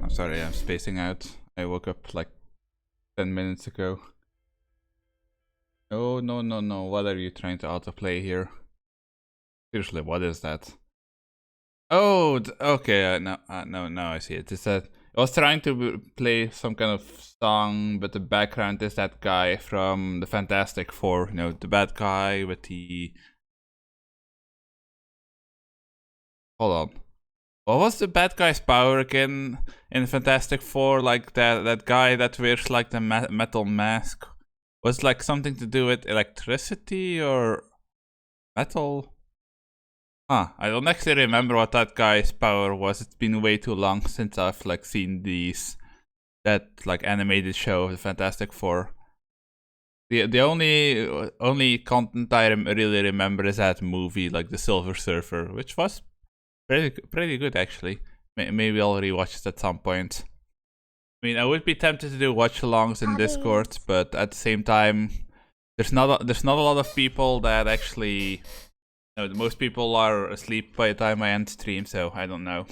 I'm sorry, I'm spacing out. I woke up like 10 minutes ago. Oh, no, no, no. What are you trying to autoplay here? Seriously, what is that? Oh, okay. No, no, I see it. It's that I was trying to play some kind of song, but the background is that guy from the Fantastic Four. You know, the bad guy with the... Hold on. What was the bad guy's power again in Fantastic Four? Like that guy that wears like the metal mask. Was like something to do with electricity or metal? Huh, I don't actually remember what that guy's power was. It's been way too long since I've like seen that like animated show of the Fantastic Four. The only content I really remember is that movie, like the Silver Surfer, which was pretty good actually. Maybe I'll rewatch it at some point. I mean, I would be tempted to do watch-alongs in Discord, but at the same time, there's not a lot of people that actually. No, most people are asleep by the time I end stream, so I don't know.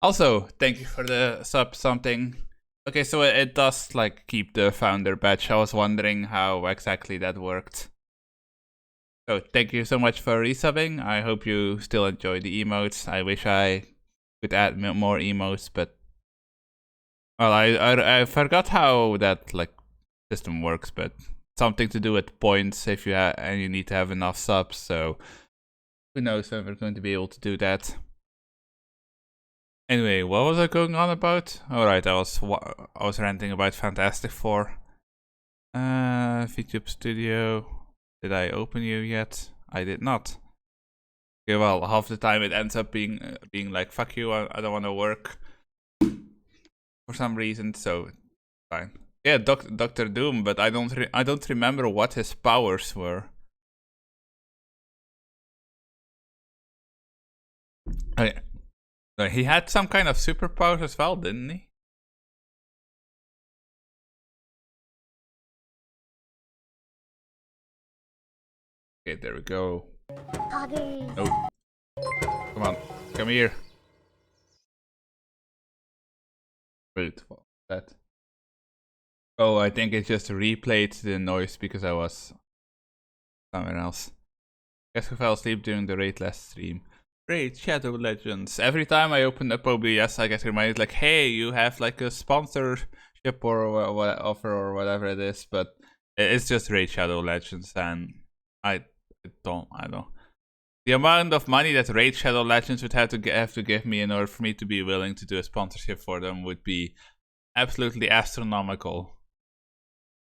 Also, thank you for the sub something. Okay, so it does like keep the founder badge. I was wondering how exactly that worked. So thank you so much for resubbing. I hope you still enjoy the emotes. I wish I could add more emotes, but well, I forgot how that like system works, but something to do with points if you and you need to have enough subs. So who knows when we're going to be able to do that. Anyway, what was I going on about? Alright, I was ranting about Fantastic Four. VTube Studio. Did I open you yet? I did not. Okay, well, half the time it ends up being like, fuck you, I don't want to work. For some reason, so fine. Yeah, Dr. Doom, but I don't remember what his powers were. He had some kind of superpowers as well, didn't he? Okay, there we go. Oh, come on, come here. Wait, what? That. Oh, I think it just replayed the noise because I was somewhere else. Guess who fell asleep during the Raid last stream? Raid Shadow Legends. Every time I open up OBS, I get reminded like, hey, you have like a sponsorship or what offer or whatever it is, but it's just Raid Shadow Legends, and I don't. The amount of money that Raid Shadow Legends would have to give me in order for me to be willing to do a sponsorship for them would be absolutely astronomical.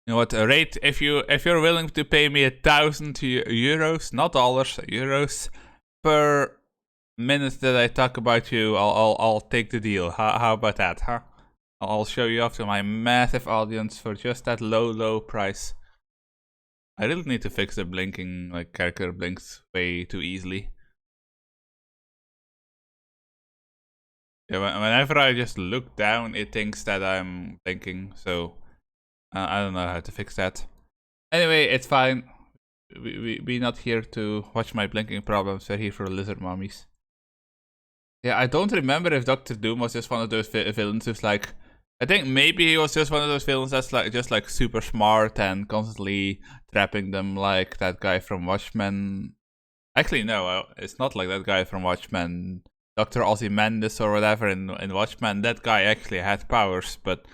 You know what, Raid, if you're willing to pay me 1,000 euros, not dollars, euros, per minute that I talk about you, I'll take the deal. How about that, huh? I'll show you off to my massive audience for just that low price. I really need to fix the blinking, like character blinks way too easily. Yeah, whenever I just look down, it thinks that I'm blinking, so I don't know how to fix that. Anyway, it's fine. We're not here to watch my blinking problems. We're here for lizard mummies. Yeah, I don't remember if Dr. Doom was just one of those villains who's like... I think maybe he was just one of those villains that's like just like super smart and constantly trapping them like that guy from Watchmen. Actually, no, it's not like that guy from Watchmen. Dr. Ozymandias or whatever in Watchmen. That guy actually had powers, but...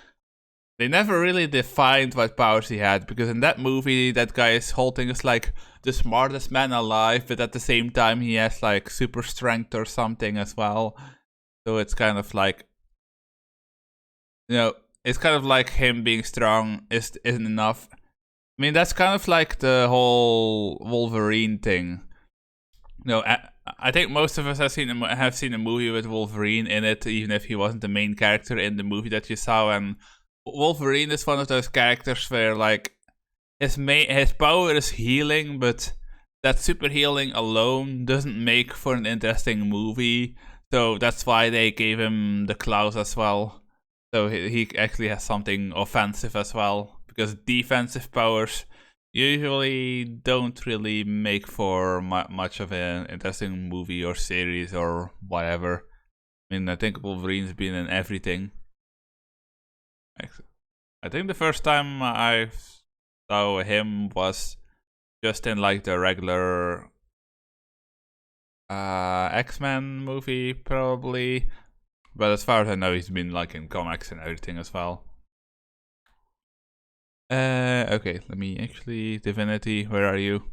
They never really defined what powers he had, because in that movie, that guy's whole thing is like the smartest man alive, but at the same time he has like super strength or something as well. So it's kind of like, you know, it's kind of like him being strong isn't enough. I mean, that's kind of like the whole Wolverine thing. You know, I think most of us have seen a movie with Wolverine in it, even if he wasn't the main character in the movie that you saw. And Wolverine is one of those characters where like his power is healing, but that super healing alone doesn't make for an interesting movie. So that's why they gave him the claws as well. So he actually has something offensive as well, because defensive powers usually don't really make for much of an interesting movie or series or whatever. I mean, I think Wolverine's been in everything. I think the first time I saw him was just in like the regular X-Men movie, probably. But as far as I know, he's been like in comics and everything as well. Okay, let me actually... Divinity, where are you?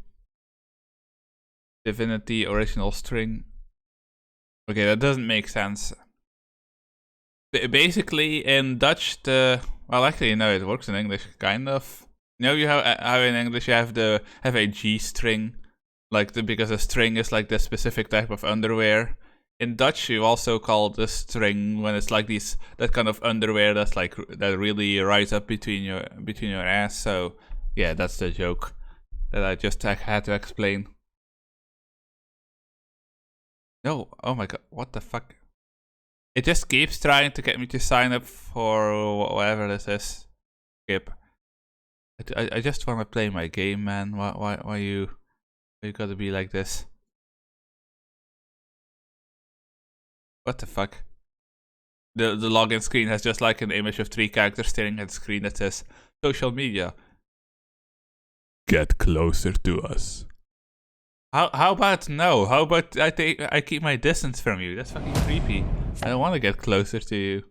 Divinity original string. Okay, that doesn't make sense. Basically, in Dutch, well, actually, no, it works in English, kind of. You know, you how in English you have a G string, like because a string is like the specific type of underwear. In Dutch, you also call the string when it's like that kind of underwear that's like that really rides up between your ass. So yeah, that's the joke that I just had to explain. No, oh my god, what the fuck? It just keeps trying to get me to sign up for whatever this is. Skip. I just want to play my game, man. Why you gotta be like this? What the fuck? The login screen has just like an image of 3 characters staring at the screen that says social media. Get closer to us. How about no? How about I keep my distance from you? That's fucking creepy. I don't want to get closer to you.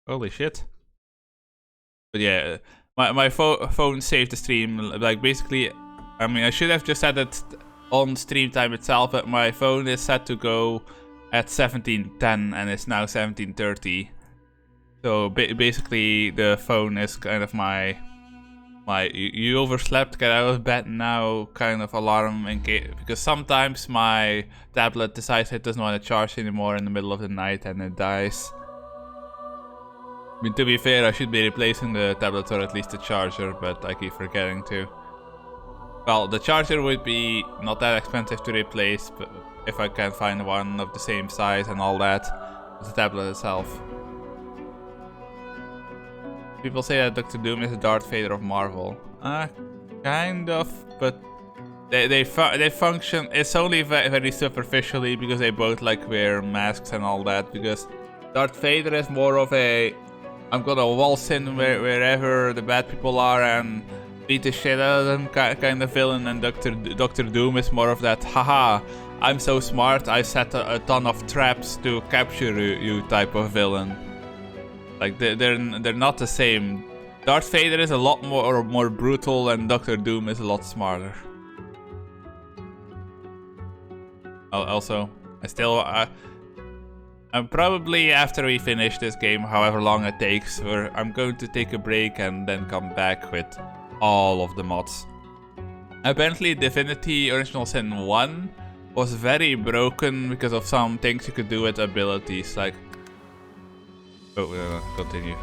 Holy shit. But yeah, my phone saved the stream. Like basically, I mean, I should have just said it on stream time itself, but my phone is set to go at 17:10 and it's now 17:30. So basically, the phone is kind of my you overslept, get out of bed now kind of alarm in case, because sometimes my tablet decides it doesn't want to charge anymore in the middle of the night and it dies. I mean, to be fair, I should be replacing the tablet or at least the charger, but I keep forgetting to. Well, the charger would be not that expensive to replace, but if I can find one of the same size and all that, as the tablet itself. People say that Dr. Doom is the Darth Vader of Marvel. Kind of, but they function. It's only very superficially because they both like wear masks and all that. Because Darth Vader is more of a I'm gonna waltz in wherever the bad people are and beat the shit out of them kind of villain, and Dr. Doom is more of that haha, I'm so smart, I set a ton of traps to capture you type of villain. Like they're not the same. Darth Vader is a lot more brutal, and Dr. Doom is a lot smarter. Also, I'm probably, after we finish this game, however long it takes, I'm going to take a break and then come back with all of the mods. Apparently, Divinity Original Sin 1 was very broken because of some things you could do with abilities, like... Oh, continue.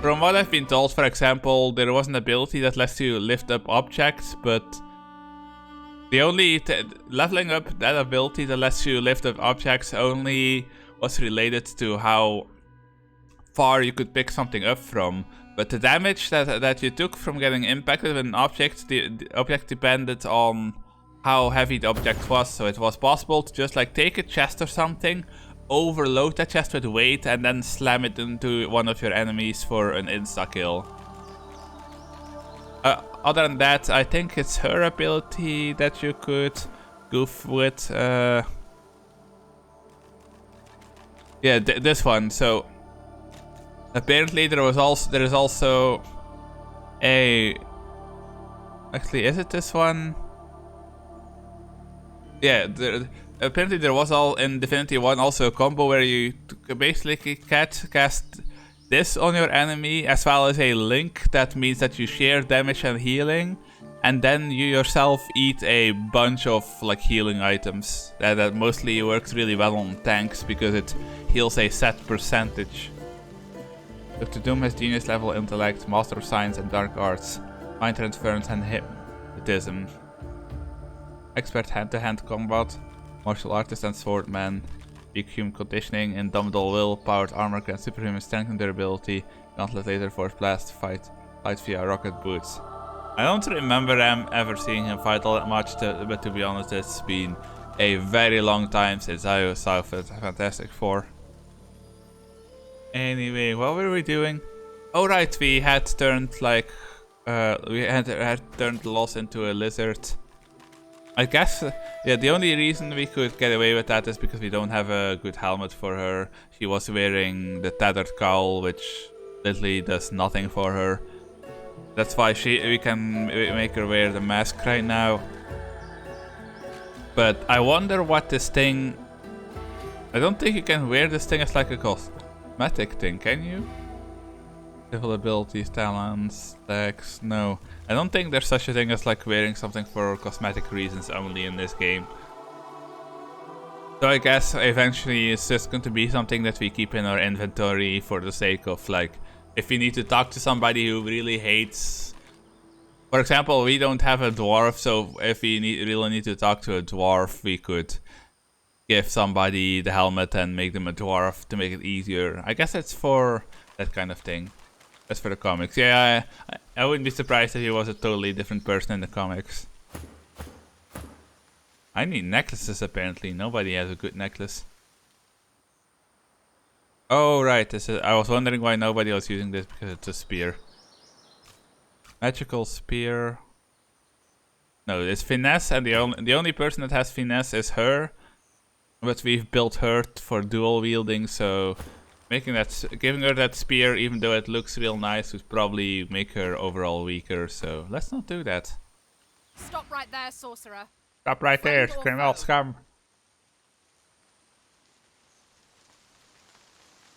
From what I've been told, for example, there was an ability that lets you lift up objects, but the only leveling up that ability that lets you lift up objects only was related to how far you could pick something up from. But the damage that you took from getting impacted with an object, the object depended on how heavy the object was. So it was possible to just like take a chest or something, overload that chest with weight, and then slam it into one of your enemies for an insta-kill. Other than that, I think it's her ability that you could goof with. Yeah, this one. So apparently there is also a... Actually, is it this one? Yeah, apparently there was all in Divinity 1 also a combo where you basically cast this on your enemy as well as a link that means that you share damage and healing, and then you yourself eat a bunch of like healing items. That mostly works really well on tanks because it heals a set percentage. Dr. Doom has genius level intellect, master of science and dark arts, mind transference and hypnotism. Expert hand-to-hand combat, martial artist and swordman, weak human conditioning, indomitable will, powered armor, and superhuman strength and durability, gauntlet laser force blast, fight via rocket boots. I don't remember ever seeing him fight all that much, but to be honest, it's been a very long time since I saw Fantastic Four. Anyway, what were we doing? Oh right, we had turned like we had turned Loss into a lizard. I guess yeah, the only reason we could get away with that is because we don't have a good helmet for her. She was wearing the tethered cowl, which literally does nothing for her. That's why we can make her wear the mask right now. But I wonder what this thing. I don't think you can wear this thing as like a cosmetic thing, can you? Civil abilities, talents, stacks, no. I don't think there's such a thing as like wearing something for cosmetic reasons only in this game. So I guess eventually it's just going to be something that we keep in our inventory for the sake of like, if we need to talk to somebody who really hates... For example, we don't have a dwarf, so if we really need to talk to a dwarf, we could give somebody the helmet and make them a dwarf to make it easier. I guess it's for that kind of thing. That's for the comics. Yeah, I wouldn't be surprised if he was a totally different person in the comics. I need necklaces apparently. Nobody has a good necklace. Oh right, I was wondering why nobody was using this because it's a spear. Magical spear. No, it's finesse, and the only person that has finesse is her. But we've built her for dual wielding, so giving her that spear, even though it looks real nice, would probably make her overall weaker. So let's not do that. Stop right there, sorcerer. Stop right there, criminal scum.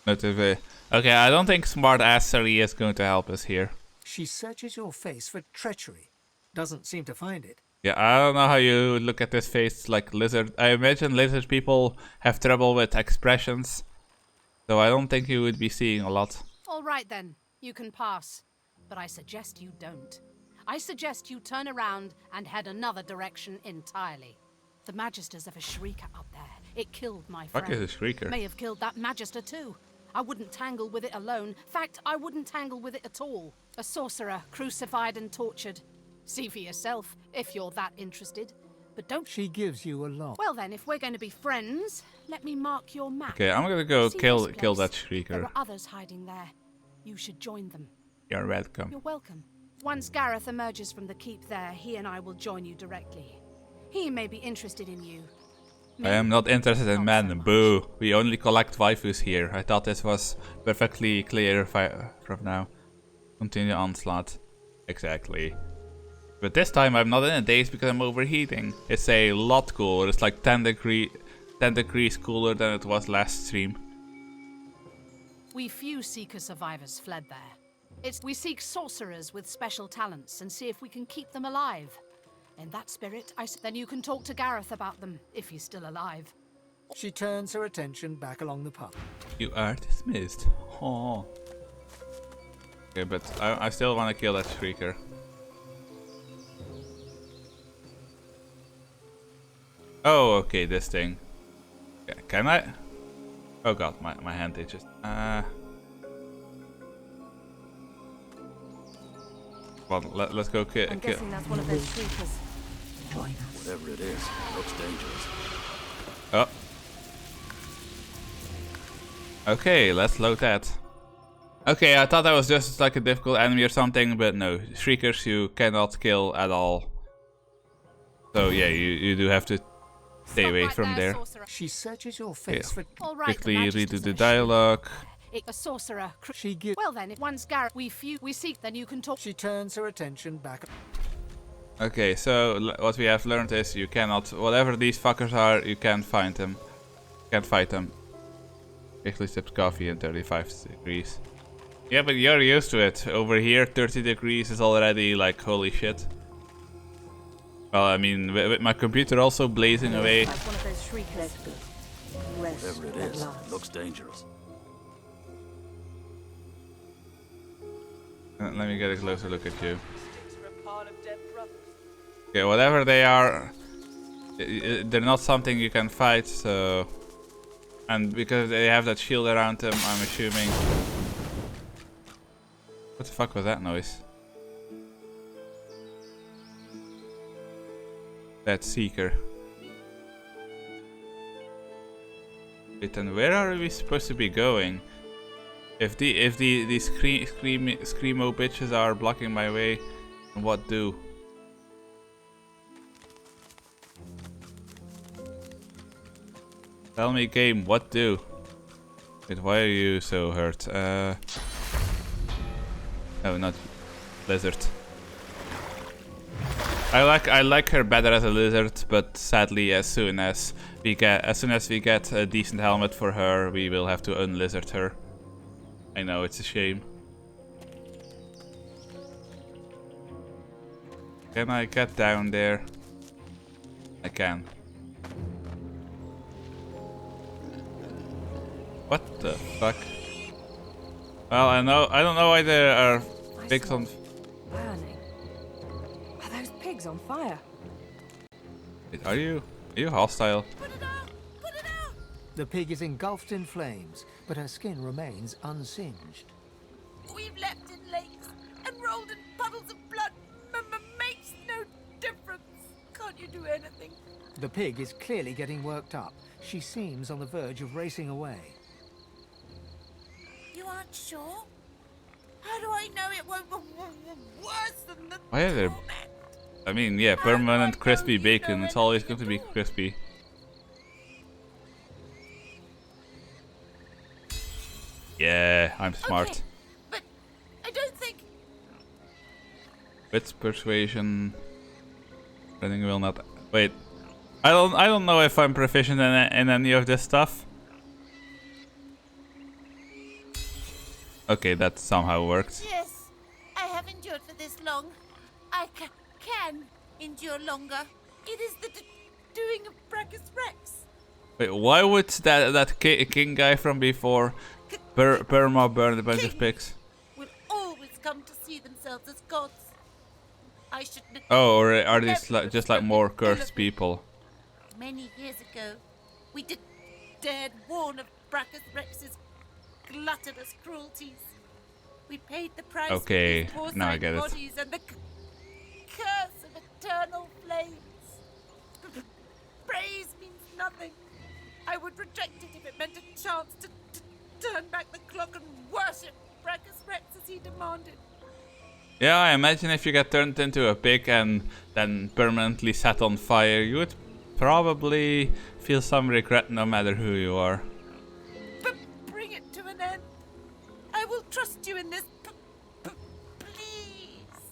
Okay, I don't think smart assery is going to help us here. She searches your face for treachery. Doesn't seem to find it. Yeah, I don't know how you look at this face like lizard. I imagine lizard people have trouble with expressions. So I don't think you would be seeing a lot. All right then, you can pass. But I suggest you don't. I suggest you turn around and head another direction entirely. The Magisters have a shrieker up there. It killed my friend. What is a shrieker? May have killed that Magister too. I wouldn't tangle with it alone. Fact, I wouldn't tangle with it at all. A sorcerer, crucified and tortured. See for yourself, if you're that interested. But don't... She gives you a lot. Well then, if we're going to be friends, let me mark your map. Okay, I'm gonna go kill that shrieker. There are others hiding there. You should join them. You're welcome. You're welcome. Once Gareth emerges from the keep there, he and I will join you directly. He may be interested in you. I am not interested in men. Boo. We only collect waifus here. I thought this was perfectly clear from now. Continue onslaught. Exactly. But this time I'm not in a daze because I'm overheating. It's a lot cooler. It's like 10 degrees cooler than it was last stream. We few Seeker survivors fled there. We seek sorcerers with special talents and see if we can keep them alive. In that spirit, then you can talk to Gareth about them, if he's still alive. She turns her attention back along the path. You are dismissed. Oh. Okay, but I still want to kill that shrieker. Oh, okay, this thing. Yeah, can I? Oh god, my hand itches. Well, let's go kill. I'm guessing that's one of those creatures. Whatever it is, it looks dangerous. Oh. Okay, let's load that. Okay, I thought that was just like a difficult enemy or something, but no. Shriekers you cannot kill at all. So yeah, you do have to stay away from there. She searches your face for... Quickly redo the dialogue. A sorcerer. She gives... Well then, if once Gareth we seek, then you can talk... She turns her attention back... Okay, so what we have learned is you cannot, whatever these fuckers are, you can't find them. Can't fight them. Actually sips coffee in 35 degrees. Yeah, but you're used to it. Over here, 30 degrees is already like holy shit. Well, I mean, with my computer also blazing away. Like one of those shriekers. Whatever it is, it looks dangerous. Let me get a closer look at you. Okay, whatever they are, they're not something you can fight, so... And because they have that shield around them, I'm assuming... What the fuck was that noise? That Seeker. Wait, and where are we supposed to be going? If these screamo bitches are blocking my way, what do? Tell me, game, what do? Wait, why are you so hurt? No, not lizard. I like her better as a lizard, but sadly, as soon as we get a decent helmet for her, we will have to unlizard her. I know, it's a shame. Can I get down there? I can. What the fuck? Well, I don't know why there are pigs on. Burning. Are those pigs on fire? Wait, are you hostile? Put it out! Put it out! The pig is engulfed in flames, but her skin remains unsinged. We've leapt in lakes and rolled in puddles of blood. Makes no difference. Can't you do anything? The pig is clearly getting worked up. She seems on the verge of racing away. You aren't sure? How do I know it won't be worse than the Why are there? torment? I mean, yeah, permanent crispy bacon. It's always going to be crispy. Yeah, I'm smart. Okay, but I don't think. With persuasion, running will not. Wait, I don't know if I'm proficient in any of this stuff. Okay, that somehow worked. Yes, I have endured for this long. I can endure longer. It is the doing of Brachus Rex. Wait, why would that king guy from before perma burn a bunch of pigs? Will always come to see themselves as gods. I should. Oh, or are these just like more cursed people? Many years ago, we dared warn of Brachus Rex's gluttonous cruelties. We paid the price Okay, for these now I porcine get it. bodies and the curse of eternal flames. Praise means nothing. I would reject it if it meant a chance to turn back the clock and worship Brachus Rex as he demanded. Yeah, I imagine if you get turned into a pig and then permanently set on fire, you would probably feel some regret no matter who you are. But bring it to an end. I will trust you in this. Please.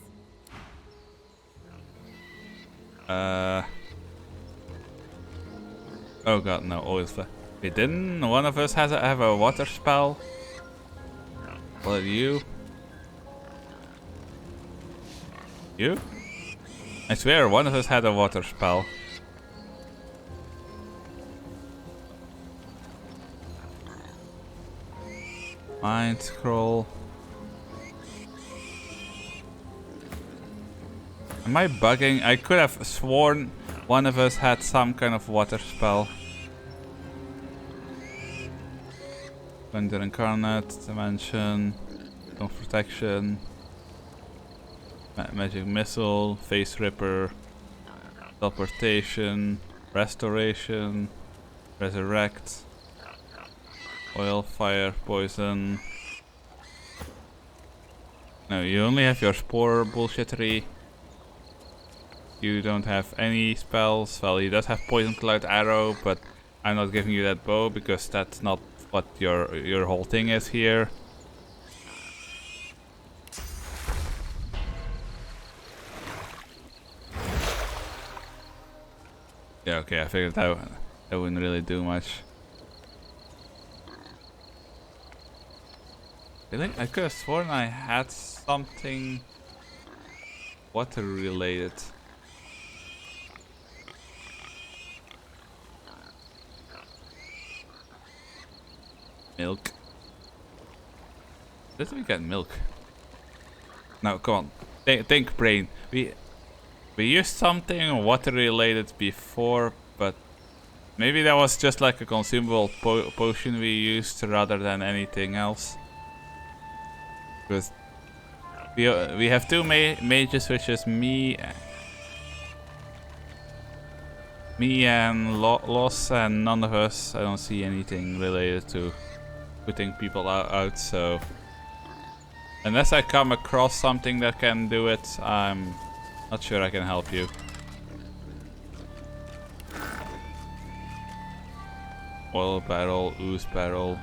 Oh god, no, oil spell. Wait, didn't one of us have a water spell? Was it you? You? I swear, one of us had a water spell. Mind scroll. Am I bugging? I could have sworn one of us had some kind of water spell. Thunder Incarnate, Dimension, Stone Protection, Magic Missile, Face Ripper, Teleportation, Restoration, Resurrect, Oil, Fire, Poison. No, you only have your Spore bullshittery. You don't have any spells. Well, he does have Poison Cloud Arrow, but I'm not giving you that bow because that's not what your whole thing is here. Yeah, okay, I figured that wouldn't really do much. Really? I could have sworn I had something water related. Milk. Did we get milk? No, come on. Think brain. We used something water related before, but maybe that was just like a consumable potion we used rather than anything else. Because we have two mages, which is me and Loss, and none of us. I don't see anything related to putting people out, so unless I come across something that can do it, I'm not sure I can help you. Oil barrel, ooze barrel.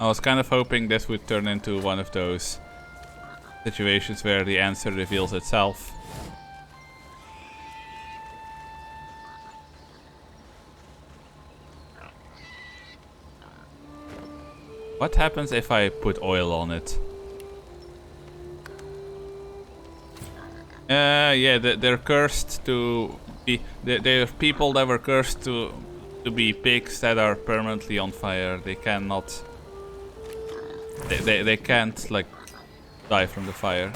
I was kind of hoping this would turn into one of those situations where the answer reveals itself. What happens if I put oil on it? Yeah, they're cursed to be. They're people that were cursed to be pigs that are permanently on fire. They cannot. They can't like die from the fire.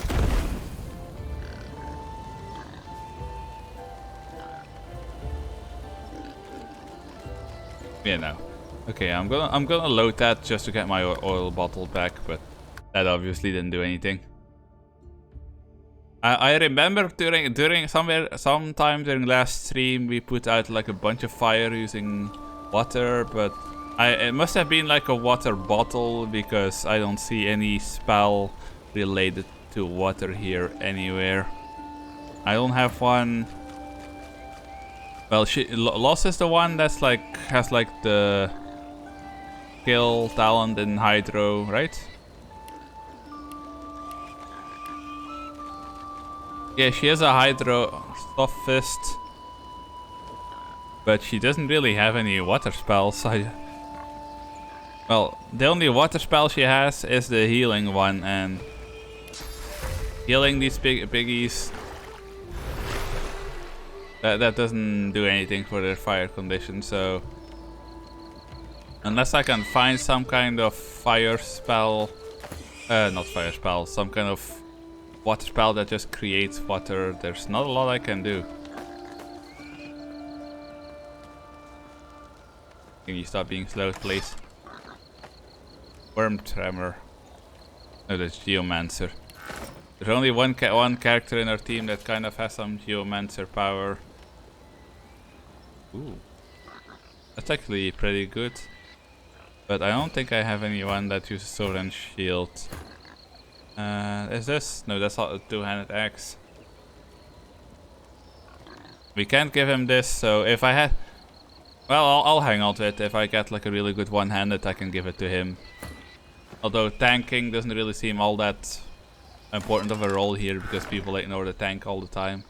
Yeah, no. Okay, I'm gonna load that just to get my oil bottle back, but that obviously didn't do anything. I remember sometime during last stream we put out like a bunch of fire using water, but it must have been like a water bottle because I don't see any spell related to water here anywhere. I don't have one. Well, Loss is the one that's like has like the skill talent in hydro, right? Yeah, she has a hydro soft fist, but she doesn't really have any water spells. Well, the only water spell she has is the healing one, and healing these piggies that doesn't do anything for their fire condition. So unless I can find some kind of fire spell, not fire spell, some kind of water spell that just creates water, there's not a lot I can do. Can you stop being slow, please? Worm Tremor. No, that's Geomancer. There's only one character in our team that kind of has some Geomancer power. Ooh. That's actually pretty good. But I don't think I have anyone that uses sword and shield. Is this? No, that's not a two-handed axe. We can't give him this, so if I had... Well, I'll hang on to it. If I get like a really good one-handed, I can give it to him. Although tanking doesn't really seem all that important of a role here because people ignore the tank all the time.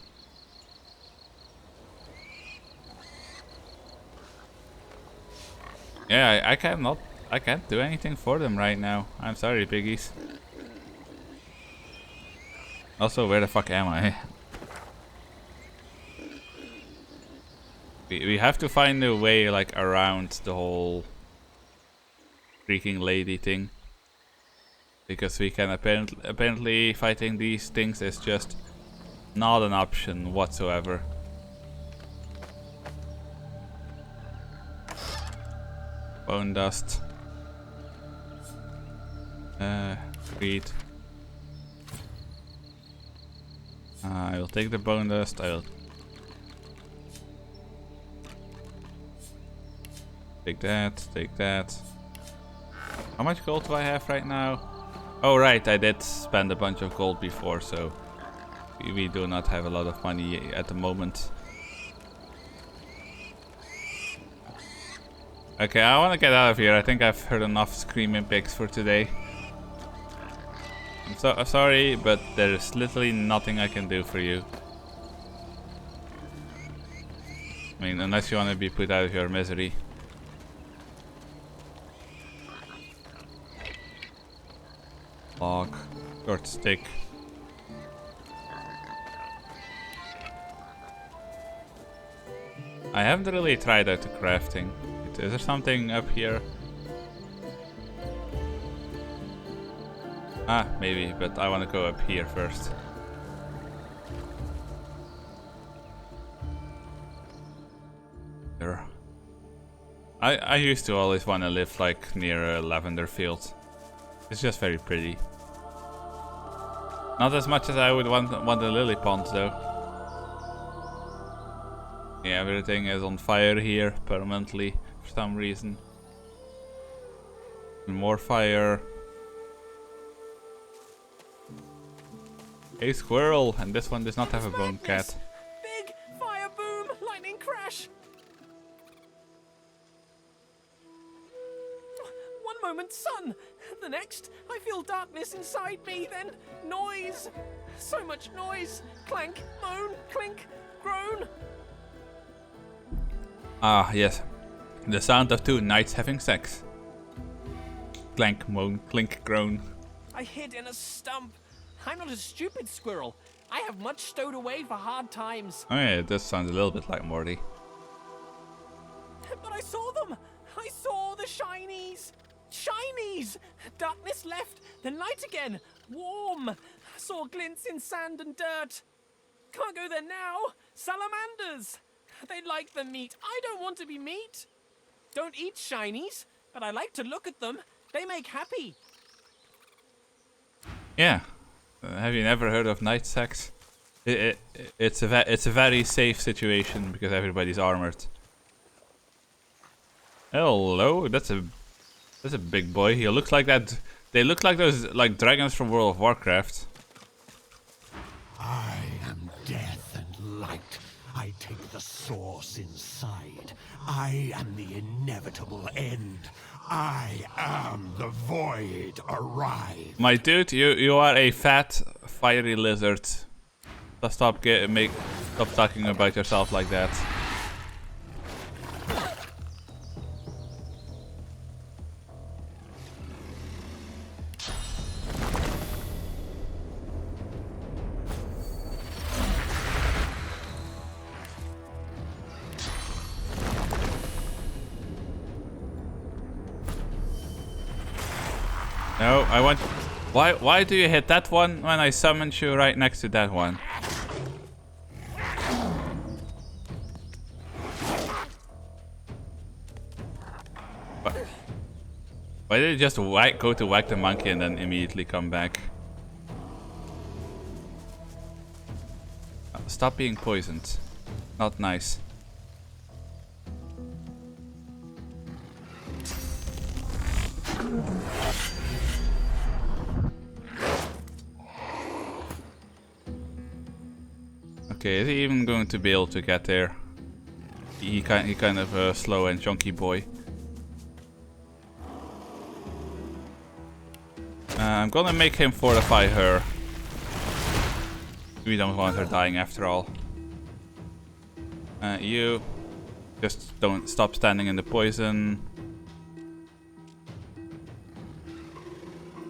Yeah, I can't do anything for them right now. I'm sorry, piggies. Also, where the fuck am I? We have to find a way like around the whole freaking lady thing. Because we can apparently fighting these things is just not an option whatsoever. Bone dust. Read. I will take the bone dust. I will take that. Take that. How much gold do I have right now? Oh right, I did spend a bunch of gold before, so we do not have a lot of money at the moment. Okay, I want to get out of here. I think I've heard enough screaming pigs for today. I'm sorry, but there's literally nothing I can do for you. I mean, unless you want to be put out of your misery. Log. Short stick. I haven't really tried out the crafting. Is there something up here? Ah, maybe, but I want to go up here first. There. I used to always want to live like near a lavender field. It's just very pretty. Not as much as I would want a lily pond though. Yeah, everything is on fire here permanently for some reason. More fire. A squirrel, and this one does not have a bone cat. Big fire boom, lightning crash. One moment, sun. The next, I feel darkness inside me. Then noise. So much noise. Clank, moan, clink, groan. Ah, yes. The sound of two knights having sex. Clank, moan, clink, groan. I hid in a stump. I'm not a stupid squirrel. I have much stowed away for hard times. Oh yeah, it does sound a little bit like Morty. But I saw them. I saw the shinies. Shinies! Darkness left, then light again. Warm. Saw glints in sand and dirt. Can't go there now. Salamanders. They like the meat. I don't want to be meat. Don't eat shinies, but I like to look at them. They make happy. Yeah. Have you never heard of night sex? It's a very safe situation because everybody's armored. Hello, that's a big boy. He looks like that. They look like those like dragons from World of Warcraft. I am death and light. I take the source inside. I am the inevitable end. I am the void arrived. My dude, you are a fat, fiery lizard. So stop talking about yourself like that. No, I want... Why do you hit that one when I summoned you right next to that one? Why did you just go to whack the monkey and then immediately come back? Stop being poisoned. Not nice. Okay, is he even going to be able to get there? He kind of a slow and chunky boy. I'm gonna make him fortify her. We don't want her dying after all. You just don't stop standing in the poison.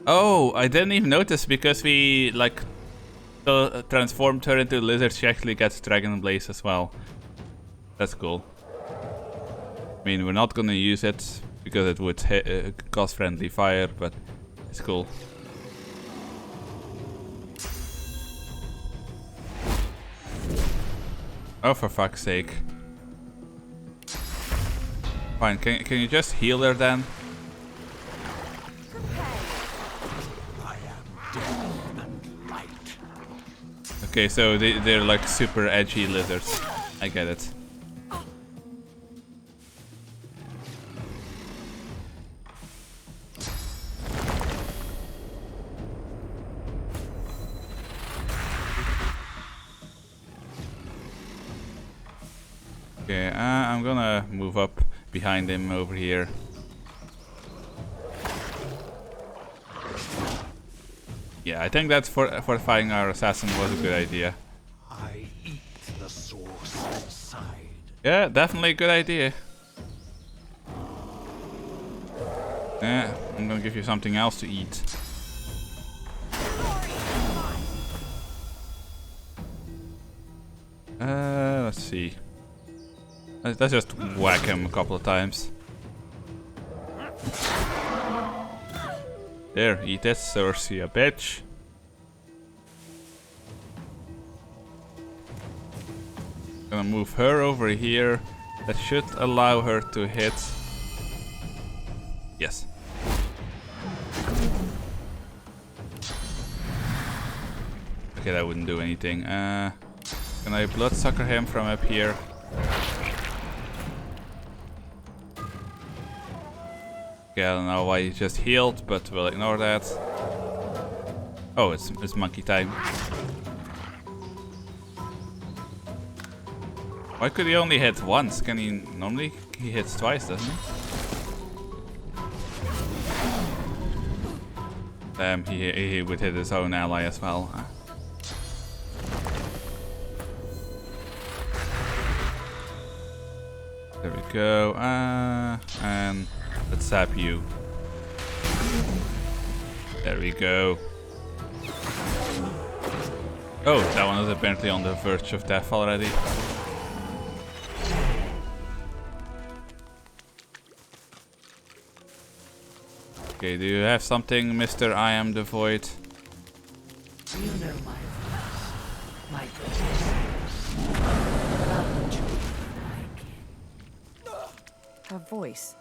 Oh, I didn't even notice because we like transformed her into a lizard. She actually gets Dragon Blaze as well. That's cool. I mean, we're not gonna use it because it would cause friendly fire, but it's cool. Oh, for fuck's sake. Fine, can you just heal her then? I am death and light. Okay, so they're like super edgy lizards. I get it. Okay, I'm gonna move up behind him over here. Yeah, I think that fortifying our assassin was a good idea. I eat the source inside. Yeah, definitely a good idea. Yeah, I'm gonna give you something else to eat. Let's see. Let's just whack him a couple of times. There, eat it, Cersei, a bitch. Gonna move her over here. That should allow her to hit. Yes. Okay, that wouldn't do anything. Can I bloodsucker him from up here? Okay, I don't know why he just healed, but we'll ignore that. Oh, it's monkey time. Why could he only hit once? Can he normally he hits twice, doesn't he? He would hit his own ally as well. There we go. And let's zap you. There we go. Oh, that one is apparently on the verge of death already. Okay, do you have something, Mr. I am the Void? You know my voice, my goodness. Welcome to my kin. Her voice.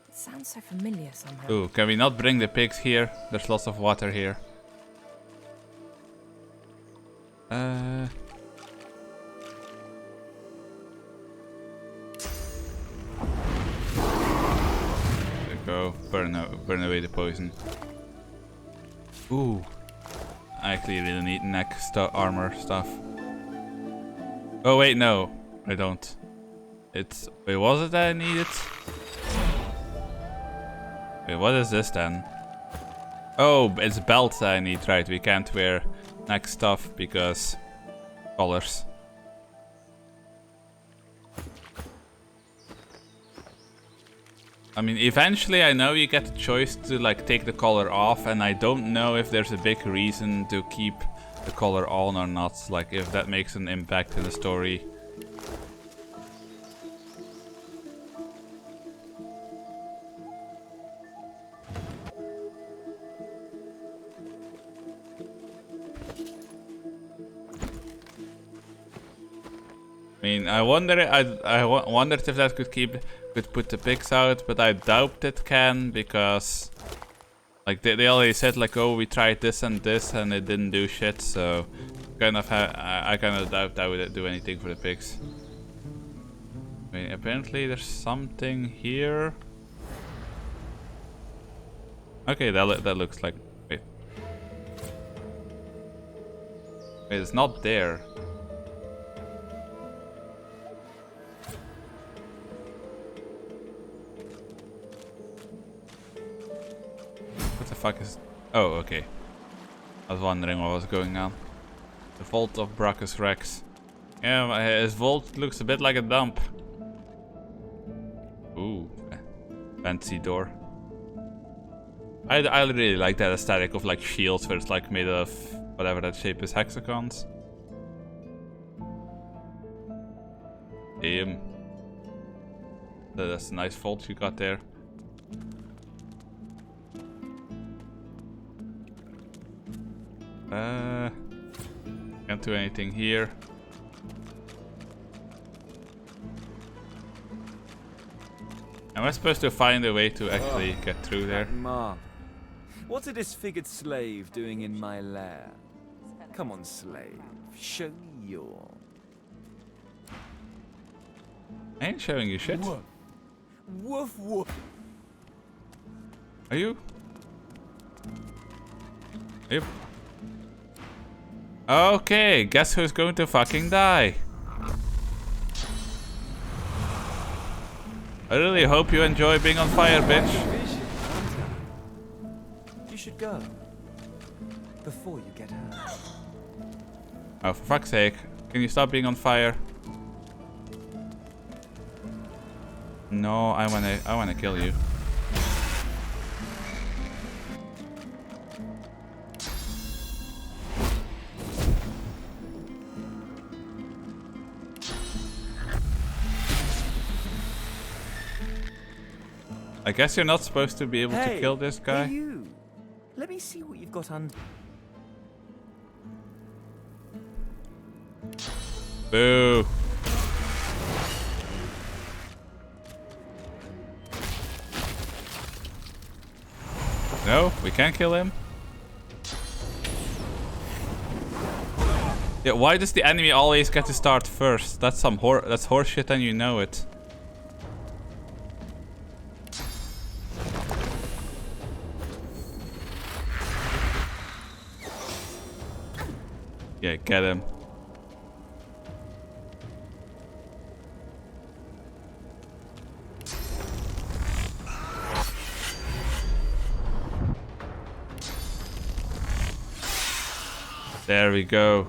It sounds so familiar somehow. Ooh, can we not bring the pigs here? There's lots of water here. There we go. Burn away the poison. Ooh. I actually really need neck armor stuff. Oh wait, no. I don't. It's... Wait, was it that I needed? Wait, what is this then? Oh, it's belts that I need, right? We can't wear neck stuff because... colors. I mean, eventually I know you get the choice to like take the collar off, and I don't know if there's a big reason to keep the collar on or not, like if that makes an impact in the story. I mean, I wondered if that could put the pigs out, but I doubt it can, because like they already said like, oh, we tried this and it didn't do shit, so I kind of doubt that would do anything for the pigs. I mean, apparently there's something here. Okay, that looks like... Wait, it's not there. What the fuck is... Oh, okay. I was wondering what was going on. The Vault of Brachus Rex. Yeah, his vault looks a bit like a dump. Ooh, fancy door. I really like that aesthetic of like shields where it's like made of whatever that shape is, hexagons. Damn. That's a nice vault you got there. Can't do anything here. Am I supposed to find a way to actually get through there? Mark, what's a disfigured slave doing in my lair? Come on, slave, show me your... I ain't showing you shit. Woof, woof, woof. Are you? Yep. Okay, guess who's going to fucking die? I really hope you enjoy being on fire, bitch. You should go. before you get hurt. Oh, for fuck's sake. Can you stop being on fire? No, I wanna kill you. I guess you're not supposed to be able to kill this guy. Hey you! Let me see what you've got under. Boo. No, we can't kill him. Yeah, why does the enemy always get to start first? That's some that's horseshit and you know it. Yeah, get him. There we go.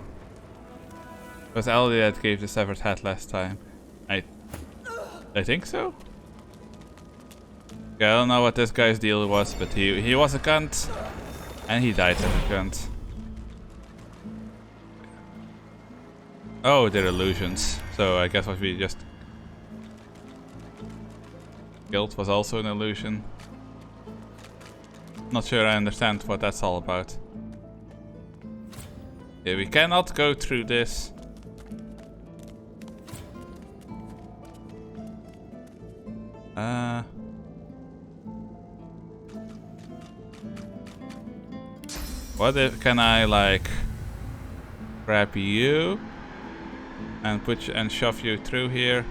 It was Ellie that gave the severed head last time. I think so. Okay, I don't know what this guy's deal was, but he was a cunt, and he died as a cunt. Oh, they're illusions. So I guess what we just killed was also an illusion. Not sure I understand what that's all about. Yeah, we cannot go through this. What if can I like grab you and put you and shove you through here?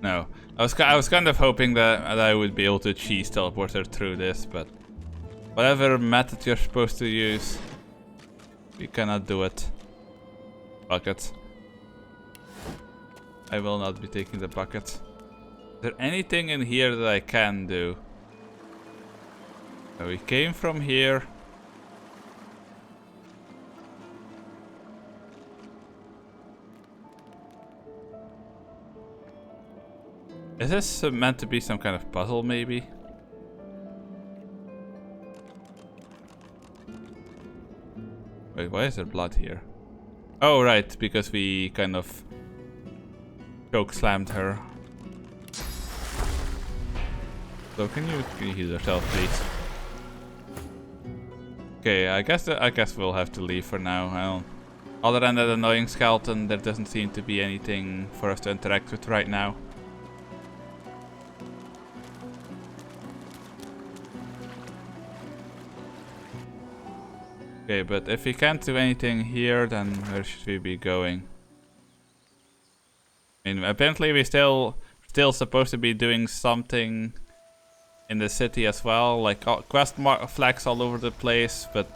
No, I was kind of hoping that I would be able to cheese teleport her through this, but whatever method you're supposed to use, we cannot do it. Bucket. I will not be taking the bucket. Is there anything in here that I can do? So we came from here. Is this meant to be some kind of puzzle, maybe? Wait, why is there blood here? Oh, right, because we kind of choke slammed her. So can you heal yourself, please? Okay, I guess we'll have to leave for now. Other than that annoying skeleton, there doesn't seem to be anything for us to interact with right now. Okay, but if we can't do anything here, then where should we be going? I mean, apparently we still supposed to be doing something in the city as well, like quest flags all over the place, but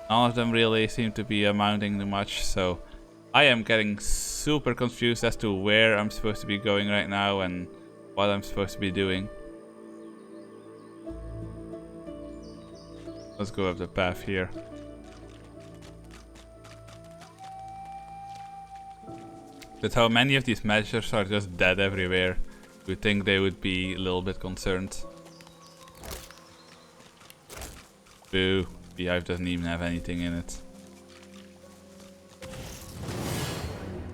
none of them really seem to be amounting to much, so I am getting super confused as to where I'm supposed to be going right now and what I'm supposed to be doing. Let's go up the path here. But how many of these measures are just dead everywhere? You'd think they would be a little bit concerned. Boo. Beehive doesn't even have anything in it.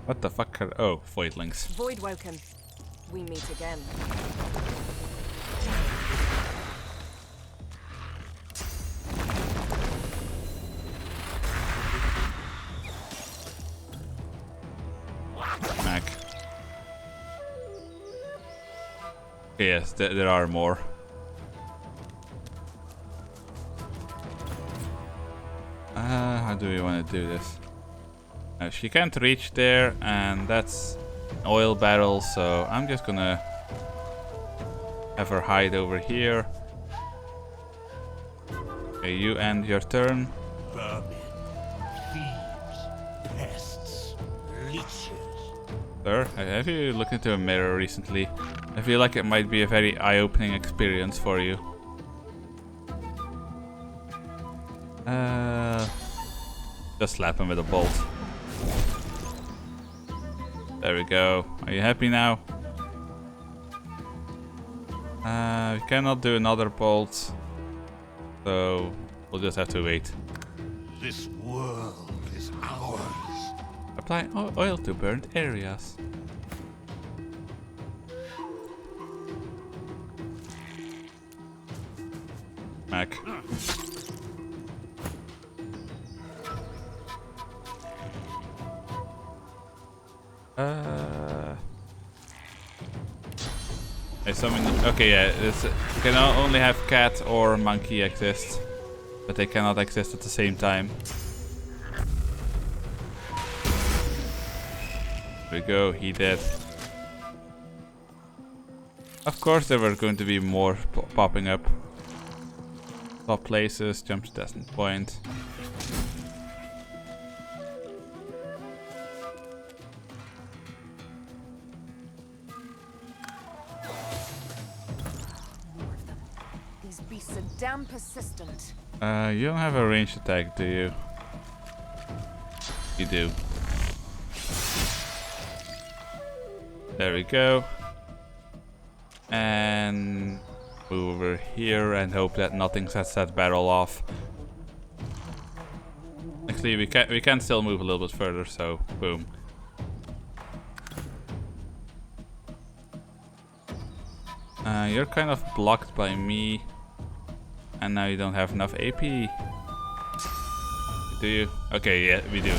What the fuck are... Oh, voidlings. Voidwoken. We meet again. Smack. Okay, yes, there are more. How do we want to do this? She can't reach there, and that's an oil barrel, so I'm just gonna have her hide over here. Okay, you end your turn. Vermin, thieves, pests, leeches. Sir, have you looked into a mirror recently? I feel like it might be a very eye-opening experience for you. Just slap him with a bolt. There we go. Are you happy now? We cannot do another bolt, so we'll just have to wait. This world is ours. Apply oil to burned areas. Mac. Okay, yeah, it's can only have cat or monkey exist, but they cannot exist at the same time. There we go, he dead. Of course there were going to be more popping up. Top places, jump to destined point. These beasts are damn persistent. You don't have a ranged attack, do you? You do. There we go. And move over here and hope that nothing sets that barrel off. Actually, we can still move a little bit further, so boom. You're kind of blocked by me, and now you don't have enough AP. Do you? Okay, yeah, we do.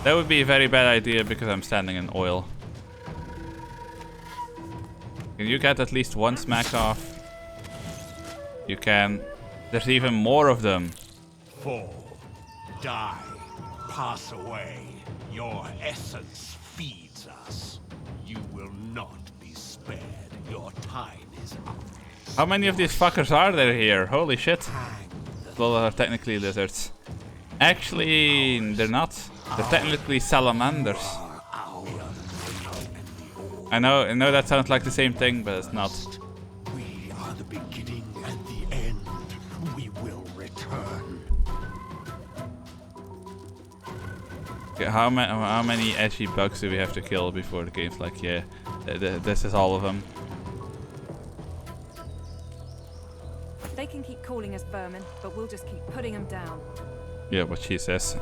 That would be a very bad idea because I'm standing in oil. Can you get at least one smack off? You can. There's even more of them. Fall, die, pass away. Your essence feeds us. You will not be spared. Your time is up. How many of these fuckers are there here? Holy shit. Well, are technically lizards. Actually, they're not. They're technically salamanders. I know that sounds like the same thing, but it's not. We are the beginning and the end. We will return. Okay, how many edgy bugs do we have to kill before the game's like, yeah, this is all of them? They can keep calling us vermin, but we'll just keep putting them down. Yeah, what she says.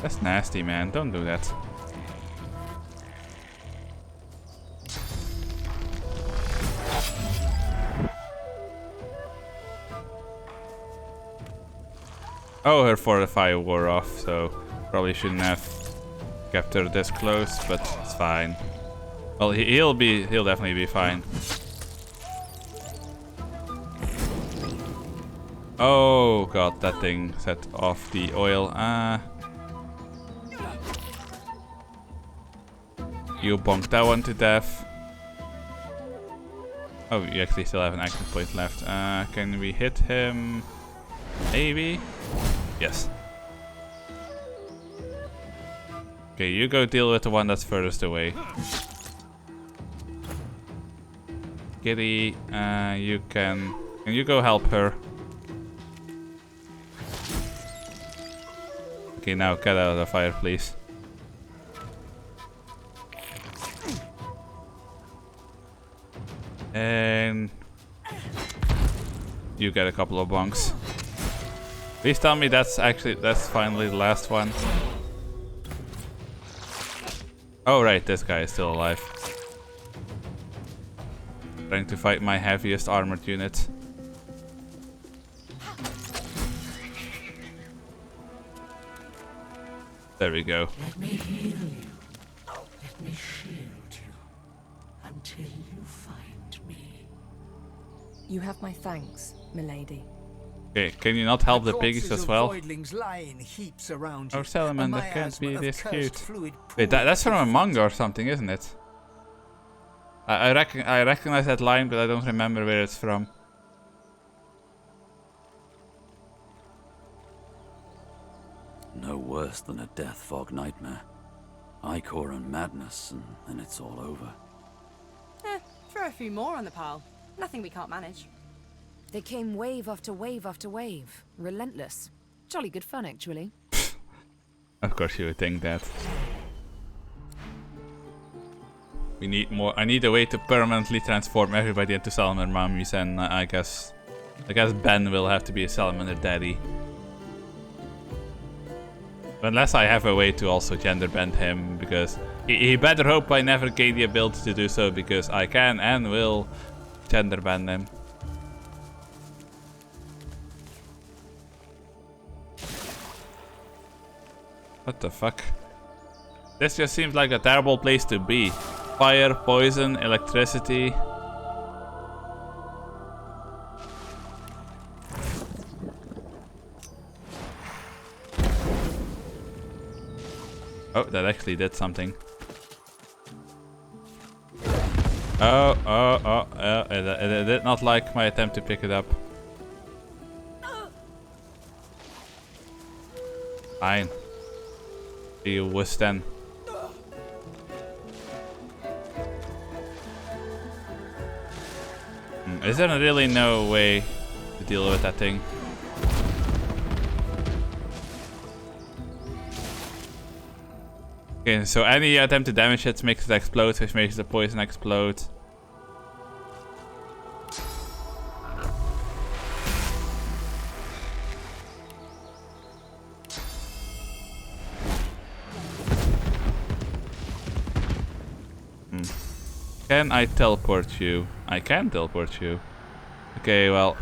That's nasty, man. Don't do that. Oh, her fortify wore off, so probably shouldn't have kept her this close, but it's fine. Well, he'll definitely be fine. Oh god, that thing set off the oil. You bonked that one to death. Oh, you actually still have an action point left. Can we hit him? Maybe? Yes. Okay, you go deal with the one that's furthest away. Kitty, you can you go help her? Okay, now get out of the fire, please. And you get a couple of bonks. Please tell me that's finally the last one. Oh right, this guy is still alive. Trying to fight my heaviest armored unit. There we go. Let me heal you. Let me shield you until you find me. You have my thanks. milady. Okay, can you not help the piggies Corpses as of well? voidlings lie in heaps around you, Our salamander and my can't asthma be of this cursed cute. fluid Wait, pours that's from a defeat. manga or something, isn't it? I recognize that line, but I don't remember where it's from. No worse than a death fog nightmare. Ichor and madness, and then it's all over. Throw a few more on the pile. Nothing we can't manage. They came wave after wave after wave. Relentless. Jolly good fun, actually. Of course you would think that. We need more. I need a way to permanently transform everybody into salamander mummies, and I guess Ben will have to be a salamander daddy. Unless I have a way to also gender bend him, because he better hope I never gain the ability to do so, because I can and will gender bend him. What the fuck? This just seems like a terrible place to be. Fire, poison, electricity. Oh, that actually did something. It did not like my attempt to pick it up. Fine. You wuss then. Is there really no way to deal with that thing? Okay, so any attempt to damage it makes it explode, which makes the poison explode. Can I teleport you? I can teleport you. Okay, well.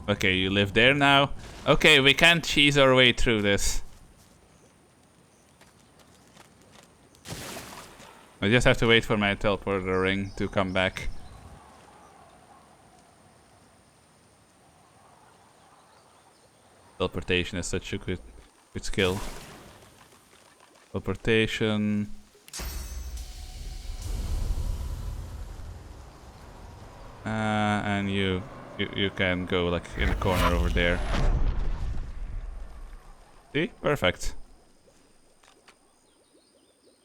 Okay, you live there now. Okay, we can't cheese our way through this. I just have to wait for my teleporter ring to come back. Teleportation is such a good skill. Teleportation. And you can go like in the corner over there. See? Perfect.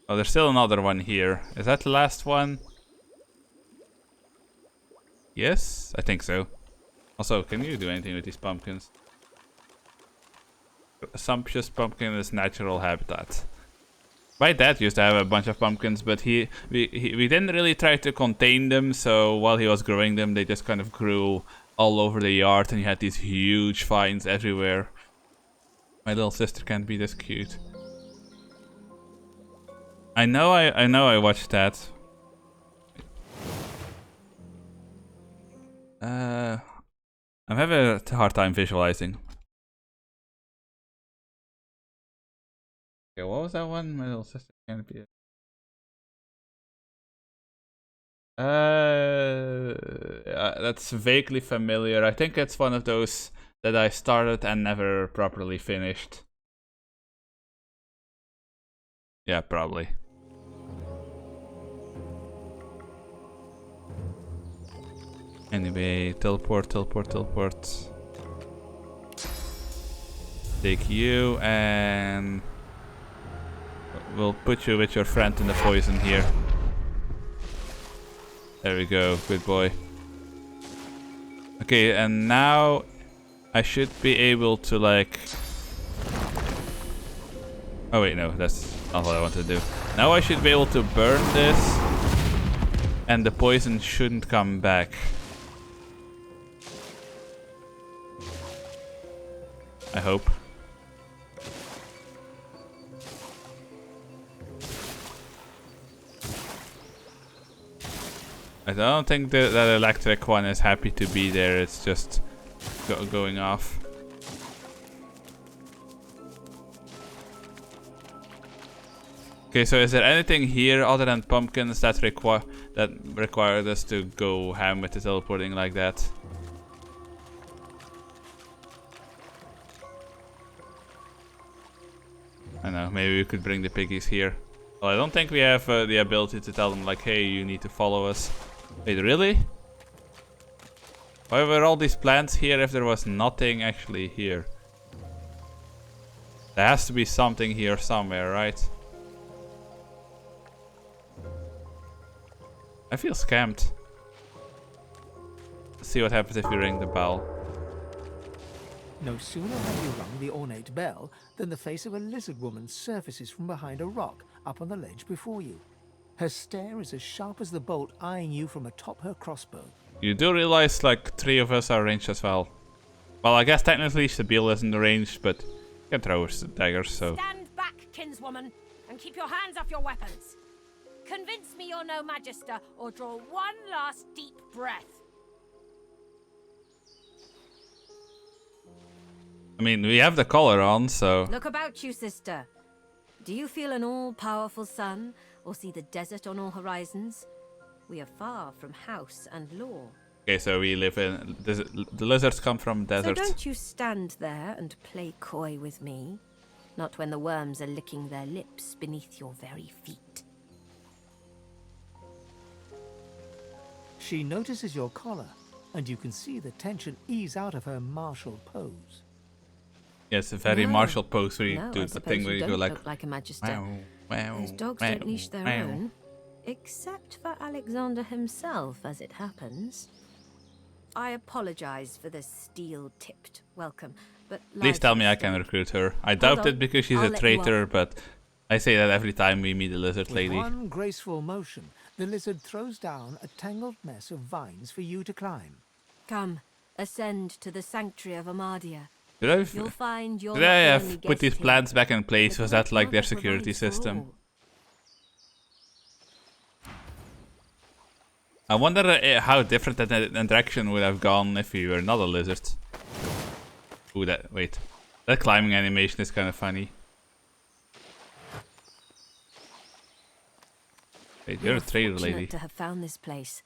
Oh, there's still another one here. Is that the last one? Yes, I think so. Also, can you do anything with these pumpkins? A sumptuous pumpkin is natural habitat. My dad used to have a bunch of pumpkins, but we didn't really try to contain them, so while he was growing them, they just kind of grew all over the yard, and you had these huge vines everywhere. My little sister can't be this cute. I know I watched that. I'm having a hard time visualizing. Okay, what was that one? My little sister can't be. That's vaguely familiar. I think it's one of those that I started and never properly finished. Yeah, probably. Anyway, teleport. Take you and we'll put you with your friend in the poison here. There we go, good boy. Okay, and now I should be able to like... Oh wait, no, that's not what I wanted to do. Now I should be able to burn this and the poison shouldn't come back. I hope. I don't think that electric one is happy to be there. It's just going off. Okay, so is there anything here other than pumpkins that that required us to go ham with the teleporting like that. I know, maybe we could bring the piggies here. Well, I don't think we have the ability to tell them like, hey, you need to follow us. Wait, really? Why were all these plants here if there was nothing actually here? There has to be something here somewhere, right? I feel scammed. Let's see what happens if we ring the bell. No sooner have you rung the ornate bell than the face of a lizard woman surfaces from behind a rock up on the ledge before you. Her stare is as sharp as the bolt eyeing you from atop her crossbow. You do realize like 3 of us are ranged as well. Well, I guess technically Sibyl isn't ranged, but you can throw daggers, so... Stand back, kinswoman, and keep your hands off your weapons. Convince me you're no magister, or draw one last deep breath. I mean, we have the collar on, so... Look about you, sister. Do you feel an all-powerful sun, or see the desert on all horizons? We are far from house and law. Okay, so we live in... The lizards come from deserts. So don't you stand there and play coy with me. Not when the worms are licking their lips beneath your very feet. She notices your collar, and you can see the tension ease out of her martial pose. Yes, a very martial pose where you No, do I the thing where you go like... look like a magister. Wow, wow, Those dogs wow, don't leash their wow. own. Except for Alexander himself, as it happens. I apologize for the steel-tipped welcome, but... Please tell me I can recruit her. I doubt it because she's a traitor, but I say that every time we meet a lizard lady. With one graceful motion, the lizard throws down a tangled mess of vines for you to climb. Come, ascend to the sanctuary of Amadia. Did I have put these plants back in place? Was that like their security system? I wonder how different that interaction would have gone if you were not a lizard. Ooh, wait. That climbing animation is kind of funny. Wait, you're a traitor lady. To have found this place.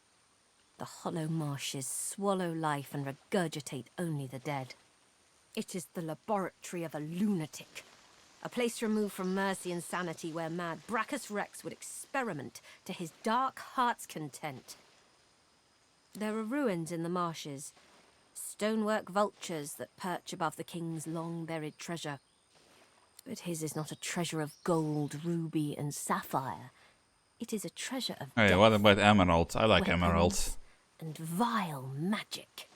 The hollow marshes swallow life and regurgitate only the dead. It is the laboratory of a lunatic. A place removed from mercy and sanity where mad Brachus Rex would experiment to his dark heart's content. There are ruins in the marshes, stonework vultures that perch above the king's long-buried treasure. But his is not a treasure of gold, ruby, and sapphire. It is a treasure of Oh yeah, what about emeralds? I like weapons, emeralds. And vile magic.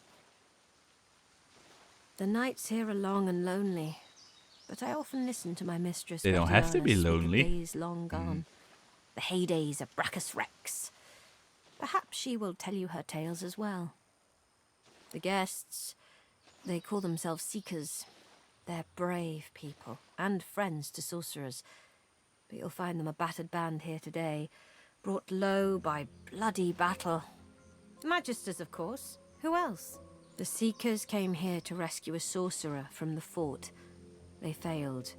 The nights here are long and lonely, but I often listen to my mistress. They don't have to be speak of lonely. Days long gone, the heydays of Brachus Rex. Perhaps she will tell you her tales as well. The guests, they call themselves seekers. They're brave people and friends to sorcerers, but you'll find them a battered band here today, brought low by bloody battle. Magisters, of course. Who else? The Seekers came here to rescue a sorcerer from the fort. They failed.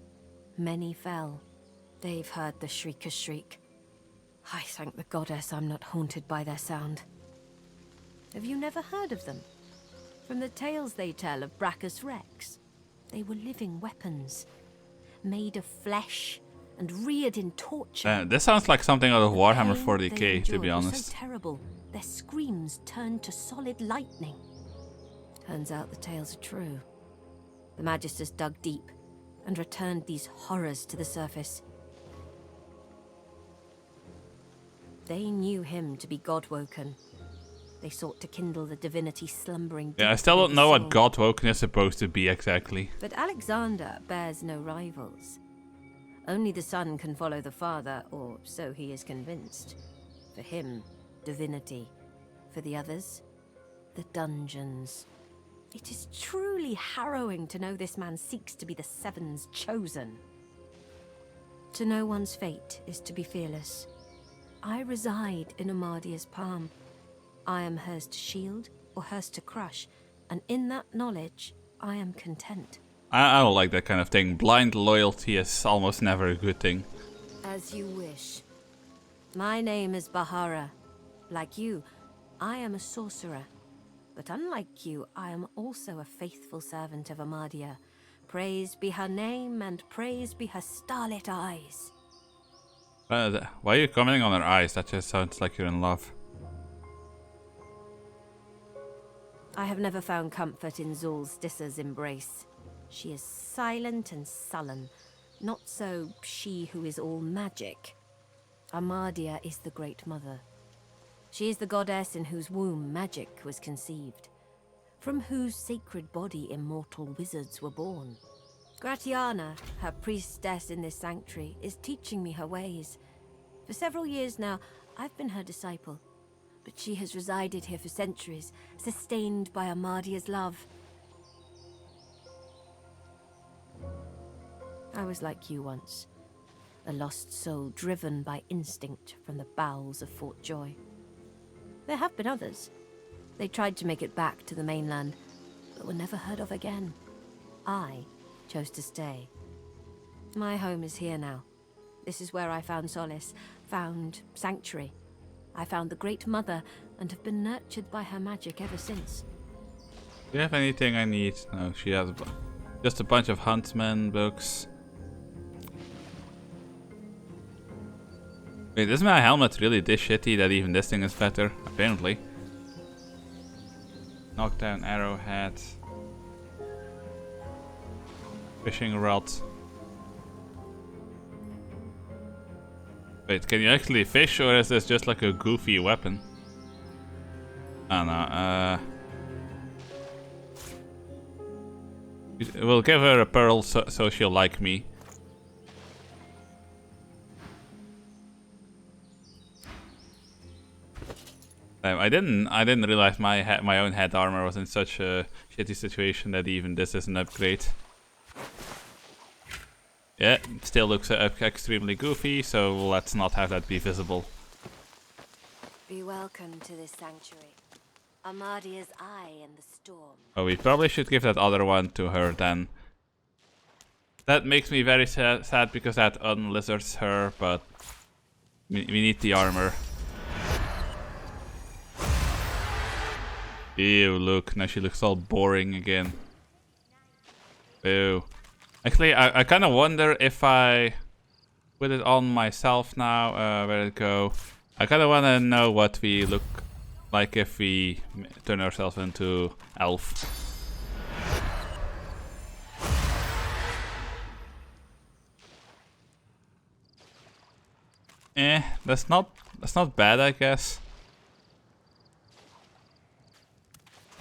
Many fell. They've heard the Shrieker's shriek. I thank the goddess I'm not haunted by their sound. Have you never heard of them? From the tales they tell of Brachus Rex, they were living weapons, made of flesh and reared in torture. This sounds like something out of Warhammer Pain 40k, they to be endured was honest. so terrible, their screams turned to solid lightning. Turns out the tales are true. The Magisters dug deep and returned these horrors to the surface. They knew him to be God-woken. They sought to kindle the divinity slumbering deep Yeah, I still don't within know the what soul. God-woken is supposed to be exactly. But Alexander bears no rivals. Only the son can follow the father, or so he is convinced. For him, divinity. For the others, the dungeons. It is truly harrowing to know this man seeks to be the Seven's chosen. To know one's fate is to be fearless. I reside in Amadia's palm. I am hers to shield or hers to crush, and in that knowledge, I am content. I don't like that kind of thing. Blind loyalty is almost never a good thing. As you wish. My name is Bahara. Like you, I am a sorcerer. But unlike you, I am also a faithful servant of Amadia. Praised be her name, and praised be her starlit eyes. Why are you commenting on her eyes? That just sounds like you're in love. I have never found comfort in Zulstissa's embrace. She is silent and sullen, not so she who is all magic. Amadia is the Great Mother. She is the goddess in whose womb magic was conceived, from whose sacred body immortal wizards were born. Gratiana, her priestess in this sanctuary, is teaching me her ways. For several years now, I've been her disciple, but she has resided here for centuries, sustained by Amadia's love. I was like you once, a lost soul driven by instinct from the bowels of Fort Joy. There have been others. They tried to make it back to the mainland, but were never heard of again. I chose to stay. My home is here now. This is where I found solace, found sanctuary. I found the Great Mother, and have been nurtured by her magic ever since. Do you have anything I need? No, she has just a bunch of huntsman books. Wait, is my helmet really this shitty that even this thing is better? Apparently. Knockdown arrowhead. Fishing rod. Wait, can you actually fish, or is this just like a goofy weapon? I don't know, we'll give her a pearl so she'll like me. I didn't realize my own head armor was in such a shitty situation that even this is an upgrade. Yeah, still looks extremely goofy, so let's not have that be visible. Be welcome to this sanctuary. Amadia's eye in the storm. Oh, we probably should give that other one to her then. That makes me very sad because that unlizards her, but we need the armor. Ew, look, now she looks all boring again. Ew. Actually, I kind of wonder if I put it on myself now. Where did it go? I kind of want to know what we look like if we turn ourselves into elf. That's not bad, I guess.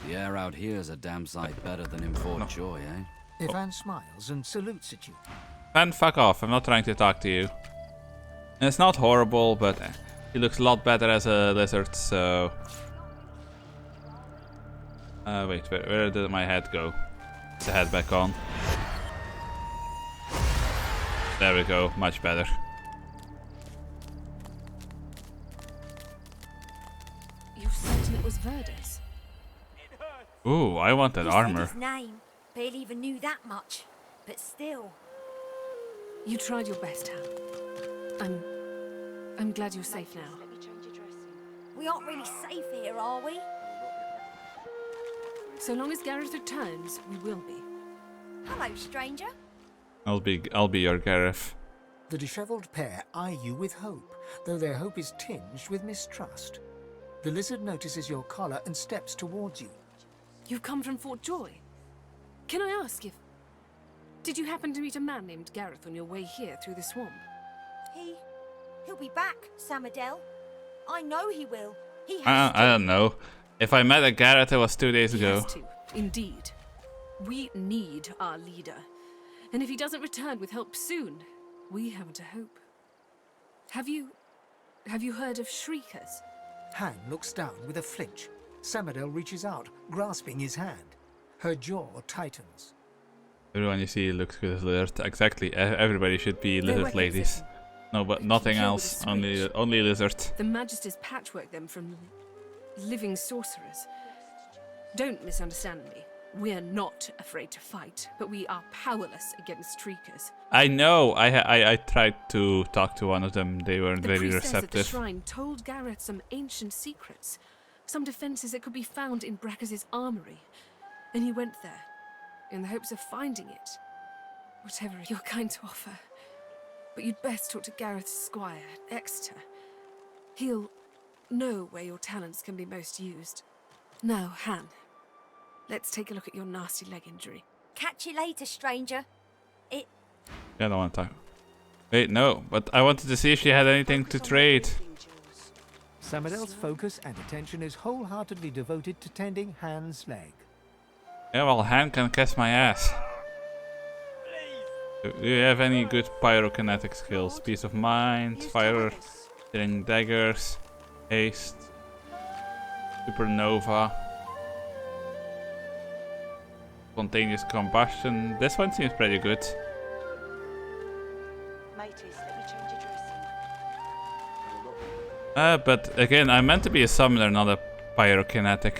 The air out here is a damn sight better than in Fort Joy, eh? Ivan smiles and salutes at you. Then fuck off, I'm not trying to talk to you. And it's not horrible, but he looks a lot better as a lizard, so... wait, where did my head go? Put the head back on. There we go, much better. You certain it was Verdes? Ooh, I want that armor. His name. Barely even knew that much, but still. You tried your best, Hal. I'm glad you're safe now. We aren't really safe here, are we? So long as Gareth returns, we will be. Hello, stranger. I'll be your Gareth. The dishevelled pair eye you with hope, though their hope is tinged with mistrust. The lizard notices your collar and steps towards you. You've come from Fort Joy. Can I ask if... Did you happen to meet a man named Gareth on your way here through the swamp? He'll be back, Samadel. I know he will. He has I don't know. If I met a Gareth, it was 2 days ago. He has to, indeed. We need our leader. And if he doesn't return with help soon, we haven't a hope. Have you heard of Shriekers? Han looks down with a flinch. Samadel reaches out, grasping his hand. Her jaw tightens. Everyone you see looks good as lizard. Exactly. Everybody should be lizard ladies. No, but nothing else. Only lizard. The Magisters patchwork them from living sorcerers. Don't misunderstand me. We're not afraid to fight, but we are powerless against Treekers. I know. I tried to talk to one of them. They weren't The very priestess at the receptive. shrine told Gareth some ancient secrets, some defenses that could be found in Brackus's armory. And he went there, in the hopes of finding it. Whatever you're kind to offer. But you'd best talk to Gareth's squire, Exeter. He'll know where your talents can be most used. Now, Han, let's take a look at your nasty leg injury. Catch you later, stranger. Yeah, I don't want to talk. Wait, no, but I wanted to see if she had anything to trade. Summerdel's focus and attention is wholeheartedly devoted to tending Han's leg. Yeah, well, Han can kiss my ass. Do you have any good pyrokinetic skills? Peace of mind, fire, throwing daggers, haste, supernova, spontaneous combustion. This one seems pretty good. But again, I'm meant to be a summoner, not a pyrokinetic.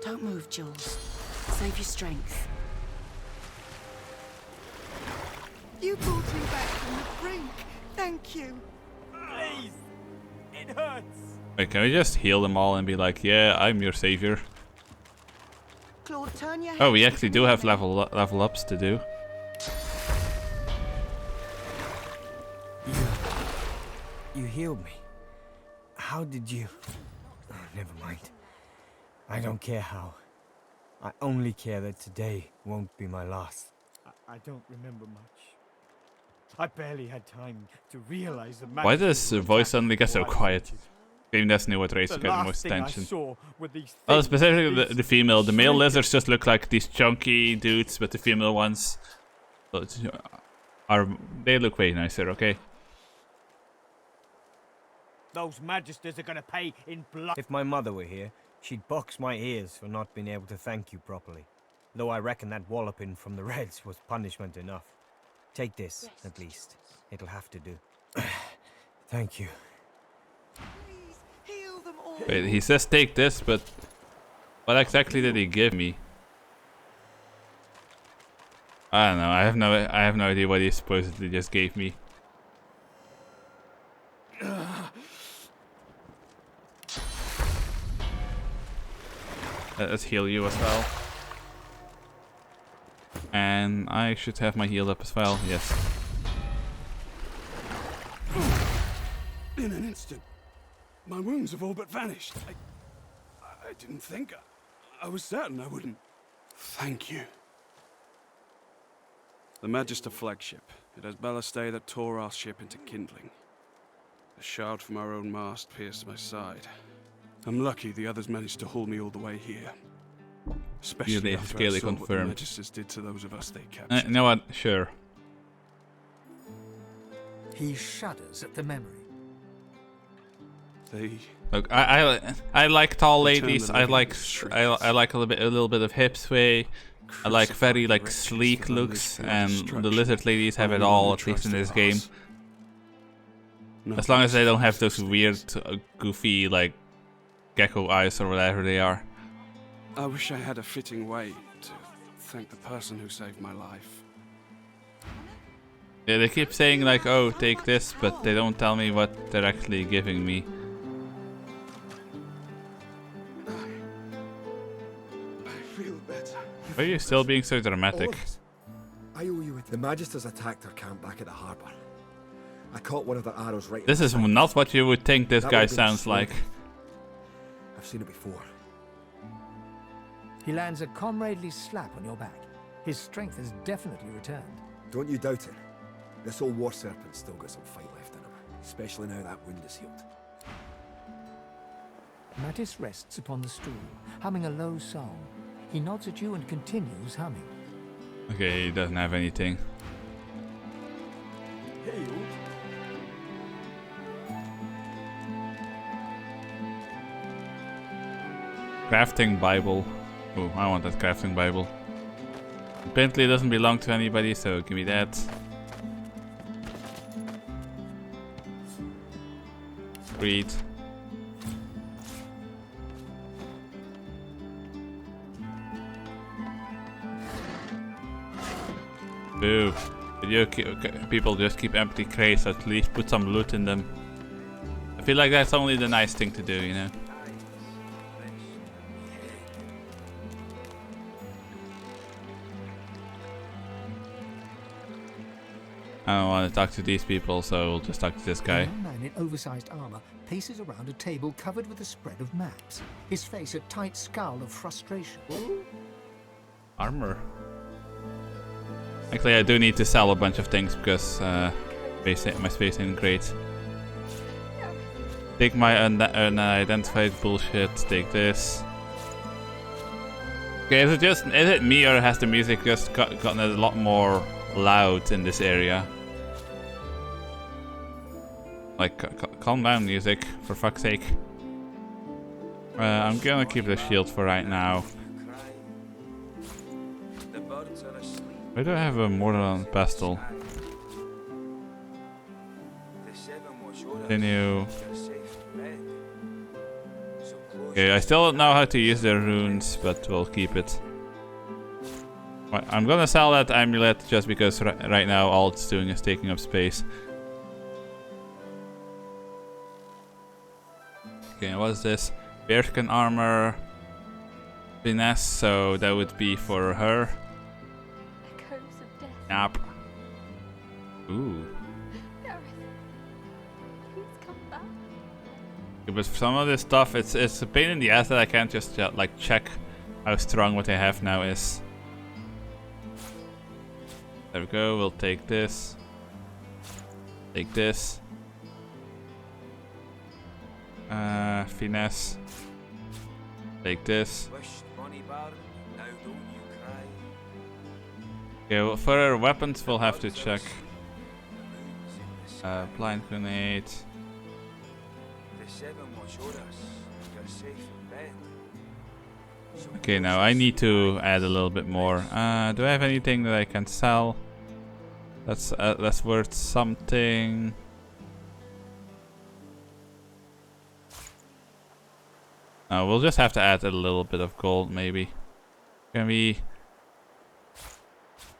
Don't move, Jules. Save your strength. You brought me back from the brink. Thank you. Please! It hurts! Wait, can we just heal them all and be like, yeah, I'm your savior? Claude, turn your head. Oh, we actually do have level ups to do. You healed me. How did you? Oh, never mind. I don't care how. I only care that today won't be my last. I don't remember much. I barely had time to realize the Why does the voice suddenly get so quiet? Game doesn't know what race to get the most attention. Oh, specifically the female. The male lizards just look like these chunky dudes, but the female ones they look way nicer, okay? Those magisters are gonna pay in blood. If my mother were here, she'd box my ears for not being able to thank you properly. Though I reckon that walloping from the Reds was punishment enough. Take this, at least. It'll have to do. Thank you. Wait, he says take this, but what exactly did he give me? I don't know. I have no idea what he supposedly just gave me. Let's heal you as well. And I should have my heal up as well, yes. In an instant, my wounds have all but vanished. I didn't think. I was certain I wouldn't. Thank you. The Magister flagship. It has ballastay that tore our ship into kindling. A shard from our own mast pierced my side. I'm lucky the others managed to haul me all the way here. Especially after I saw what the Magisters did to those of us they captured. You know what? Sure. He shudders at the memory. Look, I like tall ladies. I like a little bit of hip sway. I like very sleek looks, and the lizard ladies have it all, at least in this game. As long as they don't have those weird, goofy gecko eyes or whatever they are. I wish I had a fitting way to thank the person who saved my life. Yeah, they keep saying oh, take this, but they don't tell me what they're actually giving me. I feel better. Why are you still being so dramatic? I owe you. The Magisters attacked our camp back at the harbour. I caught one of their arrows right. This is not what you would think this guy sounds like. I've seen it before. He lands a comradely slap on your back. His strength has definitely returned. Don't you doubt it. This old war serpent's still got some fight left in him, especially now that wound is healed. Mattis rests upon the stool, humming a low song. He nods at you and continues humming. Okay, he doesn't have anything. Crafting Bible. Oh, I want that crafting Bible. Apparently it doesn't belong to anybody, so give me that. Greed. Boo. People just keep empty crates, at least put some loot in them. I feel like that's only the nice thing to do, you know? I don't want to talk to these people, so we'll just talk to this guy. A young man in oversized armor paces around a table covered with a spread of maps, his face a tight scowl of frustration. Armor. Actually, I do need to sell a bunch of things because my space isn't great. Take my unidentified bullshit. Take this. Okay, is it me or has the music just gotten a lot more loud in this area? Like, calm down, music, for fuck's sake. I'm gonna keep the shield for right now. Why do I have a Mortal Pestle? Continue. Okay, I still don't know how to use the runes, but we'll keep it. I'm gonna sell that amulet just because right now all it's doing is taking up space. Okay, what is this? Bearskin armor. Finesse, so that would be for her. Yep. Ooh. Yeah, but for some of this stuff, it's a pain in the ass that I can't just like check how strong what I have now is. There we go. We'll take this. Take this. Finesse. Take this. Okay, well, for our weapons, we'll have to check. Blind grenade. Okay, now I need to add a little bit more. Do I have anything that I can sell? That's worth something. We'll just have to add a little bit of gold, maybe. Can we?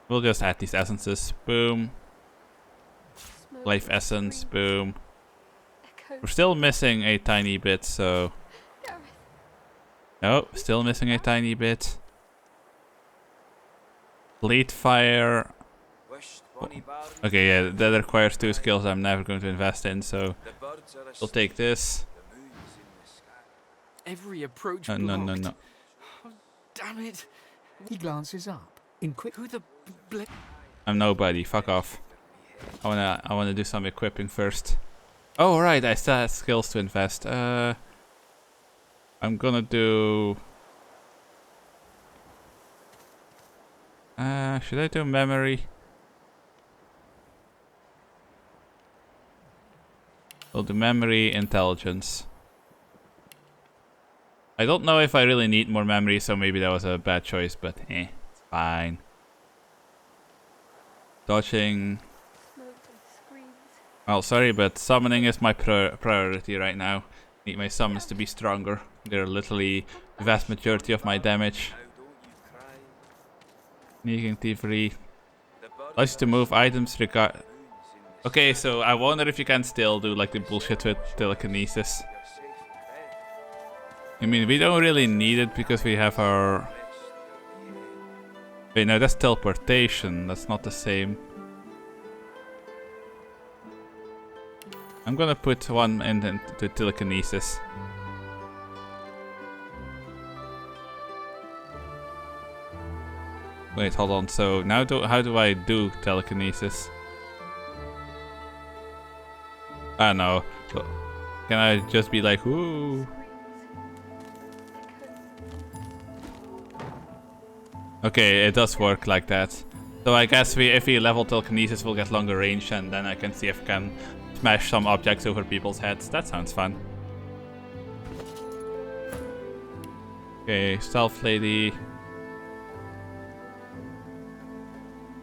We'll just add these essences. Boom. Life essence. Boom. We're still missing a tiny bit, so. No, still missing a tiny bit. Blade fire. Okay, yeah, that requires 2 skills I'm never going to invest in, so we'll take this. Every approach No. Oh, damn it. He glances up in quick. Who the I'm nobody. Fuck off. I wanna do some equipping first. Oh right, I still have skills to invest. I'm gonna do. Should I do memory? We'll do memory, intelligence. I don't know if I really need more memory, so maybe that was a bad choice, but it's fine. Dodging. Well, sorry, but summoning is my priority right now. Need my summons to be stronger. They're literally the vast majority of my damage. Sneaking thievery. Allows you to move items regard. Okay, so I wonder if you can still do like the bullshit with telekinesis. I mean, we don't really need it because we have our... Wait, no, that's teleportation. That's not the same. I'm gonna put one into telekinesis. Wait, hold on. So now how do I do telekinesis? I don't know. Can I just be like, ooh? Okay, it does work like that. So I guess if we level telekinesis, we'll get longer range, and then I can see if I can smash some objects over people's heads. That sounds fun. Okay, stealth lady.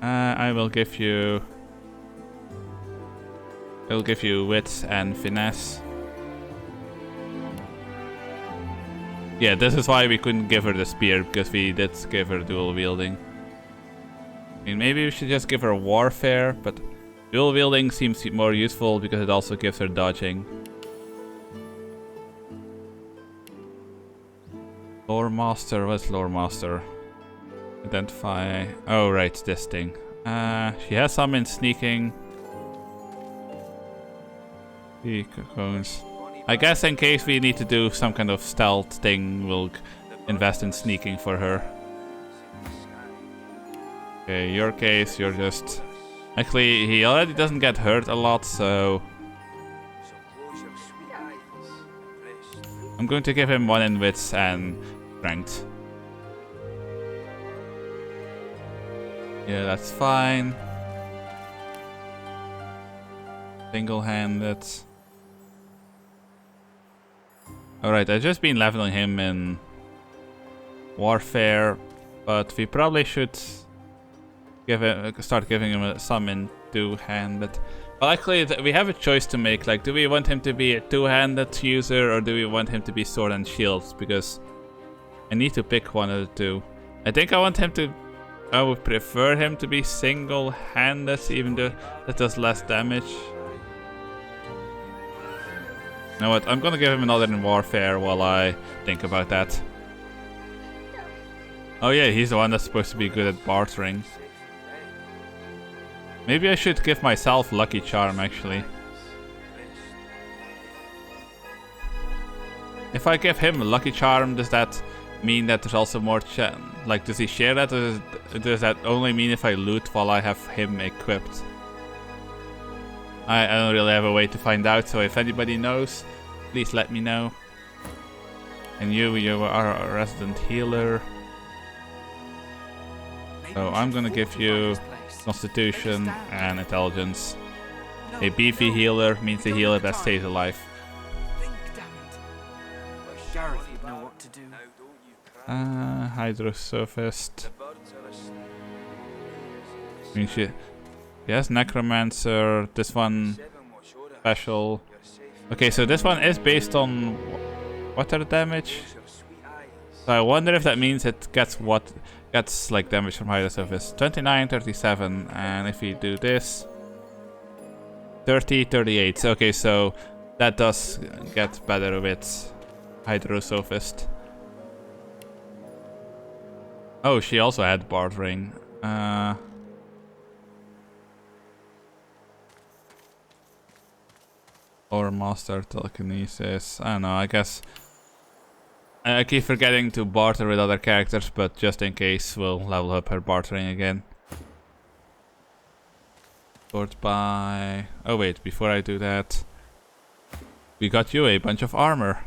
I will give you. I will give you wit and finesse. Yeah, this is why we couldn't give her the spear, because we did give her dual wielding. I mean, maybe we should just give her warfare, but dual wielding seems more useful because it also gives her dodging. Lore Master, what's Lore Master? Identify. Oh, right, this thing. She has some in sneaking. The cocoons. I guess in case we need to do some kind of stealth thing, we'll invest in sneaking for her. Okay, your case, you're just... Actually, he already doesn't get hurt a lot, so... I'm going to give him 1 in wits and strength. Yeah, that's fine. Single-handed. Alright, I've just been leveling him in warfare, but we probably should start giving him some in two-handed. Well, actually, we have a choice to make. Like, do we want him to be a two-handed user, or do we want him to be sword and shield? Because I need to pick one of the two. I think I want him to... I would prefer him to be single-handed, even though that does less damage. You know what, I'm gonna give him another in warfare while I think about that. Oh yeah, he's the one that's supposed to be good at bartering. Maybe I should give myself Lucky Charm, actually. If I give him a Lucky Charm, does that mean that there's also more like, does he share that, or does that only mean if I loot while I have him equipped? I don't really have a way to find out, so if anybody knows, please let me know. And you are a resident healer. So I'm gonna give you Constitution and Intelligence. A beefy healer means a healer that stays alive. Gareth would know what to do. Hydrosophist. I mean, yes, Necromancer. This one special. Okay, so this one is based on water damage. So I wonder if that means it gets like damage from Hydrosophist. 29, 37, and if we do this, 30, 38. Okay, so that does get better with Hydrosophist. Oh, she also had bartering. Or Master Telekinesis. I don't know, I guess... I keep forgetting to barter with other characters, but just in case, we'll level up her bartering again. Sort by... Oh wait, before I do that... We got you a bunch of armor.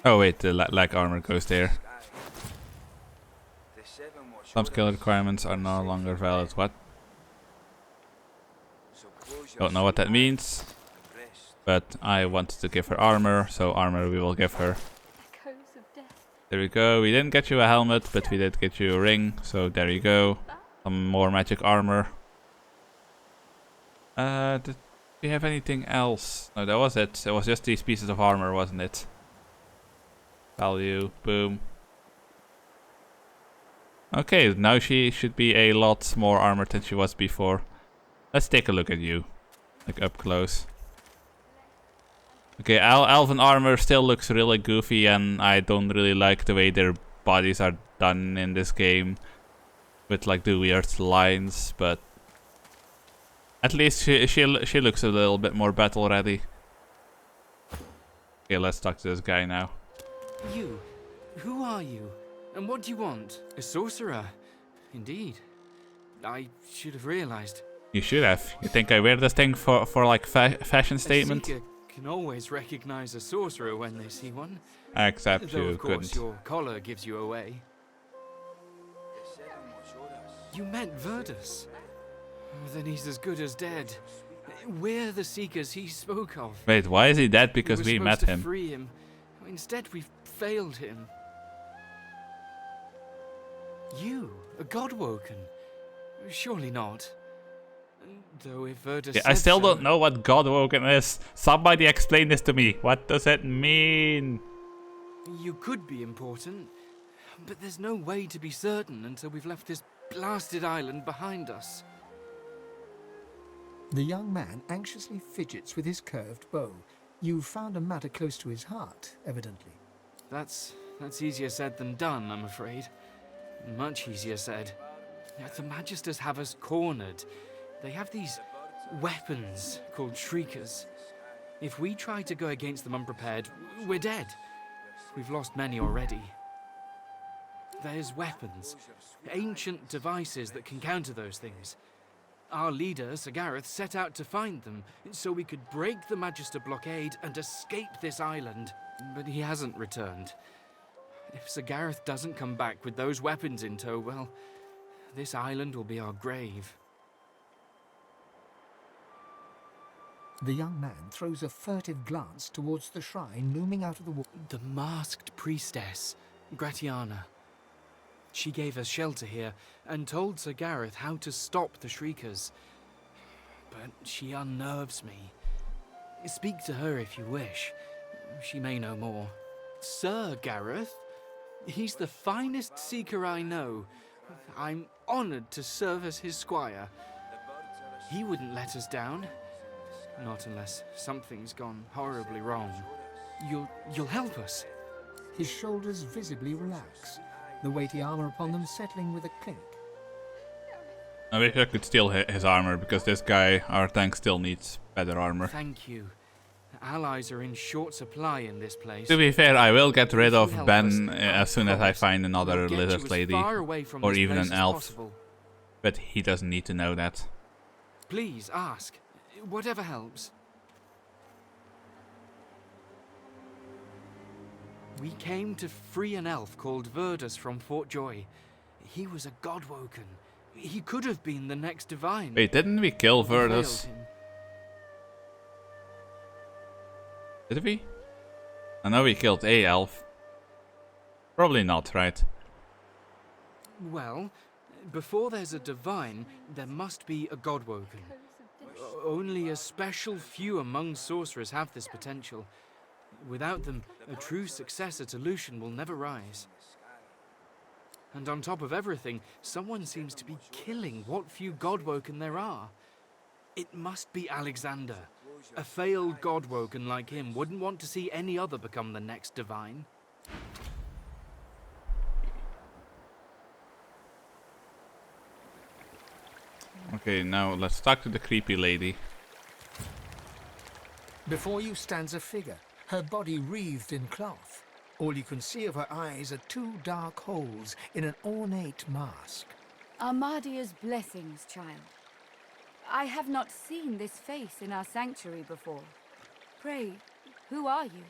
Oh wait, the leg armor goes there. Some skill requirements are no longer valid. What? Don't know what that means. But I wanted to give her armor, so armor we will give her. There we go. We didn't get you a helmet, but we did get you a ring. So there you go. Some more magic armor. Did we have anything else? No, that was it. It was just these pieces of armor, wasn't it? Value. Boom. Okay, now she should be a lot more armored than she was before. Let's take a look at you. Like up close. Okay, elven armor still looks really goofy, and I don't really like the way their bodies are done in this game. With like the weird lines, but... At least she looks a little bit more battle ready. Okay, let's talk to this guy now. You? Who are you? And what do you want? A sorcerer? Indeed. I should have realized. You should have. You think I wear this thing for like fashion statement? A seeker can always recognize a sorcerer when they see one. Except Though you of course couldn't. Your collar gives you away. You met Verdus. Then he's as good as dead. We're the seekers he spoke of. Wait, why is he dead? Because we met him. Free him. Instead, we've failed him. You, a godwoken? Surely not. Though if Verda Yeah, I said still so, don't know what Godwoken is. Somebody explain this to me. What does it mean? you could be important, but there's no way to be certain until we've left this blasted island behind us. The young man anxiously fidgets with his curved bow. You've found a matter close to his heart, evidently. That's easier said than done, I'm afraid. Much easier said. The Magisters have us cornered. They have these weapons called shriekers. If we try to go against them unprepared, we're dead. We've lost many already. There's weapons, ancient devices that can counter those things. Our leader, Sir Gareth, set out to find them so we could break the Magister blockade and escape this island. But he hasn't returned. If Sir Gareth doesn't come back with those weapons in tow, well, this island will be our grave. The young man throws a furtive glance towards the shrine looming out of the wall. The masked priestess, Gratiana. She gave us shelter here and told Sir Gareth how to stop the Shriekers. But she unnerves me. Speak to her if you wish. She may know more. Sir Gareth? He's the finest seeker I know. I'm honored to serve as his squire. He wouldn't let us down. Not unless something's gone horribly wrong. You'll help us? His shoulders visibly relax, the weighty armor upon them settling with a clink. I wish I could steal his armor, because this guy, our tank, still needs better armor. Thank you. Allies are in short supply in this place. To be fair, I will get rid of Ben as soon as I find another we'll lizard lady, or even an elf. But he doesn't need to know that. Please, ask. Whatever helps. We came to free an elf called Verdus from Fort Joy. He was a Godwoken. He could have been the next divine. Wait, didn't we kill Verdus? Did we? I know we killed a elf. Probably not, right? Well, before there's a divine, there must be a Godwoken. Only a special few among sorcerers have this potential. Without them, a true successor to Lucian will never rise. And on top of everything, someone seems to be killing what few Godwoken there are. It must be Alexander. A failed Godwoken like him wouldn't want to see any other become the next divine. Okay, now let's talk to the creepy lady. Before you stands a figure, her body wreathed in cloth. All you can see of her eyes are two dark holes in an ornate mask. Armadia's blessings, child. I have not seen this face in our sanctuary before. Pray, who are you?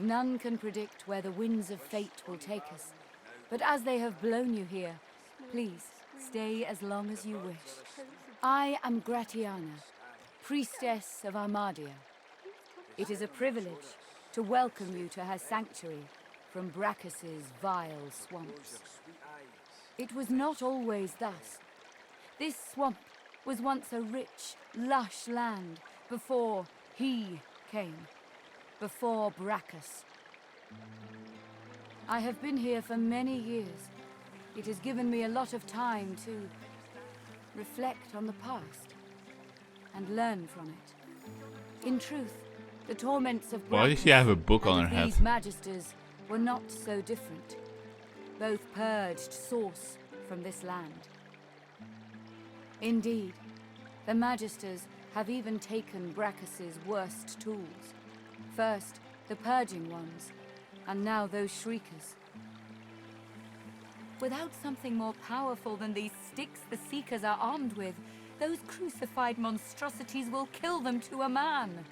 None can predict where the winds of fate will take us, but as they have blown you here, please stay as long as you wish. I am Gratiana, priestess of Armadia. It is a privilege to welcome you to her sanctuary from Brachus's vile swamps. It was not always thus. This swamp was once a rich, lush land before he came, before Brachus. I have been here for many years. It has given me a lot of time to reflect on the past and learn from it. In truth, the torments of Brachus Why does she have a book on her head? These magisters were not so different. Both purged source from this land. Indeed, the magisters have even taken Brachus's worst tools. First, the purging ones, and now those shriekers. Without something more powerful than these sticks the Seekers are armed with, those crucified monstrosities will kill them to a man.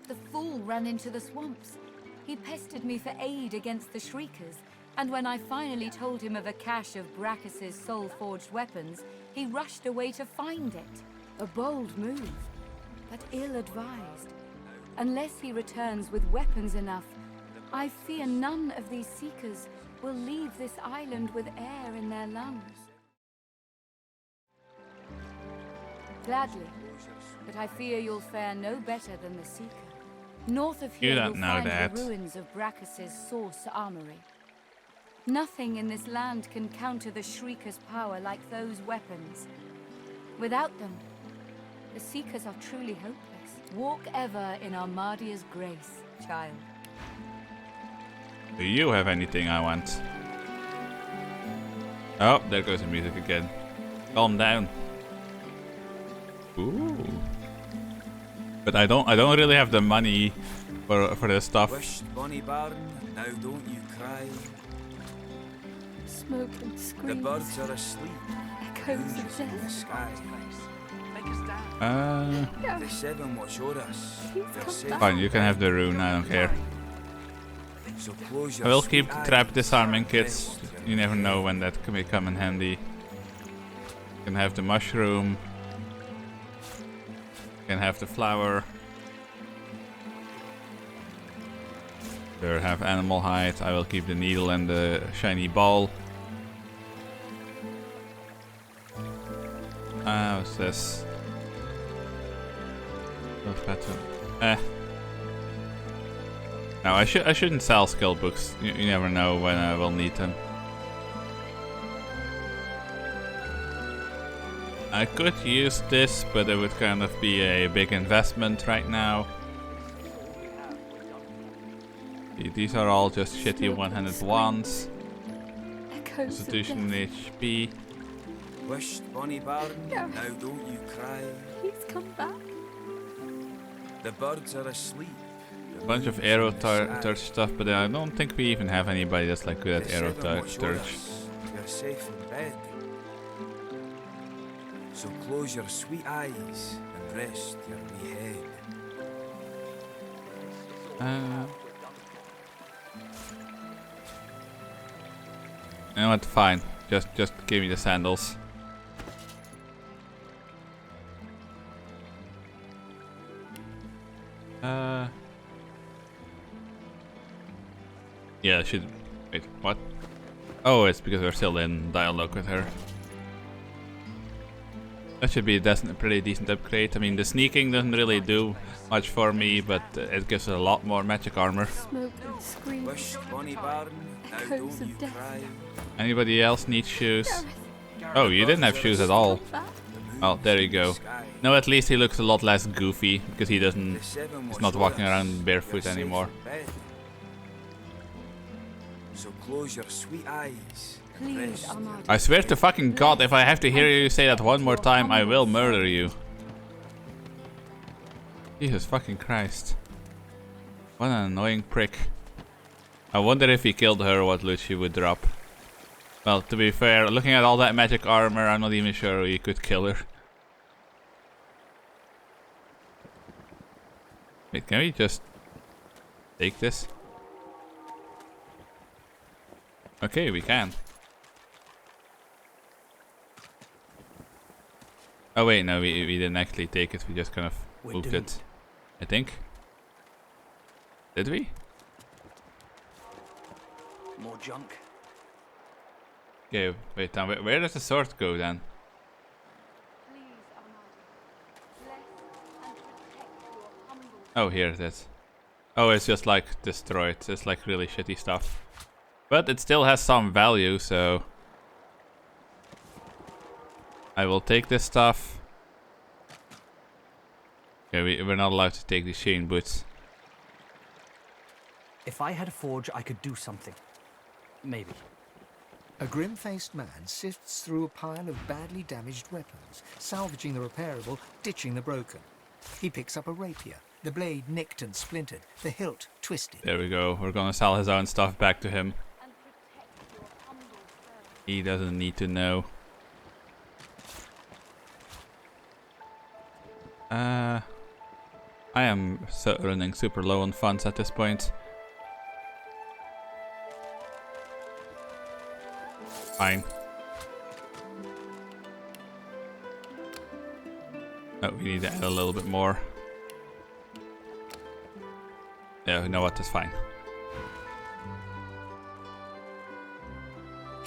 The fool ran into the swamps. He pestered me for aid against the Shriekers, and when I finally told him of a cache of Brachus's soul-forged weapons, he rushed away to find it. A bold move, but ill-advised. Unless he returns with weapons enough, I fear none of these Seekers will leave this island with air in their lungs. Gladly. But I fear you'll fare no better than the Seeker. North of You here, don't you'll know find that. the ruins of Brachus's Source Armory. Nothing in this land can counter the Shrieker's power like those weapons. Without them, the Seekers are truly hopeless. Walk ever in Armadia's grace, child. Do you have anything I want? Oh, there goes the music again. Calm down. Ooh. But I don't really have the money for this stuff. Wished, Bonnie Baron, now don't you cry. Smoke and screams. The birds are asleep. Echoes of In the death. sky. Yeah. The seven watch o'er us. They're safe Fine, you and can have bright. the rune, I don't care. So close I your will sweet keep eyes trap disarming and kits. rest your You never know head. when that may come in handy. You can have the mushroom. You can have the flower. There have animal hide. I will keep the needle and the shiny ball. What's this? What's better? No, I shouldn't sell skill books. You never know when I will need them. I could use this, but it would kind of be a big investment right now. These are all just shitty one-handed wands. Constitution and HP. Wished, Bonnie Baron, No. now don't you cry. He's come back. The birds are asleep. A bunch of arrow touch stuff, but I don't think we even have anybody that's like good at The arrow seven watch o'er touch. us. You're safe in bed. So close your sweet eyes and rest your wee head. You know what? Fine. Just give me the sandals. Yeah, I should. Wait, what? Oh, it's because we're still in dialogue with her. That should be a pretty decent upgrade. I mean, the sneaking doesn't really do much for me, but it gives her a lot more magic armor. Smoke and screams. Wished, Bonnie Baron, now Echoes don't you of death. cry. Anybody else need shoes? Oh, you didn't have shoes at all. Oh, there you go. No, at least he looks a lot less goofy because he doesn't. He's not walking around barefoot anymore. So close your sweet eyes and Please, rest. Armada. I swear to fucking God, if I have to hear you say that one more time, I will murder you. Jesus fucking Christ. What an annoying prick. I wonder if he killed her, what loot she would drop. Well, to be fair, looking at all that magic armor, I'm not even sure he could kill her. Wait, can we just take this? Okay, we can. Oh wait, no, we didn't actually take it, we just kind of moved it. I think. Did we? More junk. Okay, wait, now where does the sword go then? Oh, here it is. Oh, it's just like destroyed. It's like really shitty stuff. But it still has some value, so I will take this stuff. Okay, we're not allowed to take these chain boots. If I had a forge, I could do something. Maybe. A grim-faced man sifts through a pile of badly damaged weapons, salvaging the repairable, ditching the broken. He picks up a rapier, the blade nicked and splintered, the hilt twisted. There we go. We're gonna sell his own stuff back to him. He doesn't need to know. I am running super low on funds at this point. Fine. Oh, we need to add a little bit more. Yeah, you know what? That's fine.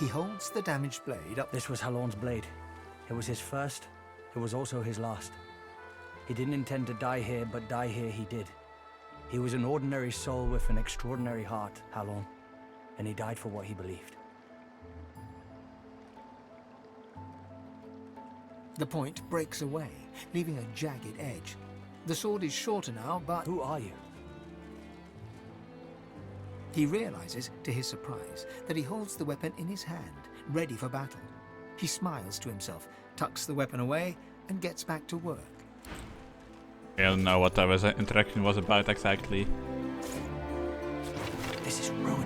He holds the damaged blade up. This was Halorn's blade. It was his first It was also his last. He didn't intend to die here, but die here he did. He was an ordinary soul with an extraordinary heart, Halon, and he died for what he believed. The point breaks away, leaving a jagged edge. The sword is shorter now, but... Who are you? He realizes, to his surprise, that he holds the weapon in his hand, ready for battle. He smiles to himself, tucks the weapon away, and gets back to work. I don't know what that interaction was about exactly. This is ruined.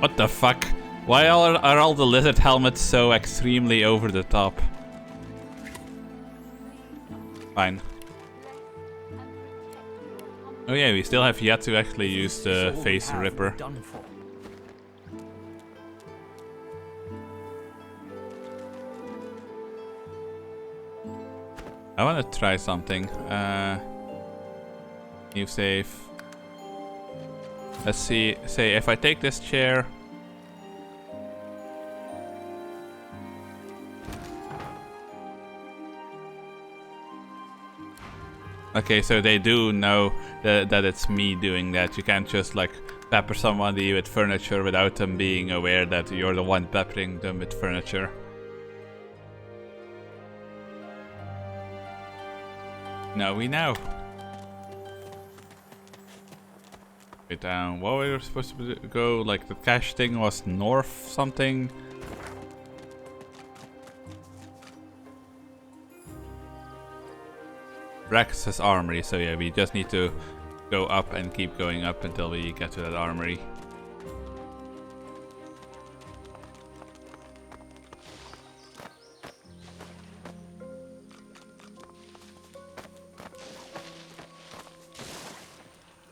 What the fuck? Why are all the lizard helmets so extremely over the top? Fine. Oh yeah, we still have yet to actually use the face ripper. I want to try something. New save. Let's see. Say if I take this chair. Okay, so they do know that it's me doing that. You can't just like pepper somebody with furniture without them being aware that you're the one peppering them with furniture. Now we know. Wait, what were we supposed to go? Like the cache thing was north something. Brax's armory, so yeah, we just need to go up and keep going up until we get to that armory.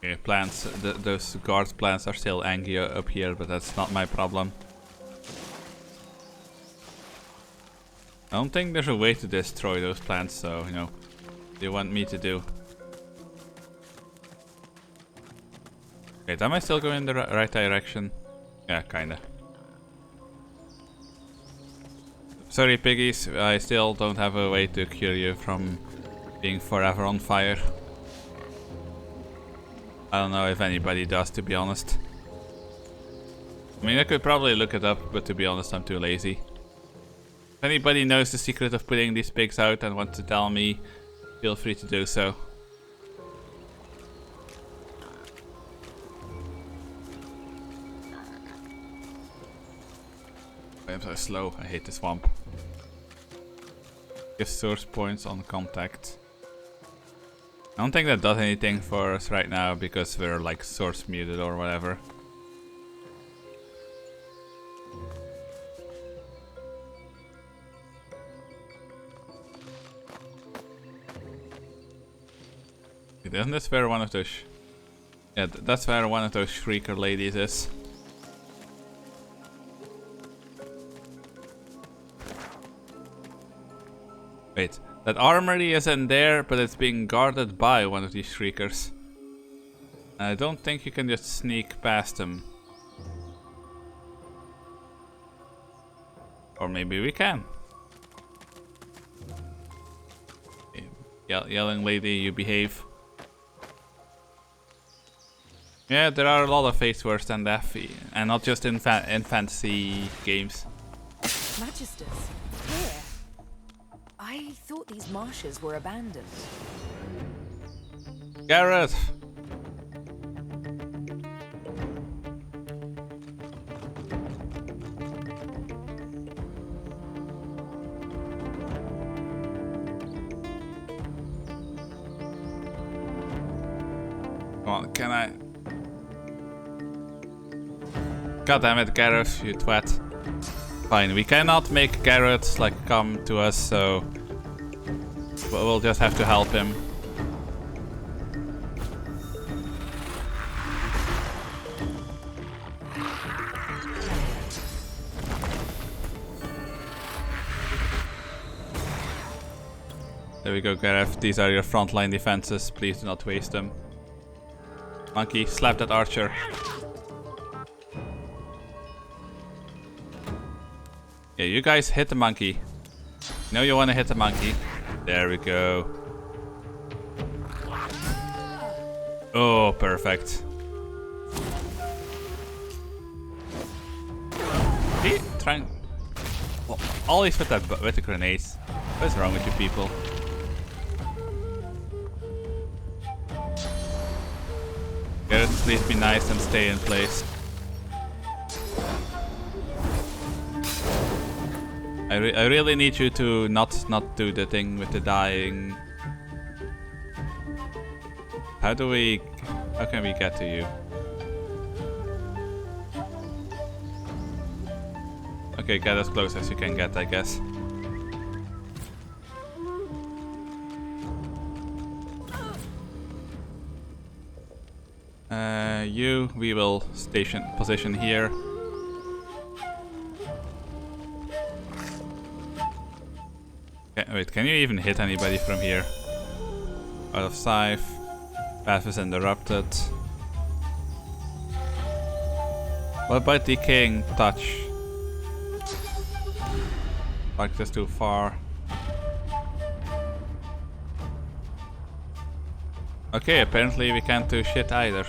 Okay, plants, those guard plants are still angry up here, but that's not my problem. I don't think there's a way to destroy those plants, so, you know, they want me to do. Wait, am I still going in the right direction? Yeah, kinda. Sorry, piggies, I still don't have a way to cure you from being forever on fire. I don't know if anybody does, to be honest. I mean, I could probably look it up, but to be honest, I'm too lazy. If anybody knows the secret of putting these pigs out and wants to tell me, feel free to do so. I'm so slow, I hate the swamp. Give source points on contact. I don't think that does anything for us right now because we're like source muted or whatever. Isn't this where one of those... Yeah, that's where one of those shrieker ladies is. Wait, that armory is in there, but it's being guarded by one of these shriekers. I don't think you can just sneak past them. Or maybe we can. Okay. Yelling lady, you behave. Yeah, there are a lot of fates worse than that, and not just in fantasy games. Magisters, here. I thought these marshes were abandoned. Gareth! Come on, can I... God damn it, Gareth, you twat. Fine, we cannot make Gareth like come to us, so we'll just have to help him. There we go, Gareth. These are your frontline defenses. Please do not waste them. Monkey, slap that archer. Yeah, you guys hit the monkey. Now you want to hit the monkey. There we go. Oh, perfect. See? Trying... Well, always with that with the grenades. What's wrong with you people? Garrett, please be nice and stay in place. I really need you to not do the thing with the dying. How can we get to you? Okay, get as close as you can get, I guess. We will position here. Okay, wait, can you even hit anybody from here? Out of sight. Path is interrupted. What about decaying touch? Like this too far. Okay, apparently we can't do shit either.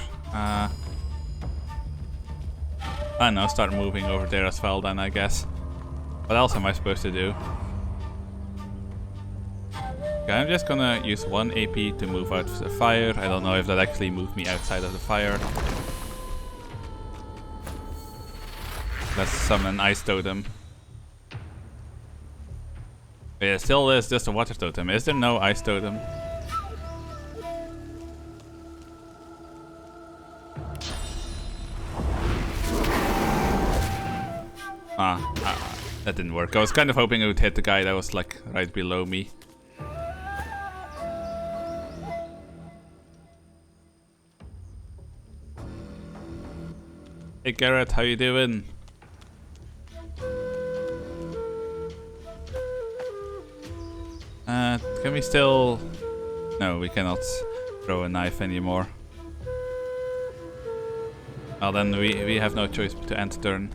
I don't know, start moving over there as well then, I guess. What else am I supposed to do? Okay, I'm just gonna use 1 AP to move out of the fire. I don't know if that actually moved me outside of the fire. Let's summon an ice totem. Yeah, still is just a water totem. Is there no ice totem? That didn't work. I was kind of hoping it would hit the guy that was like right below me. Hey Garrett, how you doing? Can we still... No, we cannot throw a knife anymore. Well then we have no choice but to end turn.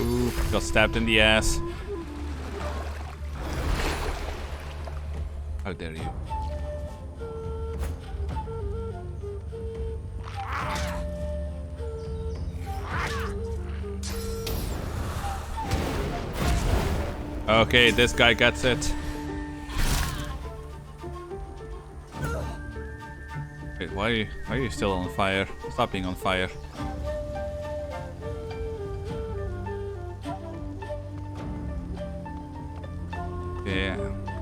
Ooh, got stabbed in the ass. How dare you? Okay, this guy gets it. Wait, why are you still on fire? Stop being on fire. Yeah.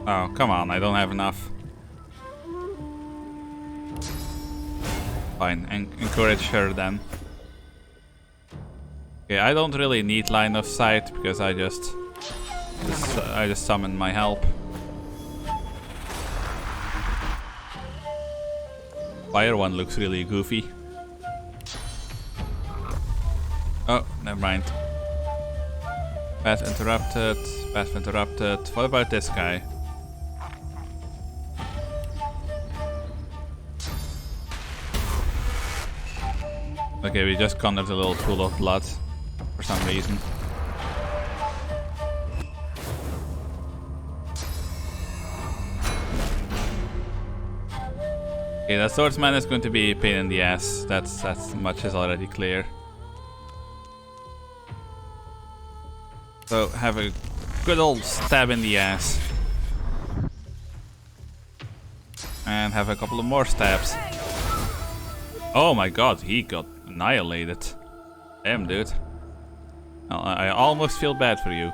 Oh, come on, I don't have enough. Fine, encourage her then. Okay, I don't really need line of sight because I just summoned my help. Fire one looks really goofy. Oh, never mind. Path interrupted. Path interrupted. What about this guy? Okay, we just cornered a little pool of blood for some reason. Okay, that swordsman is going to be a pain in the ass. That's much is already clear. So have a good old stab in the ass. And have a couple of more stabs. Oh my god, he got annihilated. Damn, dude. I almost feel bad for you.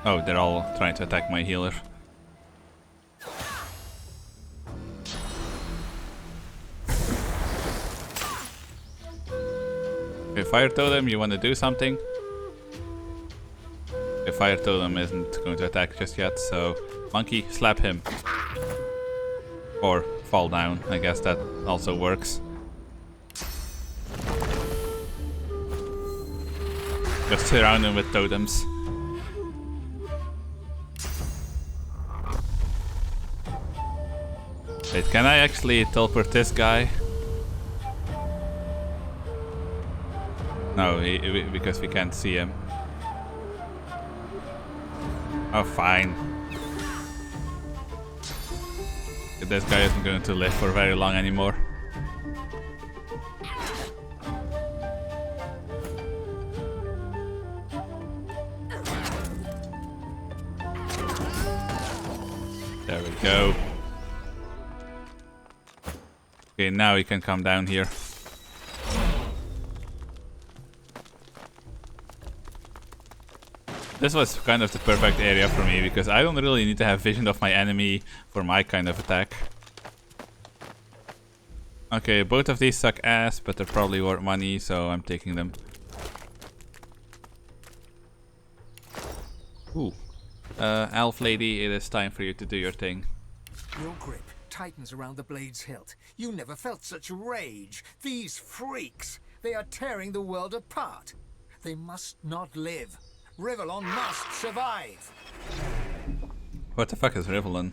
Oh, they're all trying to attack my healer. Okay, fire totem, you want to do something? Okay, fire totem isn't going to attack just yet, so monkey, slap him. Or fall down, I guess that also works. Just surround him with totems. Wait, can I actually teleport this guy? No, because we can't see him. Oh, fine. This guy isn't going to live for very long anymore. There we go. Okay, now he can come down here. This was kind of the perfect area for me because I don't really need to have vision of my enemy for my kind of attack. Okay, both of these suck ass, but they're probably worth money, so I'm taking them. Ooh. Elf lady, it is time for you to do your thing. Your grip tightens around the blade's hilt. You never felt such rage. These freaks, they are tearing the world apart. They must not live. Rivellon must survive. What the fuck is Rivellon?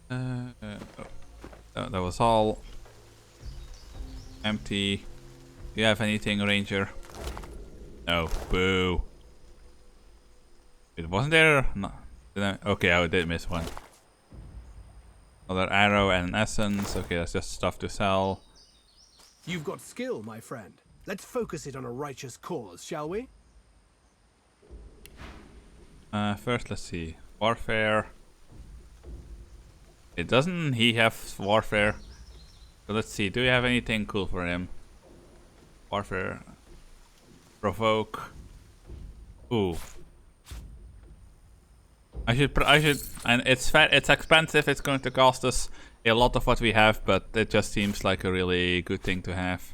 Oh, that was all empty. Do you have anything, Ranger? No. Boo. It wasn't there. No. Okay, I did miss one. Another arrow and an essence. Okay, that's just stuff to sell. You've got skill, my friend. Let's focus it on a righteous cause, shall we? First, let's see. Warfare. It doesn't he have warfare? So let's see. Do we have anything cool for him? Warfare. Provoke. Ooh. I should, and it's expensive. It's going to cost us a lot of what we have, but it just seems like a really good thing to have.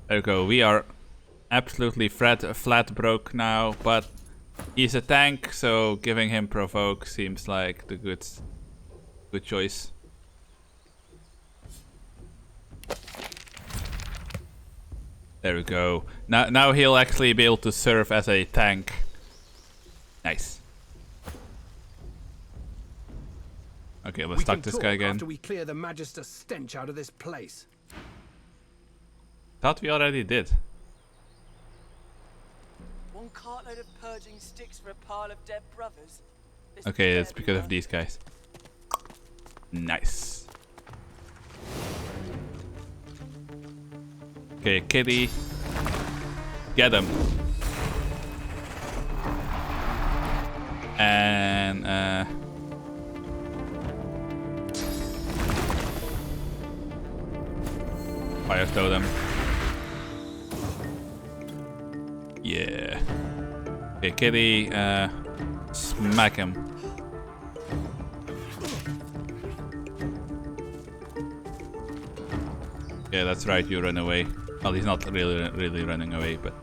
There we go. We are absolutely flat broke now, but he's a tank, so giving him provoke seems like the good choice. There we go. Now he'll actually be able to serve as a tank. Nice. Okay, let's talk this guy again. After we clear the Magister's stench out of this place. Thought we already did. One cartload of purging sticks for a pile of dead brothers. Okay, it's because of these guys. Nice. Okay, kitty. Get him. And fire totem. Yeah. Okay, kitty, smack him. Yeah, that's right, you run away. Well, he's not really running away, but...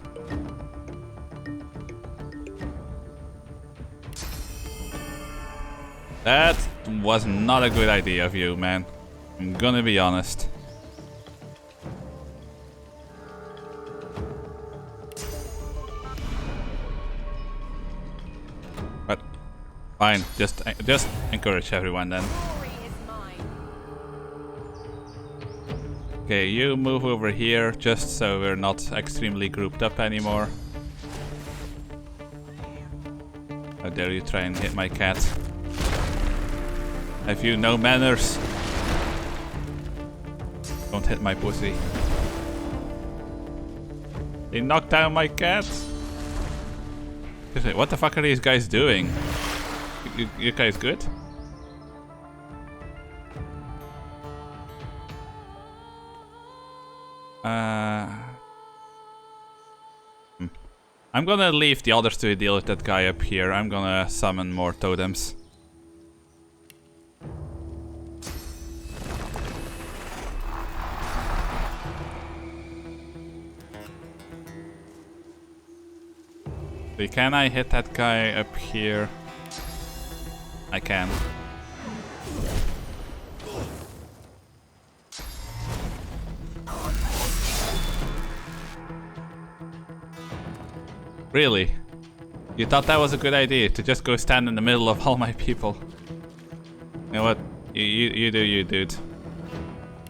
That was not a good idea of you, man. I'm gonna be honest. But fine, just encourage everyone then. Okay, you move over here just so we're not extremely grouped up anymore. How dare you try and hit my cat? Have you no manners? Don't hit my pussy. They knocked down my cat. What the fuck are these guys doing? You guys good? I'm gonna leave the others to deal with that guy up here. I'm gonna summon more totems. Can I hit that guy up here? I can. Really? You thought that was a good idea, to just go stand in the middle of all my people. You know what? You do you, dude.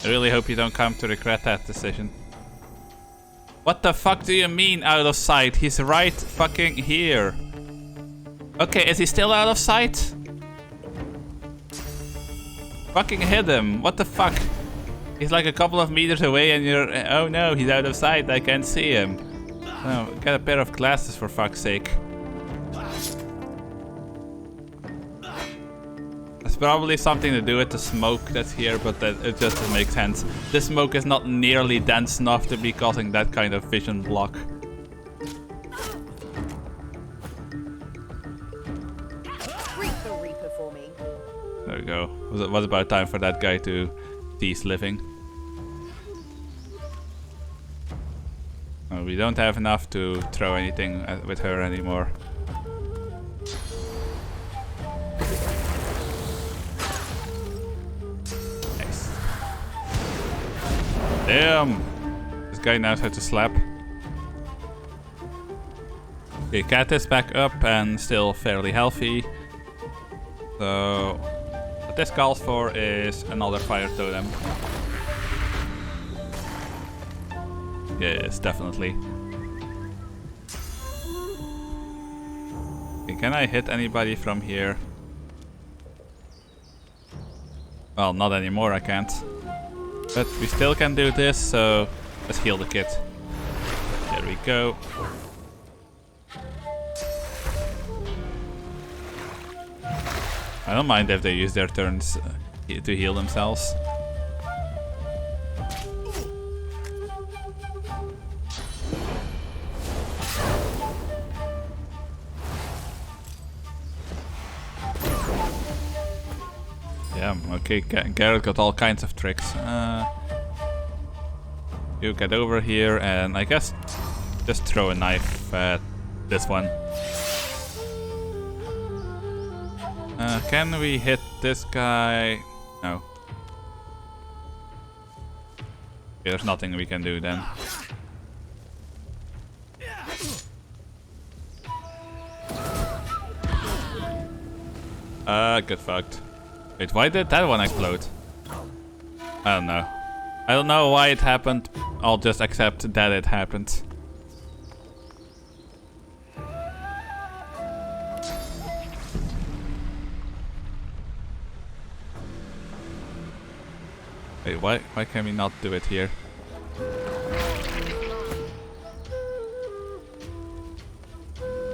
I really hope you don't come to regret that decision. What the fuck do you mean out of sight? He's right fucking here. Okay, is he still out of sight? Fucking hit him. What the fuck? He's like a couple of meters away and you're... Oh no, he's out of sight. I can't see him. Oh, get a pair of glasses for fuck's sake. It's probably something to do with the smoke that's here, but it just doesn't make sense. This smoke is not nearly dense enough to be causing that kind of vision block. Greet the Reaper for me. There we go. It was about time for that guy to cease living. Oh, we don't have enough to throw anything with her anymore. Nice. Damn! This guy knows how to slap. Okay, Cat is back up and still fairly healthy. So, what this calls for is another fire totem. Yes, definitely. Okay, can I hit anybody from here? Well, not anymore, I can't. But we still can do this, so let's heal the kid. There we go. I don't mind if they use their turns to heal themselves. Yeah, okay, Garrett got all kinds of tricks. You get over here and I guess just throw a knife at this one. Can we hit this guy? No. There's nothing we can do then. Get fucked. Wait, why did that one explode? I don't know. I don't know why it happened. I'll just accept that it happened. Wait, why can we not do it here?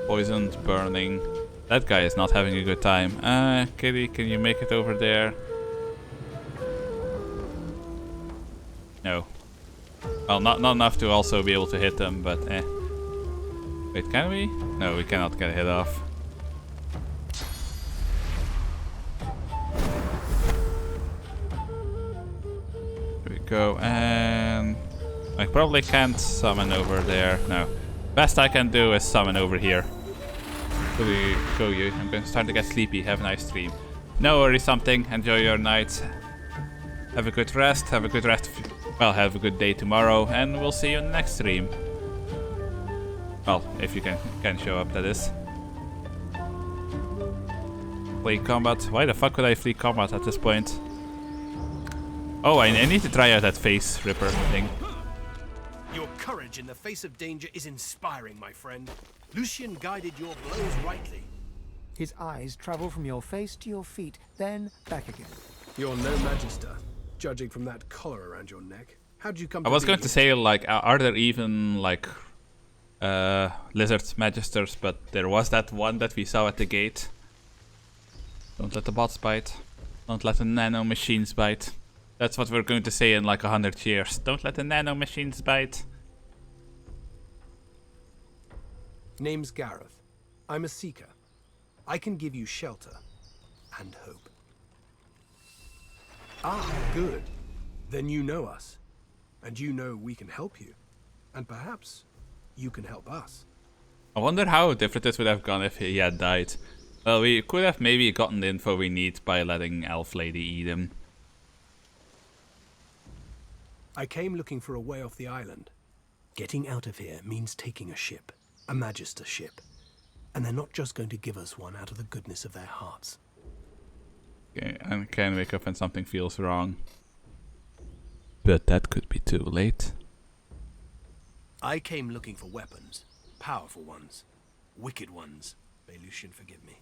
Poisoned, burning. That guy is not having a good time. Kitty, can you make it over there? No. Well, not enough to also be able to hit them, but eh. Wait, can we? No, we cannot get a hit off. There we go, and I probably can't summon over there. No. Best I can do is summon over here. Go you. I'm going to start to get sleepy. Have a nice stream. No worries, something. Enjoy your night. Have a good rest. Have a good rest. Well, have a good day tomorrow, and we'll see you in the next stream. Well, if you can show up, that is. Play combat. Why the fuck would I flee combat at this point? Oh, I need to try out that face ripper thing. Your courage in the face of danger is inspiring, my friend. Lucian guided your blows rightly. His eyes travel from your face to your feet, then back again. You're no magister, judging from that collar around your neck. How'd you come to I was be going here? to say, like, are there even, like, lizard magisters, but there was that one that we saw at the gate. Don't let the bots bite. Don't let the nano machines bite. That's what we're going to say in like 100 years. Don't let the nano machines bite. Name's Gareth. I'm a seeker. I can give you shelter and hope. Ah, good. Then you know us. And you know we can help you. And perhaps you can help us. I wonder how different this would have gone if he had died. Well, we could have maybe gotten the info we need by letting Elf Lady eat him. I came looking for a way off the island. Getting out of here means taking a ship. A magister ship. And they're not just going to give us one out of the goodness of their hearts. Okay, I can wake up when something feels wrong. But that could be too late. I came looking for weapons. Powerful ones. Wicked ones. May Lucian forgive me.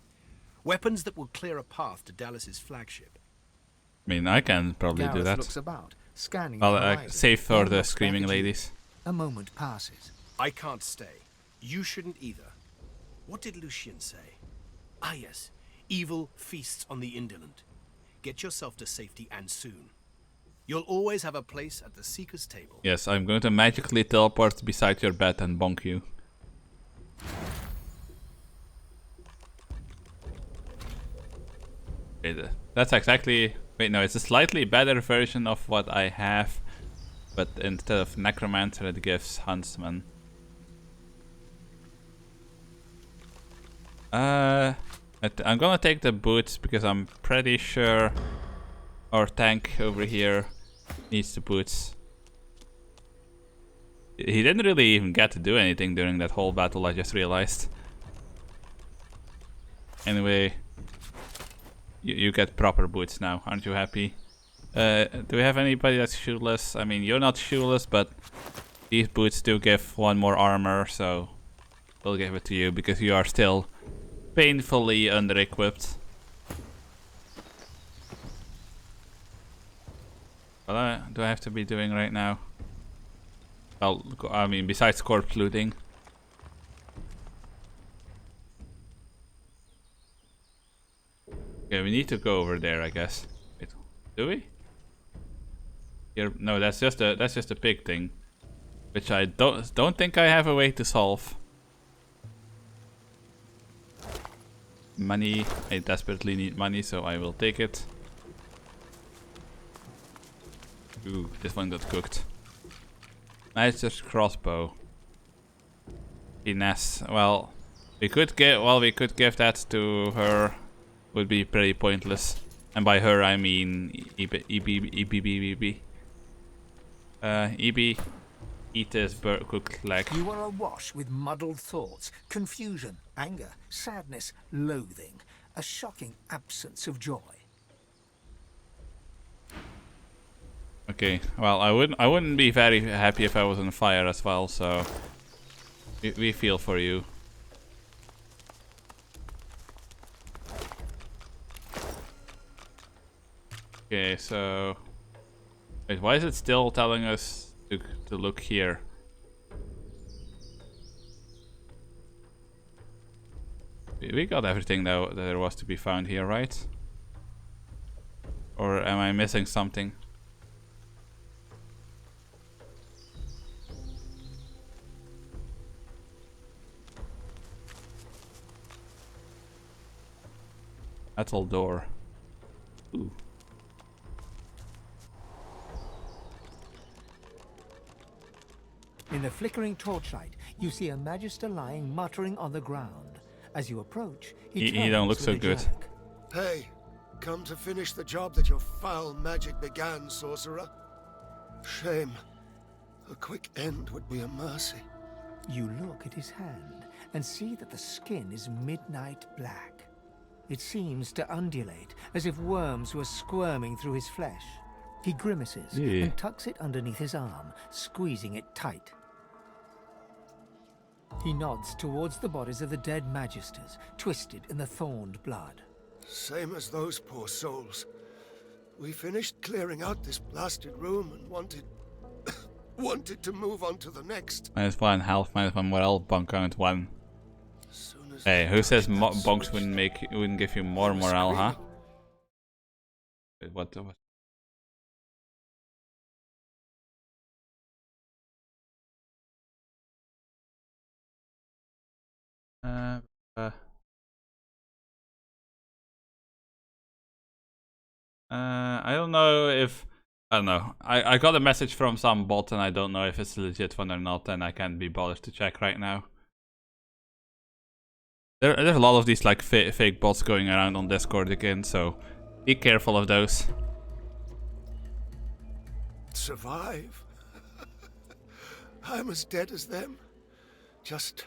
Weapons that will clear a path to Dallas's flagship. I mean, I can probably do that. Looks about, scanning Well, the horizon. save for Then the looks back screaming at you. ladies. A moment passes. I can't stay. You shouldn't either. What did Lucian say? Ah yes, evil feasts on the indolent. Get yourself to safety and soon. You'll always have a place at the Seeker's table. Yes, I'm going to magically teleport beside your bed and bonk you. Okay, that's exactly... Wait, no, it's a slightly better version of what I have. But instead of Necromancer, it gives Huntsman. I'm gonna take the boots because I'm pretty sure our tank over here needs the boots. He didn't really even get to do anything during that whole battle, I just realized. Anyway, you get proper boots now, aren't you happy? Do we have anybody that's shoeless? I mean, you're not shoeless, but these boots do give one more armor, so we'll give it to you because you are still painfully under-equipped. What do I have to be doing right now? Well, I mean, besides corpse looting. Okay, we need to go over there, I guess. Wait, do we? Here, no, that's just a pig thing, which I don't think I have a way to solve. Money. I desperately need money, so I will take it. Ooh, this one got cooked. Nice crossbow. Finesse. Well, we could give that to her. Would be pretty pointless. And by her I mean EB. EB, eat this cooked leg. You are awash with muddled thoughts, confusion, anger, sadness, loathing, a shocking absence of joy. Okay, well, I wouldn't be very happy if I was on fire as well, so we feel for you. Okay, so wait, why is it still telling us to look here? We got everything that there was to be found here, right? Or am I missing something? Metal door. Ooh. In the flickering torchlight, you see a Magister lying muttering on the ground. As you approach, he don't look turns so with a good. jerk. Hey, come to finish the job that your foul magic began, sorcerer? Shame. A quick end would be a mercy. You look at his hand and see that the skin is midnight black. It seems to undulate, as if worms were squirming through his flesh. He grimaces and tucks it underneath his arm, squeezing it tight. He nods towards the bodies of the dead Magisters, twisted in the thorned blood. Same as those poor souls. We finished clearing out this blasted room and wanted to move on to the next. -1 health, -1 morale, bonk count 1. Hey, who says bonks wouldn't give you more morale, huh? Wait, what? I don't know if... I don't know. I got a message from some bot and I don't know if it's a legit one or not, and I can't be bothered to check right now. There's a lot of these like fake bots going around on Discord again, so be careful of those. Survive? I'm as dead as them. Just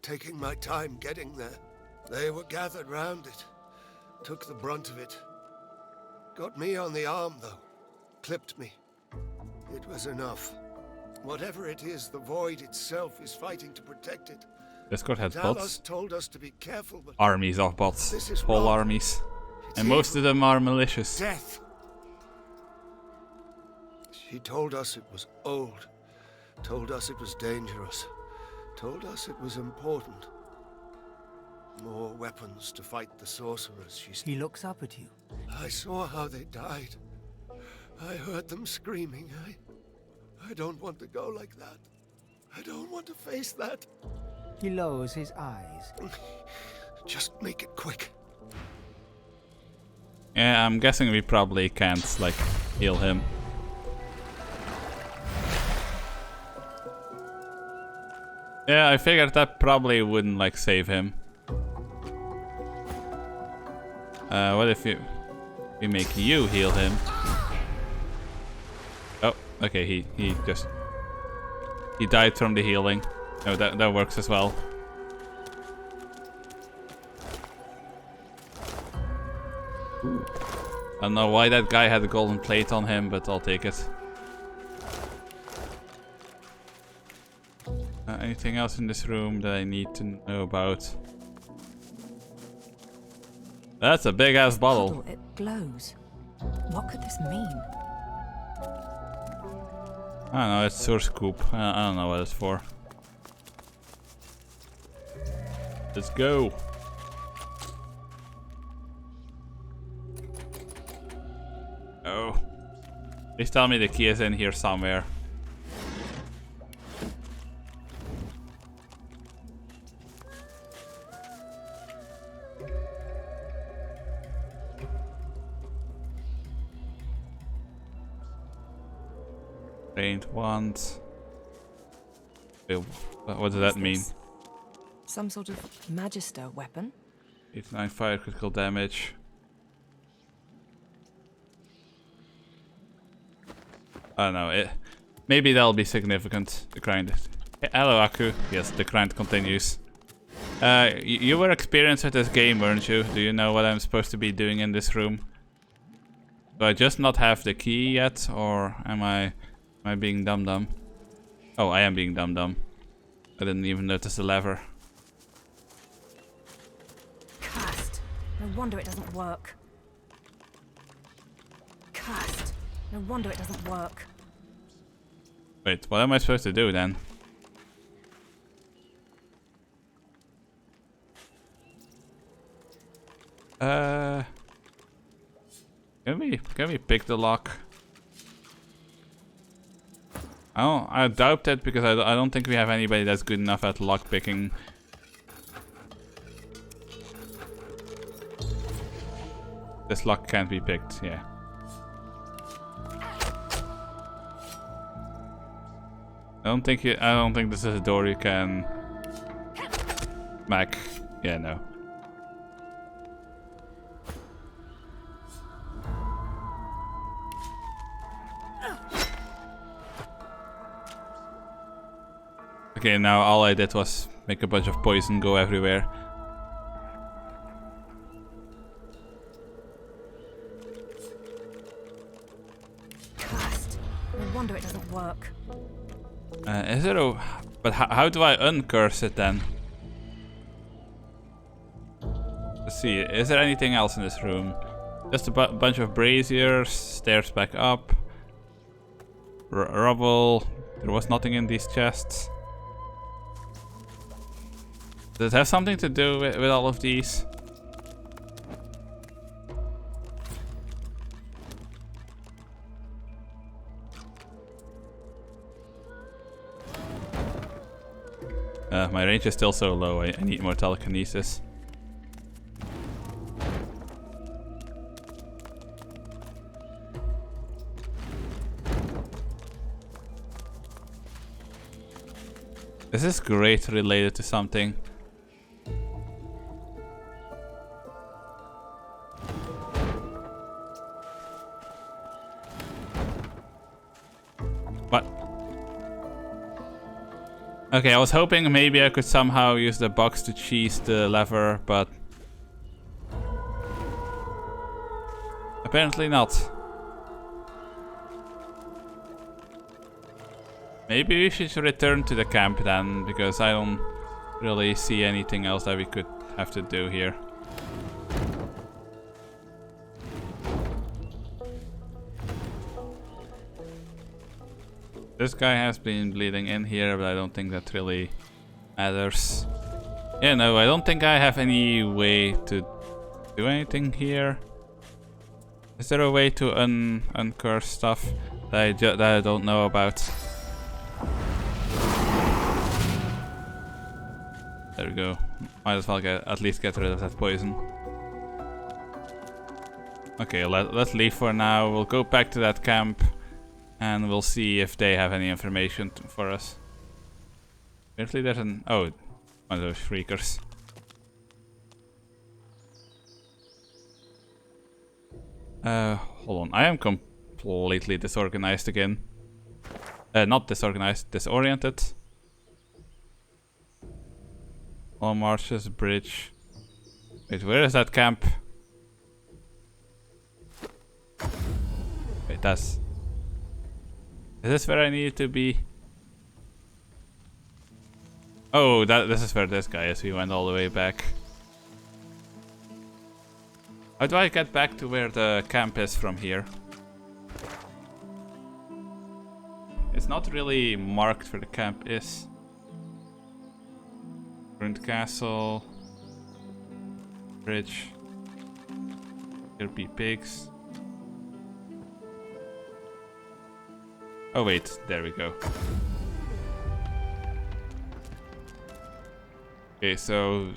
taking my time getting there. They were gathered round it. Took the brunt of it. Got me on the arm, though. Clipped me. It was enough. Whatever it is, the Void itself is fighting to protect it. Discord had Talos bots. told us to be careful, but Armies of bots. this is Whole wrong. armies. It's And most evil. of them are malicious. Death. She told us it was old. Told us it was dangerous. Told us it was important. More weapons to fight the sorcerers, she said. He looks up at you. I saw how they died. I heard them screaming. I don't want to go like that. I don't want to face that. He lowers his eyes. Just make it quick. Yeah, I'm guessing we probably can't, like, heal him. Yeah, I figured that probably wouldn't, like, save him. What if we make you heal him? Oh, okay, he died from the healing. No, that works as well. I don't know why that guy had a golden plate on him, but I'll take it. Anything else in this room that I need to know about? That's a big ass bottle. It glows. What could this mean? I don't know, it's source scoop. I don't know what it's for. Let's go. Oh. Please tell me the key is in here somewhere. Paint once. What does that mean? Some sort of magister weapon? 89 fire critical damage. I don't know. Maybe that'll be significant. The grind. Hello, Aku. Yes, the grind continues. You were experienced with this game, weren't you? Do you know what I'm supposed to be doing in this room? Do I just not have the key yet, or am I being dumb? Oh, I am being dumb. I didn't even notice the lever. Cursed. No wonder it doesn't work. Cursed. No wonder it doesn't work. Wait, what am I supposed to do then? Can we pick the lock? I doubt it because I don't think we have anybody that's good enough at lock picking. This lock can't be picked, yeah. I don't think this is a door you can smack. Yeah, no. Okay, now all I did was make a bunch of poison go everywhere. Cursed. No wonder it doesn't work. Is it a... But how do I uncurse it then? Let's see, is there anything else in this room? Just a bunch of braziers, stairs back up. Rubble. There was nothing in these chests. Does it have something to do with all of these? My range is still so low, I need more telekinesis. Is this grate related to something? What? Okay, I was hoping maybe I could somehow use the box to cheese the lever, but apparently not. Maybe we should return to the camp then, because I don't really see anything else that we could have to do here. This guy has been bleeding in here, but I don't think that really matters. Yeah, no, I don't think I have any way to do anything here. Is there a way to uncurse stuff that I don't know about? There we go. Might as well at least get rid of that poison. Okay, let's leave for now. We'll go back to that camp and we'll see if they have any information for us. Apparently there's one of those freakers. Hold on. I am completely disorganized again. Not disorganized, disoriented. All marshes, bridge. Wait, where is that camp? Wait, is this where I need to be? Oh, this is where this guy is. We went all the way back. How do I get back to where the camp is from here? It's not really marked where the camp is. Ruined castle. Bridge. Here be pigs. Oh wait, there we go. Okay, so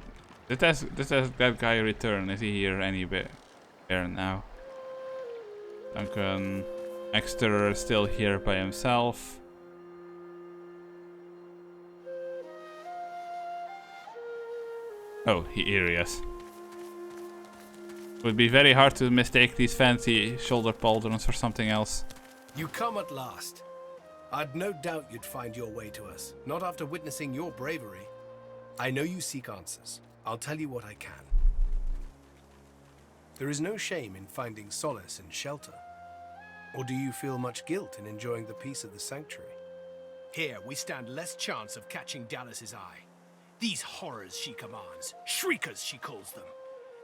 did that guy return? Is he here anywhere now? Duncan Exeter is still here by himself. Oh, here he is. Would be very hard to mistake these fancy shoulder pauldrons for something else. You come at last. I'd no doubt you'd find your way to us, not after witnessing your bravery. I know you seek answers. I'll tell you what I can. There is no shame in finding solace and shelter. Or do you feel much guilt in enjoying the peace of the sanctuary? Here, we stand less chance of catching Dallas's eye. These horrors she commands, shriekers she calls them.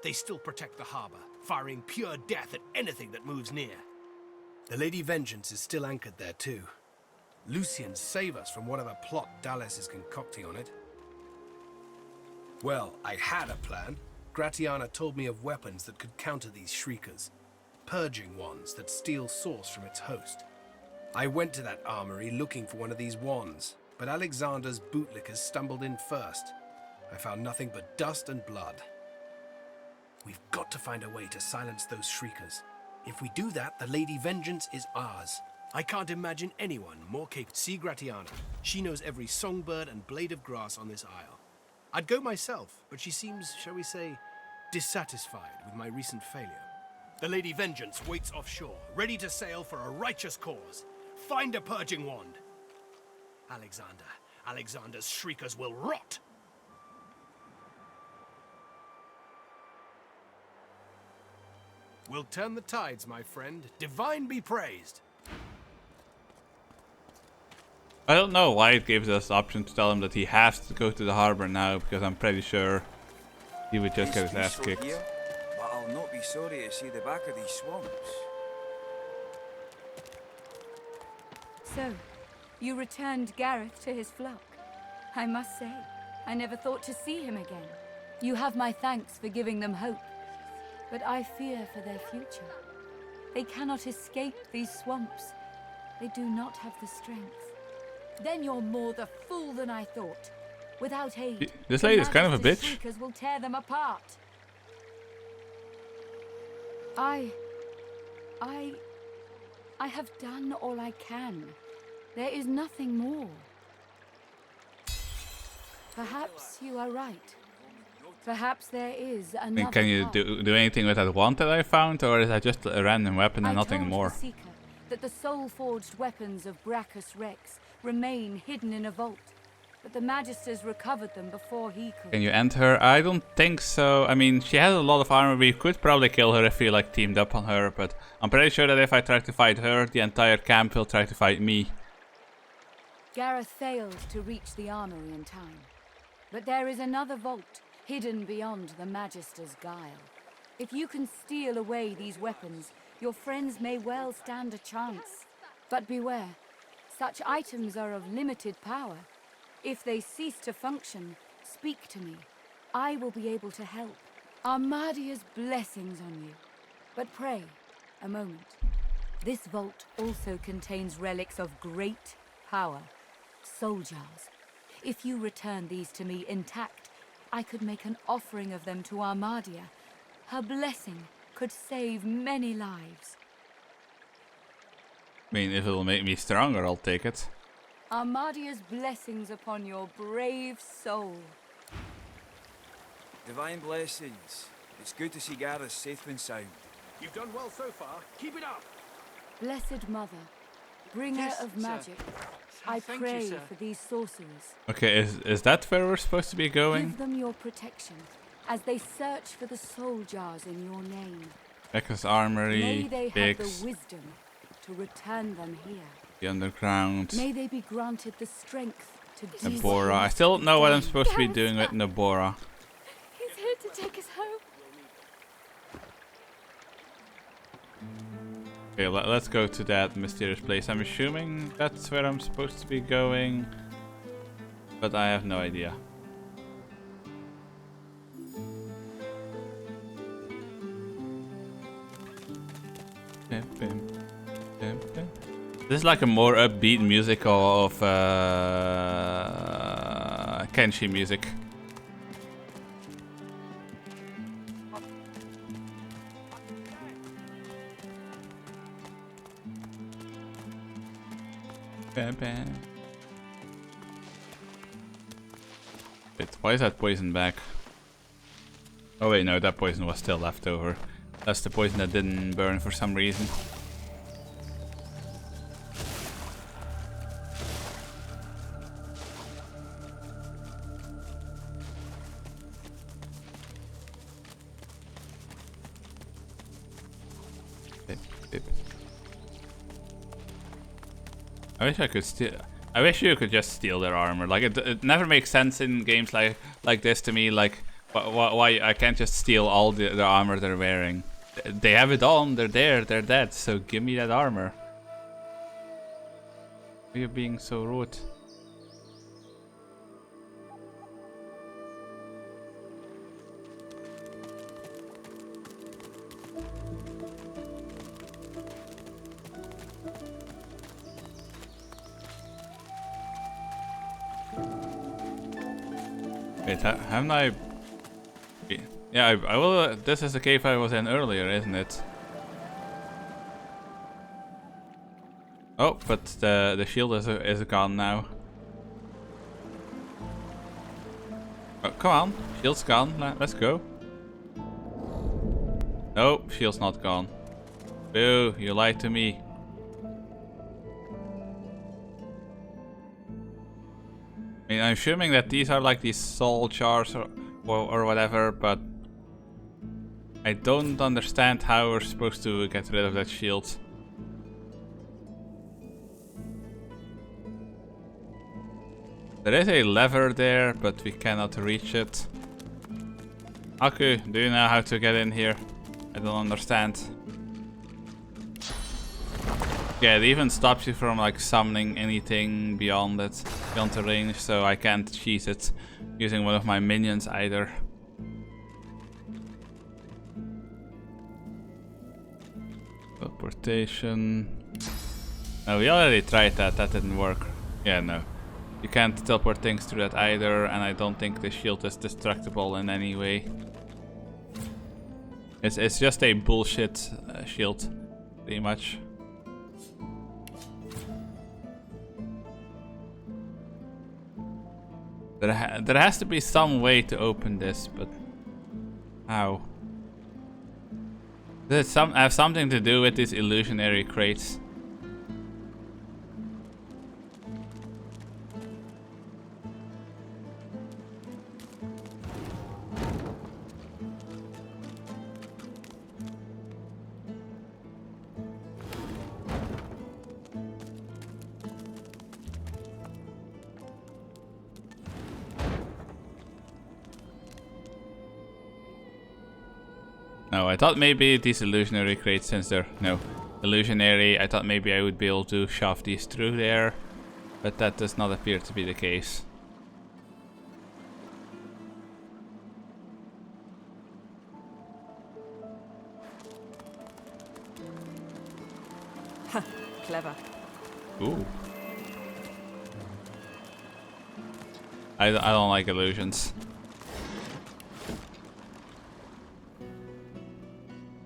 They still protect the harbor, firing pure death at anything that moves near. The Lady Vengeance is still anchored there too. Lucian, save us from whatever plot Dallas is concocting on it. Well, I had a plan. Gratiana told me of weapons that could counter these shriekers. Purging ones that steal source from its host. I went to that armory looking for one of these wands, but Alexander's bootlickers stumbled in first. I found nothing but dust and blood. We've got to find a way to silence those shriekers. If we do that, the Lady Vengeance is ours. I can't imagine anyone more capable. See Gratiana. She knows every songbird and blade of grass on this isle. I'd go myself, but she seems, shall we say, dissatisfied with my recent failure. The Lady Vengeance waits offshore, ready to sail for a righteous cause. Find a purging wand. Alexander's shriekers will rot. We'll turn the tides, my friend. Divine be praised. I don't know why it gives us the option to tell him that he has to go to the harbor now, because I'm pretty sure he would just get his ass kicked. Here, but I'll not be sorry to see the back of these swamps. So, you returned Gareth to his flock. I must say, I never thought to see him again. You have my thanks for giving them hope, but I fear for their future. They cannot escape these swamps. They do not have the strength. Then you're more the fool than I thought. Without aid, this lady is kind of a bitch. Shriekers will tear them apart. I have done all I can. There is nothing more. Perhaps you are right. Perhaps there is another. And can you do anything with that wand that I found, or is that just a random weapon and nothing more? The Seeker that the soul-forged weapons of Brachus Rex remain hidden in a vault. but the Magisters recovered them before he could. Can you end her? I don't think so. I mean, she has a lot of armor. We could probably kill her if we like teamed up on her, but I'm pretty sure that if I try to fight her, the entire camp will try to fight me. Gareth failed to reach the armory in time, but there is another vault hidden beyond the Magister's guile. If you can steal away these weapons, your friends may well stand a chance. But beware, such items are of limited power. If they cease to function, speak to me. I will be able to help. Armadia's blessings on you. But pray, a moment. This vault also contains relics of great power. Soul jars. If you return these to me intact, I could make an offering of them to Armadia. Her blessing could save many lives. I mean, if it'll make me stronger, I'll take it. Armadia's blessings upon your brave soul. Divine blessings. It's good to see Gareth safe and sound. You've done well so far. Keep it up. Blessed Mother, bringer Yes, of sir. magic, I Thank you, pray sir. for these sorcerers. Okay, is that where we're supposed to be going? Give them your protection as they search for the soul jars in your name. Becca's Armory, May they have Biggs, the wisdom to return them here. the Underground, May they be granted the strength to do Nabora. I still don't know what I'm supposed to be doing with Nabora. He's here to take us home. Okay, let's go to that mysterious place. I'm assuming that's where I'm supposed to be going, but I have no idea. This is like a more upbeat music of Kenshi music. Bam, bam. Wait, why is that poison back? Oh wait, no, that poison was still left over. That's the poison that didn't burn for some reason. Bip, bip. I wish I could steal. I wish you could just steal their armor. Like it never makes sense in games like this to me. Like why I can't just steal all the armor they're wearing. They have it on. They're there. They're dead. So give me that armor. Why are you being so rude? Wait, haven't I? Yeah, I will. This is the cave I was in earlier, isn't it? Oh, but the shield is gone now. Oh, come on, shield's gone. Let's go. No, shield's not gone. Boo! You lied to me. I mean, I'm assuming that these are like these soul jars or whatever, but I don't understand how we're supposed to get rid of that shield. There is a lever there, but we cannot reach it. Aku, do you know how to get in here? I don't understand. Yeah, it even stops you from like summoning anything beyond it, beyond the range, so I can't cheese it using one of my minions either. Teleportation. No, we already tried that. That didn't work. Yeah, no. You can't teleport things through that either, and I don't think the shield is destructible in any way. It's just a bullshit shield, pretty much. There has to be some way to open this, but how? Does it have something to do with these illusionary crates? No, I thought maybe these illusionary crates, since they're illusionary, I thought maybe I would be able to shove these through there, but that does not appear to be the case. Clever. Ooh. I don't like illusions.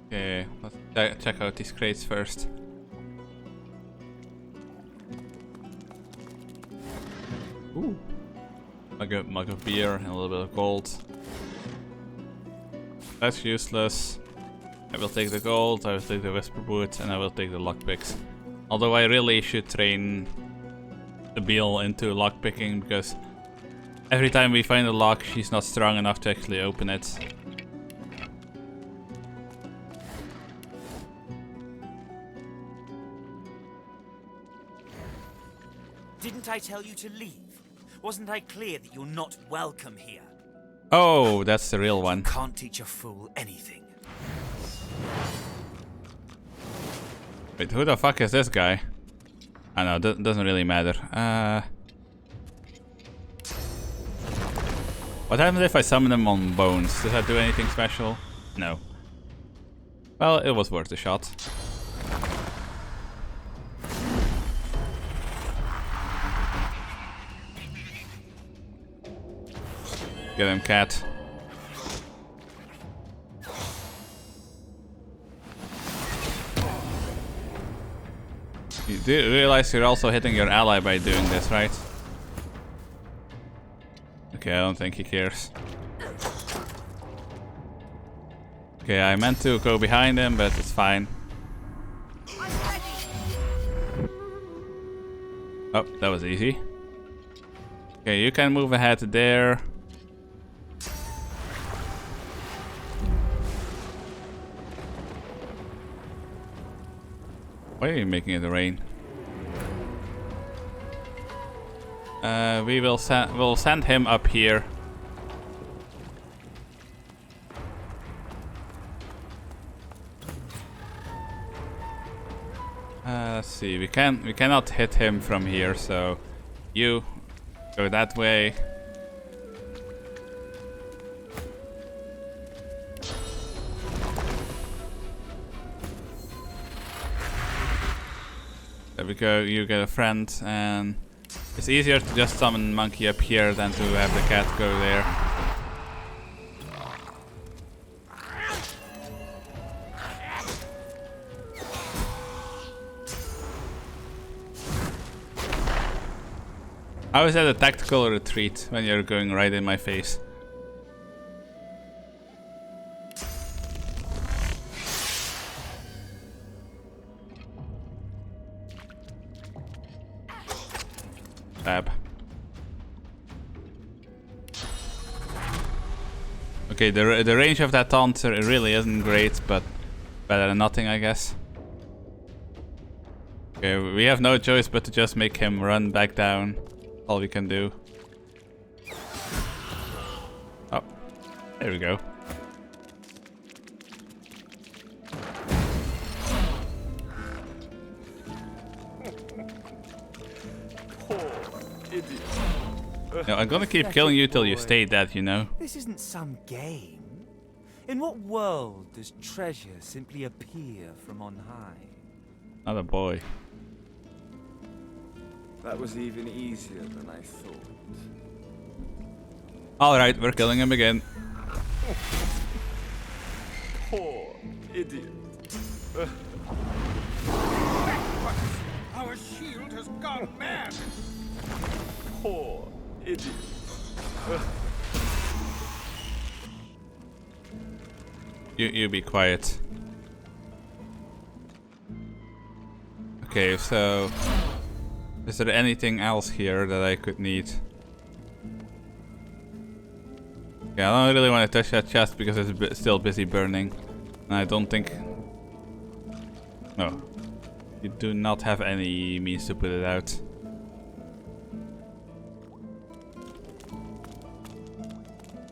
Okay, let's check out these crates first. Ooh. A good mug of beer and a little bit of gold. That's useless. I will take the gold, I will take the whisper boot, and I will take the lockpicks. Although I really should train the Beale into lockpicking, because every time we find a lock, she's not strong enough to actually open it. Didn't I tell you to leave? Wasn't I clear that you're not welcome here? Oh, that's the real one. Can't teach a fool anything. Wait, who the fuck is this guy? I know, doesn't really matter. What happens if I summon him on bones? Does that do anything special? No. Well, it was worth a shot. Get him, cat. You do realize you're also hitting your ally by doing this, right? Okay, I don't think he cares. Okay, I meant to go behind him, but it's fine. Oh, that was easy. Okay, you can move ahead to there. Why are you making it rain? We'll send him up here. Let's see. We cannot hit him from here, so you go that way. There we go, you get a friend, and it's easier to just summon Monkey up here than to have the cat go there. How is that a tactical retreat when you're going right in my face? Stab. Okay, the range of that taunt really isn't great, but better than nothing, I guess. Okay, we have no choice but to just make him run back down. All we can do. Oh, there we go. No, I'm gonna keep killing you till you stay dead, you know? This isn't some game. In what world does treasure simply appear from on high? Not a boy. That was even easier than I thought. Alright, we're killing him again. Poor idiot. Our shield has gone mad! Poor idiot. You be quiet. Okay, so is there anything else here that I could need? Yeah, I don't really want to touch that chest because it's still busy burning. And I don't think... No. You do not have any means to put it out.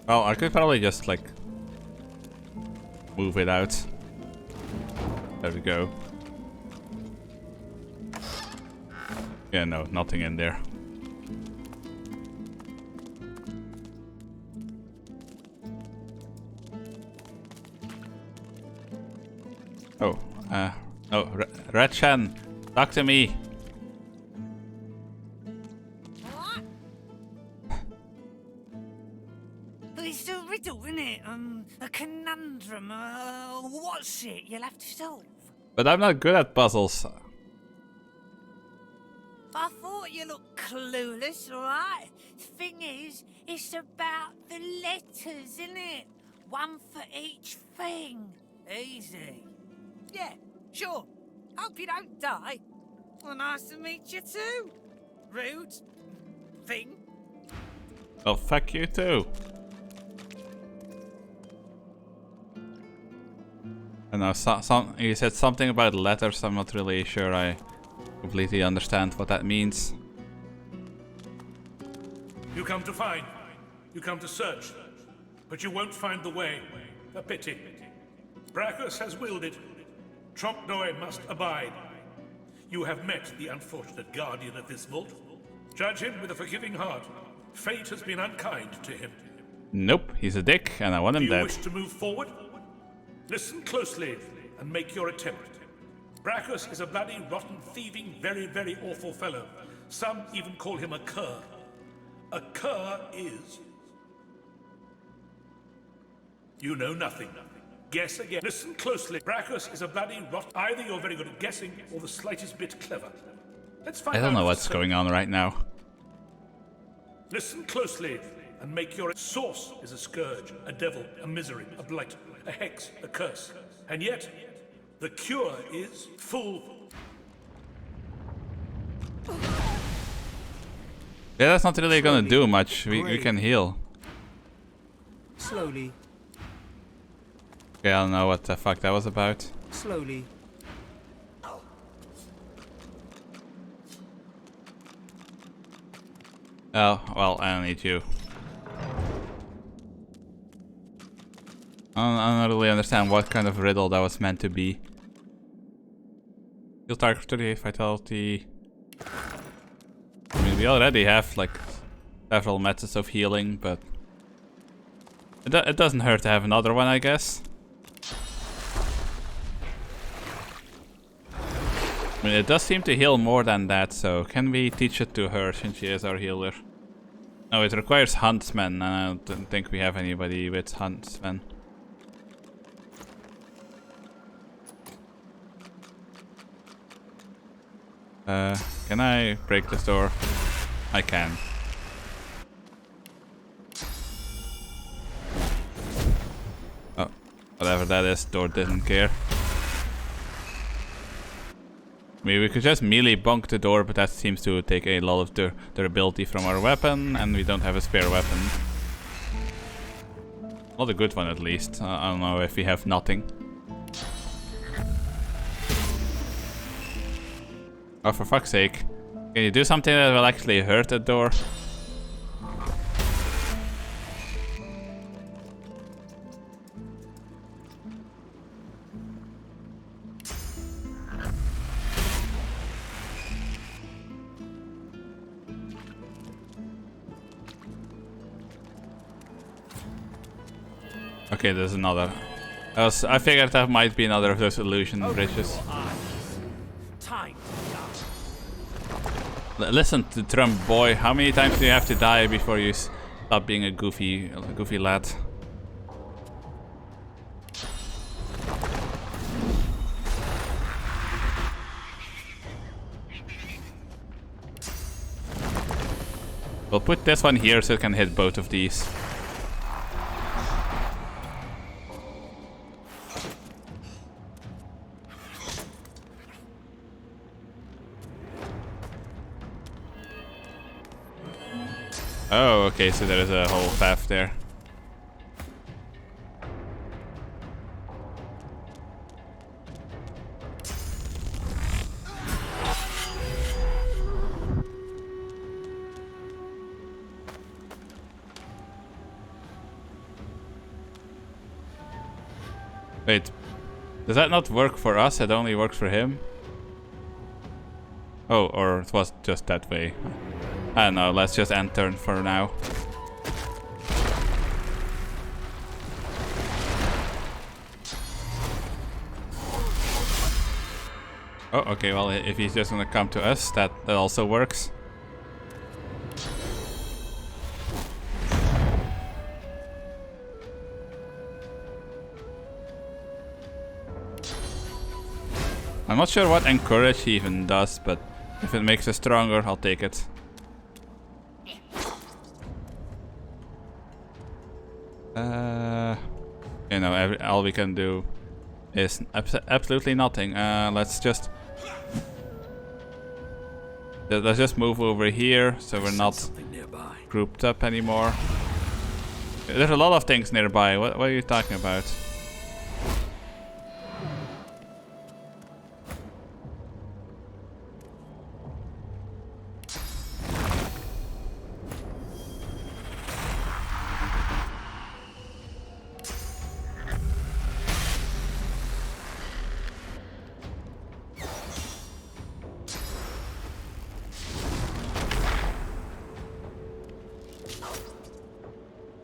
Well, I could probably just like... move it out. There we go. Yeah, no, nothing in there. Oh, no, Ratchan, talk to me. It's a riddle, isn't it? A conundrum. What's it you'll have to solve? But I'm not good at puzzles. I thought you looked clueless, alright? Thing is, it's about the letters, isn't it? One for each thing. Easy. Yeah, sure. Hope you don't die. Well, nice to meet you too. Rude thing. Well, fuck you too. I know, you said something about letters. I'm not really sure I completely understand what that means. You come to find, you come to search, but you won't find the way. A pity. Brachus has willed it. Trompe-l'oeil must abide. You have met the unfortunate guardian of this vault. Judge him with a forgiving heart. Fate has been unkind to him. Nope, he's a dick, and I want him Do you dead. wish to move forward? Listen closely and make your attempt. Brachus is a bloody, rotten, thieving, very, very awful fellow. Some even call him a cur. A cur is... You know nothing. Guess again. Listen closely. Brachus is a bloody, rotten... Either you're very good at guessing or the slightest bit clever. Let's find out. I don't know what's going on right now. Listen closely and make your... Source is a scourge, a devil, a misery, a blight, a hex, a curse. And yet, the cure is full. Yeah, that's not really gonna do much. We can heal. Slowly. Okay, I don't know what the fuck that was about. Slowly. Oh, well, I don't need you. I don't really understand what kind of riddle that was meant to be. Heal target 38 vitality. I mean, we already have like several methods of healing, but it doesn't hurt to have another one, I guess. I mean, it does seem to heal more than that, so can we teach it to her since she is our healer? No, it requires huntsmen, and I don't think we have anybody with huntsmen. Can I break this door? I can. Oh, whatever that is, door didn't care. I mean, we could just melee bonk the door, but that seems to take a lot of durability from our weapon, and we don't have a spare weapon. Not a good one, at least. I don't know if we have nothing. Oh, for fuck's sake. Can you do something that will actually hurt the door? Okay, there's another. I figured that might be another of those illusion bridges. Time. Listen to Trump, boy. How many times do you have to die before you stop being a goofy lad? We'll put this one here so it can hit both of these. Oh, okay, so there is a whole path there. Wait, does that not work for us? It only works for him? Oh, or it was just that way. I don't know, let's just end turn for now. Oh, okay, well, if he's just gonna come to us, that also works. I'm not sure what encourage even does, but if it makes us stronger, I'll take it. You know, all we can do is absolutely nothing. Let's just move over here so we're not grouped up anymore. There's a lot of things nearby. What are you talking about?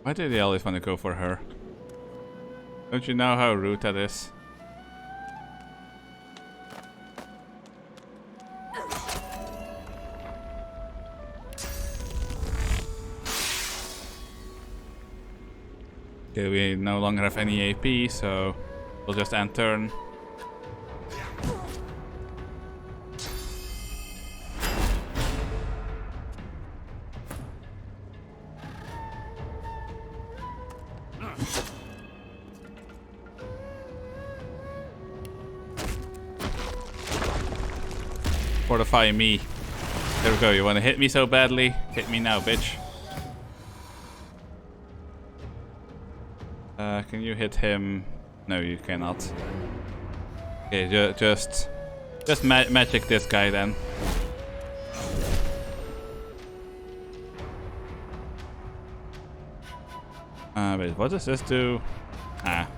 Why do they always want to go for her? Don't you know how rude that is? Okay, we no longer have any AP, so we'll just end turn. Fortify me. There we go. You want to hit me so badly? Hit me now, bitch. Can you hit him? No, you cannot. Okay, just magic this guy then. Wait, what does this do? Ah.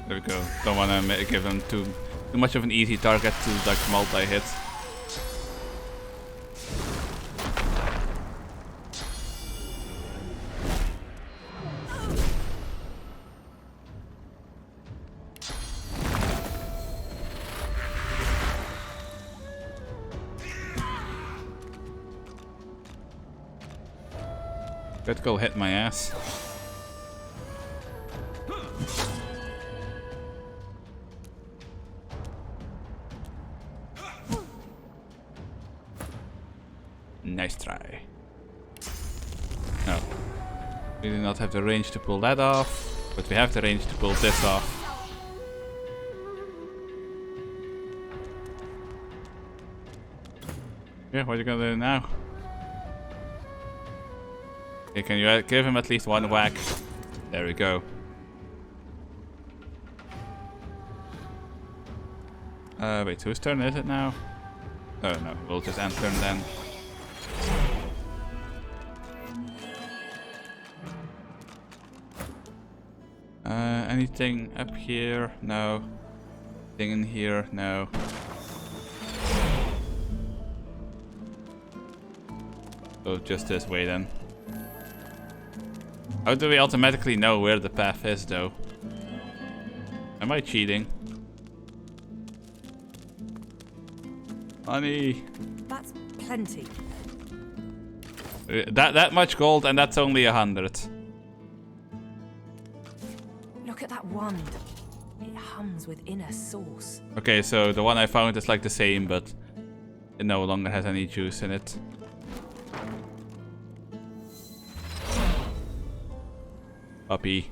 There we go. Don't want to give them too much of an easy target to like multi-hit. Critical hit my ass. Nice try. No. We do not have the range to pull that off, but we have the range to pull this off. Yeah, what are you gonna do now? Okay, can you give him at least one whack? There we go. Wait, whose turn is it now? Oh no, we'll just end turn then. Anything up here? No. Anything in here? No. So just this way then. How do we automatically know where the path is though? Am I cheating? Honey. That's plenty. That much gold and that's only 100. Look at that wand. It hums with inner sauce. Okay, so the one I found is like the same, but it no longer has any juice in it. Puppy.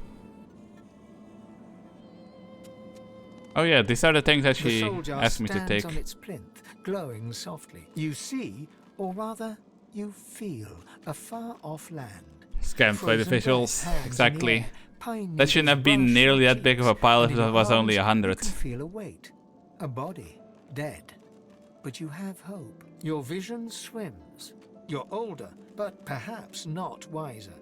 Oh yeah, these are the things that she asked me to take. On its plinth, glowing softly. You see, or rather, you feel a far-off land. Scammed by the visuals, exactly. That shouldn't have been nearly that big of a pile if it was only 100. You can feel a weight, a body, dead. But you have hope. Your vision swims. You're older, but perhaps not wiser.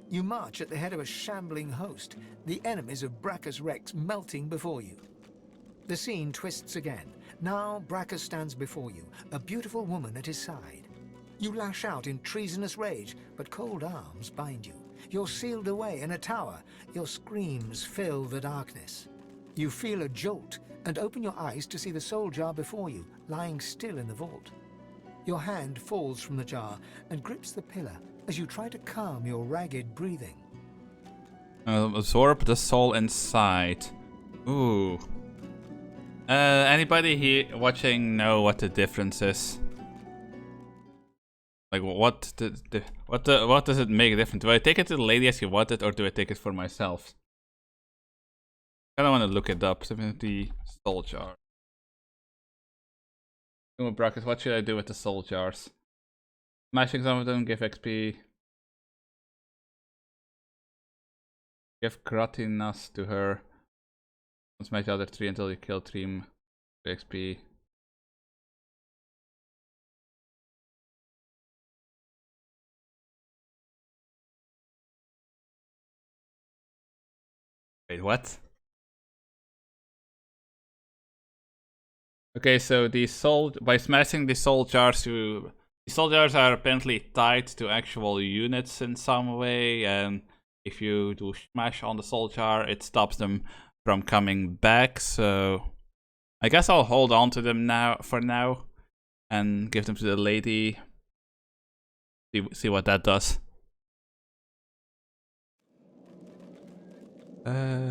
You march at the head of a shambling host, the enemies of Brachus Rex melting before you. The scene twists again. Now Brachus stands before you, a beautiful woman at his side. You lash out in treasonous rage, but cold arms bind you. You're sealed away in a tower. Your screams fill the darkness. You feel a jolt and open your eyes to see the soul jar before you, lying still in the vault. Your hand falls from the jar and grips the pillar as you try to calm your ragged breathing. Absorb the soul inside. Ooh. Anybody here watching know what the difference is? Like, what does it make different? Do I take it to the lady as you want it, or do I take it for myself? I don't want to look it up. 70 soul jar. Brackets. What should I do with the soul jars? Smashing some of them, give XP. Give Kratinas to her. Smash the other 3 until you kill 3 XP. Wait, what? Okay, so by smashing the soul jars, the soul jars are apparently tied to actual units in some way, and if you do smash on the soul jar, it stops them from coming back. So I guess I'll hold on to them for now and give them to the lady. See what that does.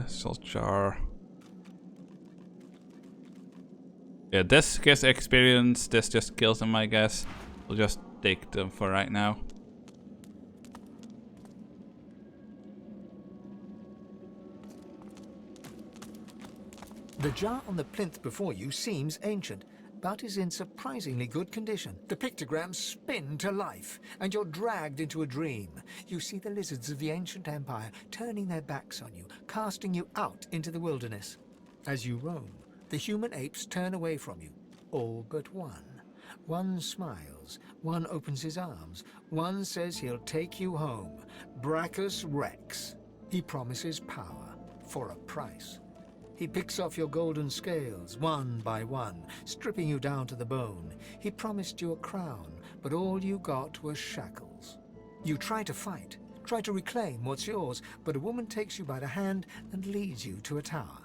Soul jar. Yeah, this gives experience, this just kills them, I guess. We'll just take them for right now. The jar on the plinth before you seems ancient, but is in surprisingly good condition. The pictograms spin to life, and you're dragged into a dream. You see the lizards of the ancient empire turning their backs on you, casting you out into the wilderness. As you roam, the human apes turn away from you, all but one. One smiles, one opens his arms, one says he'll take you home. Brachus Rex. He promises power for a price. He picks off your golden scales, one by one, stripping you down to the bone. He promised you a crown, but all you got was shackles. You try to fight, try to reclaim what's yours, but a woman takes you by the hand and leads you to a tower.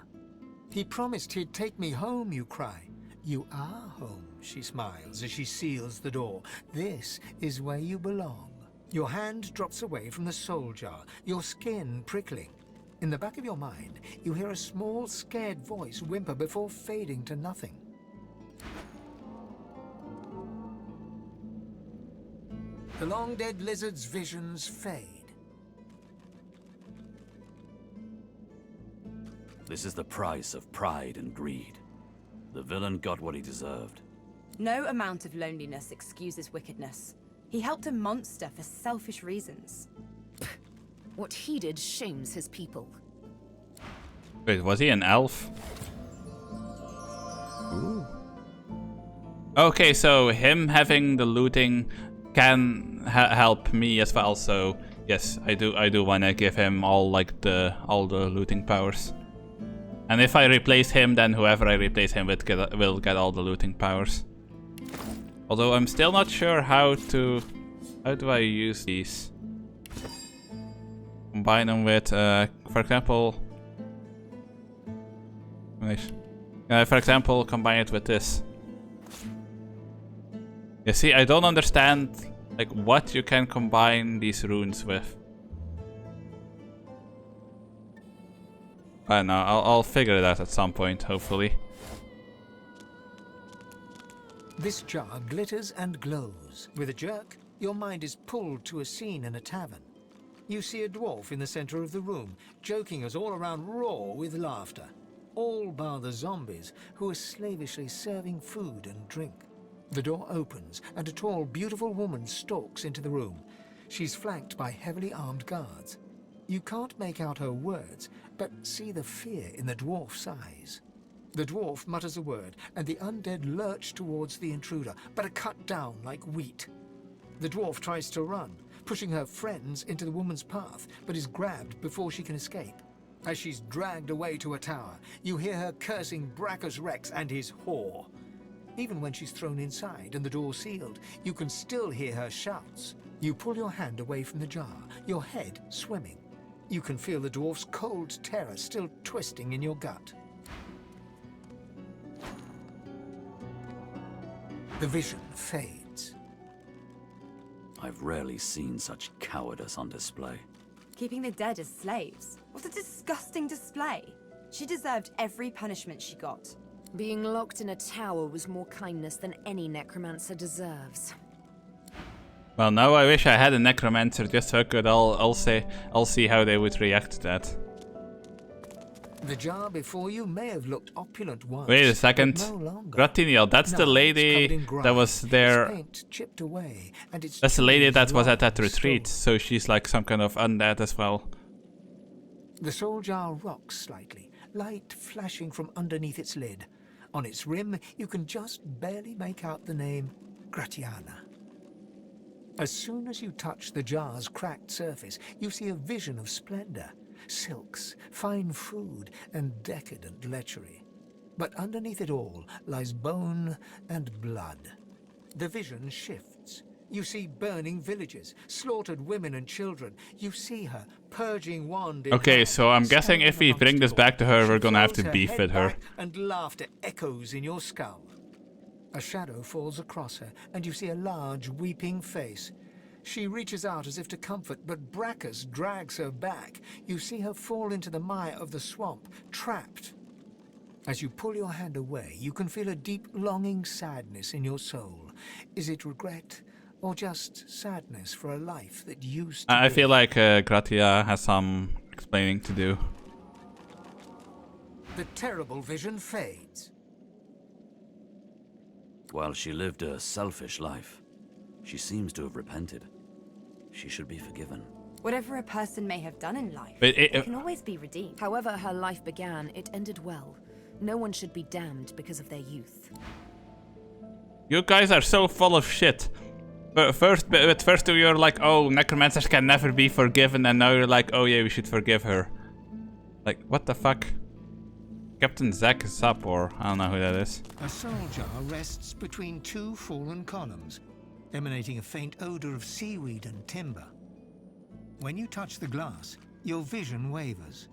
He promised he'd take me home, you cry. You are home, she smiles as she seals the door. This is where you belong. Your hand drops away from the soul jar, your skin prickling. In the back of your mind, you hear a small, scared voice whimper before fading to nothing. The long-dead lizard's visions fade. This is the price of pride and greed. The villain got what he deserved. No amount of loneliness excuses wickedness. He helped a monster for selfish reasons. What he did shames his people. Wait, was he an elf? Ooh. Okay, so him having the looting can help me as well. So yes, I do want to give him all the looting powers. And if I replace him, then whoever I replace him with will get all the looting powers. Although I'm still not sure how do I use these? Combine them with, for example, combine it with this. You see, I don't understand like what you can combine these runes with. I don't know, I'll figure it out at some point, hopefully. This jar glitters and glows. With a jerk, your mind is pulled to a scene in a tavern. You see a dwarf in the center of the room, joking us all around roar with laughter. All bar the zombies, who are slavishly serving food and drink. The door opens, and a tall, beautiful woman stalks into the room. She's flanked by heavily armed guards. You can't make out her words, but see the fear in the dwarf's eyes. The dwarf mutters a word, and the undead lurch towards the intruder, but are cut down like wheat. The dwarf tries to run, pushing her friends into the woman's path, but is grabbed before she can escape. As she's dragged away to a tower, you hear her cursing Brachus Rex and his whore. Even when she's thrown inside and the door sealed, you can still hear her shouts. You pull your hand away from the jar, your head swimming. You can feel the dwarf's cold terror still twisting in your gut. The vision fades. I've rarely seen such cowardice on display. Keeping the dead as slaves? What a disgusting display. She deserved every punishment she got. Being locked in a tower was more kindness than any necromancer deserves. Well, now I wish I had a necromancer just so I could I'll see how they would react to that. The jar before you may have looked opulent once. Wait a second. No longer. Gratiniel, that's the Now lady it's covered in grime, that was its there. paint chipped away, and its That's the lady jewels that was at that rotten retreat, so she's like some kind of undead as well. The soul jar rocks slightly, light flashing from underneath its lid. On its rim, you can just barely make out the name Gratiana. As soon as you touch the jar's cracked surface, you see a vision of splendor, silks, fine food, and decadent lechery. But underneath it all lies bone and blood. The vision shifts. You see burning villages, slaughtered women and children. You see her, purging wand in Okay, hand, so I'm guessing if we bring this back to her, we're gonna have to throws beef head with her. back, and laughter echoes in your skull. A shadow falls across her, and you see a large, weeping face. She reaches out as if to comfort, but Brachus drags her back. You see her fall into the mire of the swamp, trapped. As you pull your hand away, you can feel a deep, longing sadness in your soul. Is it regret, or just sadness for a life that used to I be? feel like Gratia has some explaining to do. The terrible vision fades. While she lived a selfish life, she seems to have repented. She should be forgiven. Whatever a person may have done in life, But it can always be redeemed. However her life began, it ended well. No one should be damned because of their youth. You guys are so full of shit. But first you were like, oh, necromancers can never be forgiven, and now you're like, oh yeah, we should forgive her. Like, what the fuck? Captain Zack is up, or I don't know who that is. A soul jar rests between two fallen columns, emanating a faint odor of seaweed and timber. When you touch the glass, your vision wavers.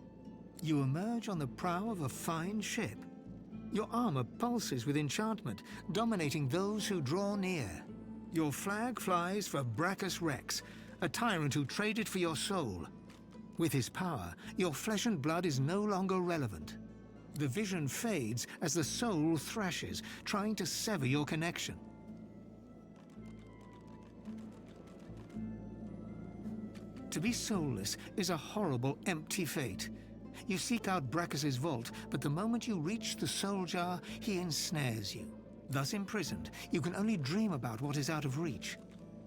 You emerge on the prow of a fine ship. Your armor pulses with enchantment, dominating those who draw near. Your flag flies for Brachus Rex, a tyrant who traded for your soul. With his power, your flesh and blood is no longer relevant. The vision fades as the soul thrashes, trying to sever your connection. To be soulless is a horrible, empty fate. You seek out Brachus's vault, but the moment you reach the soul jar, he ensnares you. Thus imprisoned, you can only dream about what is out of reach.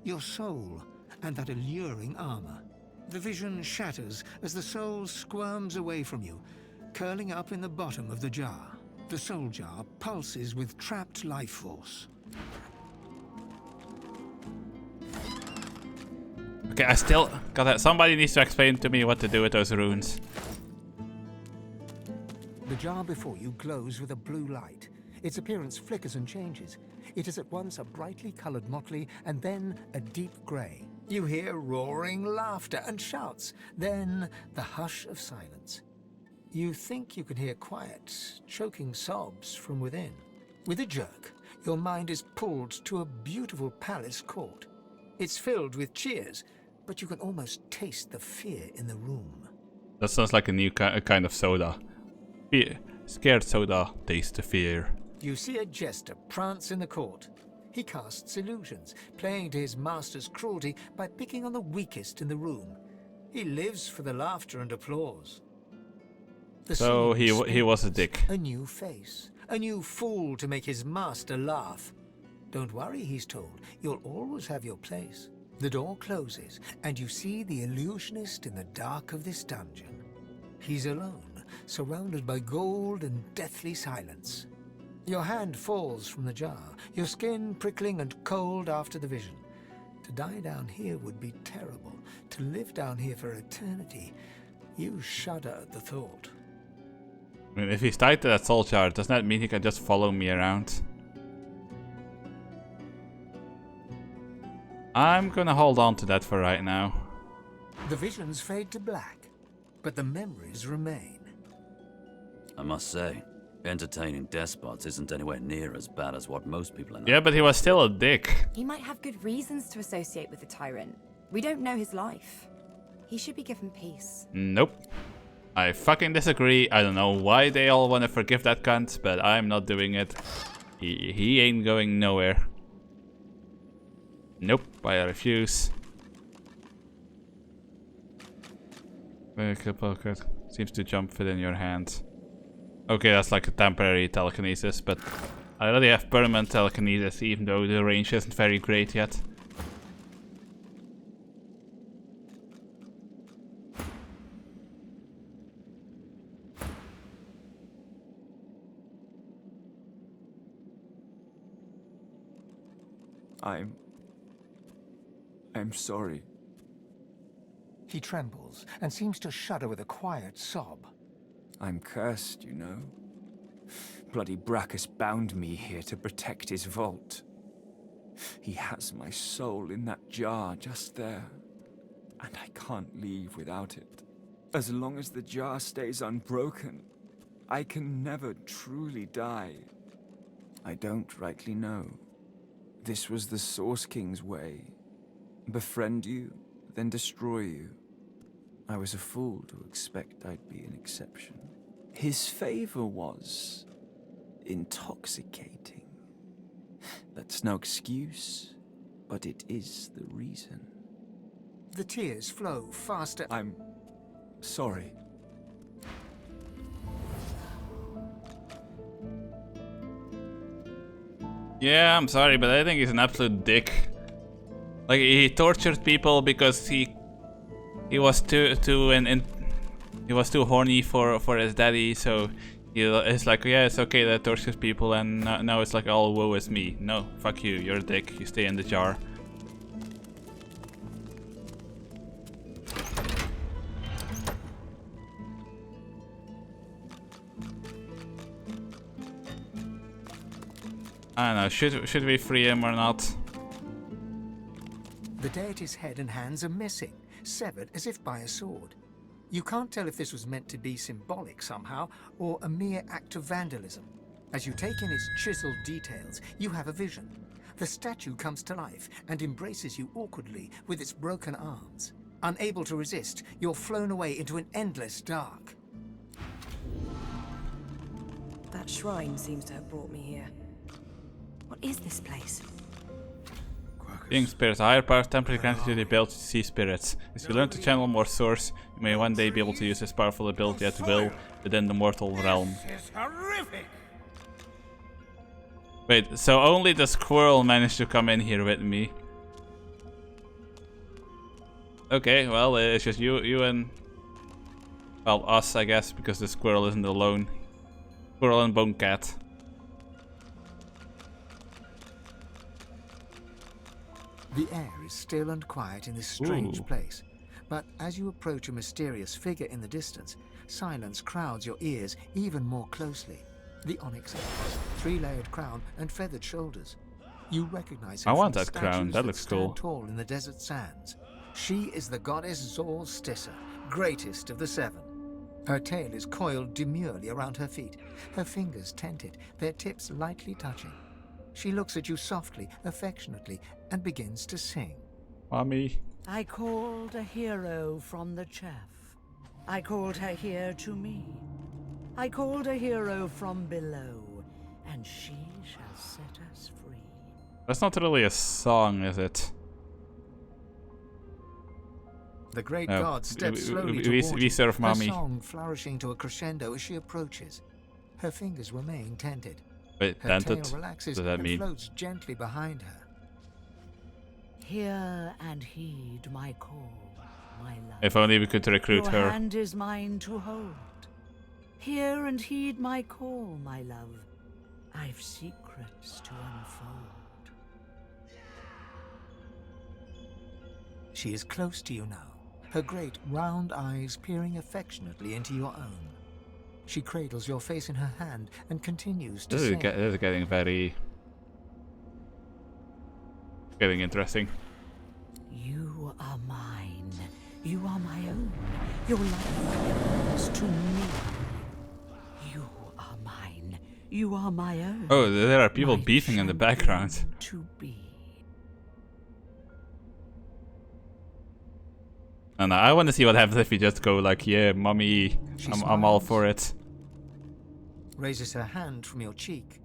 Your soul and that alluring armor. The vision shatters as the soul squirms away from you, curling up in the bottom of the jar. The soul jar pulses with trapped life force. Okay, I still got that. Somebody needs to explain to me what to do with those runes. The jar before you glows with a blue light. Its appearance flickers and changes. It is at once a brightly colored motley and then a deep gray. You hear roaring laughter and shouts, then the hush of silence. You think you can hear quiet, choking sobs from within. With a jerk, your mind is pulled to a beautiful palace court. It's filled with cheers, but you can almost taste the fear in the room. That sounds like a new kind of soda. Scared soda, taste the fear. You see a jester prance in the court. He casts illusions, playing to his master's cruelty by picking on the weakest in the room. He lives for the laughter and applause. The So scene he was a dick. A new face, a new fool to make his master laugh. Don't worry, he's told, you'll always have your place. The door closes, and you see the illusionist in the dark of this dungeon. He's alone, surrounded by gold and deathly silence. Your hand falls from the jar, your skin prickling and cold after the vision. To die down here would be terrible. To live down here for eternity, you shudder at the thought. I mean, if he's tied to that soul jar, doesn't that mean he can just follow me around? I'm gonna hold on to that for right now. The visions fade to black, but the memories remain. I must say, entertaining despots isn't anywhere near as bad as what most people are. Yeah, but he was still a dick. He might have good reasons to associate with the tyrant. We don't know his life. He should be given peace. Nope. I fucking disagree. I don't know why they all want to forgive that cunt, but I'm not doing it. He ain't going nowhere. Nope, I refuse. Vehicle pocket. Seems to jump fit in your hand. Okay, that's like a temporary telekinesis, but I already have permanent telekinesis, even though the range isn't very great yet. I'm sorry. He trembles and seems to shudder with a quiet sob. I'm cursed, you know. Bloody Brachus bound me here to protect his vault. He has my soul in that jar just there, and I can't leave without it. As long as the jar stays unbroken, I can never truly die. I don't rightly know. This was the Source King's way. Befriend you, then destroy you. I was a fool to expect I'd be an exception. His favor was intoxicating. That's no excuse, but it is the reason. The tears flow faster. I'm sorry. Yeah, I'm sorry, but I think he's an absolute dick. Like, he tortured people because he was too horny for his daddy, so it's like, yeah, it's okay that tortures people, and now it's like, oh, woe is me. No, fuck you, you're a dick, you stay in the jar. I don't know, should we free him or not? The deity's head and hands are missing, severed as if by a sword. You can't tell if this was meant to be symbolic somehow, or a mere act of vandalism. As you take in its chiseled details, you have a vision. The statue comes to life and embraces you awkwardly with its broken arms. Unable to resist, you're flown away into an endless dark. That shrine seems to have brought me here. What is this place? Seeing spirits, a higher power temporarily grants you the ability to see spirits. As you learn to channel more source, you may one day be able to use this powerful ability at will within the mortal realm. This is horrific. Wait, so only the squirrel managed to come in here with me. Okay, well, it's just you and, well, us, I guess, because the squirrel isn't alone. Squirrel and Bone Cat. The air is still and quiet in this strange place, but as you approach a mysterious figure in the distance, silence crowds your ears even more closely. The onyx eyes, three-layered crown, and feathered shoulders. You recognize her I want from that crown, statues that looks stand cool. tall in the desert sands. She is the goddess Zor Stissa, greatest of the seven. Her tail is coiled demurely around her feet, her fingers tented, their tips lightly touching. She looks at you softly, affectionately, and begins to sing. Mommy. I called a hero from the chaff. I called her here to me. I called a hero from below, and she shall set us free. That's not really a song, is it? The great No. god steps slowly We toward you, serve her mommy. song flourishing to a crescendo as she approaches. Her fingers remain tented. Wait, Her dented? tail relaxes What does that and mean? floats gently behind her. Hear and heed my call, my love. If only we could recruit Your her. hand is mine to hold. Hear and heed my call, my love. I've secrets to unfold. She is close to you now, her great round eyes peering affectionately into your own. She cradles your face in her hand and continues to say... This is getting very... getting interesting. You are mine. You are my own. Your life belongs to me. You are mine. You are my own. Oh, there are people beefing in the background. To be. And I want to see what happens if we just go like, yeah, mommy, I'm all for it. Raises her hand from your cheek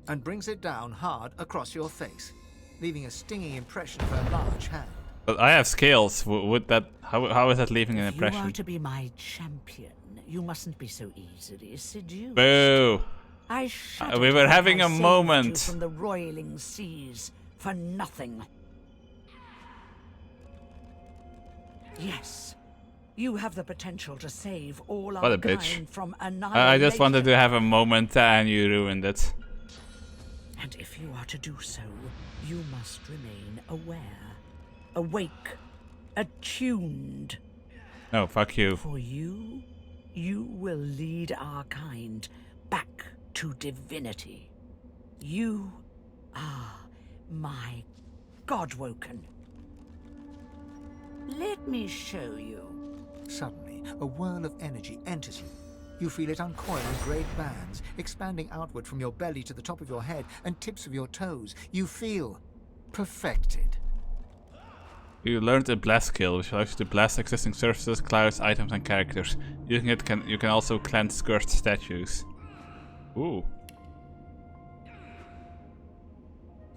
and brings it down hard across your face, leaving a stinging impression of her large hand. But I have scales. Would that? How is that leaving an impression? If you are to be my champion, you mustn't be so easily seduced. Boo! We were having a moment. From the roiling seas for nothing. Yes, you have the potential to save all What our a bitch. kind from annihilation. I just wanted to have a moment and you ruined it. And if you are to do so, you must remain aware, awake, attuned. No, fuck you. For you will lead our kind back to divinity. You are my Godwoken. Let me show you. Suddenly, a whirl of energy enters you. You feel it uncoil in great bands, expanding outward from your belly to the top of your head and tips of your toes. You feel perfected. You learned a blast skill, which allows you to blast existing surfaces, clouds, items, and characters. Using it, you can also cleanse cursed statues. Ooh.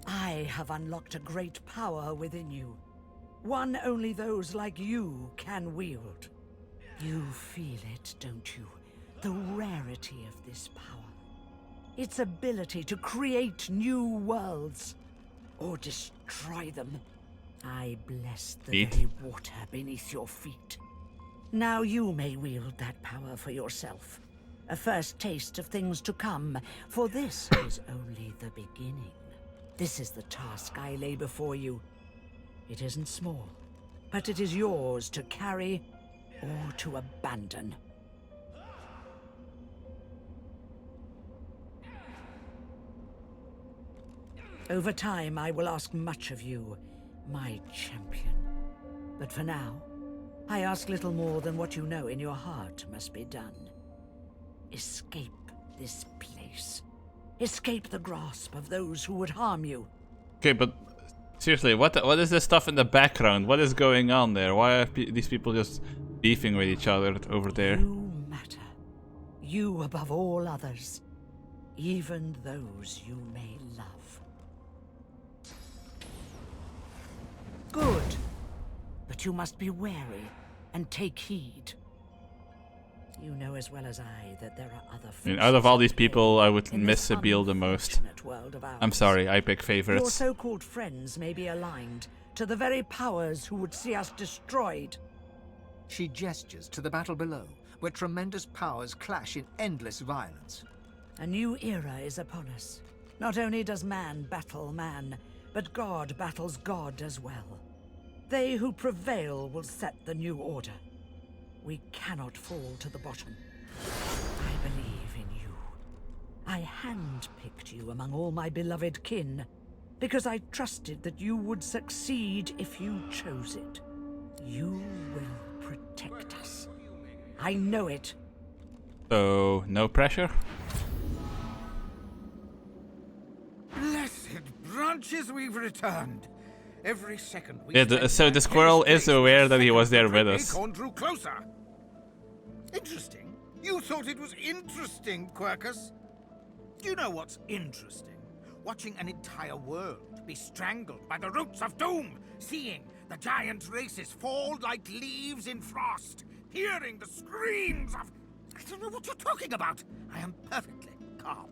I have unlocked a great power within you. One only those like you can wield. You feel it, don't you? The rarity of this power. Its ability to create new worlds. Or destroy them. I bless the very water beneath your feet. Now you may wield that power for yourself. A first taste of things to come, for this is only the beginning. This is the task I lay before you. It isn't small, but it is yours to carry or to abandon. Over time, I will ask much of you, my champion. But for now, I ask little more than what you know in your heart must be done. Escape this place. Escape the grasp of those who would harm you. Okay, but seriously, what is this stuff in the background? What is going on there? Why are these people just beefing with each other over there? You matter. You above all others. Even those you may love. Good. But you must be wary and take heed. You know as well as I that there are other I mean, out of all these people, I would miss Abil the most. I'm sorry, I pick Your favorites. so-called friends may be aligned to the very powers who would see us destroyed. She gestures to the battle below, where tremendous powers clash in endless violence. A new era is upon us. Not only does man battle man, but God battles God as well. They who prevail will set the new order. We cannot fall to the bottom. I believe in you. I handpicked you among all my beloved kin, because I trusted that you would succeed if you chose it. You will protect us. I know it. So, no pressure? Blessed branches, we've returned. Every second we Yeah, so the squirrel is aware that he was there with us. acorn drew closer. Interesting. You thought it was interesting, Quercus? Do you know what's interesting? Watching an entire world be strangled by the roots of doom, seeing the giant races fall like leaves in frost, hearing the screams of... I don't know what you're talking about. I am perfectly calm.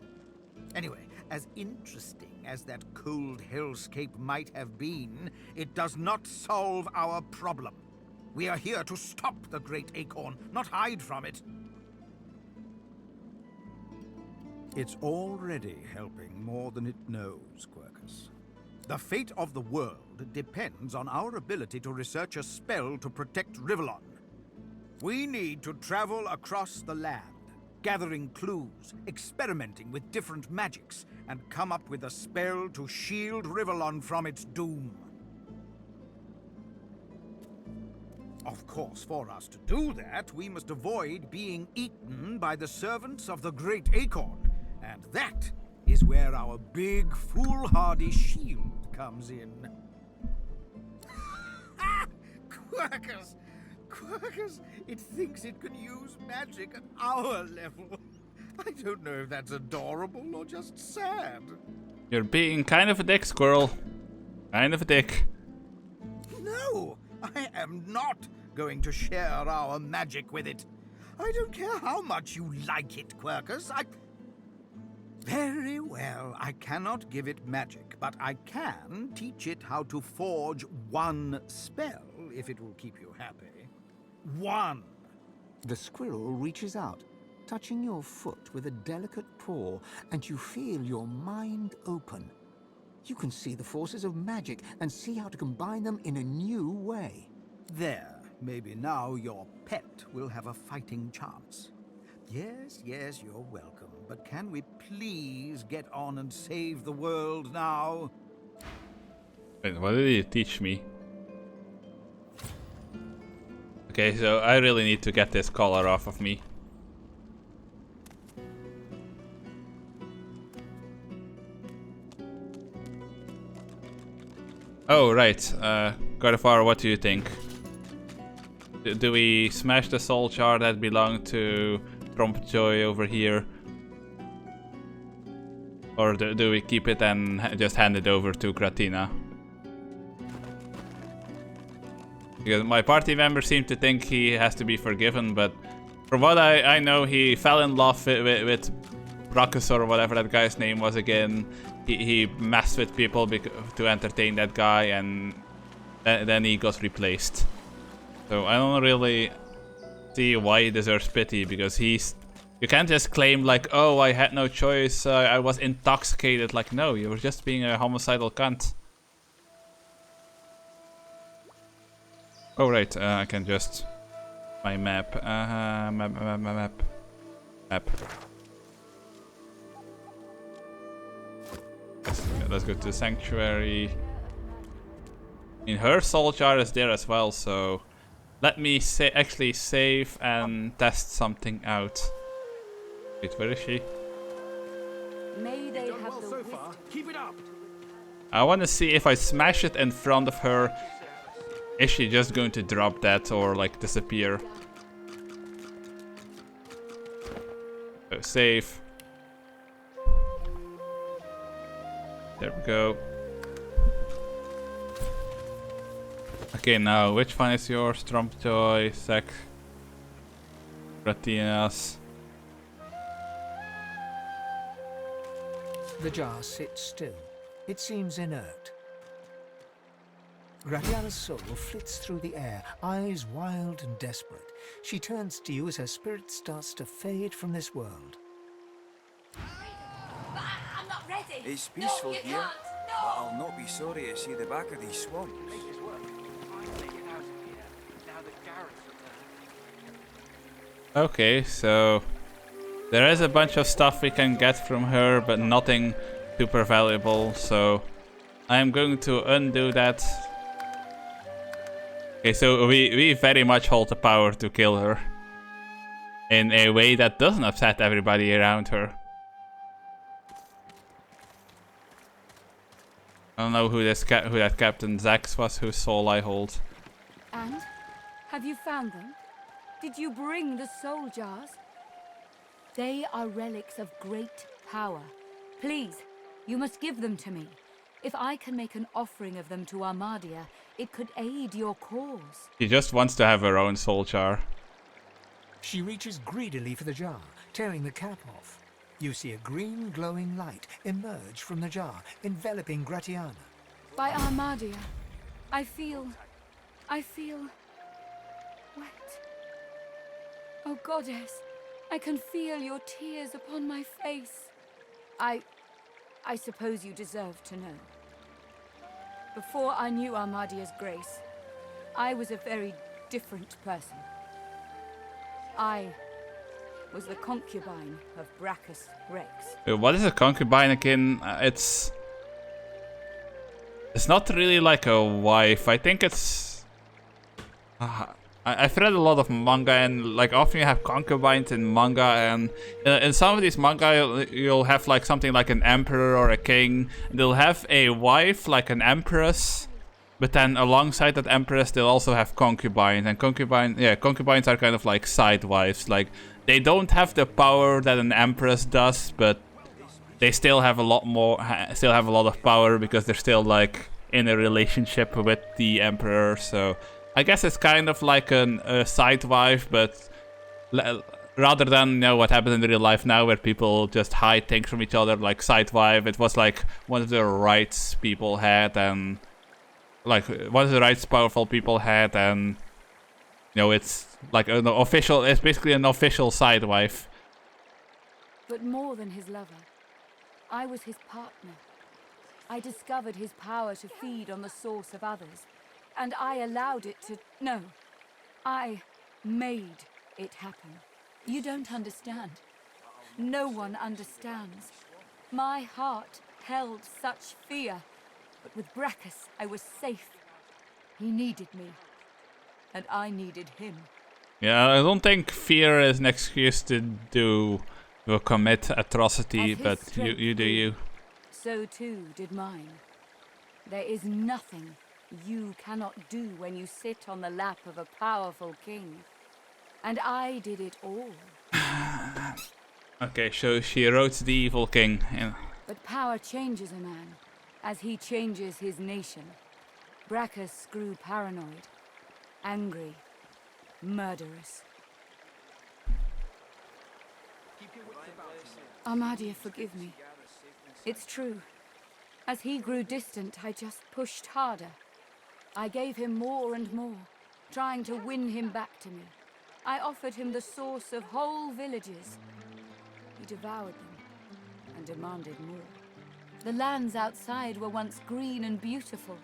Anyway, as interesting as that cold hellscape might have been, it does not solve our problem. We are here to stop the great acorn, not hide from it. It's already helping more than it knows, Quercus. The fate of the world depends on our ability to research a spell to protect Rivellon. We need to travel across the land, gathering clues, experimenting with different magics, and come up with a spell to shield Rivellon from its doom. Of course, for us to do that, we must avoid being eaten by the servants of the Great Acorn, and that is where our big, foolhardy shield comes in. Quercus! Quercus! It thinks it can use magic at our level. I don't know if that's adorable or just sad. You're being kind of a dick, squirrel. Kind of a dick. No, I am not going to share our magic with it. I don't care how much you like it, Quercus. Very well, I cannot give it magic, but I can teach it how to forge one spell, if it will keep you happy. One! The squirrel reaches out, touching your foot with a delicate paw, and you feel your mind open. You can see the forces of magic and see how to combine them in a new way. There, maybe now your pet will have a fighting chance. Yes, you're welcome, but can we please get on and save the world now? Wait, what did he teach me? Okay, so I really need to get this collar off of me. Oh, right. Godfar, what do you think? Do we smash the soul jar that belonged to Trumpjoy over here? Or do we keep it and just hand it over to Gratina? Because my party members seem to think he has to be forgiven, but from what I know, he fell in love with Brachus or whatever that guy's name was again. He messed with people to entertain that guy, and then he got replaced. So I don't really see why he deserves pity, because you can't just claim like, oh, I had no choice, I was intoxicated. Like, no, you were just being a homicidal cunt. Oh right, I can just my map. Map. Let's go to the sanctuary. I mean, her soul jar is there as well, so let me actually save and test something out. Wait, where is she? May they have the so far. Keep it up. I want to see if I smash it in front of her. Is she just going to drop that or like disappear? So save. There we go. Okay, now which one is yours? Trumpjoy, Sex, Gratinas. The jar sits still. It seems inert. Gratiana's soul flits through the air, eyes wild and desperate. She turns to you as her spirit starts to fade from this world. I'm not ready. It's peaceful no, you here, can't. but I'll not be sorry to see the back of these swamps. Okay, so there is a bunch of stuff we can get from her, but nothing super valuable, so I'm going to undo that. Okay, so we very much hold the power to kill her in a way that doesn't upset everybody around her. I don't know who that Captain Zax was, whose soul I hold. And? Have you found them? Did you bring the soul jars? They are relics of great power. Please, you must give them to me. If I can make an offering of them to Armadia, it could aid your cause. She just wants to have her own soul jar. She reaches greedily for the jar, tearing the cap off. You see a green glowing light emerge from the jar, enveloping Gratiana. By Armadia, I feel wet. Oh, Goddess, I can feel your tears upon my face. I suppose you deserve to know. Before I knew Armadia's grace, I was a very different person. I was the concubine of Brachus Rex. What is a concubine again? It's not really like a wife. I think it's... I've read a lot of manga, and like often you have concubines in manga, and in some of these manga you'll have like something like an emperor or a king, and they'll have a wife like an empress, but then alongside that empress they'll also have concubines, and concubines are kind of like side wives. Like they don't have the power that an empress does, but they still have a lot of power because they're still like in a relationship with the emperor. So I guess it's kind of like a side wife, but rather than what happens in real life now, where people just hide things from each other, like side wife, it was like one of the rights people had, and like one of the rights powerful people had, and it's like an official. It's basically an official side wife. But more than his lover, I was his partner. I discovered his power to feed on the source of others. And I allowed it to... No. I made it happen. You don't understand. No one understands. My heart held such fear. But with Brachus, I was safe. He needed me. And I needed him. Yeah, I don't think fear is an excuse to commit atrocity, but you do you. So too did mine. There is nothing you cannot do when you sit on the lap of a powerful king. And I did it all. Okay, so she wrote the evil king. Yeah. But power changes a man, as he changes his nation. Brachus grew paranoid, angry, murderous. Armadia, forgive me. It's true. As he grew distant, I just pushed harder. I gave him more and more, trying to win him back to me. I offered him the source of whole villages. He devoured them and demanded more. The lands outside were once green and beautiful,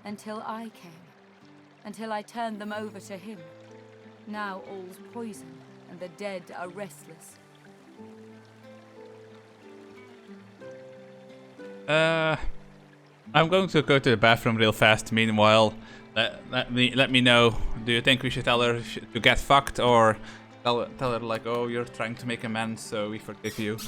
until I came. Until I turned them over to him. Now all's poison, and the dead are restless. I'm going to go to the bathroom real fast. Meanwhile, let me know. Do you think we should tell her to get fucked, or tell her like, oh, you're trying to make amends, so we forgive you?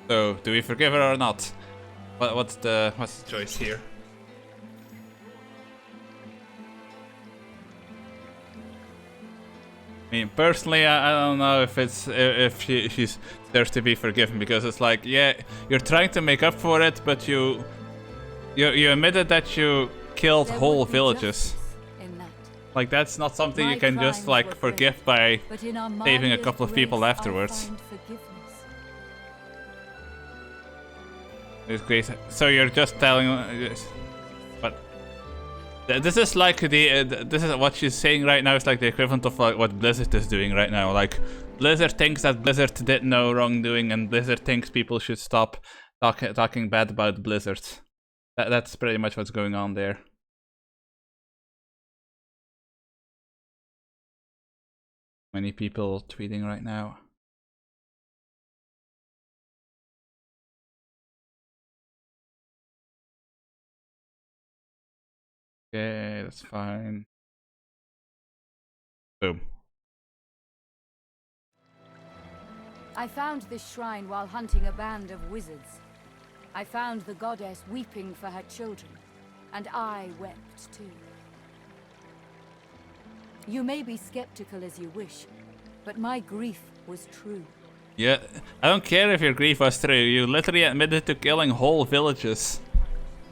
So, do we forgive her or not? What's the choice here? I mean, personally, I don't know if she's there's to be forgiven, because it's like, yeah, you're trying to make up for it, but you admitted that you killed whole villages. In that. Like, that's not something My you can just, crimes like, were forgive great, by but in our saving a mightiest couple of people grace I afterwards. find forgiveness. It's great. So you're just telling... but... This is like this is what she's saying right now is like the equivalent of like what Blizzard is doing right now. Like, Blizzard thinks that Blizzard did no wrongdoing, and Blizzard thinks people should stop talking bad about Blizzard. That's pretty much what's going on there. Many people tweeting right now. Okay, that's fine. Boom. I found this shrine while hunting a band of wizards. I found the goddess weeping for her children, and I wept too. You may be skeptical as you wish, but my grief was true. Yeah, I don't care if your grief was true. You literally admitted to killing whole villages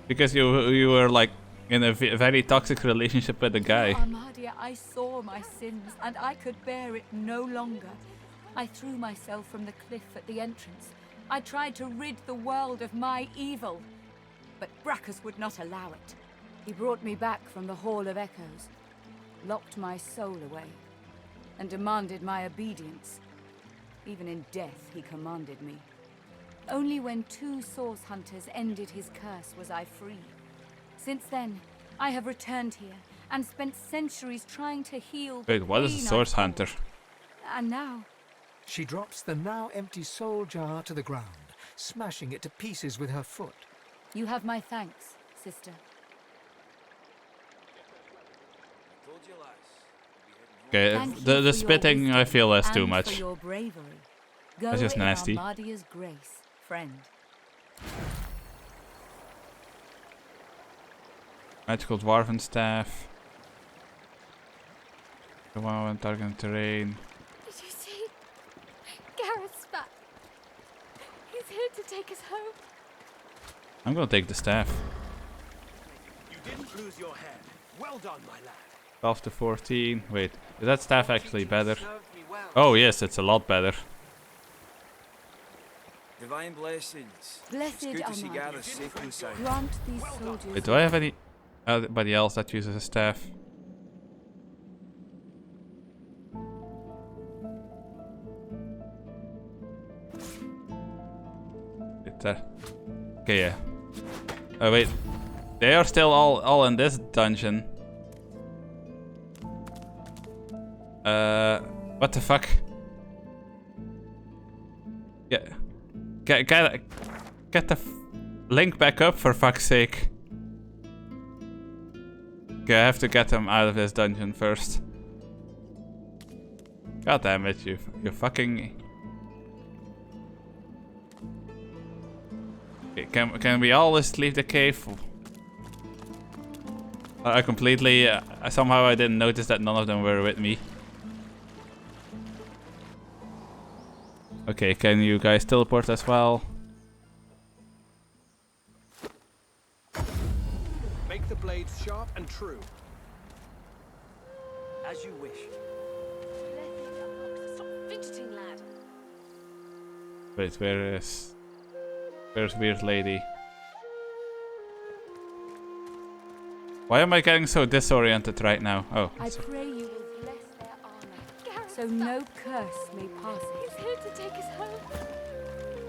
because you were like in a very toxic relationship with a guy. Armadia, I saw my sins, and I could bear it no longer. I threw myself from the cliff at the entrance. I tried to rid the world of my evil, but Brachus would not allow it. He brought me back from the Hall of Echoes, locked my soul away, and demanded my obedience. Even in death, he commanded me. Only when 2 source hunters ended his curse was I free. Since then, I have returned here and spent centuries trying to heal the Wait, what is a pain I source caused. hunter? And now... She drops the now empty soul jar to the ground, smashing it to pieces with her foot. You have my thanks, sister. Okay, Thank you the for your spitting I wisdom feel is too and much. for your bravery. Go That's just in nasty. Armadia's grace, friend. Magical dwarven staff. Go on, target terrain. Did you see? Gareth's back. He's here to take us home. I'm gonna take the staff. You didn't lose your head. Well done, my lad. 12 to 14. Wait, is that staff actually better? Oh yes, it's a lot better. Divine blessings. Blessed it's good to see Armadia, Gareth safe and sound. grant these soldiers... Wait, do I have anybody else that uses a staff? Okay, yeah. Oh wait, they are still all in this dungeon. What the fuck? Get the link back up for fuck's sake. Okay, I have to get them out of this dungeon first. God damn it, you fucking... Okay, can we all just leave the cave? I completely... somehow I didn't notice that none of them were with me. Okay, can you guys teleport as well? Make the blades sharp and true. As you wish. Stop fidgeting, lad. Wait, where's Weird Lady? Why am I getting so disoriented right now? Oh. I pray you will bless their armor, so no curse may pass it. He's here to take us home.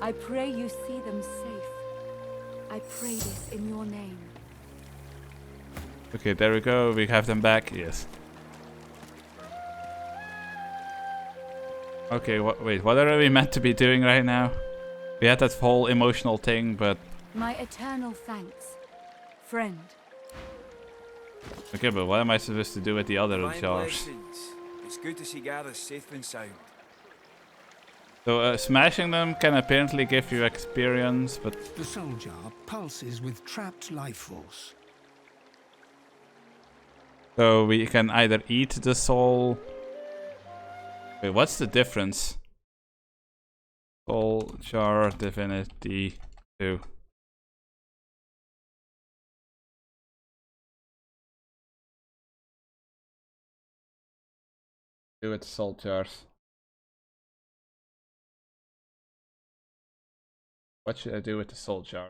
I pray you see them safe. I pray this in your name. Okay, there we go. We have them back. Yes. Okay, wait, what are we meant to be doing right now? We had that whole emotional thing, but... My eternal thanks, friend. Okay, but what am I supposed to do with the other Divine jars? blessings. It's good to see Gareth safe and sound. So, smashing them can apparently give you experience, but... The soul jar pulses with trapped life force. So, we can either eat the soul... Wait, what's the difference? Soul jar divinity 2. Do with the soldiers. What should I do with the soldier?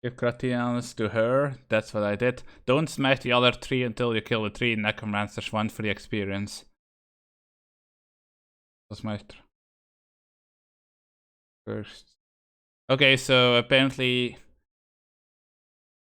Give Gratianus to her. That's what I did. Don't smash the other 3 until you kill the 3 necromancers. 1 for the experience. That's my first. Okay, so apparently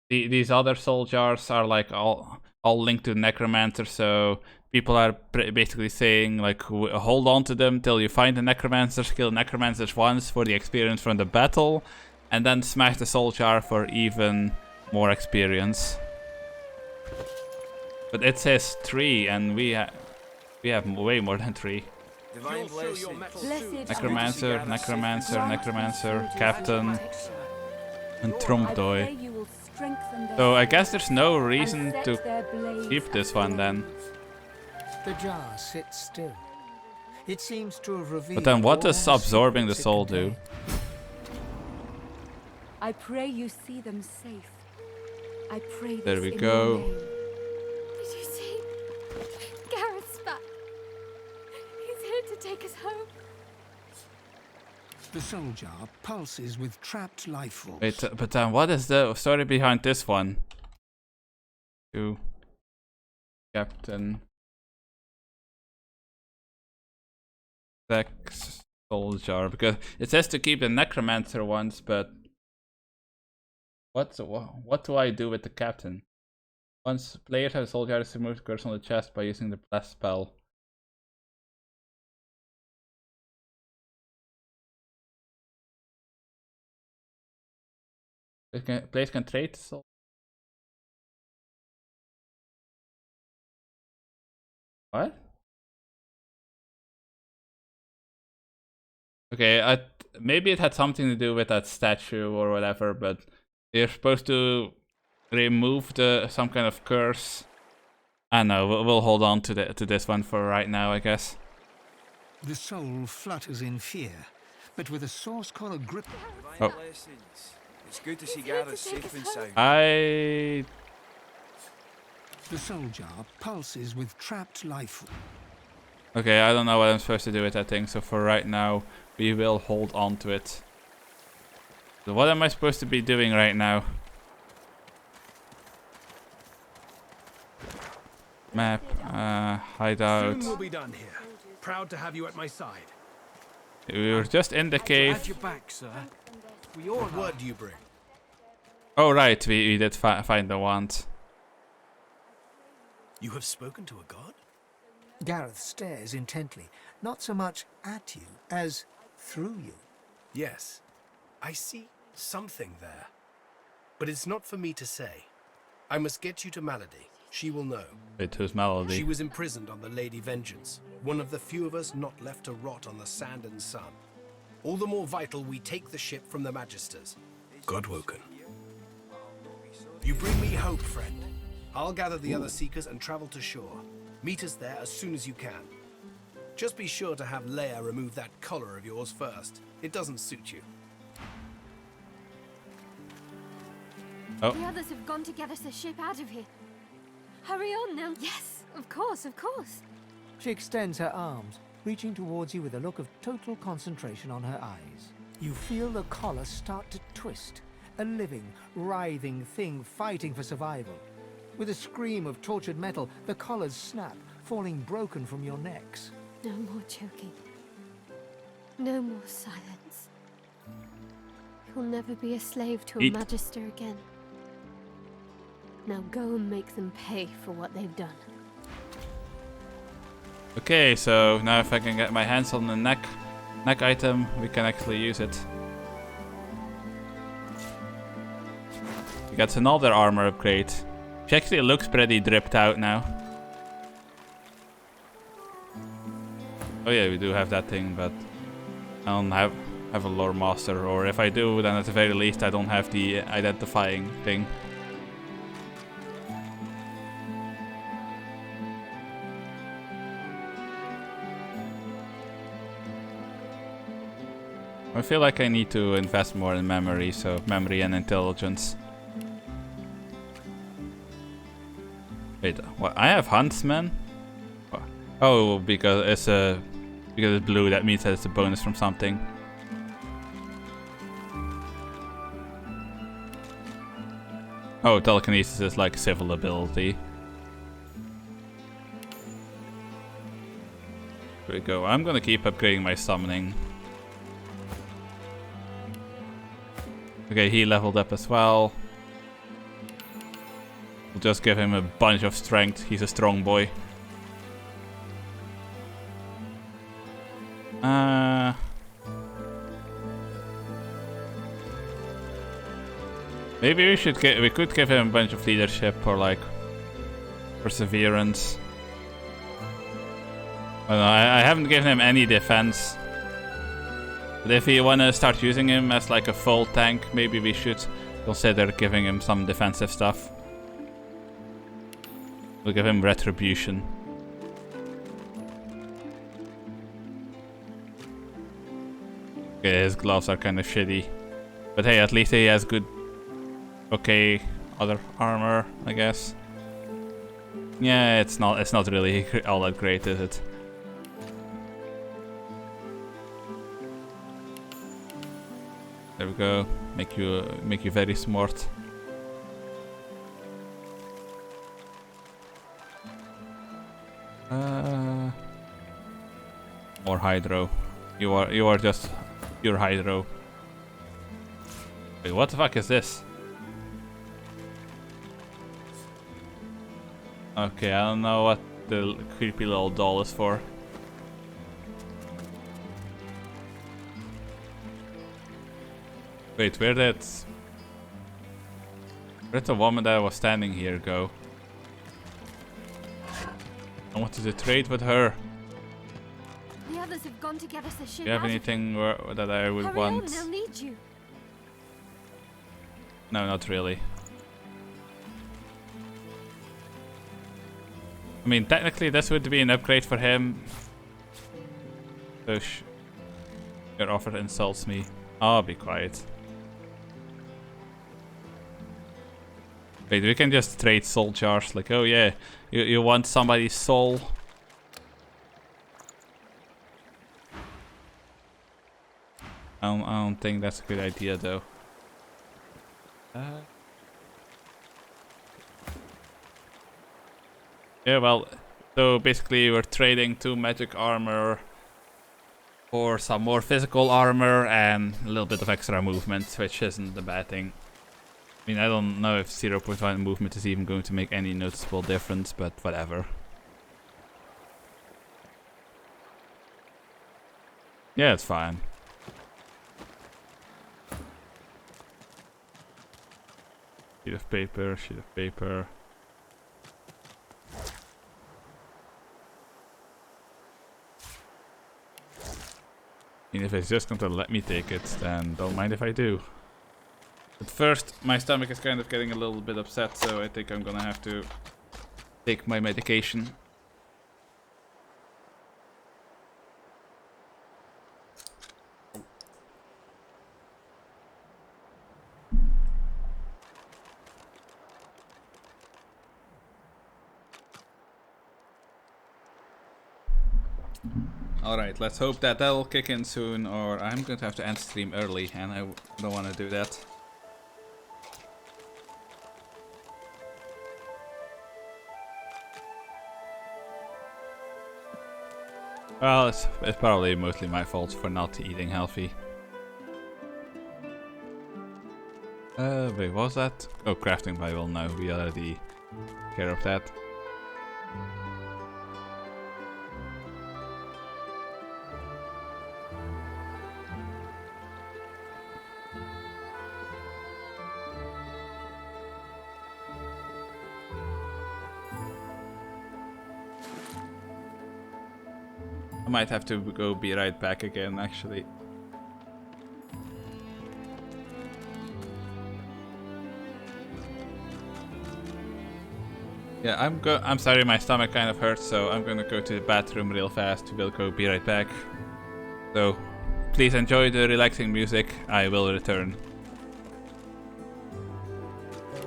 these other soldiers are like all linked to necromancer. So people are basically saying like hold on to them till you find the necromancers, kill necromancers once for the experience from the battle, and then smash the soldier for even more experience. But it says 3, and we have way more than 3. Necromancer, Captain, and Trumpdoy. So I guess there's no reason to keep this one then. The jar sits still. It seems to have revealed. But then what does absorbing the soul do? I pray you see them safe. I pray this There we in go. your name. Did you see? Gareth's back. He's here to take us home. The soul jar pulses with trapped life force. Wait, but then what is the story behind this one? To Captain Sex Soul Jar, because it says to keep the necromancer ones, but what do I do with the captain? Once players have a soul jar, to remove the curse on the chest by using the bless spell. Players can trade the soul. What? Okay, maybe it had something to do with that statue or whatever, but you're supposed to remove some kind of curse. I know, we'll hold on to this one for right now, I guess. The soul flutters in fear, but with a source collar grip. Oh. It's good to see Gareth safe and sound. The soul jar pulses with trapped life. Okay, I don't know what I'm supposed to do with that thing, so for right now, we will hold on to it. So what am I supposed to be doing right now? Map, hideout. Soon we'll be done here. Proud to have you at my side. We were just in the cave. At your back, sir. What word do you bring? Oh right, we did find the wand. You have spoken to a god? Gareth stares intently, not so much at you as through you. Yes, I see something there. But it's not for me to say. I must get you to Malady. She will know. Wait, who's Malady? She was imprisoned on the Lady Vengeance, one of the few of us not left to rot on the sand and sun. All the more vital we take the ship from the Magisters. Godwoken. You bring me hope, friend. I'll gather the other Seekers and travel to shore. Meet us there as soon as you can. Just be sure to have Leia remove that collar of yours first. It doesn't suit you. Oh. The others have gone to get us a ship out of here. Hurry on now. Yes, of course, of course. She extends her arms, reaching towards you with a look of total concentration on her eyes. You feel the collar start to twist, a living, writhing thing fighting for survival. With a scream of tortured metal, the collars snap, falling broken from your necks. No more choking. No more silence. You'll never be a slave to a Magister again. Now go and make them pay for what they've done. Okay, so now if I can get my hands on the neck item, we can actually use it. We got another armor upgrade. She actually looks pretty dripped out now. Oh yeah, we do have that thing, but I don't have a lore master, or if I do, then at the very least I don't have the identifying thing. I feel like I need to invest more in memory, so memory and intelligence. Wait, what? I have Huntsman? Oh, because it's blue. That means that it's a bonus from something. Oh, telekinesis is like civil ability. Here we go. I'm gonna keep upgrading my summoning. Okay, he leveled up as well. We'll just give him a bunch of strength. He's a strong boy. Maybe we could give him a bunch of leadership or like perseverance. I don't know, I haven't given him any defense. But if we want to start using him as like a full tank, maybe we should consider giving him some defensive stuff. We'll give him retribution. Okay, his gloves are kind of shitty. But hey, at least he has good... Okay, other armor, I guess. Yeah, it's not really all that great, is it? There we go. Make you very smart. More hydro. You are just pure hydro. Wait, what the fuck is this? Okay, I don't know what the creepy little doll is for. Wait, where did the woman that was standing here go? I wanted to trade with her. The others have gone to get us a ship. Do you have anything that I would Hurry want? on, they'll need you. No, not really. I mean, technically this would be an upgrade for him. So your offer insults me. I'll be quiet. Wait, we can just trade soul jars. Like, oh yeah, you want somebody's soul? I don't think that's a good idea though. Yeah, well, so basically we're trading 2 magic armor for some more physical armor and a little bit of extra movement, which isn't a bad thing. I mean, I don't know if 0.1 movement is even going to make any noticeable difference, but whatever. Yeah, it's fine. Sheet of paper, sheet of paper. And if it's just going to let me take it, then don't mind if I do. But first, my stomach is kind of getting a little bit upset, so I think I'm gonna have to take my medication. Alright, let's hope that that'll kick in soon, or I'm going to have to end stream early, and I don't want to do that. Well, it's probably mostly my fault for not eating healthy. Wait, what was that? Oh, crafting Bible, no, we already took care of that. I might have to go be right back again, actually. Yeah, I'm sorry, my stomach kind of hurts, so I'm gonna go to the bathroom real fast. We'll go be right back. So, please enjoy the relaxing music. I will return.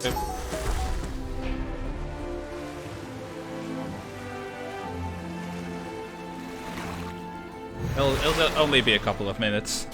Yep. It'll only be a couple of minutes.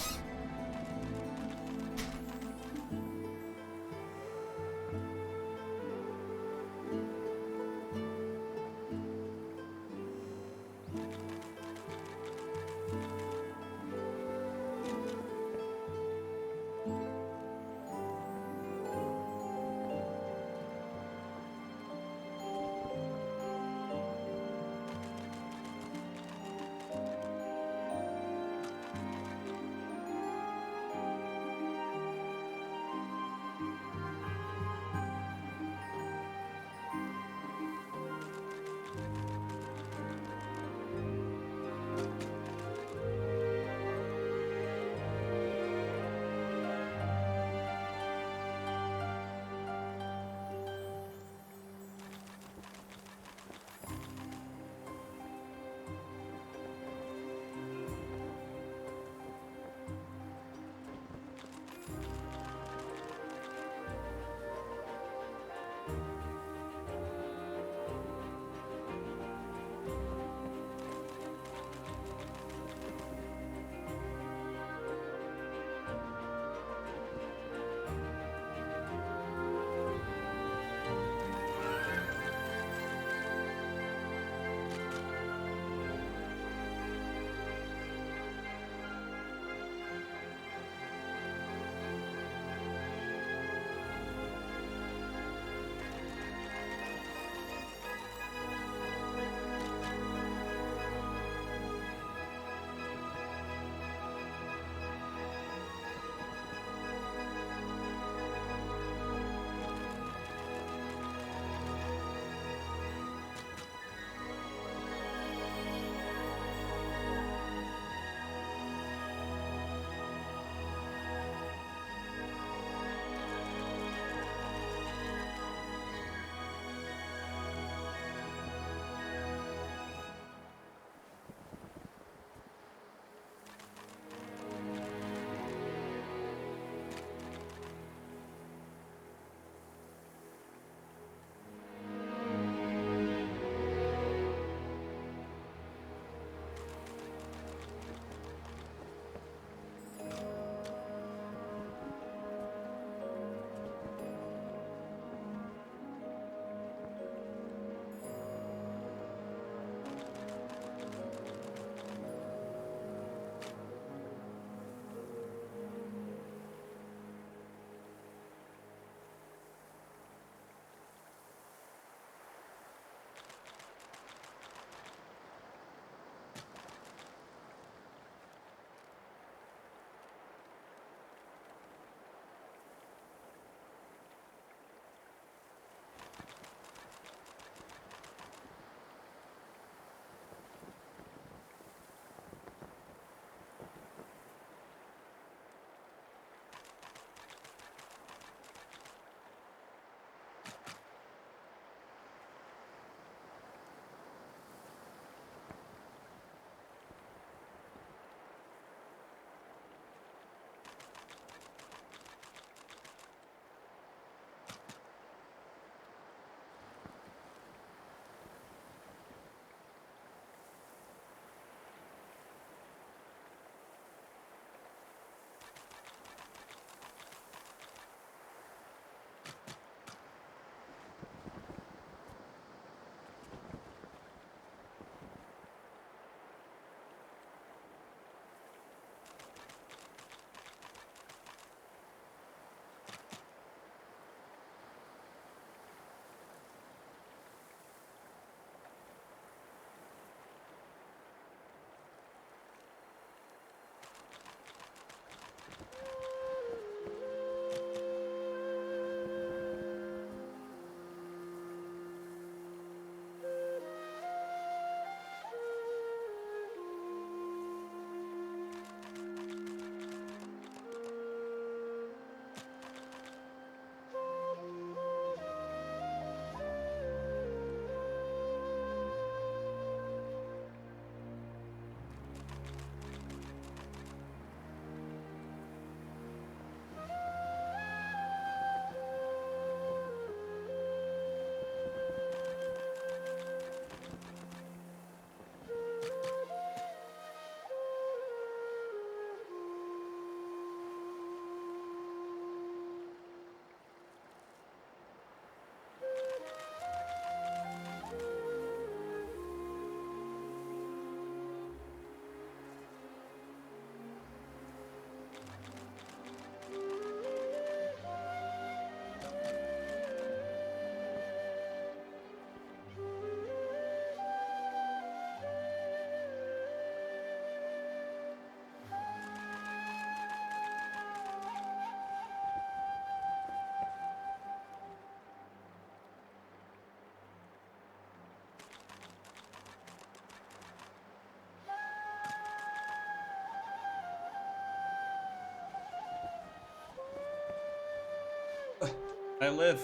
I live.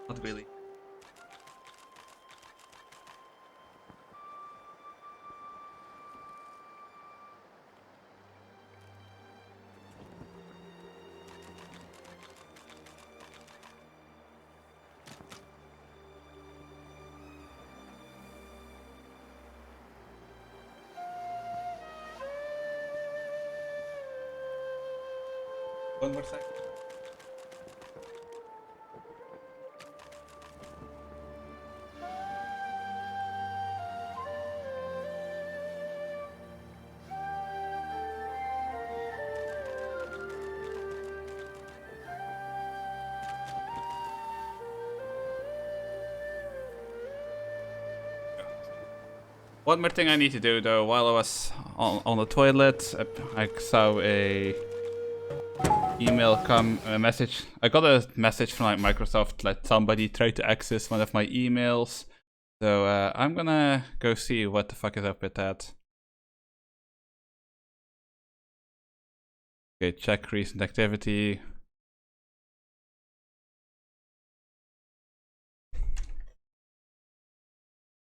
Not really. One more second. One more thing I need to do though, while I was on the toilet, I saw a message. I got a message from like Microsoft that somebody tried to access one of my emails. So I'm gonna go see what the fuck is up with that. Okay, check recent activity.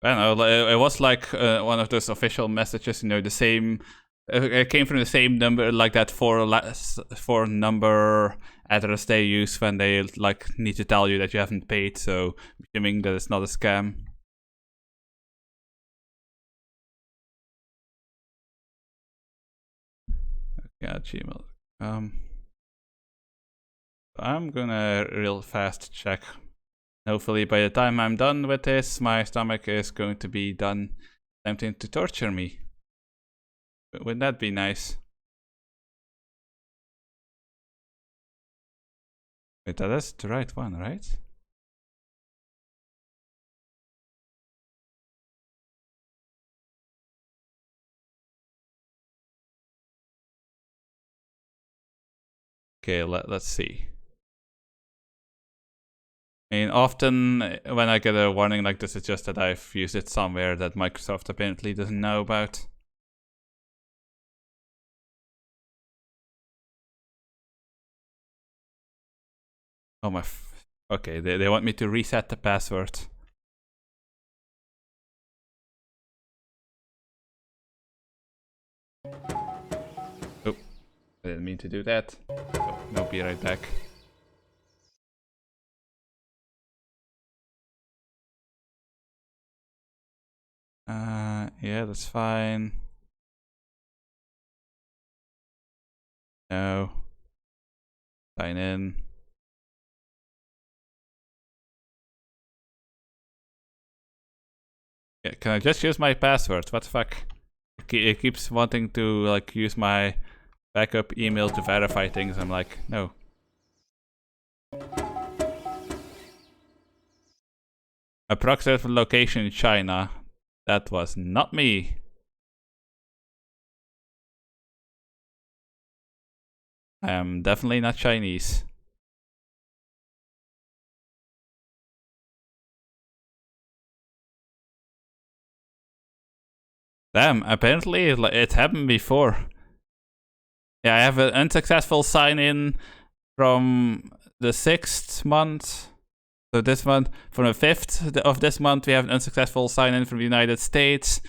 I don't know, it was like one of those official messages, you know, the same, it came from the same number, like that four number address they use when they like need to tell you that you haven't paid, so I'm assuming that it's not a scam. Yeah, Gmail. I'm gonna real fast check. Hopefully by the time I'm done with this, my stomach is going to be done attempting to torture me. Wouldn't that be nice? Wait, that is the right one, right? Okay, let's see. I mean, often when I get a warning like this, it's just that I've used it somewhere that Microsoft apparently doesn't know about. Oh my... Okay, they want me to reset the password. Oh, I didn't mean to do that. Oh, I'll be right back. Yeah, that's fine. No. Sign in. Yeah, can I just use my password? What the fuck? It keeps wanting to like use my backup email to verify things. I'm like, no. Approximate location in China. That was not me. I am definitely not Chinese. Damn, apparently it happened before. Yeah, I have an unsuccessful sign-in from the 6th month. So this month, from the 5th of this month, we have an unsuccessful sign-in from the United States.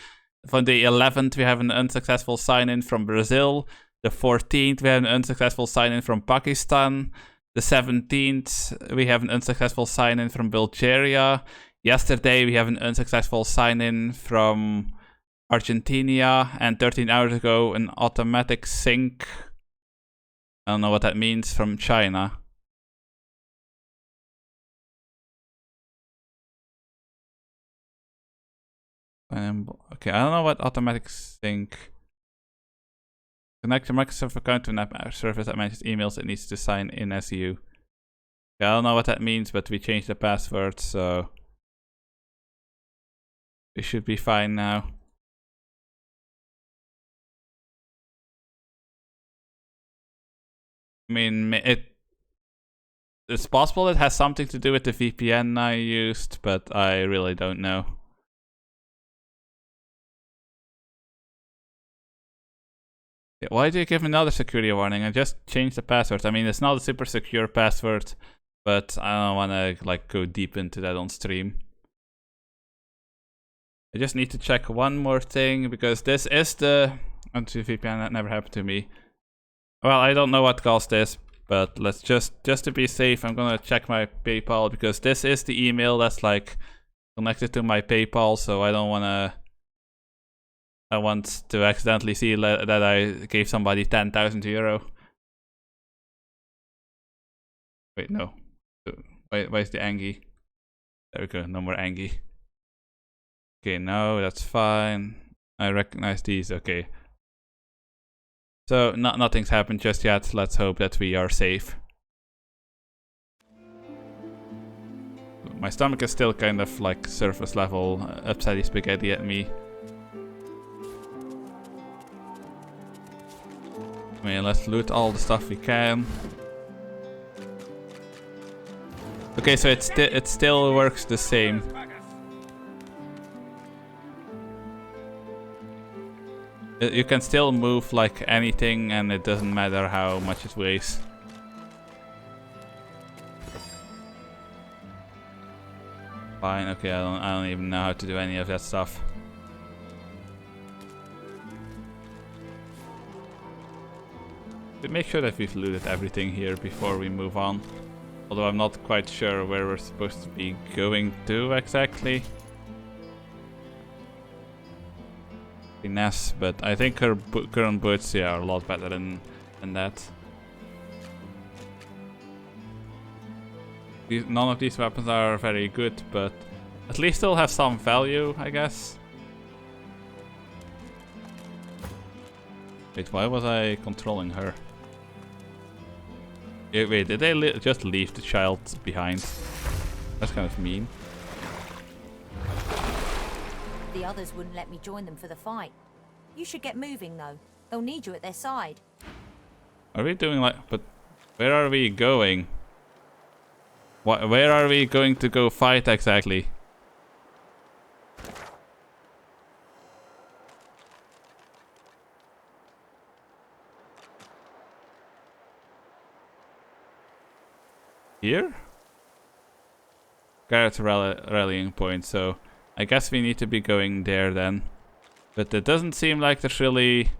From the 11th, we have an unsuccessful sign-in from Brazil. The 14th, we have an unsuccessful sign-in from Pakistan. The 17th, we have an unsuccessful sign-in from Bulgaria. Yesterday, we have an unsuccessful sign-in from Argentina. And 13 hours ago, an automatic sync. I don't know what that means, from China. Okay, I don't know what automatic sync. Connect your Microsoft account to an app service that manages emails. It needs to sign in as you. Yeah, I don't know what that means, but we changed the password, so we should be fine now. I mean, it's possible it has something to do with the VPN I used, but I really don't know. Yeah, why do you give another security warning? I just changed the password. I mean, it's not a super secure password, but I don't want to like go deep into that on stream. I just need to check one more thing, because this is the VPN. That never happened to me. Well, I don't know what caused this, but let's just to be safe, I'm gonna check my PayPal, because this is the email that's like connected to my PayPal, so I don't wanna. I want to accidentally see that I gave somebody 10,000 euro. Wait, no. Where's the Angie? There we go. No more Angie. Okay, no, that's fine. I recognize these. Okay. So nothing's happened just yet. Let's hope that we are safe. My stomach is still kind of like surface level upsetty spaghetti at me. I mean, let's loot all the stuff we can. Okay, so it still works the same. You can still move like anything, and it doesn't matter how much it weighs. Fine. Okay, I don't even know how to do any of that stuff. But make sure that we've looted everything here before we move on. Although I'm not quite sure where we're supposed to be going to exactly. Finesse, but I think her current boots, yeah, are a lot better than that. None of these weapons are very good, but at least they'll have some value, I guess. Wait, why was I controlling her? Wait, did they just leave the child behind? That's kind of mean. The others wouldn't let me join them for the fight. You should get moving, though. They'll need you at their side. Are we doing like... But where are we going? Where are we going to go fight exactly? Here? Garrett's rallying point, so I guess we need to be going there then. But it doesn't seem like there's really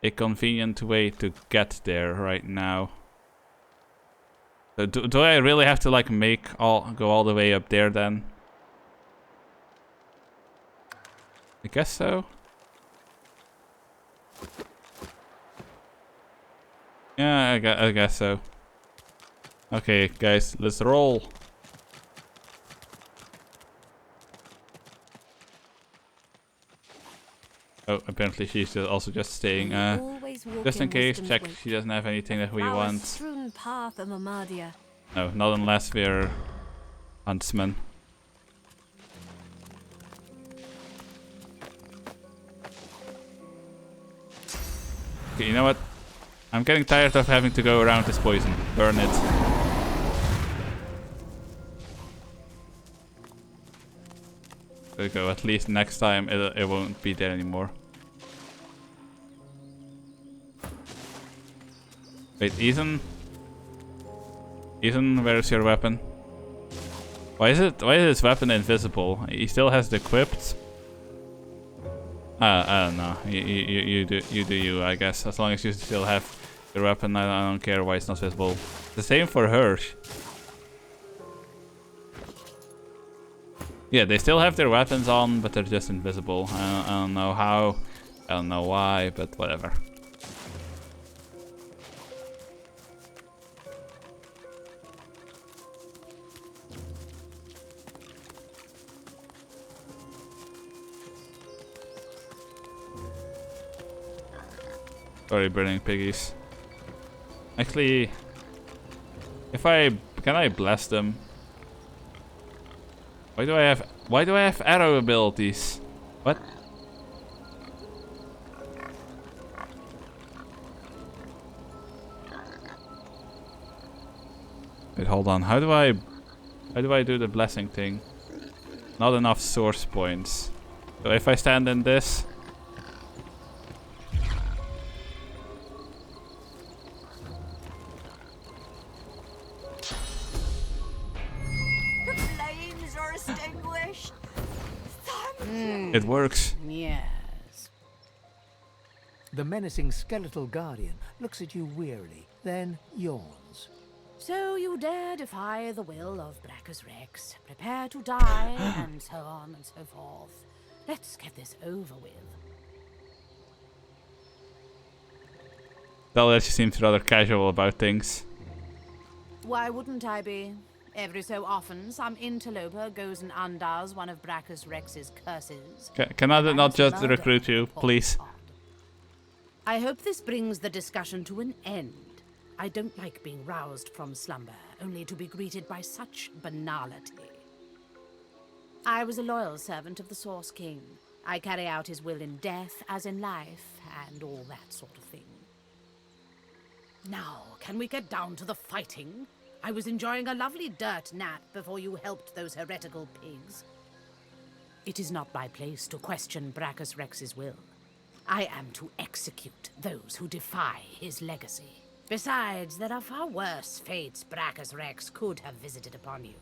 a convenient way to get there right now. So do I really have to like go all the way up there then? I guess so. Yeah, I guess so. Okay, guys, let's roll. Oh, apparently she's also just staying. Just in case, check she doesn't have anything that we want. Strewn path of Amadia. No, not unless we're huntsmen. Okay, you know what? I'm getting tired of having to go around this poison. Burn it. There we go. At least next time it won't be there anymore. Wait, Ethan? Ethan, where's your weapon? Why is his weapon invisible? He still has the equipped. I don't know. You do you, I guess. As long as you still have your weapon, I don't care why it's not visible. The same for her. Yeah, they still have their weapons on, but they're just invisible. I don't know how. I don't know why, but whatever. Sorry, burning piggies. Actually, can I bless them? Why do I have arrow abilities? What? Wait, hold on. How do I do the blessing thing? Not enough source points. So if I stand in this. It works. Yes. The menacing skeletal guardian looks at you wearily, then yawns. So you dare defy the will of Brachus Rex, prepare to die, and so on and so forth. Let's get this over with. Tell that she seems rather casual about things. Why wouldn't I be? Every so often, some interloper goes and undoes one of Brachus Rex's curses. Can I not just recruit you, please? I hope this brings the discussion to an end. I don't like being roused from slumber, only to be greeted by such banality. I was a loyal servant of the Source King. I carry out his will in death as in life, and all that sort of thing. Now, can we get down to the fighting? I was enjoying a lovely dirt nap before you helped those heretical pigs. It is not my place to question Brachus Rex's will. I am to execute those who defy his legacy. Besides, there are far worse fates Brachus Rex could have visited upon you.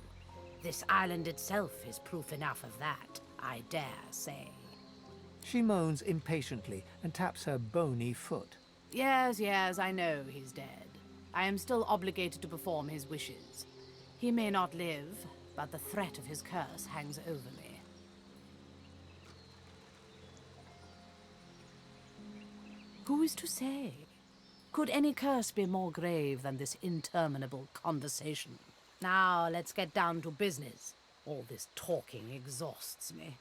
This island itself is proof enough of that, I dare say. She moans impatiently and taps her bony foot. Yes, I know he's dead. I am still obligated to perform his wishes. He may not live, but the threat of his curse hangs over me. Who is to say? Could any curse be more grave than this interminable conversation? Now, let's get down to business. All this talking exhausts me.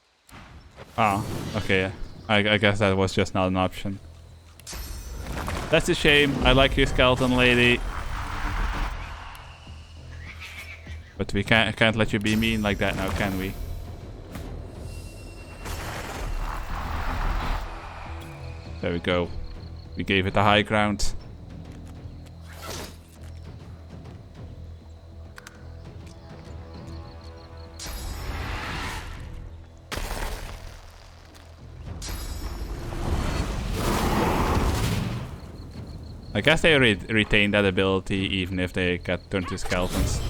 Ah, okay. I guess that was just not an option. That's a shame. I like you, skeleton lady. But we can't let you be mean like that now, can we? There we go. We gave it the high ground. I guess they retain that ability even if they get turned to skeletons.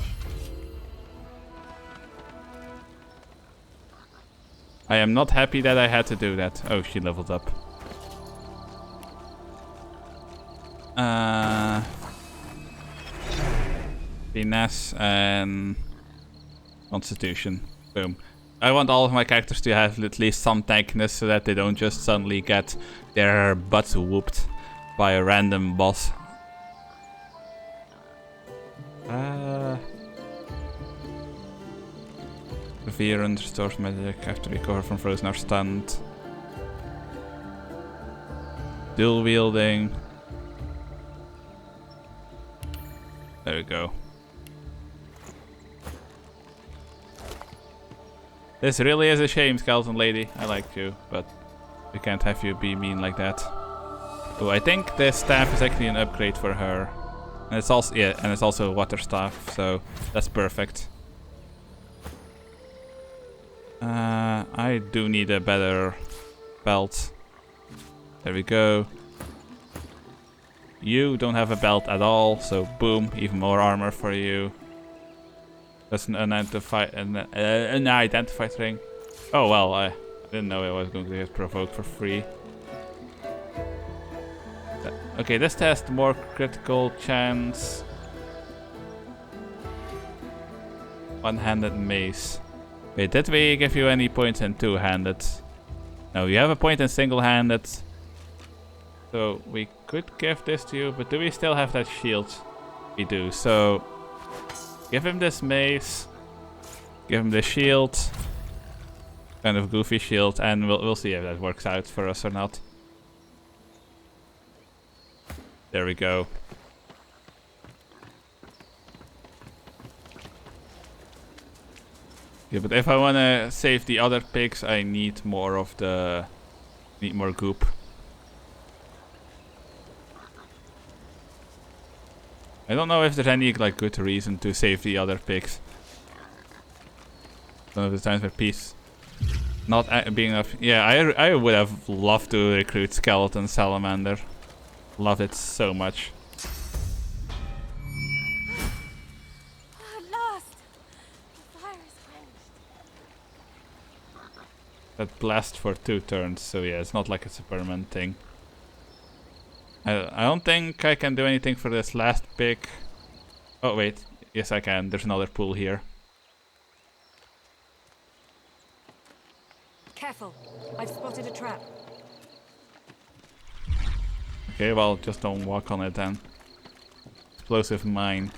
I am not happy that I had to do that. Oh, she leveled up. Finesse and Constitution. Boom. I want all of my characters to have at least some tankness so that they don't just suddenly get their butts whooped by a random boss. Reverend restores magic after recover from frozen or stunned. Dual wielding. There we go. This really is a shame, skeleton lady. I liked you, but we can't have you be mean like that. Oh, I think this staff is actually an upgrade for her. And it's also and it's also a water staff, so that's perfect. I do need a better belt. There we go. You don't have a belt at all, so boom, even more armor for you. That's an unidentified ring. Oh well, I didn't know I was going to get provoked for free. Okay, this test more critical chance. One-handed mace. Wait, did we give you any points in two-handed? No, you have a point in single-handed. So we could give this to you, but do we still have that shield? We do, so give him this mace. Give him the shield. Kind of goofy shield, and we'll see if that works out for us or not. There we go. Yeah, but if I wanna save the other pigs, I need more of the... need more goop. I don't know if there's any like good reason to save the other pigs. One of the times where peace not being enough. Yeah, I would have loved to recruit skeleton salamander. Loved it so much. At last! The fire is quenched. that blast for 2 turns, so yeah, it's not like it's a permanent thing. I don't think I can do anything for this last pick. Oh wait, yes I can. There's another pool here. Careful, I've spotted a trap. Okay, well, just don't walk on it then. Explosive mine.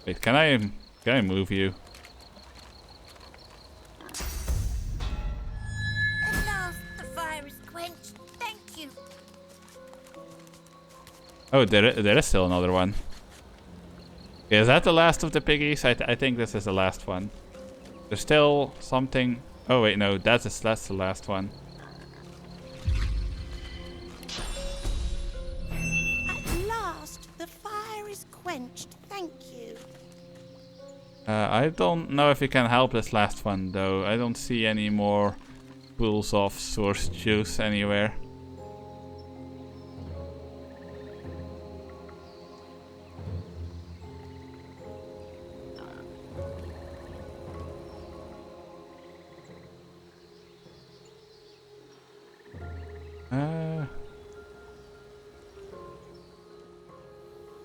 Wait, can I move you? At last, the fire is quenched. Thank you. Oh, there is still another one. Okay, is that the last of the piggies? I think this is the last one. There's still something. Oh wait, no, that's the last one. At last, the fire is quenched. Thank you. I don't know if you can help this last one though. I don't see any more pools of source juice anywhere.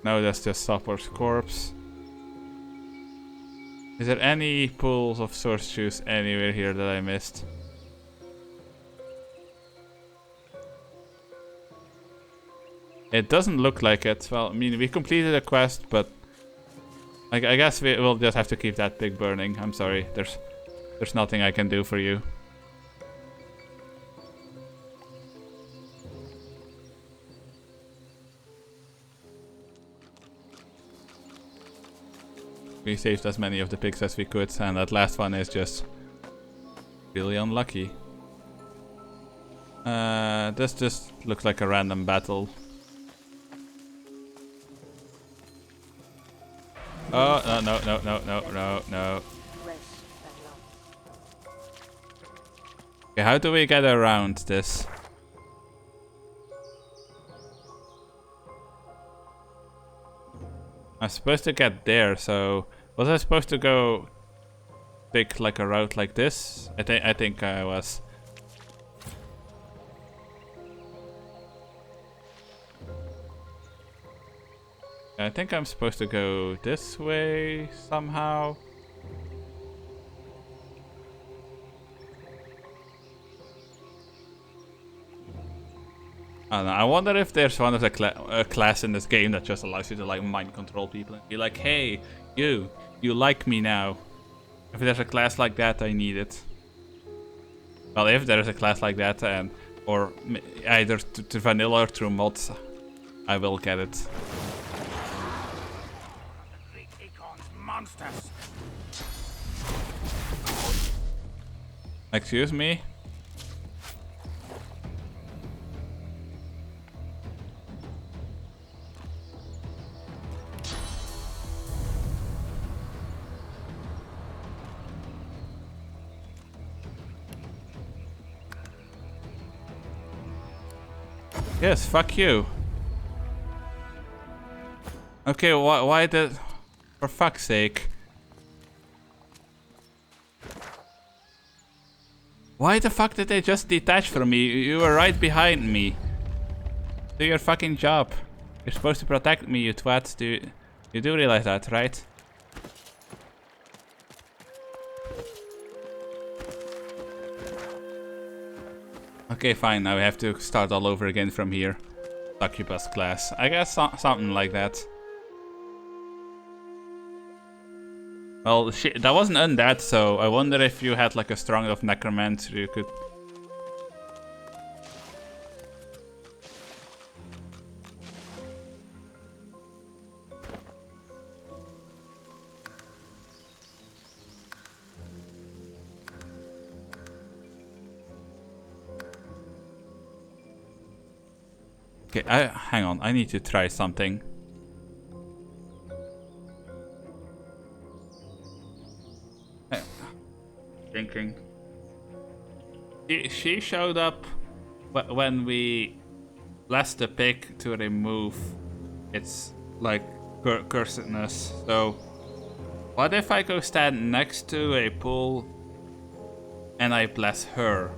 No, that's just Supper's corpse. Is there any pools of source juice anywhere here that I missed? It doesn't look like it. Well, I mean, we completed a quest, but I guess we'll just have to keep that pig burning. I'm sorry. There's nothing I can do for you. We saved as many of the pigs as we could, and that last one is just really unlucky. This just looks like a random battle. Oh, no. Okay, how do we get around this? I'm supposed to get there, so was I supposed to go take like a route like this? I think I was. I think I'm supposed to go this way somehow. I don't know. I wonder if there's one of the class in this game that just allows you to like mind control people and be like, hey, you like me now. If there's a class like that, I need it. Well, if there is a class like that, or either to vanilla or through mods, I will get it. Monsters. Excuse me? Yes, fuck you. Okay, why did... For fuck's sake. Why the fuck did they just detach from me? You were right behind me. Do your fucking job. You're supposed to protect me, you twat. You do realize that, right? Okay, fine. Now we have to start all over again from here. Succubus class. I guess something like that. Well, that wasn't undead, so I wonder if you had like a strong enough necromancer you could... Okay, hang on, I need to try something. Thinking. She showed up when we blessed the pig to remove its like cursedness. So what if I go stand next to a pool and I bless her.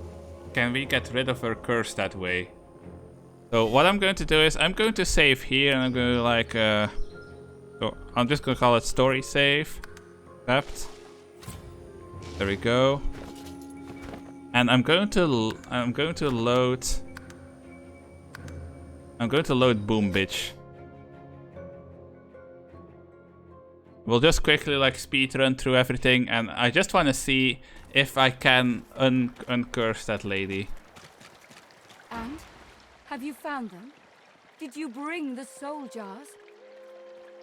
Can we get rid of her curse that way? So what I'm going to do is I'm going to save here, and I'm going to like so I'm just going to call it story save. Left. There we go. And I'm going to load Boom Bitch. We'll just quickly like speed run through everything, and I just want to see if I can uncurse that lady. And? Have you found them? Did you bring the soul jars?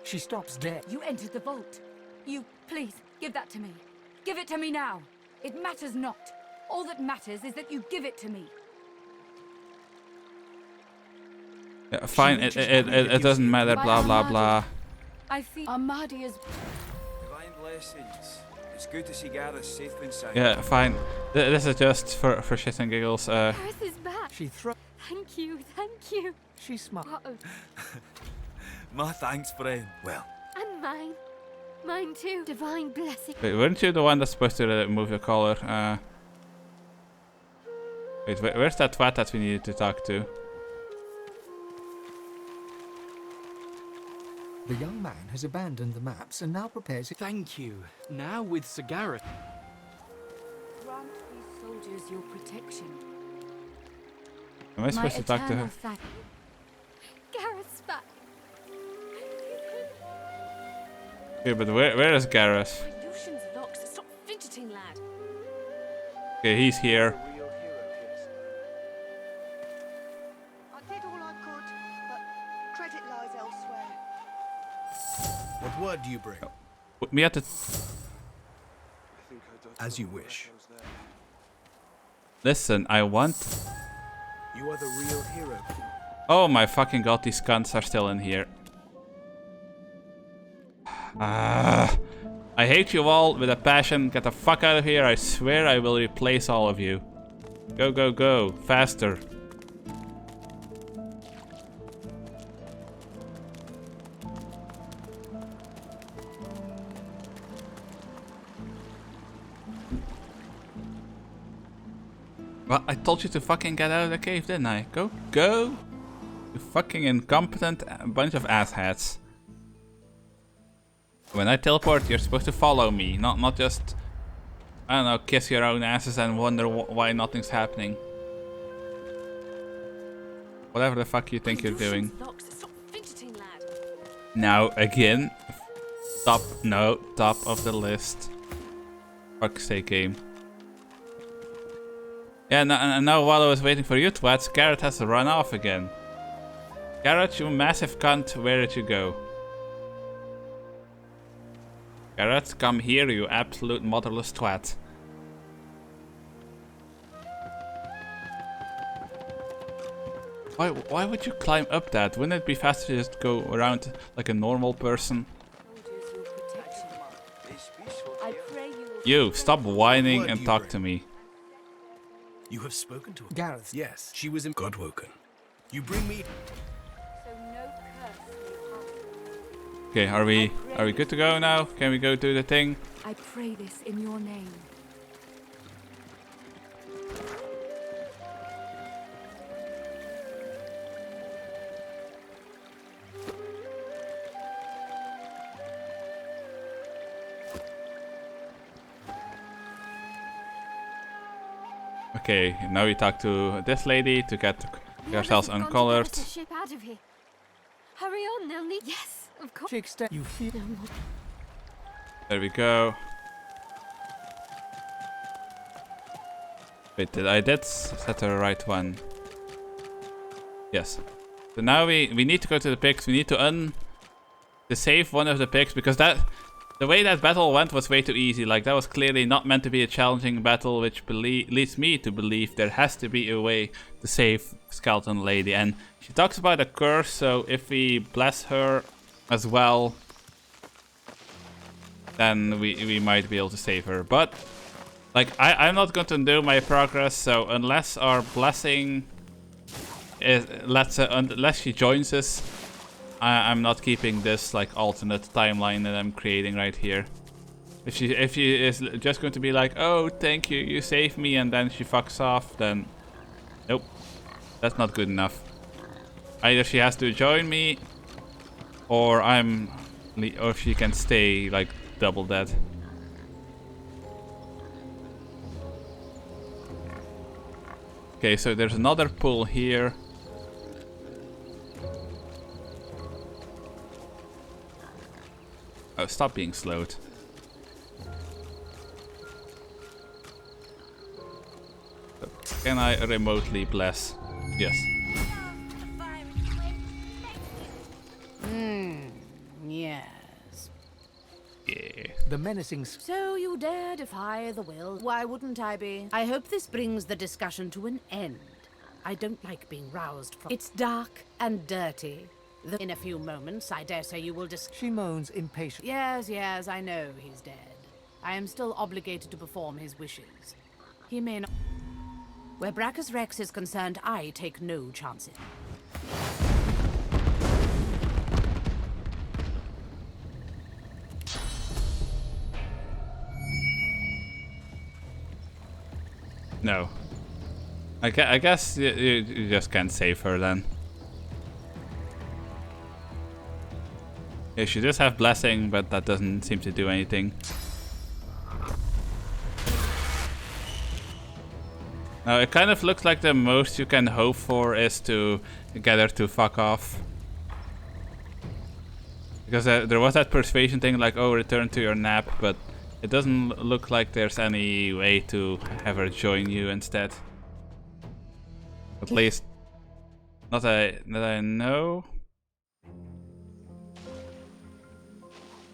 She stops dead. You entered the vault. Please, give that to me. Give it to me now. It matters not. All that matters is that you give it to me. Yeah, fine, it doesn't matter, blah blah blah. I feel Armadia's Divine blessings. It's good to see Gareth safe inside. Yeah, fine. This is just for shit and giggles. Gareth is back. She throws. Thank you, thank you. She's smart. Uh-oh. My thanks, friend. Well. And mine. Mine too. Divine blessing. Wait, weren't you the one that's supposed to remove your collar? Wait, where's that twat that we needed to talk to? The young man has abandoned the maps and now prepares. Thank you. Now with Sir Gareth. grant these soldiers your protection. Am I supposed to talk to her? Gareth's back. Okay, but where is Gareth? Lucian's locks. Stop fidgeting, lad. Okay, he's here. I did all I could, but credit lies elsewhere. What word do you bring? Put me at the... As you wish. Listen, I want... You are the real hero. Oh my fucking god, these cunts are still in here. I hate you all with a passion. Get the fuck out of here. I swear I will replace all of you. Go, go, go. Faster. Well, I told you to fucking get out of the cave, didn't I? Go, go. You fucking incompetent bunch of asshats. When I teleport, you're supposed to follow me, not just, I don't know, kiss your own asses and wonder why nothing's happening. Whatever the fuck you think you're doing. Now, again, top of the list. Fuck's sake, game. Yeah, and now while I was waiting for you twats, Garrett has to run off again. Garrett, you massive cunt, where did you go? Garrett, come here, you absolute motherless twat. Why would you climb up that? Wouldn't it be faster to just go around like a normal person? You, stop whining and talk to me. You have spoken to her? Gareth. Yes, she was in Godwoken. You bring me... Okay, are we good to go now? Can we go do the thing? I pray this in your name. Okay, now we talk to this lady to get ourselves uncolored. Ship out of here. Hurry on, they'll need. Yes, of course. You feel. There we go. Wait, I did set the right one? Yes. So now we need to go to the pigs. We need to save one of the pigs because the way that battle went was way too easy. Like, that was clearly not meant to be a challenging battle, which leads me to believe there has to be a way to save Skeleton Lady. And she talks about a curse, so if we bless her as well, then we might be able to save her. But, like, I'm not going to do my progress, so unless our blessing is, unless she joins us, I'm not keeping this like alternate timeline that I'm creating right here. If she is just going to be like, oh, thank you, you saved me, and then she fucks off, then nope, that's not good enough. Either she has to join me, or or she can stay like double dead. Okay, so there's another pool here. Oh, stop being slowed. Can I remotely bless? Yes. Yes. Yeah. The menacing... So you dare defy the will? Why wouldn't I be? I hope this brings the discussion to an end. I don't like being roused from... It's dark and dirty. In a few moments, I dare say you will She moans impatiently. Yes, I know he's dead. I am still obligated to perform his wishes. He may not... Where Brachus Rex is concerned, I take no chances. No. I guess you just can't save her then. Yeah, she does have blessing, but that doesn't seem to do anything. Now it kind of looks like the most you can hope for is to get her to fuck off. Because there was that persuasion thing like, oh, return to your nap, but it doesn't look like there's any way to have her join you instead. At least, not that I know.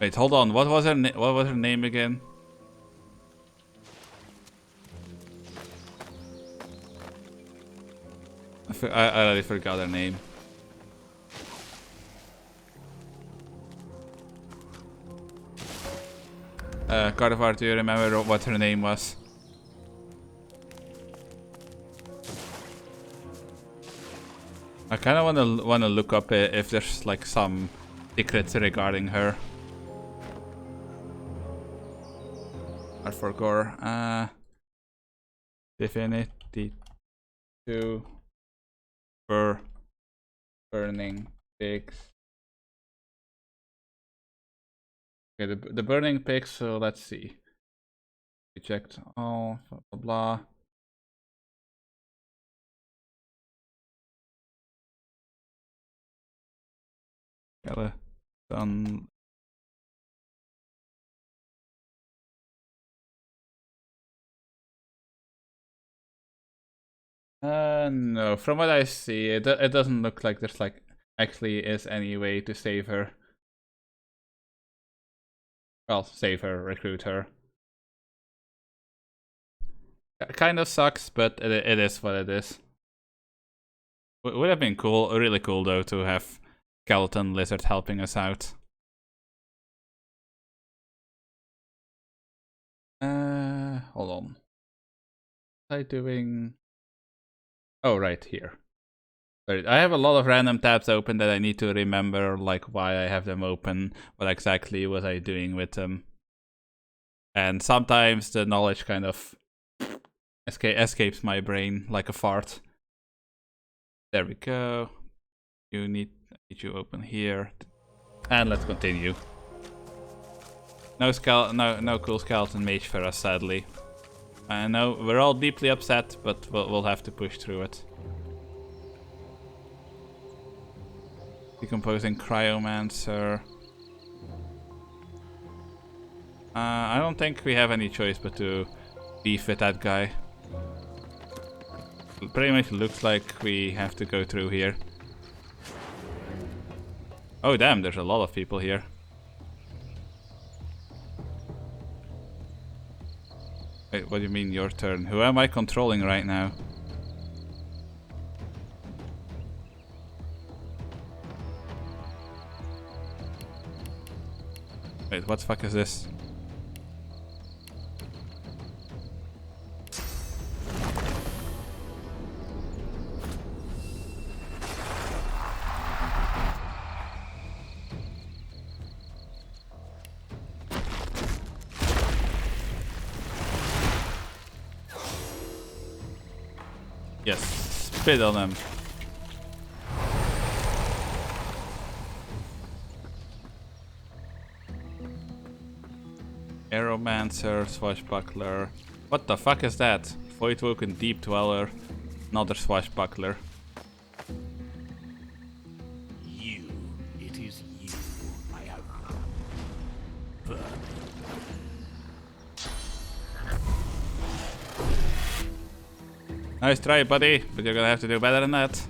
Wait, hold on. What was her name again? I already forgot her name. Carnivar, do you remember what her name was? I kind of wanna look up if there's like some secrets regarding her. I forgot. Divinity 2 burning pigs. Okay, the burning pigs. So let's see. Reject all. Blah blah blah. Skeleton. No. From what I see, it doesn't look like there's like actually is any way to save her. Well, save her, recruit her. Kind of sucks, but it is what it is. Would have been cool, really cool though, to have Skeleton Lizard helping us out. Hold on. What am I doing? Oh, right here. I have a lot of random tabs open that I need to remember, like why I have them open, what exactly was I doing with them. And sometimes the knowledge kind of escapes my brain like a fart. There we go. You need you open here. And let's continue. No cool skeleton mage for us, sadly. I know we're all deeply upset, but we'll have to push through it. Decomposing Cryomancer. I don't think we have any choice but to beef with that guy. It pretty much looks like we have to go through here. Oh damn, there's a lot of people here. Wait, what do you mean your turn? Who am I controlling right now? Wait, what the fuck is this? Yes, spit on him. Aeromancer, Swashbuckler. What the fuck is that? Voidwoken, Deep Dweller, another Swashbuckler. You. It is you I have. Nice try, buddy, but you're gonna have to do better than that.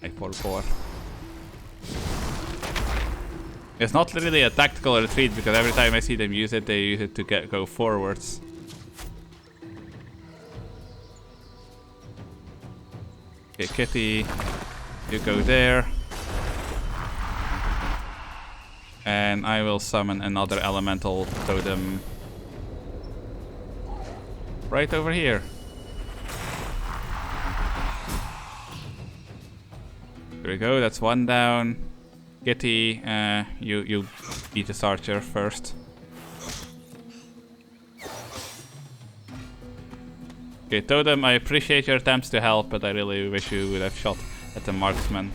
Hey, poor. It's not really a tactical retreat because every time I see them use it, they use it to go forwards. Okay, Kitty, you go there. And I will summon another elemental totem right over here. There we go, that's one down. Kitty, you beat this archer first. Okay, Totem, I appreciate your attempts to help, but I really wish you would have shot at the marksman.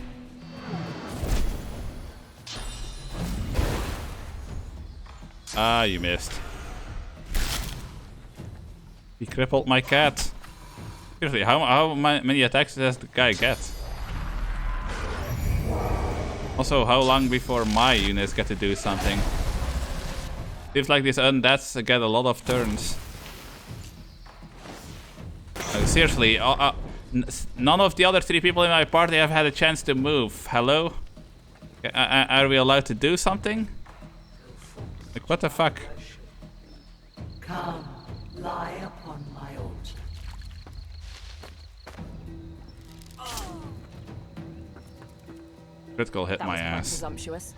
Ah, you missed. He crippled my cat. Seriously, how many attacks does the guy get? Also, how long before my units get to do something? Seems like these undeads get a lot of turns. Seriously, none of the other 3 people in my party have had a chance to move. Hello? Are we allowed to do something? Like, what the fuck? Come, lie upon my altar. Critical hit my ass. Presumptuous.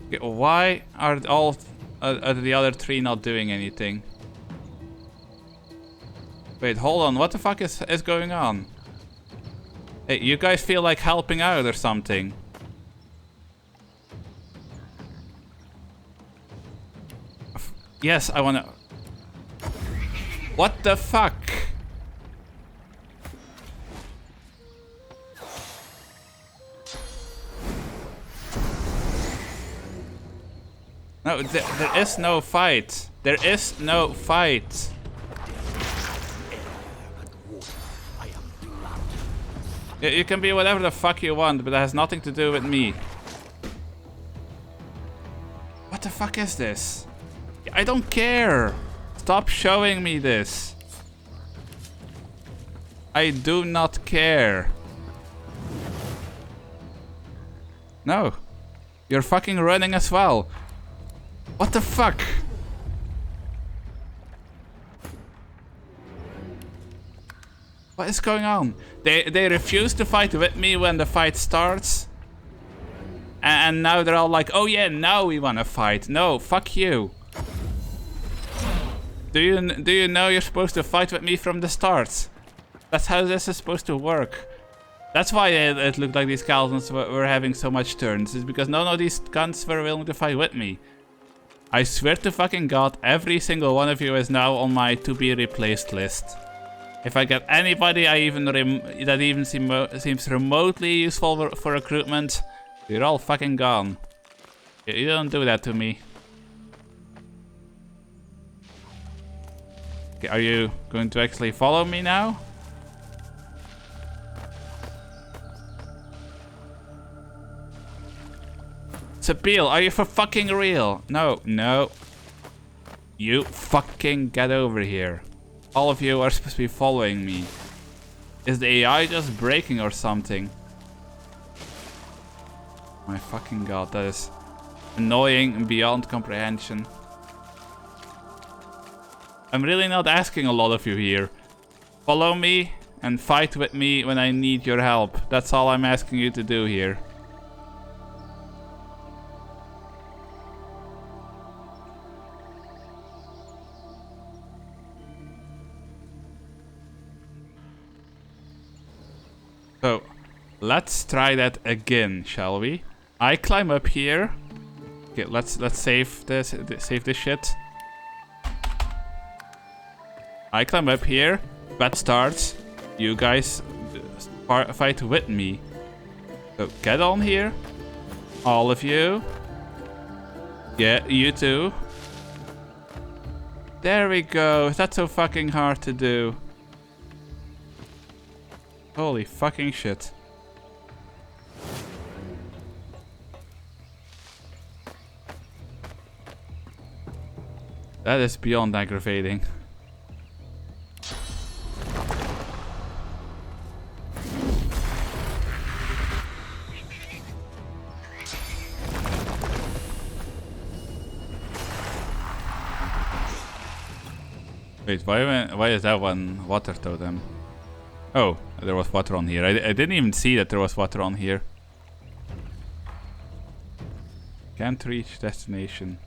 Okay, why are the other 3 not doing anything? Wait, hold on. What the fuck is going on? Hey, you guys feel like helping out or something? Yes, I wanna... What the fuck? No, there is no fight. There is no fight. You can be whatever the fuck you want, but that has nothing to do with me. What the fuck is this? I don't care. Stop showing me this. I do not care. No. You're fucking running as well. What the fuck? What is going on? They refuse to fight with me when the fight starts. And now they're all like, oh yeah, now we wanna fight. No, fuck you. Do you know you're supposed to fight with me from the start? That's how this is supposed to work. That's why it looked like these skeletons were having so much turns. It's because none of these cunts were willing to fight with me. I swear to fucking god, every single one of you is now on my to be replaced list. If I get anybody that even seems remotely useful for recruitment, you're all fucking gone. You don't do that to me. Okay, are you going to actually follow me now? Sabile, are you for fucking real? No, no. You fucking get over here. All of you are supposed to be following me. Is the AI just breaking or something? My fucking god, that is annoying and beyond comprehension. I'm really not asking a lot of you here. Follow me and fight with me when I need your help. That's all I'm asking you to do here. So, let's try that again, shall we? I climb up here. Okay, let's save this shit. I climb up here. Battle starts. You guys fight with me. So get on here. All of you. Yeah, you too. There we go. That's so fucking hard to do. Holy fucking shit. That is beyond aggravating. Wait, why is that one water totem? Oh, there was water on here. I didn't even see that there was water on here. Can't reach destination.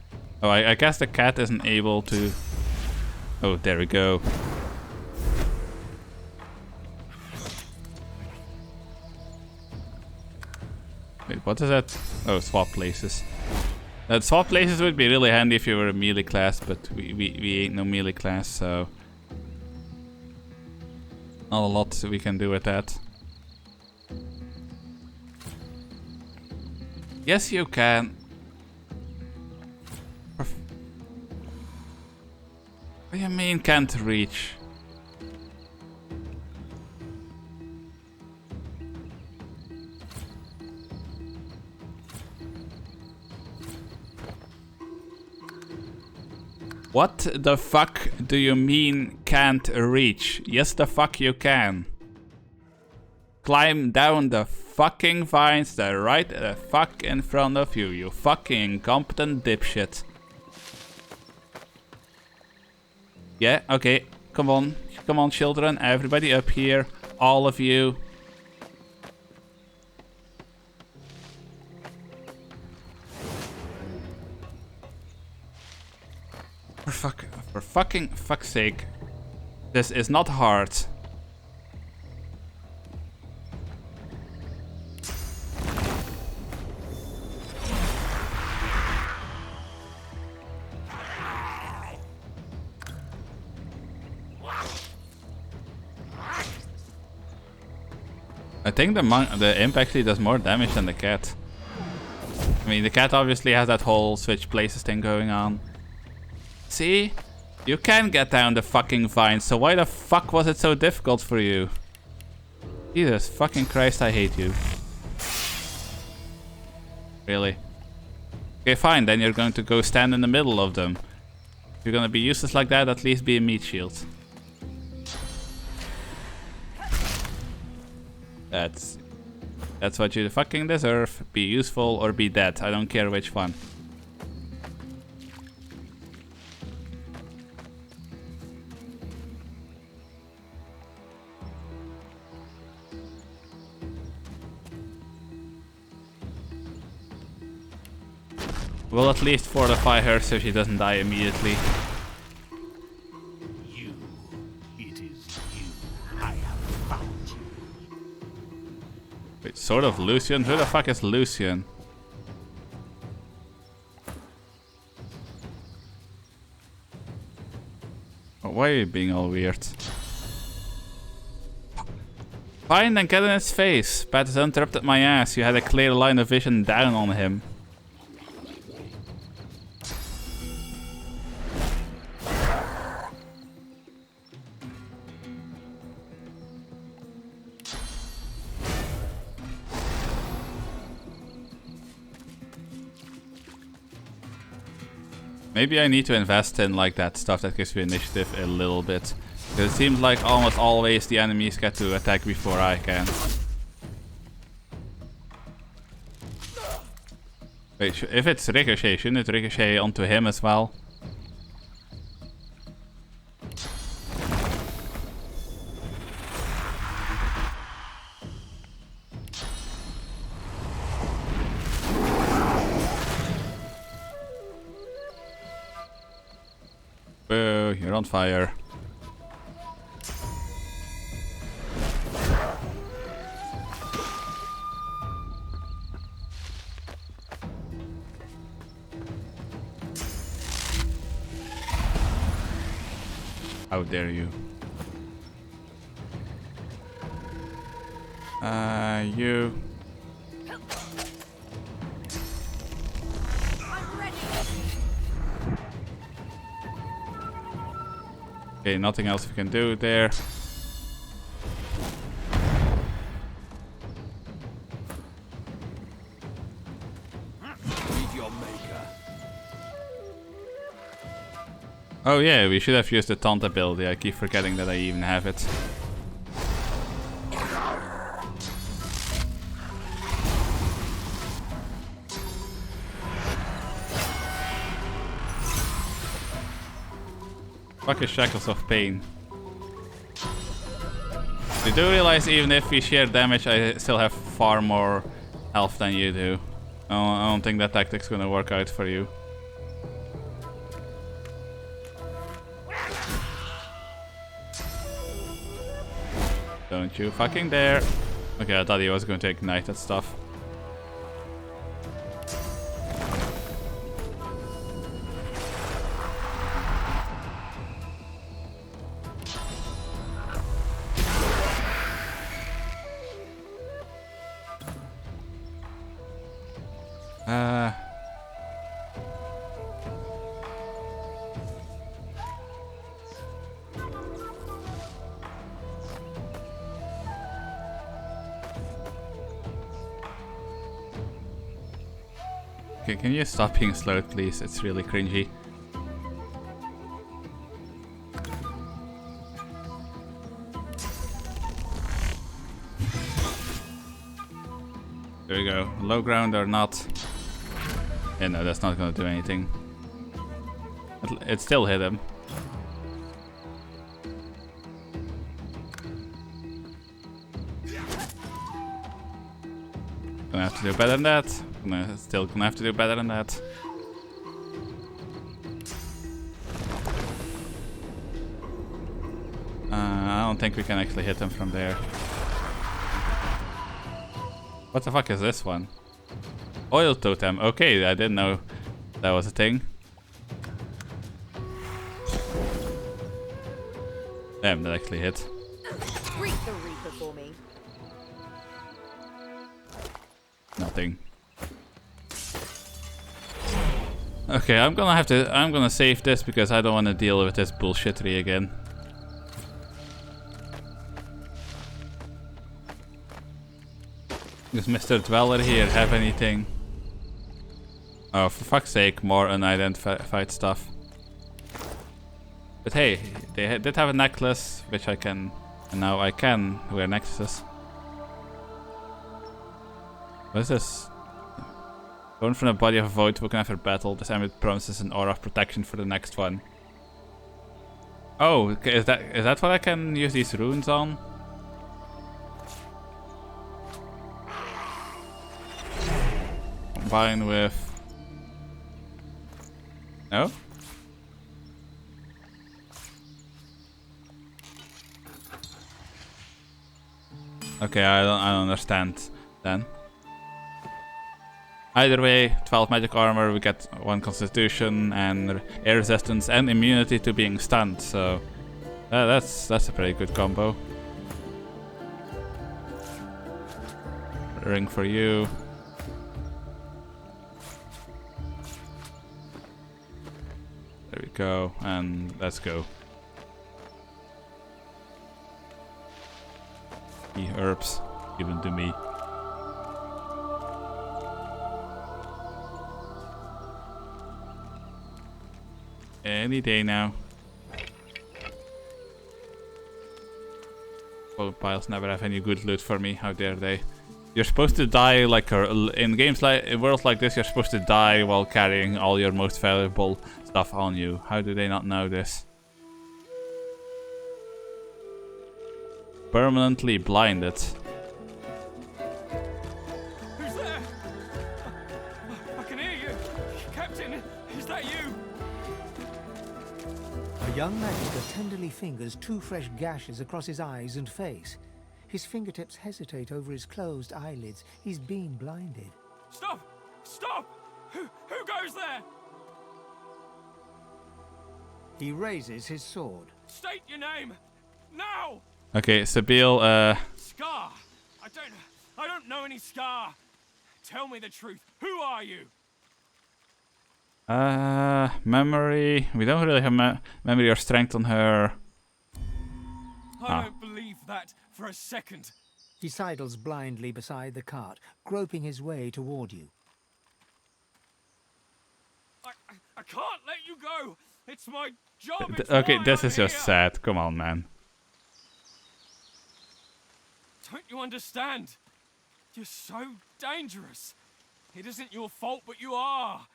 Oh, I guess the cat isn't able to... Oh, there we go. Wait, what is that? Oh, swap places. Swap places would be really handy if you were a melee class, but we ain't no melee class, so... Not a lot we can do with that. Yes, you can. What do you mean can't reach? What the fuck do you mean can't reach? Yes, the fuck you can. Climb down the fucking vines that are right the fuck in front of you, you fucking incompetent dipshit. Yeah, okay, come on. Come on, children, everybody up here. All of you. For fucking fuck's sake. This is not hard. I think the imp actually does more damage than the cat. I mean, the cat obviously has that whole switch places thing going on. See? You can get down the fucking vine, so why the fuck was it so difficult for you? Jesus fucking Christ, I hate you. Really? Okay, fine, then you're going to go stand in the middle of them. If you're gonna be useless like that, at least be a meat shield. That's what you fucking deserve. Be useful or be dead. I don't care which one. We'll at least fortify her so she doesn't die immediately. You. It is you. I have found you. Wait, Sword of Lucian? Who the fuck is Lucian? Oh, why are you being all weird? Fine, then get in his face. Pat has interrupted my ass. You had a clear line of vision down on him. Maybe I need to invest in like that stuff that gives me initiative a little bit. Because it seems like almost always the enemies get to attack before I can. Wait, if it's Ricochet, shouldn't it ricochet onto him as well? Boo, you're on fire. How dare you? You. Okay, nothing else we can do there. Meet your maker. Oh yeah, we should have used the taunt ability. I keep forgetting that I even have it. Fuck is Shackles of Pain. You do realize even if we share damage, I still have far more health than you do. I don't think that tactic's gonna work out for you. Don't you fucking dare. Okay, I thought he was going to ignite that stuff. Okay, can you stop being slowed, please? It's really cringy. There we go. Low ground or not. Yeah, no, that's not gonna do anything. It still hit him. Gonna have to do better than that. Still gonna have to do better than that. I don't think we can actually hit him from there. What the fuck is this one? Oil totem. Okay, I didn't know that was a thing. Damn, that actually hit. Greet the Reaper for me. Nothing. Okay, I'm gonna save this because I don't want to deal with this bullshittery again. Does Mr. Dweller here have anything? Oh, for fuck's sake, more unidentified stuff. But hey, they did have a necklace, which I can, and now I can wear necklaces. What is this? Born from the body of a void token after battle, this amulet promises an aura of protection for the next one. Oh, okay, is that what I can use these runes on? Combine with... No? Okay, I don't understand then. Either way, 12 magic armor, we get 1 constitution and air resistance and immunity to being stunned, so that's a pretty good combo. Ring for you. There we go, and let's go. The herbs given to me. Any day now. Gold piles never have any good loot for me. How dare they? You're supposed to die like in games like in worlds like this. You're supposed to die while carrying all your most valuable stuff on you. How do they not know this? Permanently blinded. Who's there? I can hear you. Captain, is that you? A young magister tenderly fingers 2 fresh gashes across his eyes and face. His fingertips hesitate over his closed eyelids. He's been blinded. Stop! Stop! Who goes there? He raises his sword. State your name! Now! Okay, Sabine, Scar! I don't know any Scar! Tell me the truth. Who are you? memory. We don't really have memory or strength on her. I don't believe that for a second. He sidles blindly beside the cart, groping his way toward you. I can't let you go! It's my job! It's Okay, why this I'm is just here. sad. Come on, man. Don't you understand? You're so dangerous. It isn't your fault, but you are.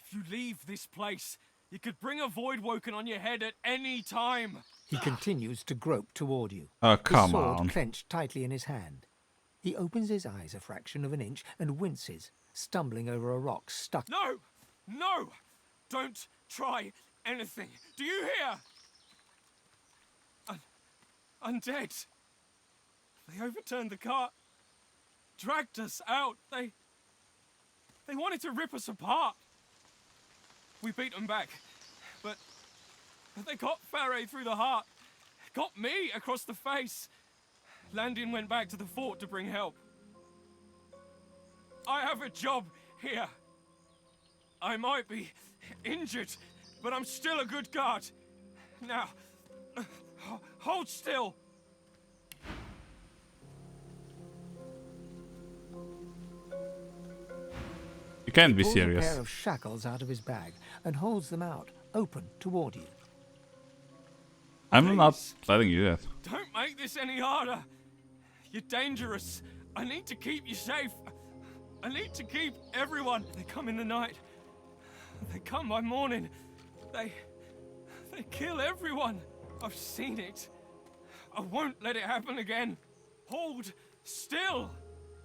If you leave this place, you could bring a void woken on your head at any time. He continues to grope toward you. Oh, come his sword on. clenched tightly in his hand. He opens his eyes a fraction of an inch and winces, stumbling over a rock stuck. No! No! Don't try anything. Do you hear? Undead. They overturned the cart. Dragged us out. They wanted to rip us apart. We beat them back. But they got Faray through the heart. Got me across the face. Landin went back to the fort to bring help. I have a job here. I might be injured, but I'm still a good guard. Now, hold still. You can't be He pulls a serious. pair of shackles out of his bag and holds them out, open toward you. I'm not letting you do that. Don't make this any harder. You're dangerous. I need to keep you safe. I need to keep everyone. They come in the night. They come by morning. They kill everyone. I've seen it. I won't let it happen again. Hold still.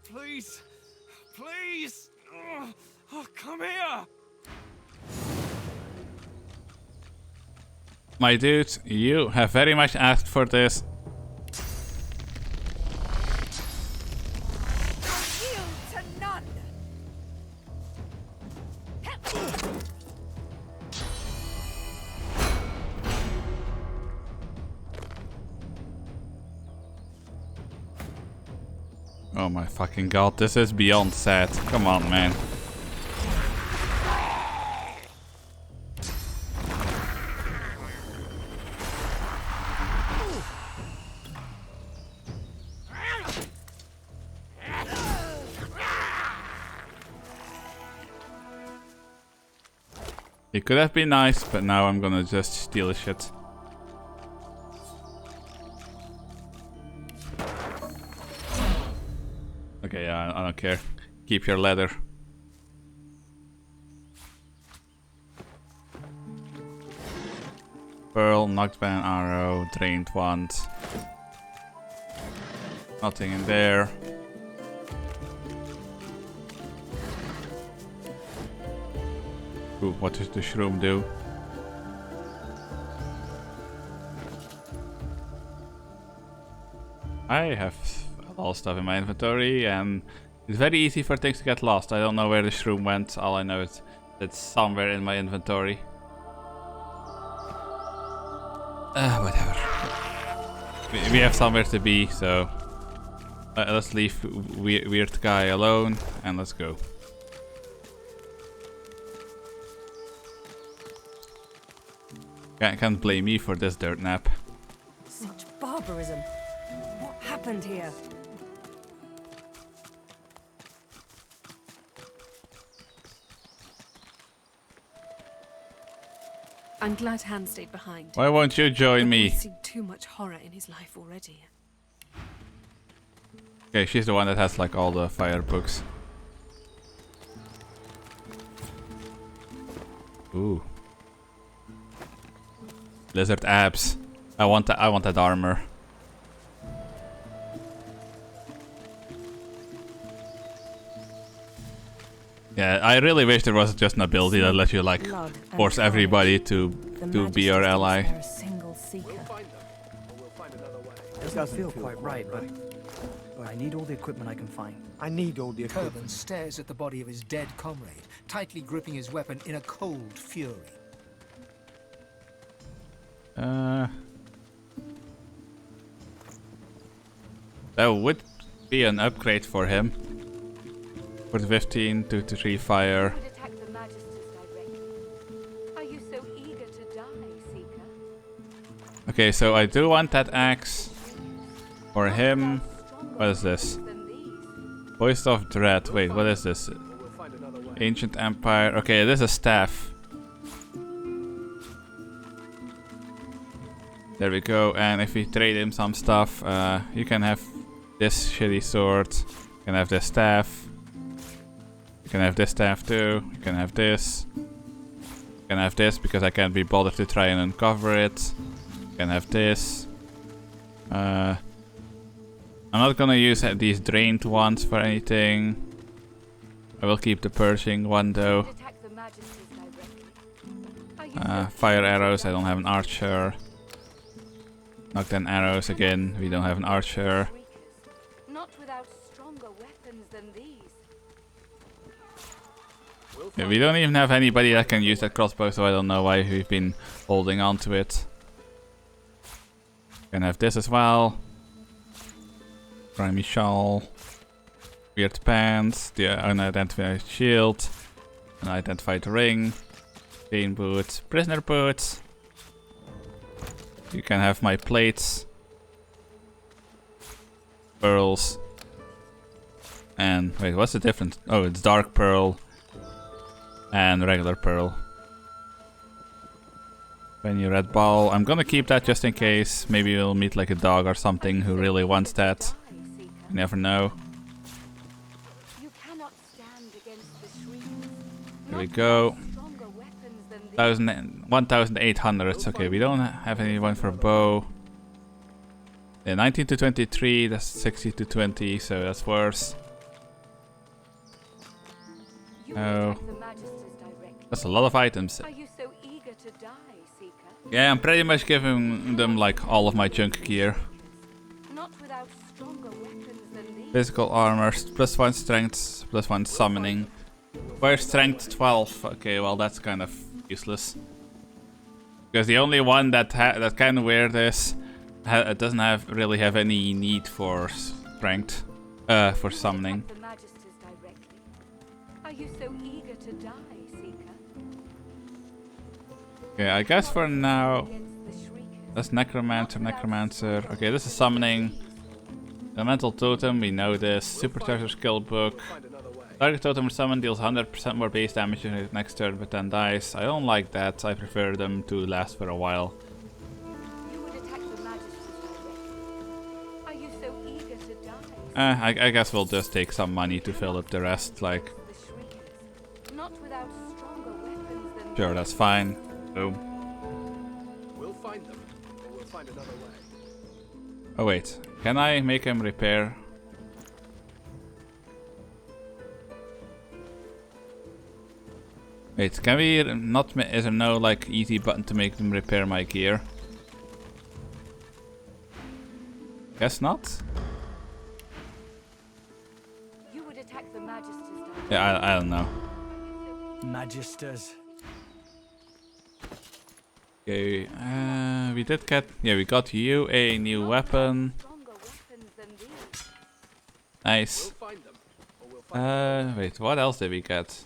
Please. Please. Oh, come here. My dude, you have very much asked for this. Yield to none. Oh my fucking god, this is beyond sad. Come on, man. It could have been nice, but now I'm gonna just steal shit. Okay, yeah, I don't care. Keep your leather. Pearl, knocked by an arrow, drained wand. Nothing in there. Ooh, what does the shroom do? I have a lot of stuff in my inventory, and it's very easy for things to get lost. I don't know where the shroom went. All I know is it's somewhere in my inventory. Whatever. We have somewhere to be, so let's leave weird guy alone and let's go. Can't blame me for this dirt nap. Such barbarism. What happened here? I'm glad Han stayed behind. Why won't you join me? I've seen too much horror in his life already. Okay, she's the one that has like all the fire books. Ooh. Lizard abs. I want that armor. Yeah, I really wish there was just an ability that let you like force everybody to be your ally. A single seeker. This does feel quite right, but I need all the equipment I can find. I need all the equipment. Kerben stares at the body of his dead comrade, tightly gripping his weapon in a cold fury. That would be an upgrade for him. For the 15, 2 to 3 fire. Would attack the Magisters directly. Are you so eager to die, Seeker? Okay, so I do want that axe. For him. What is this? Voice of Dread. Wait, what is this? Ancient Empire. Okay, this is a staff. There we go. And if we trade him some stuff, you can have this shitty sword. You can have this staff. You can have this staff too. You can have this. You can have this because I can't be bothered to try and uncover it. You can have this. I'm not gonna use these drained ones for anything. I will keep the purging one though. Fire arrows, I don't have an archer. Knock down arrows again, we don't have an archer. Not without stronger weapons than these. Yeah, we don't even have anybody that can use that crossbow, so I don't know why we've been holding on to it. Can have this as well. Grimy shawl. Weird pants. The unidentified shield. Unidentified ring. Chain boots. Prisoner boots. You can have my plates. Pearls. And wait, what's the difference? Oh, it's dark pearl. And regular pearl. Penny red ball. I'm gonna keep that just in case. Maybe we'll meet like a dog or something who really wants that. You never know. Here we go. 1,800. Okay, we don't have anyone for bow. Yeah, 19 to 23. That's 60 to 20. So that's worse. Oh. That's a lot of items. Yeah, I'm pretty much giving them like all of my junk gear. Physical armor, +1 strength, +1 summoning. Fire strength 12. Okay, well that's kind of useless. Because the only one that can wear this doesn't really have any need for strength, for summoning. Are you so eager to die, Seeker? Okay, I guess for now, that's necromancer. Okay, this is summoning. Elemental totem, we know this. Supercharger skill book. Target totem summon deals 100% more base damage in the next turn, but then dies. I don't like that. I prefer them to last for a while. I guess we'll just take some money to fill up the rest. Like, sure, that's fine. Boom. We'll find them, or we'll find another way. Oh wait, can I make him repair? Wait, can we not? Is there no like easy button to make them repair my gear? Guess not. You would attack the Magisters. Yeah, I don't know. Magisters. Okay, we did get. Yeah, we got you a new weapon. Nice. Wait, what else did we get?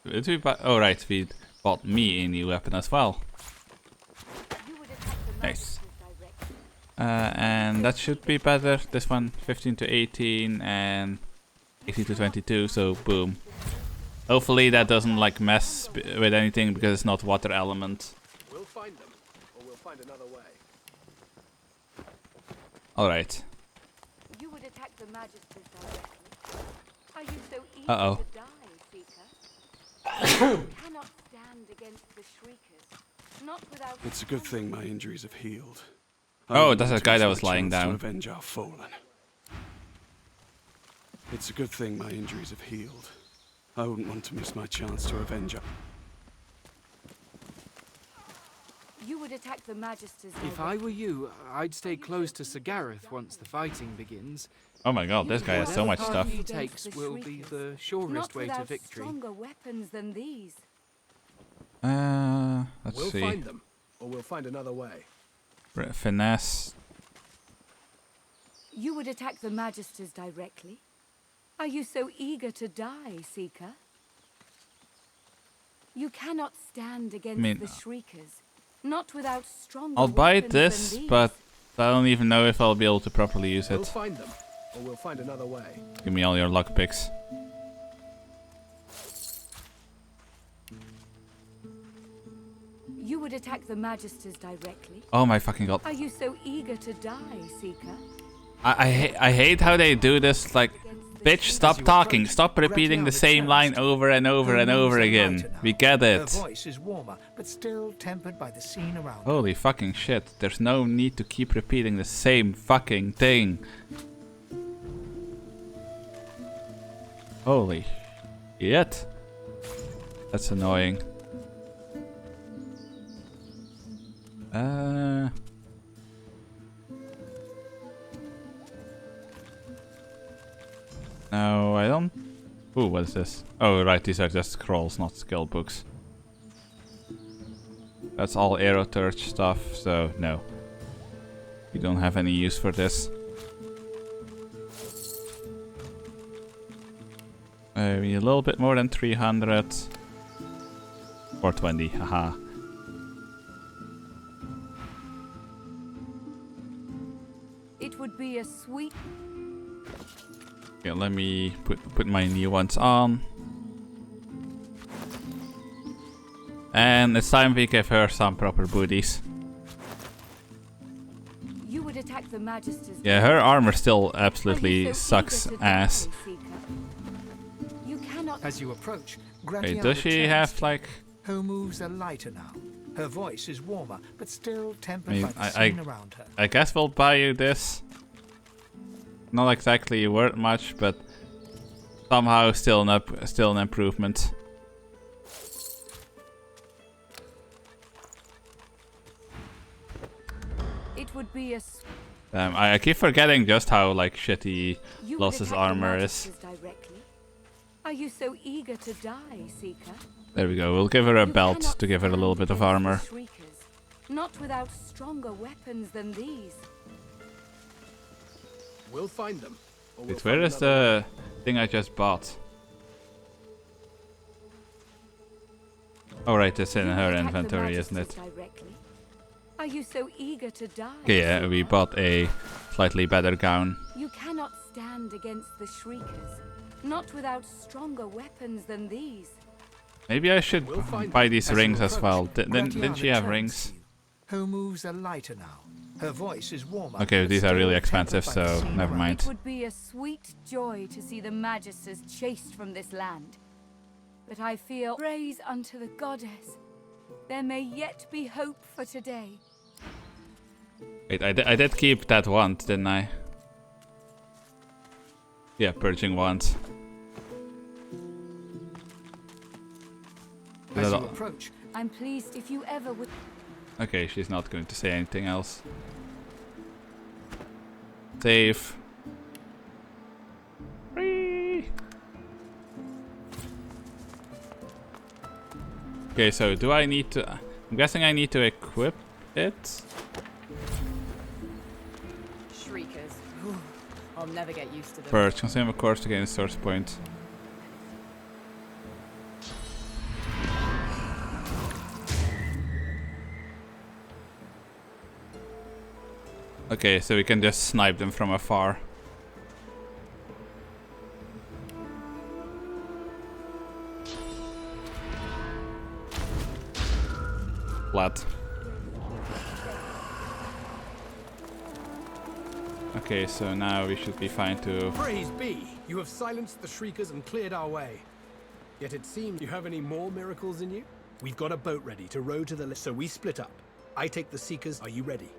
Did we buy? Oh right, we bought me a new weapon as well. Nice. And that should be better. This one 15 to 18 and 18 to 22. So boom. Hopefully that doesn't like mess with anything because it's not water element. We'll find them, or we'll find another way. All right. You would attack the Magisters directly. Are you so eager Uh-oh. to die, Seeker? You cannot stand against the Shriekers. Not without. It's a good thing my injuries have healed. Oh, that's that guy that was lying down. To avenge our fallen. It's a good thing my injuries have healed. I wouldn't want to miss my chance to avenge our... You would attack the Magisters. If I were you, I'd stay close to Sir Gareth once the fighting begins. Oh my god, this guy has so much Whatever stuff. path he takes will be the surest way to victory. Stronger weapons than these. Let's We'll see. find them, or we'll find another way. Finesse. You would attack the Magisters directly? Are you so eager to die, Seeker? You cannot stand against the Shriekers, not without stronger I'll buy weapons this, than these. but I don't even know if I'll be able to properly use We'll it. find them, or we'll find another way. Give me all your lockpicks. You would attack the Magisters directly? Oh my fucking god. Are you so eager to die, Seeker? I hate how they do this, like, bitch, stop talking, stop repeating the same line over and over and over again. We get Her it. voice is warmer, but still tempered by the scene around her. Holy fucking shit, there's no need to keep repeating the same fucking thing. Holy shit. That's annoying. No, I don't. Ooh, what is this? Oh, right, these are just scrolls, not skill books. That's all Aeroturch stuff, so no. We don't have any use for this. Maybe a little bit more than 300. 420, haha. It would be a sweet... Okay, let me put my new ones on. And it's time we give her some proper booties. You would attack the Magisters. Yeah, her armor still absolutely sucks ass. You cannot... As you approach, Okay, does she have like... Her moves are lighter now. Her voice is warmer, but still tempered I mean, by the scene around her. I guess we'll buy you this. Not exactly worth much, but somehow still an improvement. It would be a... I keep forgetting just how like shitty You would Loss's attack the armor is. Magisters directly? Are you so eager to die, Seeker? There we go. We'll give her a belt to give her a little bit of armor. Shriekers, not without stronger weapons than these. We'll find them. Or we'll Wait, where find is another the thing I just bought? Oh right, it's in her inventory, isn't it? Directly? Are you so eager to die? Okay, yeah, we bought a slightly better gown. You cannot stand against the Shriekers, not without stronger weapons than these. Maybe I should buy these rings as well. Didn't she have rings? Her moves are lighter now. Her voice is warmer. Okay, these are really still expensive, tempered by the so scene never around mind. It would be a sweet joy to see the Magisters chased from this land. But I feel praise unto the goddess. There may yet be hope for today. Wait, I did keep that wand, didn't I? Yeah, purging wand. As you approach, I'm pleased if you ever would... Okay, she's not going to say anything else. Save. Free. Okay, so do I need to... I'm guessing I need to equip it? Shriekers. I'll never get used to them. Purge. Consume a course to gain a source point. Okay, so we can just snipe them from afar. Flat. Okay, so now we should be fine to... Praise be! You have silenced the Shriekers and cleared our way. Yet it seems you have any more miracles in you? We've got a boat ready to row to the left, so we split up. I take the Seekers. Are you ready?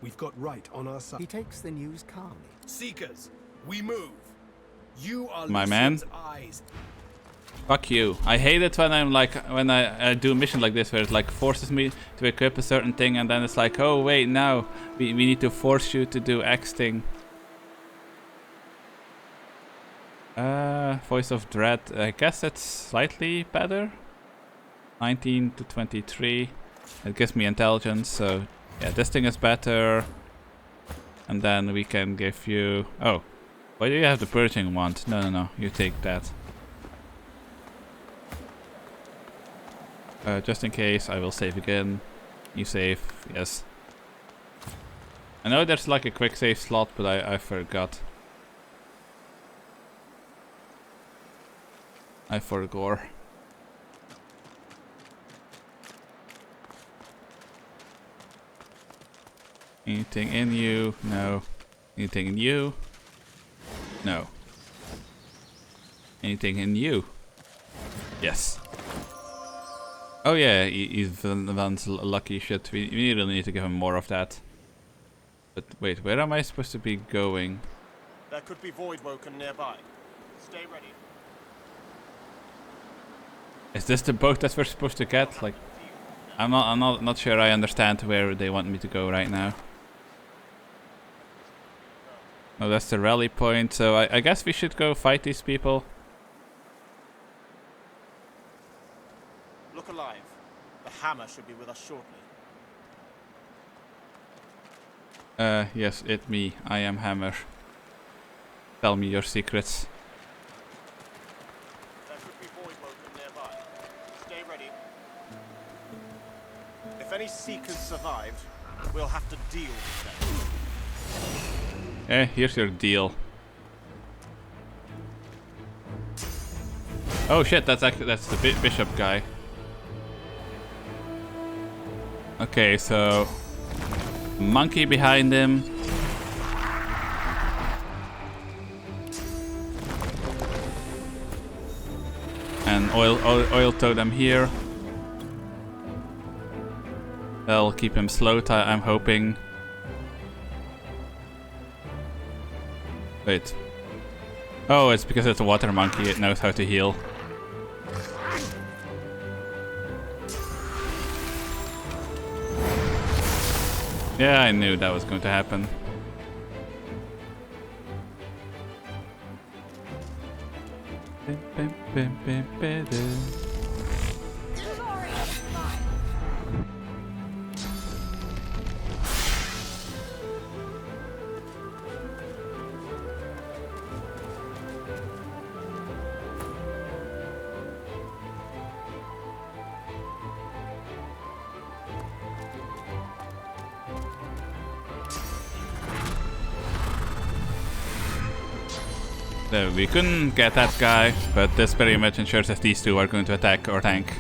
We've got right on our side. he takes the news calmly. Seekers, we move. You are My man. Lucian's eyes. Fuck you. I hate it when I'm like, when I do a mission like this where it like forces me to equip a certain thing and then it's like, oh wait, now we need to force you to do X thing. Voice of Dread, I guess it's slightly better. 19 to 23. It gives me intelligence, so yeah, this thing is better. And then we can give you... Oh, why do you have the purging wand? No, no, no, you take that. Just in case, I will save again. You save, yes. I know there's like a quick save slot, but I forgot. I forgot. Anything in you? No. Anything in you? No. Anything in you? Yes. Oh yeah, Ivan's lucky shit. We really need to give him more of that. But wait, where am I supposed to be going? There could be void woken nearby. Stay ready. Is this the boat that we're supposed to get? Like, I'm not sure I understand where they want me to go right now. Oh, that's the rally point, so I guess we should go fight these people. Look alive. The hammer should be with us shortly. Yes, it's me. I am Hammer. Tell me your secrets. There could be void woken nearby. Stay ready. If any seekers survived, we'll have to deal with them. Here's your deal. Oh shit, that's the bishop guy. Okay, so monkey behind him. And oil totem here. That'll keep him slow, I'm hoping. Wait. Oh, it's because it's a water monkey, it knows how to heal. Yeah, I knew that was going to happen. We couldn't get that guy, but this very much ensures that these two are going to attack our tank.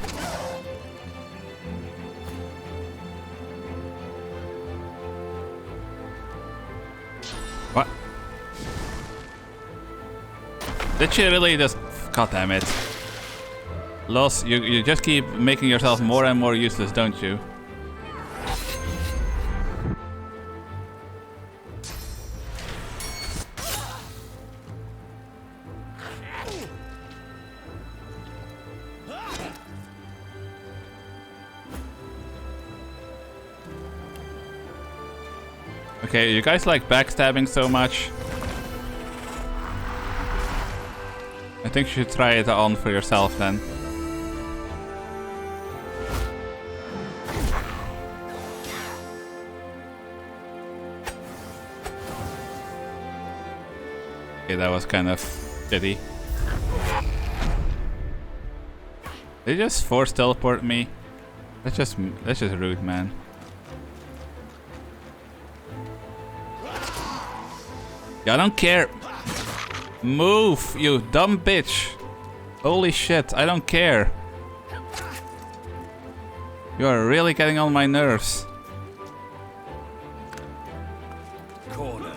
What? Did she really just... God damn it. Los, you just keep making yourself more and more useless, don't you? Okay, you guys like backstabbing so much? I think you should try it on for yourself then. Okay, that was kind of shitty. They just force teleport me. That's just rude, man. I don't care. Move, you dumb bitch. Holy shit, I don't care. You are really getting on my nerves. Corner.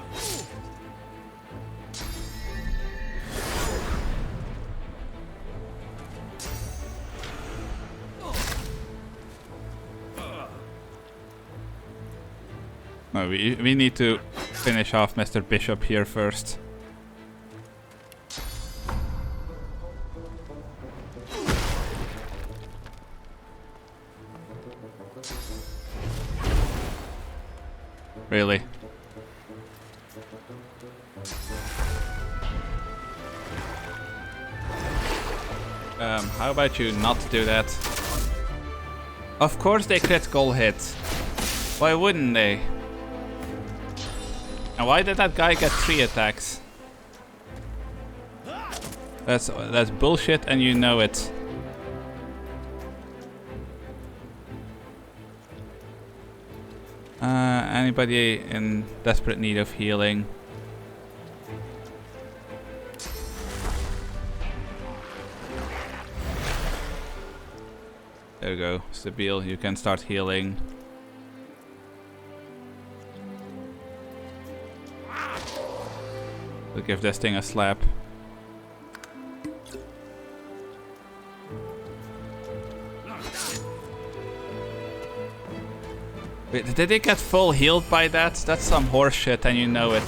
No, we need to finish off Mr. Bishop here first. Really? How about you not do that? Of course they critical hit. Why wouldn't they? And why did that guy get 3 attacks? That's bullshit, and you know it. Anybody in desperate need of healing? There you go, Sibyl, you can start healing. We'll give this thing a slap. Wait, did it get full healed by that? That's some horse shit and you know it.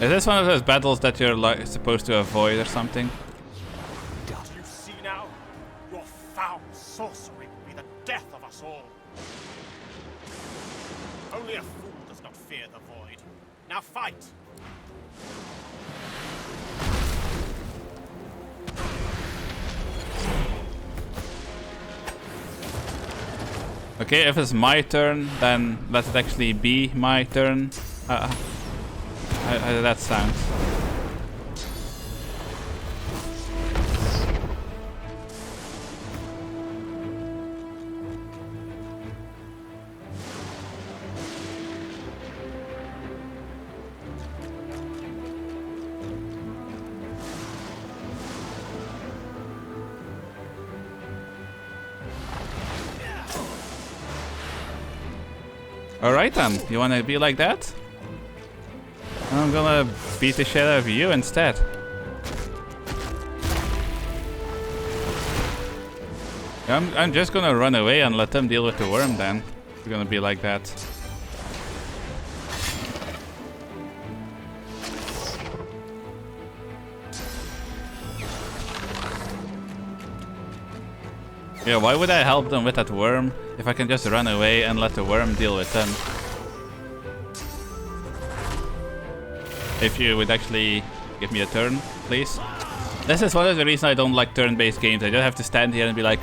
Is this one of those battles that you're like supposed to avoid or something? Do you see now? Your foul sorcery will be the death of us all. Only a fool does not fear the void. Now fight! Okay, if it's my turn, then let it actually be my turn. How did that sound? Alright then, you wanna be like that? I'm gonna beat the shit out of you instead. I'm just gonna run away and let them deal with the worm then. It's gonna be like that. Yeah, why would I help them with that worm if I can just run away and let the worm deal with them? If you would actually give me a turn, please. This is one of the reasons I don't like turn-based games. I just have to stand here and be like,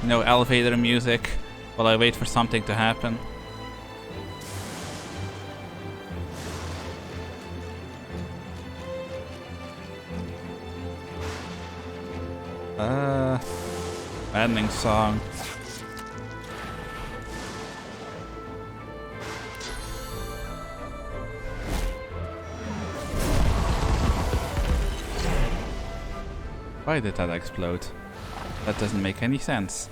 no elevator music while I wait for something to happen. Ending song. Why did that explode? That doesn't make any sense.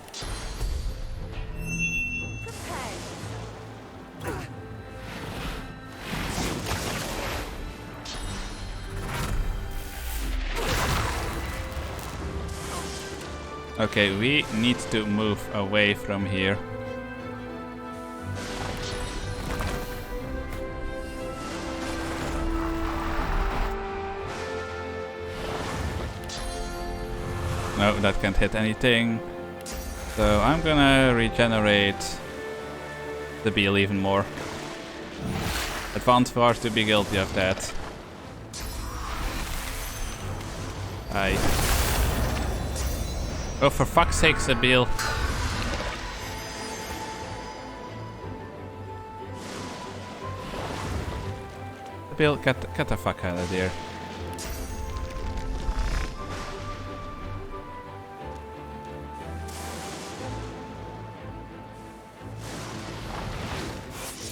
Okay, we need to move away from here. No, that can't hit anything. So I'm gonna regenerate the Beal even more. Advance far to be guilty of that. Aye. Oh, for fuck's sake, Sibyl. Sibyl, get the fuck out of here.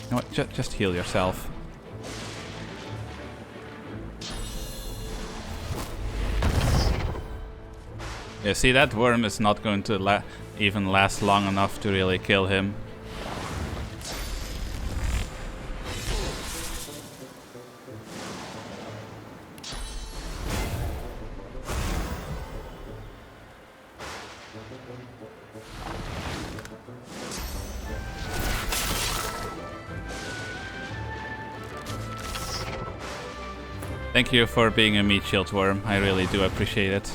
You know what, just heal yourself. Yeah, see, that worm is not going to even last long enough to really kill him. Thank you for being a meat shield worm. I really do appreciate it.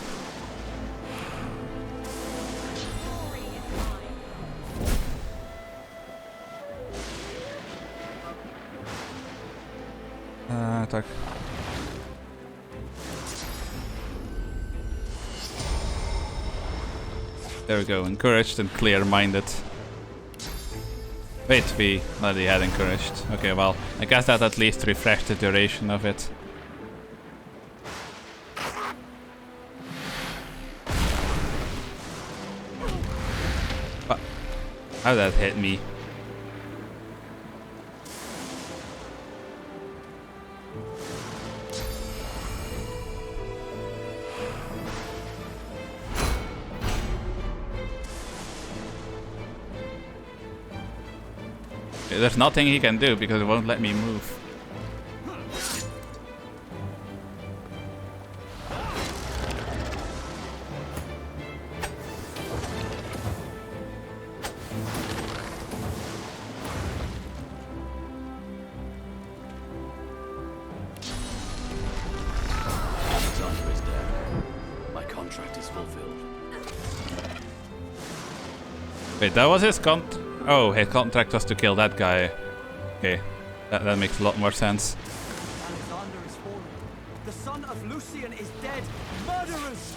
Tak. There we go, encouraged and clear-minded. Wait, we already had encouraged. Okay, well, I guess that at least refreshed the duration of it. But how that hit me? There's nothing he can do because it won't let me move. Alexander is dead. My contract is fulfilled. Wait, that was his Oh, his contract was to kill that guy. Okay, that makes a lot more sense. Alexander is fallen. The son of Lucian is dead. Murderers!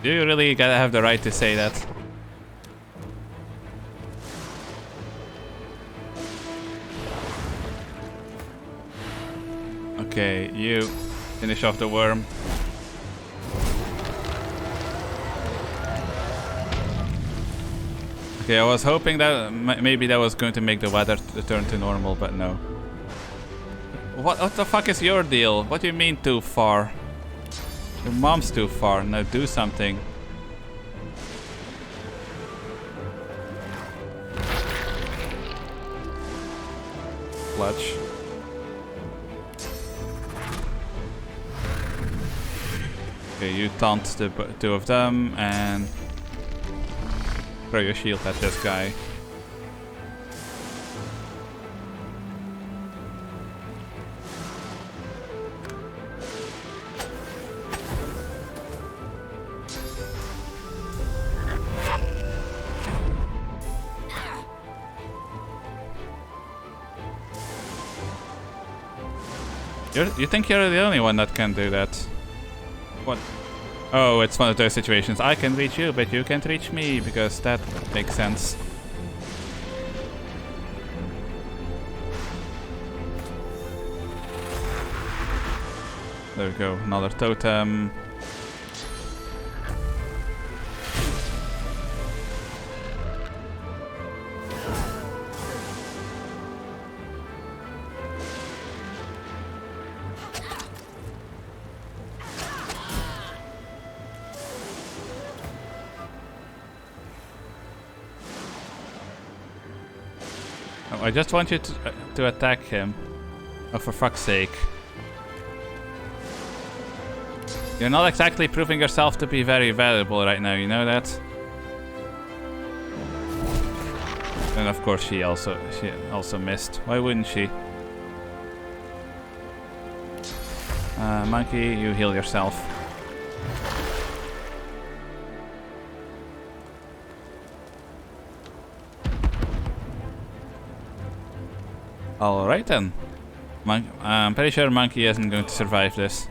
Do you really gotta have the right to say that? Okay, you finish off the worm. Okay, I was hoping that maybe that was going to make the weather return to normal, but no. What the fuck is your deal? What do you mean too far? Your mom's too far. Now do something. Clutch. Okay, you taunt the two of them and throw your shield at this guy. You think you're the only one that can do that? What? Oh, it's one of those situations. I can reach you, but you can't reach me, because that makes sense. There we go, another totem. I just want you to attack him. Oh, for fuck's sake. You're not exactly proving yourself to be very valuable right now, you know that? And of course she also missed. Why wouldn't she? Monkey, you heal yourself. Alright then. I'm pretty sure Monkey isn't going to survive this.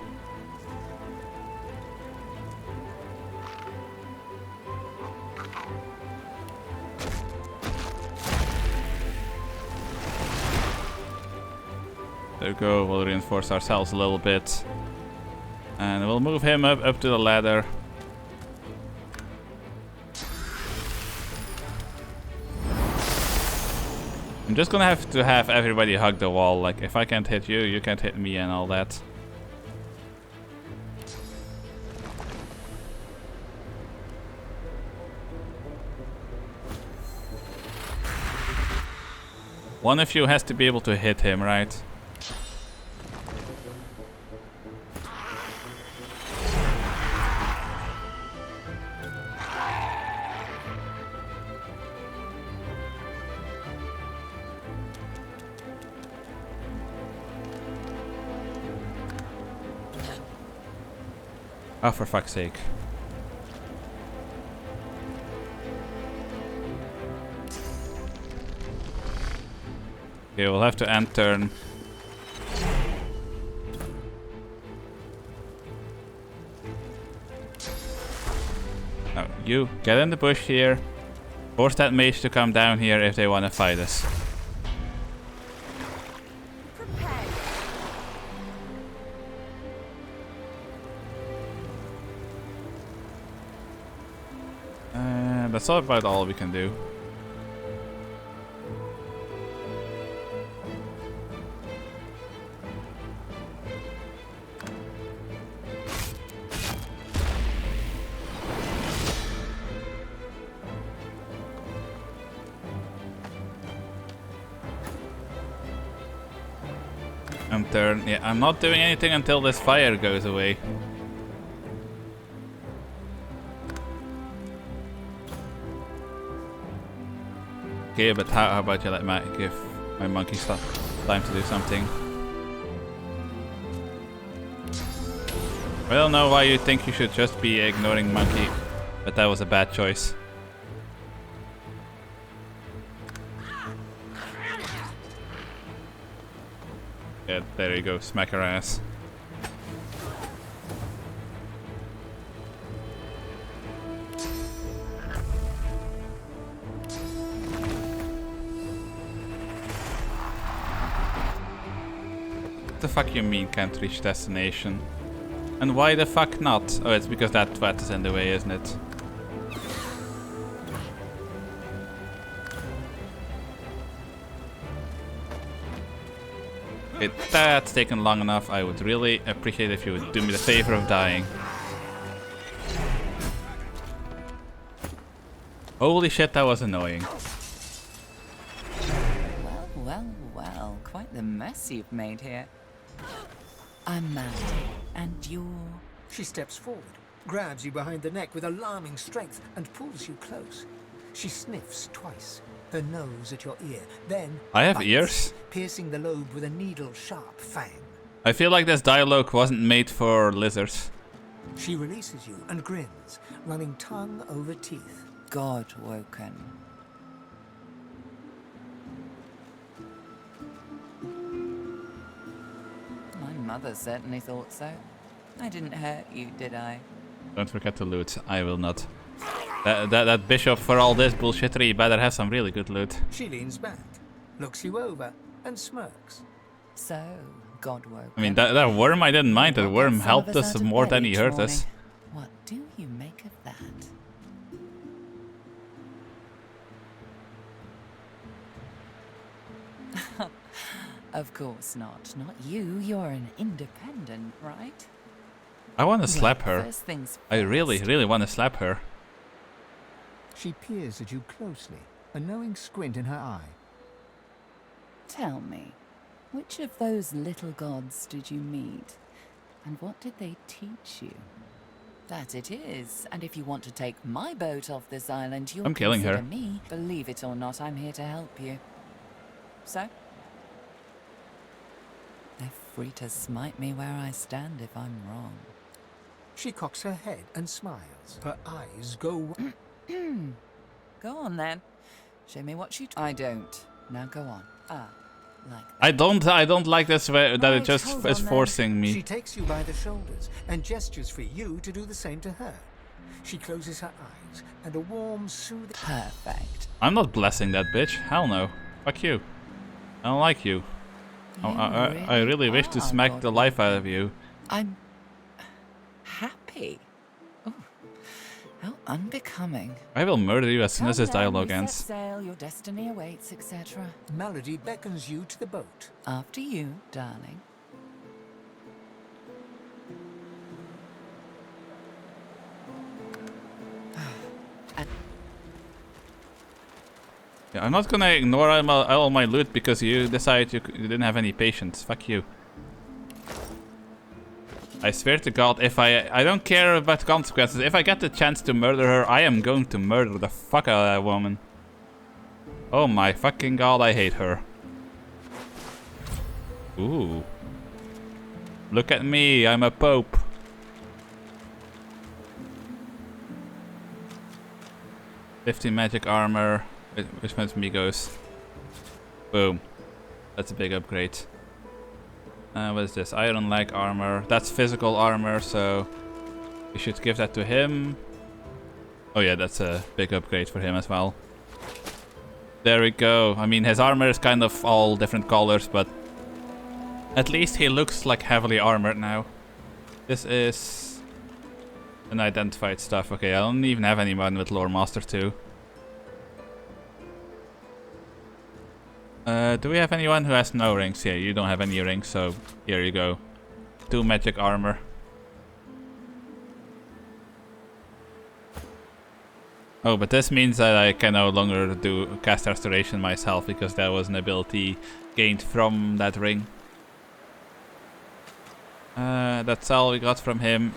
There we go, we'll reinforce ourselves a little bit. And we'll move him up to the ladder. I'm just gonna have to have everybody hug the wall, like if I can't hit you, you can't hit me and all that. One of you has to be able to hit him, right? Oh, for fuck's sake. Okay, we'll have to end turn. Oh, You get in the bush here. Force that mage to come down here if they want to fight us. That's about all we can do. Turn. Yeah, I'm not doing anything until this fire goes away. Okay, but how about you let me give my monkey stuff time to do something? I don't know why you think you should just be ignoring monkey, but that was a bad choice. Yeah, there you go, smack her ass. What the fuck you mean can't reach destination? And why the fuck not? Oh, it's because that twat is in the way, isn't it? Okay, that's taken long enough. I would really appreciate if you would do me the favor of dying. Holy shit, that was annoying. Well, quite the mess you've made here. I'm Mandy, and you're... She steps forward, grabs you behind the neck with alarming strength, and pulls you close. She sniffs twice, her nose at your ear, then I have bites, ears? piercing the lobe with a needle-sharp fang. I feel like this dialogue wasn't made for lizards. She releases you and grins, running tongue over teeth. God woken. My mother certainly thought so. I didn't hurt you, did I? Don't forget to loot. I will not. That bishop, for all this bullshittery, better have some really good loot. She leans back, looks you over, and smirks. So, God woke. I mean, that worm, I didn't mind. That worm helped us more than he hurt us. What do you make of that? Of course not. Not you. You're an independent, right? I want to slap her. First things first. I really want to slap her. She peers at you closely, a knowing squint in her eye. Tell me, which of those little gods did you meet? And what did they teach you? That it is. And if you want to take my boat off this island, you'll I'm killing her. consider me. Believe it or not, I'm here to help you. So? They're free to smite me where I stand if I'm wrong. She cocks her head and smiles. Her eyes go... Go on then. Show me what you... I don't. Now go on. Like that. I don't like this way that it just is forcing me. She takes you by the shoulders and gestures for you to do the same to her. She closes her eyes and a warm, soothing... Perfect. I'm not blessing that bitch. Hell no. Fuck you. I don't like you. I really wish to smack the life out of you. I'm happy. Oh, how unbecoming. I will murder you as soon as this dialogue ends. Set sail, your destiny awaits, etc. Melody beckons you to the boat. After you, darling. Yeah, I'm not gonna ignore all my loot because you decided you didn't have any patience. Fuck you. I swear to God, if I don't care about consequences. If I get the chance to murder her, I am going to murder the fuck out of that woman. Oh my fucking God, I hate her. Ooh. Look at me, I'm a pope. $50 magic armor. Which one's me goes? Boom. That's a big upgrade. What is this? Iron leg armor. That's physical armor, so we should give that to him. Oh yeah, that's a big upgrade for him as well. There we go. I mean, his armor is kind of all different colors, but at least he looks like heavily armored now. This is unidentified stuff. Okay, I don't even have anyone with Lore Master 2. Do we have anyone who has no rings? Yeah, you don't have any rings, so here you go. 2 magic armor. Oh, but this means that I can no longer do cast restoration myself, because that was an ability gained from that ring. That's all we got from him.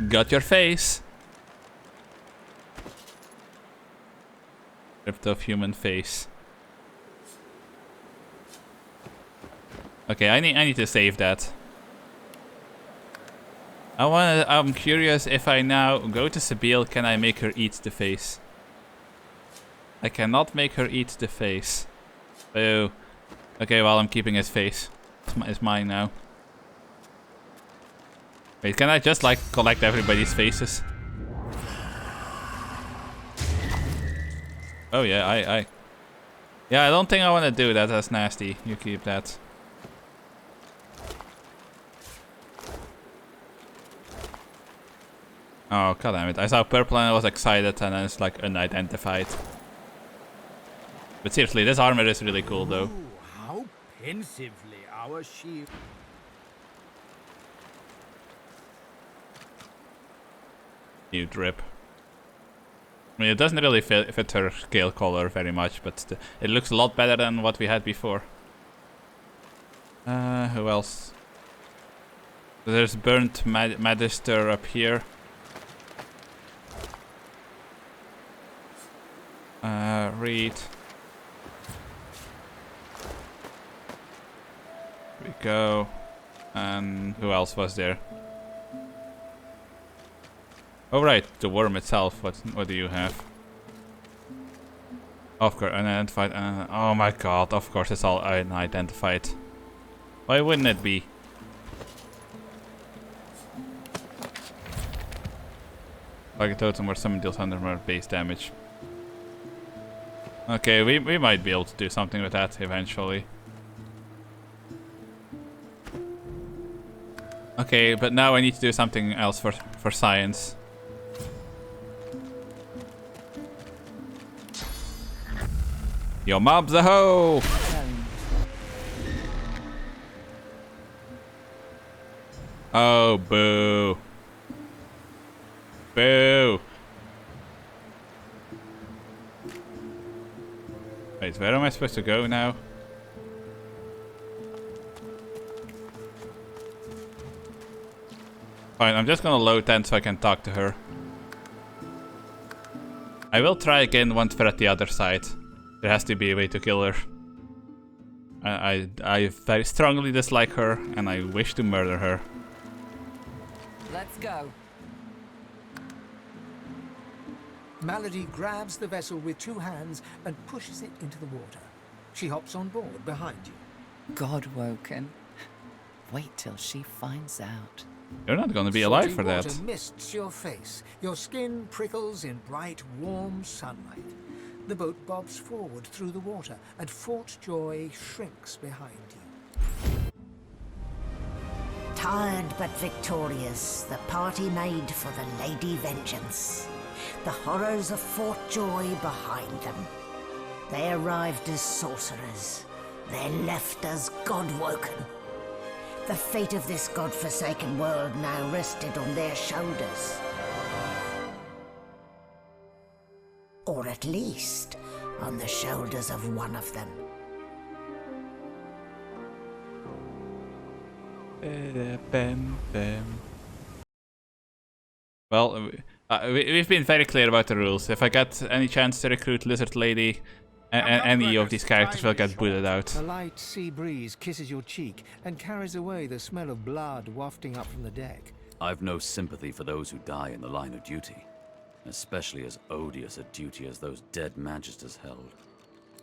Got your face. Ripped off human face. Okay, I need to save that. I'm curious if I now go to Sibyl, can I make her eat the face? I cannot make her eat the face. Oh. Okay, well, I'm keeping his face. It's mine now. Wait, can I just like collect everybody's faces? Oh yeah, yeah, I don't think I want to do that. That's nasty. You keep that. Oh, god damn it. I saw purple and I was excited, and then it's like unidentified. But seriously, this armor is really cool though. Ooh, how pensively our shield. You drip. I mean, it doesn't really fit her scale color very much, but it looks a lot better than what we had before. Who else? There's Burnt Magister up here. Read. Here we go. And who else was there? Oh right, the worm itself. What do you have? Of course, unidentified. Oh my god! Of course, it's all unidentified. Why wouldn't it be? Like a totem or summon deals 100 more base damage. Okay, we might be able to do something with that eventually. Okay, but now I need to do something else for science. Your mob's a hoe! Oh, boo. Boo. Wait, where am I supposed to go now? Fine, I'm just gonna load then so I can talk to her. I will try again once we're at the other side. There has to be a way to kill her. I very strongly dislike her, and I wish to murder her. Let's go. Malady grabs the vessel with 2 hands and pushes it into the water. She hops on board behind you. God-woken. Wait till she finds out. You're not gonna be alive for that. Water mists your face. Your skin prickles in bright, warm sunlight. The boat bobs forward through the water, and Fort Joy shrinks behind you. Tired but victorious, the party made for the Lady Vengeance. The horrors of Fort Joy behind them. They arrived as sorcerers. They left as God-woken. The fate of this God-forsaken world now rested on their shoulders. Or at least, on the shoulders of one of them. Well, we've been very clear about the rules. If I get any chance to recruit Lizard Lady, any of these characters will get booted out. A light sea breeze kisses your cheek and carries away the smell of blood wafting up from the deck. I've no sympathy for those who die in the line of duty, especially as odious a duty as those dead magisters held.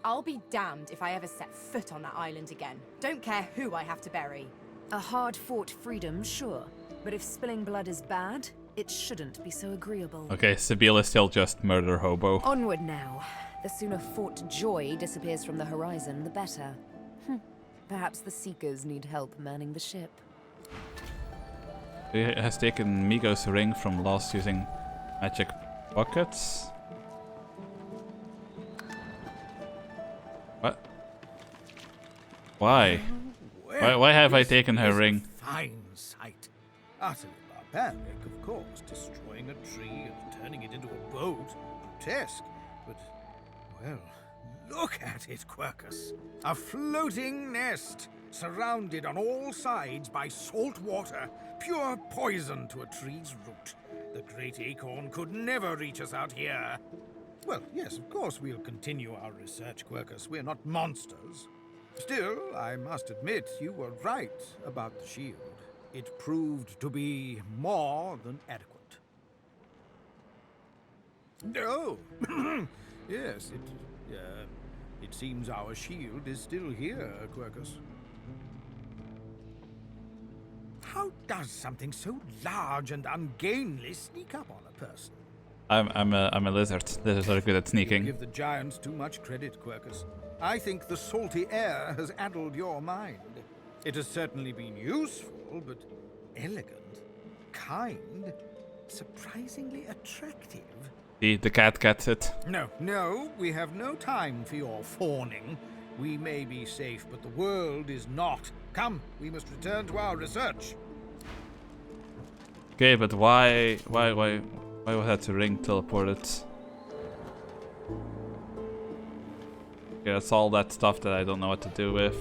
I'll be damned if I ever set foot on that island again. Don't care who I have to bury. A hard-fought freedom, sure. But if spilling blood is bad, it shouldn't be so agreeable. Okay, Sibyl is still just murder hobo. Onward now. The sooner fought joy disappears from the horizon, the better. Perhaps the Seekers need help manning the ship. He has taken Migo's ring from Lost using magic buckets. What? Why? Why have I taken her ring? Fine sight. Utterly barbaric, of course, destroying a tree and turning it into a boat. Grotesque, but, well, look at it, Quercus. A floating nest, surrounded on all sides by salt water, pure poison to a tree's root. The great acorn could never reach us out here. Well, yes, of course we'll continue our research, Quercus. We're not monsters. Still, I must admit you were right about the shield. It proved to be more than adequate. No! Yes, it seems our shield is still here, Quercus. How does something so large and ungainly sneak up on a person? I'm a lizard. Lizards are good at sneaking. You give the giants too much credit, Quercus. I think the salty air has addled your mind. It has certainly been useful, but elegant, kind, surprisingly attractive. The cat gets it. No, we have no time for your fawning. We may be safe, but the world is not. Come, we must return to our research. Okay, but why was that ring teleported? Okay, that's all that stuff that I don't know what to do with.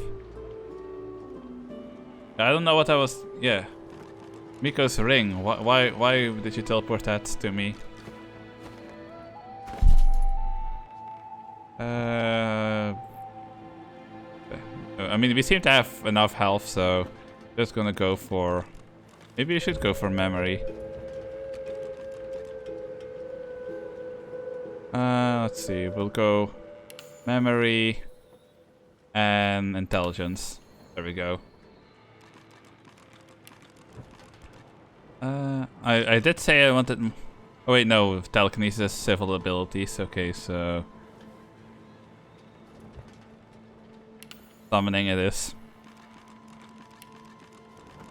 I don't know what I was... Yeah. Miko's ring. Why did you teleport that to me? I mean, we seem to have enough health, so just gonna go for... Maybe you should go for memory. Let's see, we'll go memory and intelligence. There we go. I did say I wanted... Oh wait, no, telekinesis, civil abilities. Okay, so... Summoning it is.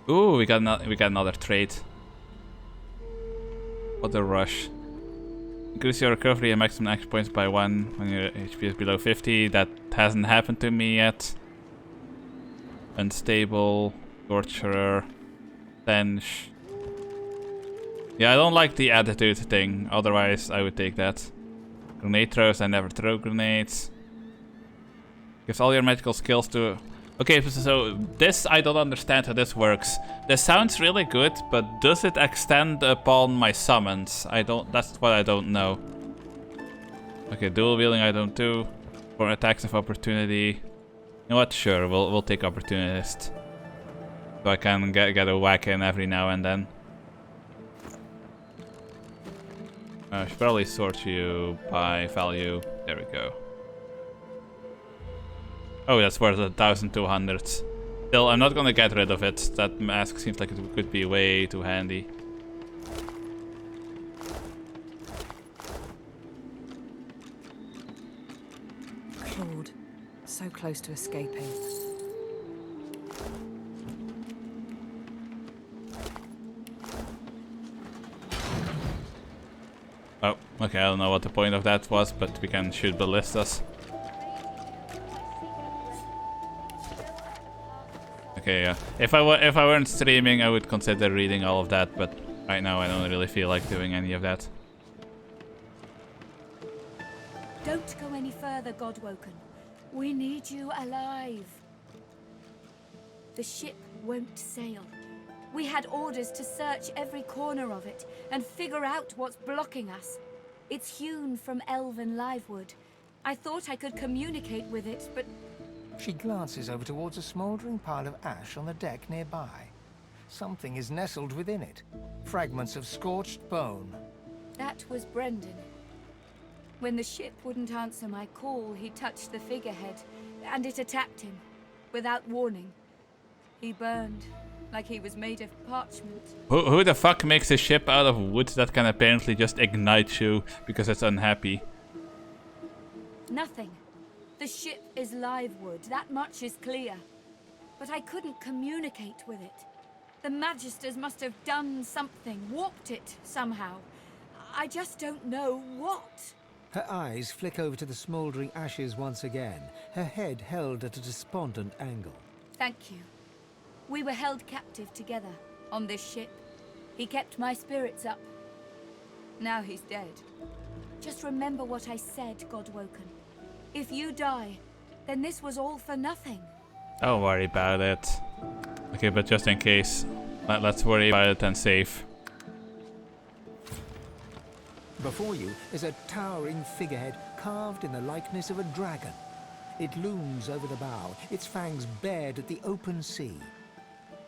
Ooh, we got another trait. What a rush. Increase your recovery and maximum action points by 1 when your HP is below 50. That hasn't happened to me yet. Unstable, torturer, stench. Yeah, I don't like the attitude thing. Otherwise, I would take that. Grenade throws. I never throw grenades. Gives all your magical skills to... Okay, so this, I don't understand how this works. This sounds really good, but does it extend upon my summons? That's what I don't know. Okay, dual wielding I don't do. For attacks of opportunity. You know what? Sure, we'll take opportunist. So I can get a whack in every now and then. I should probably sort you by value. There we go. Oh, that's worth 1,200. Still, I'm not gonna get rid of it. That mask seems like it could be way too handy. Claude, so close to escaping. Oh, okay, I don't know what the point of that was, but we can shoot ballistas. Okay, yeah. If I weren't streaming, I would consider reading all of that, but right now I don't really feel like doing any of that. Don't go any further, Godwoken. We need you alive. The ship won't sail. We had orders to search every corner of it and figure out what's blocking us. It's hewn from elven livewood. I thought I could communicate with it, but... She glances over towards a smouldering pile of ash on the deck nearby. Something is nestled within it. Fragments of scorched bone. That was Brendan. When the ship wouldn't answer my call, he touched the figurehead, and it attacked him, without warning. He burned like he was made of parchment. Who the fuck makes a ship out of wood that can apparently just ignite you because it's unhappy? Nothing. The ship is live wood, that much is clear. But I couldn't communicate with it. The Magisters must have done something, warped it somehow. I just don't know what. Her eyes flick over to the smouldering ashes once again, her head held at a despondent angle. Thank you. We were held captive together on this ship. He kept my spirits up. Now he's dead. Just remember what I said, Godwoken. If you die, then this was all for nothing. Don't worry about it. Okay, but just in case, let's worry about it and save. Before you is a towering figurehead carved in the likeness of a dragon. It looms over the bow, its fangs bared at the open sea.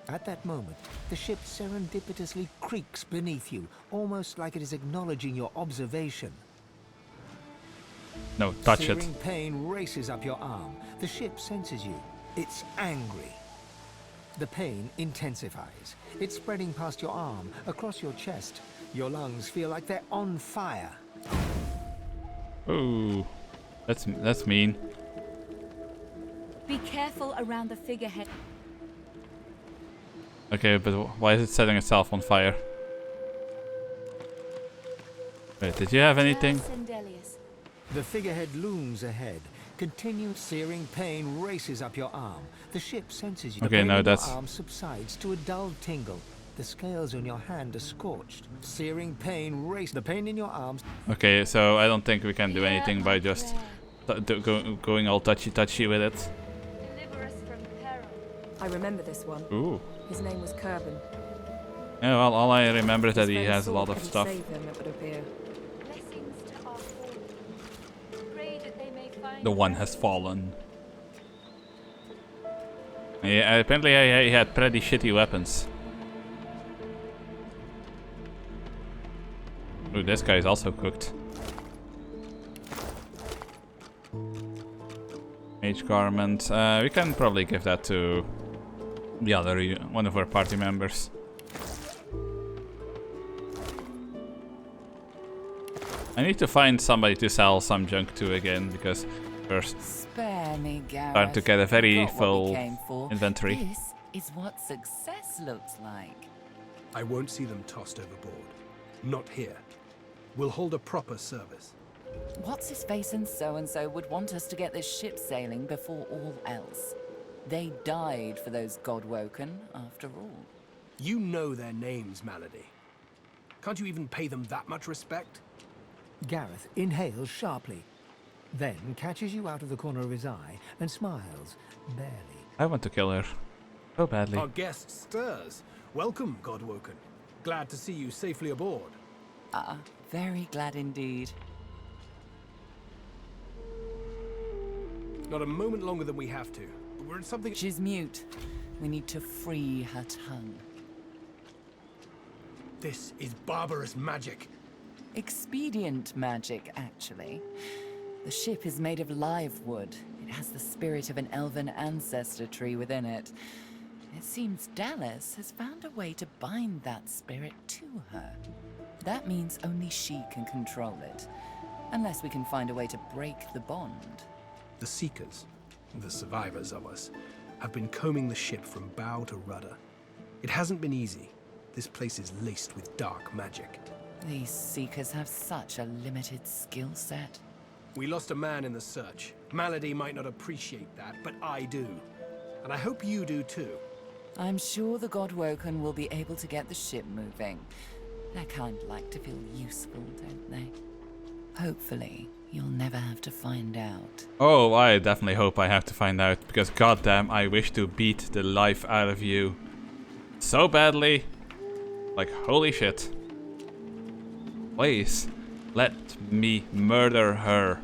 At that moment, the ship serendipitously creaks beneath you, almost like it is acknowledging your observation. No, touch it. Searing pain races up your arm. The ship senses you. It's angry. The pain intensifies. It's spreading past your arm, across your chest. Your lungs feel like they're on fire. Ooh, that's mean. Be careful around the figurehead. Okay, but why is it setting itself on fire? Wait, did you have anything? The figurehead looms ahead. Continued searing pain races up your arm. The ship senses you. Okay, the no, pain that's... in your arm subsides to a dull tingle. The scales on your hand are scorched. Searing pain races. The pain in your arms. Okay, so I don't think we can do anything by just going all touchy with it. Deliver us from peril. I remember this one. Ooh. His name was Kerbin. Yeah, well, all I remember is that His he has a sword lot of couldn't stuff. save him, it would appear. Blessings to our fallen. Pray that they may find The one has fallen. Yeah, apparently he had pretty shitty weapons. Ooh, this guy is also cooked. Mage garment. We can probably give that to the other one of our party members. I need to find somebody to sell some junk to again, because first Spare me, Gareth. starting to get a very Got what we full came for. inventory. This is what success looks like. I won't see them tossed overboard. Not here. We'll hold a proper service. What's his face and so would want us to get this ship sailing before all else. They died for those Godwoken, after all. You know their names, Malady. Can't you even pay them that much respect? Gareth inhales sharply, then catches you out of the corner of his eye and smiles, barely. I want to kill her. So badly. Our guest stirs. Welcome, Godwoken. Glad to see you safely aboard. Very glad indeed. Not a moment longer than we have to. But we're in something... She's mute. We need to free her tongue. This is barbarous magic. Expedient magic, actually. The ship is made of live wood. It has the spirit of an elven ancestor tree within it. It seems Dallas has found a way to bind that spirit to her. That means only she can control it. Unless we can find a way to break the bond. The Seekers, the survivors of us, have been combing the ship from bow to rudder. It hasn't been easy. This place is laced with dark magic. These Seekers have such a limited skill set. We lost a man in the search. Malady might not appreciate that, but I do. And I hope you do too. I'm sure the Godwoken will be able to get the ship moving. They kind of like to feel useful, don't they? Hopefully, you'll never have to find out. Oh, I definitely hope I have to find out, because goddamn, I wish to beat the life out of you so badly. Like, holy shit. Please, let me murder her.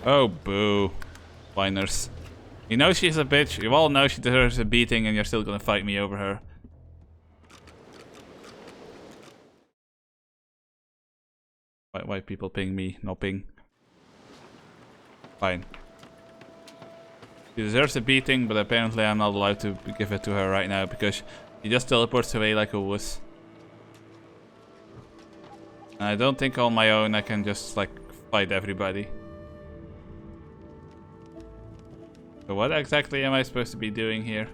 Oh, boo. Whiners. You know she's a bitch. You all know she deserves a beating, and you're still gonna fight me over her. Why people ping me, not ping? Fine. She deserves a beating, but apparently I'm not allowed to give it to her right now because she just teleports away like a wuss. And I don't think on my own I can just like fight everybody. So what exactly am I supposed to be doing here?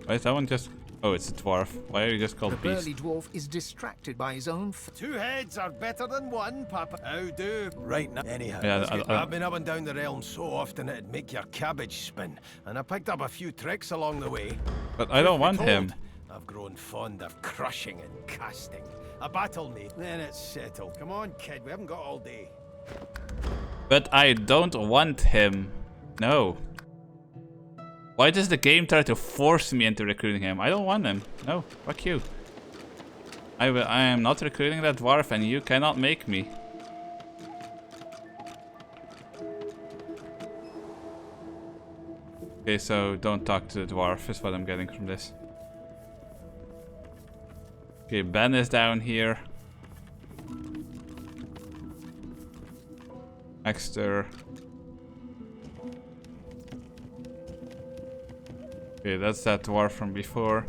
Why is that one just... Oh, it's a dwarf. Why are you just called The Beast? burly dwarf is distracted by his own. Two heads are better than one, Papa. How do? Right now. Anyhow, Yeah, I've been up and down the realm so often it'd make your cabbage spin, and I picked up a few tricks along the way. But I don't want Truth be him. told, I've grown fond of crushing and casting. A battle me, then it's settled. Come on, kid, we haven't got all day. But I don't want him. No. Why does the game try to force me into recruiting him? I don't want him. No, fuck you. I am not recruiting that dwarf and you cannot make me. Okay, so don't talk to the dwarf is what I'm getting from this. Okay, Ben is down here. Exter. Okay, that's that dwarf from before.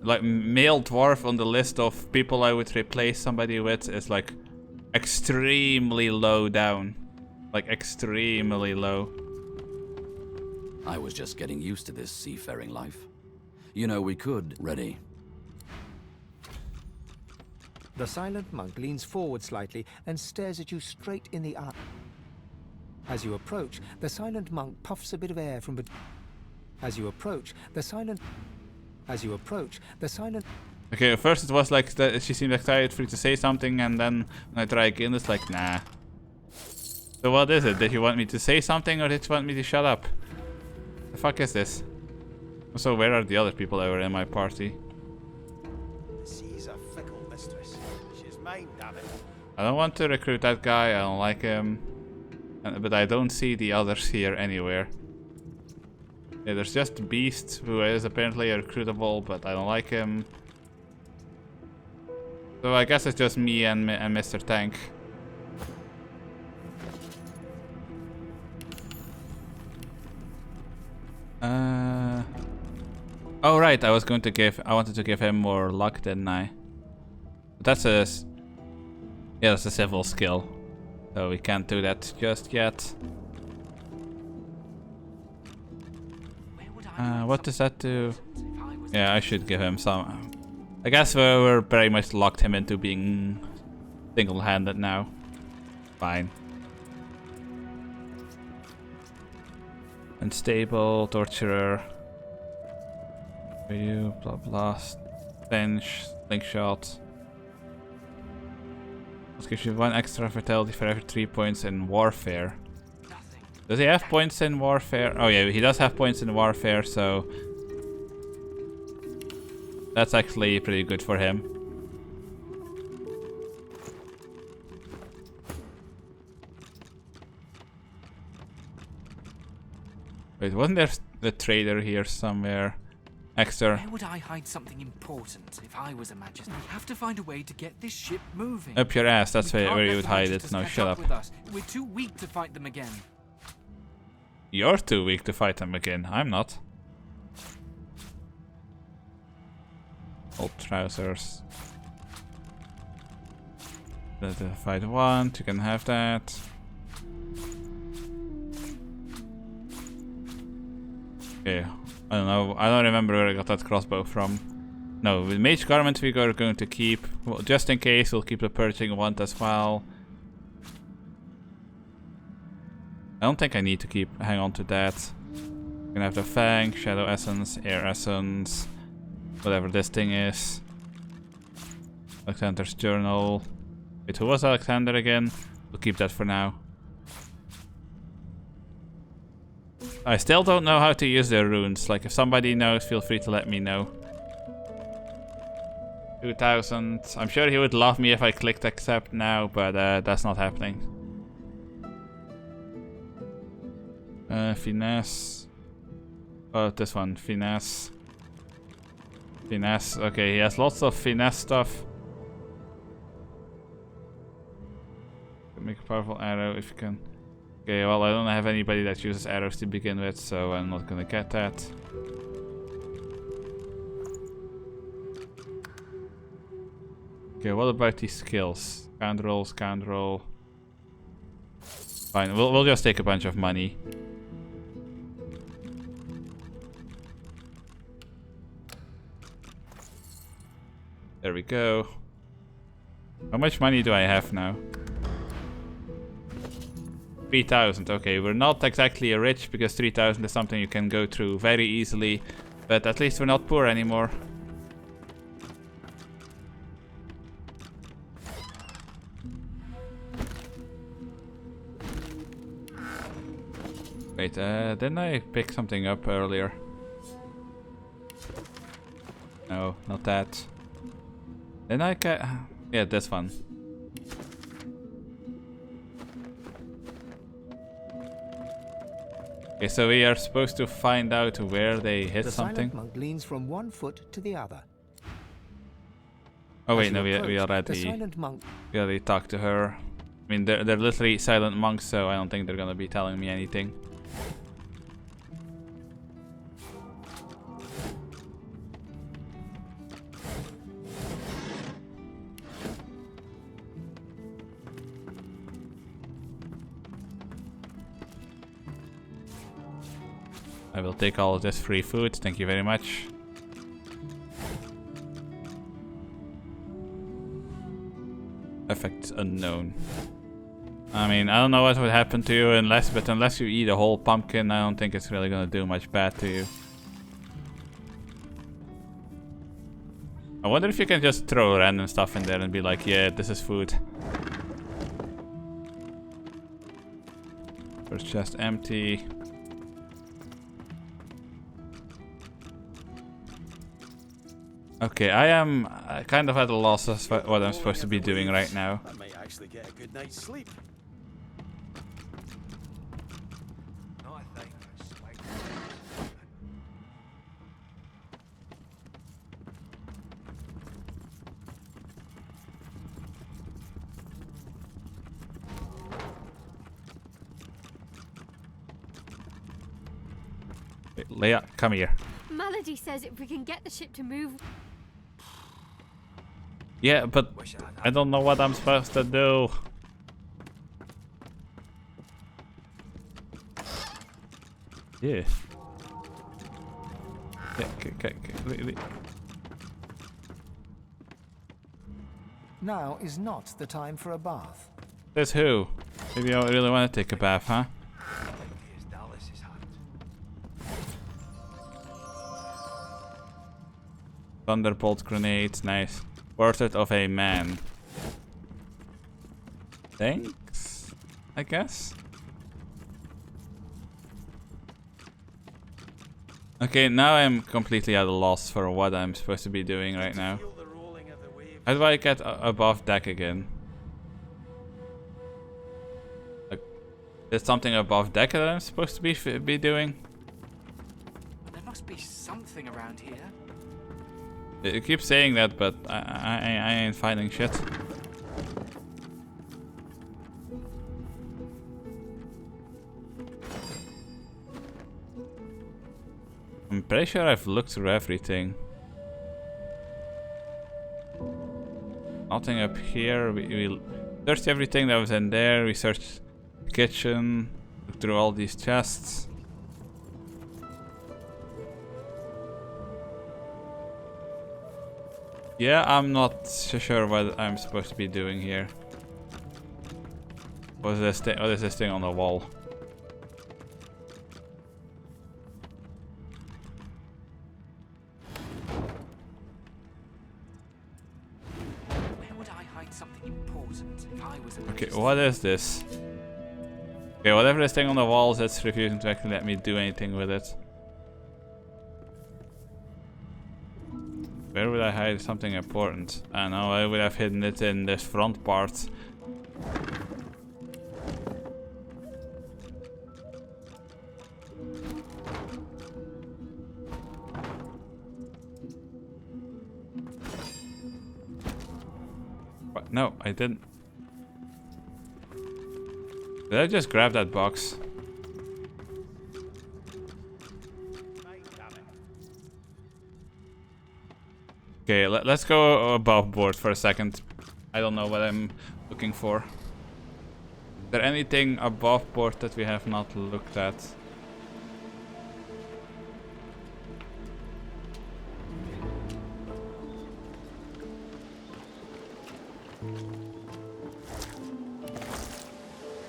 Like, male dwarf on the list of people I would replace somebody with is like extremely low down. Like extremely low. I was just getting used to this seafaring life. You know, we could... Ready. The silent monk leans forward slightly and stares at you straight in the eye. As you approach, the silent monk puffs a bit of air from between. As you approach, the silent... Okay, at first it was like that she seemed excited for you to say something, and then when I try again, it's like, nah. So what is it? Did you want me to say something, or did you want me to shut up? The fuck is this? Also, where are the other people that were in my party? She's a fickle mistress. She's mine, damn it. I don't want to recruit that guy, I don't like him. But I don't see the others here anywhere. Yeah, there's just Beast, who is apparently recruitable, but I don't like him. So I guess it's just me and Mr. Tank. Oh right, I wanted to give him more luck, didn't I? But that's that's a civil skill. So we can't do that just yet. What does that do? Yeah, I should give him some. I guess we're very much locked him into being single-handed now. Fine. Unstable, torturer. For you, blah blah. Bench, slingshot. This gives you 1 extra vitality for every 3 points in warfare. Does he have points in warfare? Oh yeah, he does have points in warfare, so that's actually pretty good for him. Wait, wasn't there the trader here somewhere? Extra. Where would I hide something important if I was a Magister? We have to find a way to get this ship moving. Up your ass, that's We where can't you let would the hide it. Magisters No, catch shut up. with us. We're too weak to fight them again. You're too weak to fight them again. I'm not. Old trousers. Fight one, you can have that. Okay, I don't know. I don't remember where I got that crossbow from. No, with Mage Garment we are going to keep. Well, just in case, we'll keep the Purging Wand as well. I don't think I need to hang on to that. We're gonna have the Fang, Shadow Essence, Air Essence, whatever this thing is. Alexander's Journal. Wait, who was Alexander again? We'll keep that for now. I still don't know how to use their runes. Like, if somebody knows, feel free to let me know. 2,000. I'm sure he would love me if I clicked accept now, but that's not happening. Finesse. Oh, this one. Finesse. Finesse. Okay, he has lots of finesse stuff. Make a powerful arrow if you can. Okay, well, I don't have anybody that uses arrows to begin with, so I'm not gonna get that. Okay, what about these skills? Scoundrel, scoundrel. Fine, we'll just take a bunch of money. There we go. How much money do I have now? 3,000. Okay, we're not exactly rich because 3,000 is something you can go through very easily, but at least we're not poor anymore. Wait, didn't I pick something up earlier? No, not that. Then I get... Yeah, this one. Okay, so we are supposed to find out where they hit something. The silent monk leans from one foot to the other. Oh wait, no, we already talked to her. I mean, they're literally silent monks, so I don't think they're gonna be telling me anything. I will take all of this free food, thank you very much. Effects unknown. I mean, I don't know what would happen to you unless you eat a whole pumpkin, I don't think it's really gonna do much bad to you. I wonder if you can just throw random stuff in there and be like, yeah, this is food. First chest empty. Okay, I am kind of at a loss as for what I'm supposed to be doing right now. I might actually get a good night's sleep. Wait, Leia, come here. Melody says if we can get the ship to move... Yeah, but I don't know what I'm supposed to do. Yeah. Okay. Now is not the time for a bath. Says who? Maybe I really want to take a bath, huh? Thunderbolt grenades, nice. Portrait of a man. Thanks, I guess. Okay, now I'm completely at a loss for what I'm supposed to be doing right now. How do I get above deck again? Like, there's something above deck that I'm supposed to be doing? There must be something around here. You keep saying that, but I ain't finding shit. I'm pretty sure I've looked through everything. Nothing up here. We searched everything that was in there. We searched the kitchen, looked through all these chests. Yeah, I'm not sure what I'm supposed to be doing here. What is this thing? What is this thing on the wall? Where would I hide something important if I was a Okay, what is this? Okay, whatever this thing on the wall is, it's refusing to actually let me do anything with it. Where would I hide something important? I don't know, I would have hidden it in this front part. What? No, I didn't. Did I just grab that box? Okay, let's go above board for a second. I don't know what I'm looking for. Is there anything above board that we have not looked at?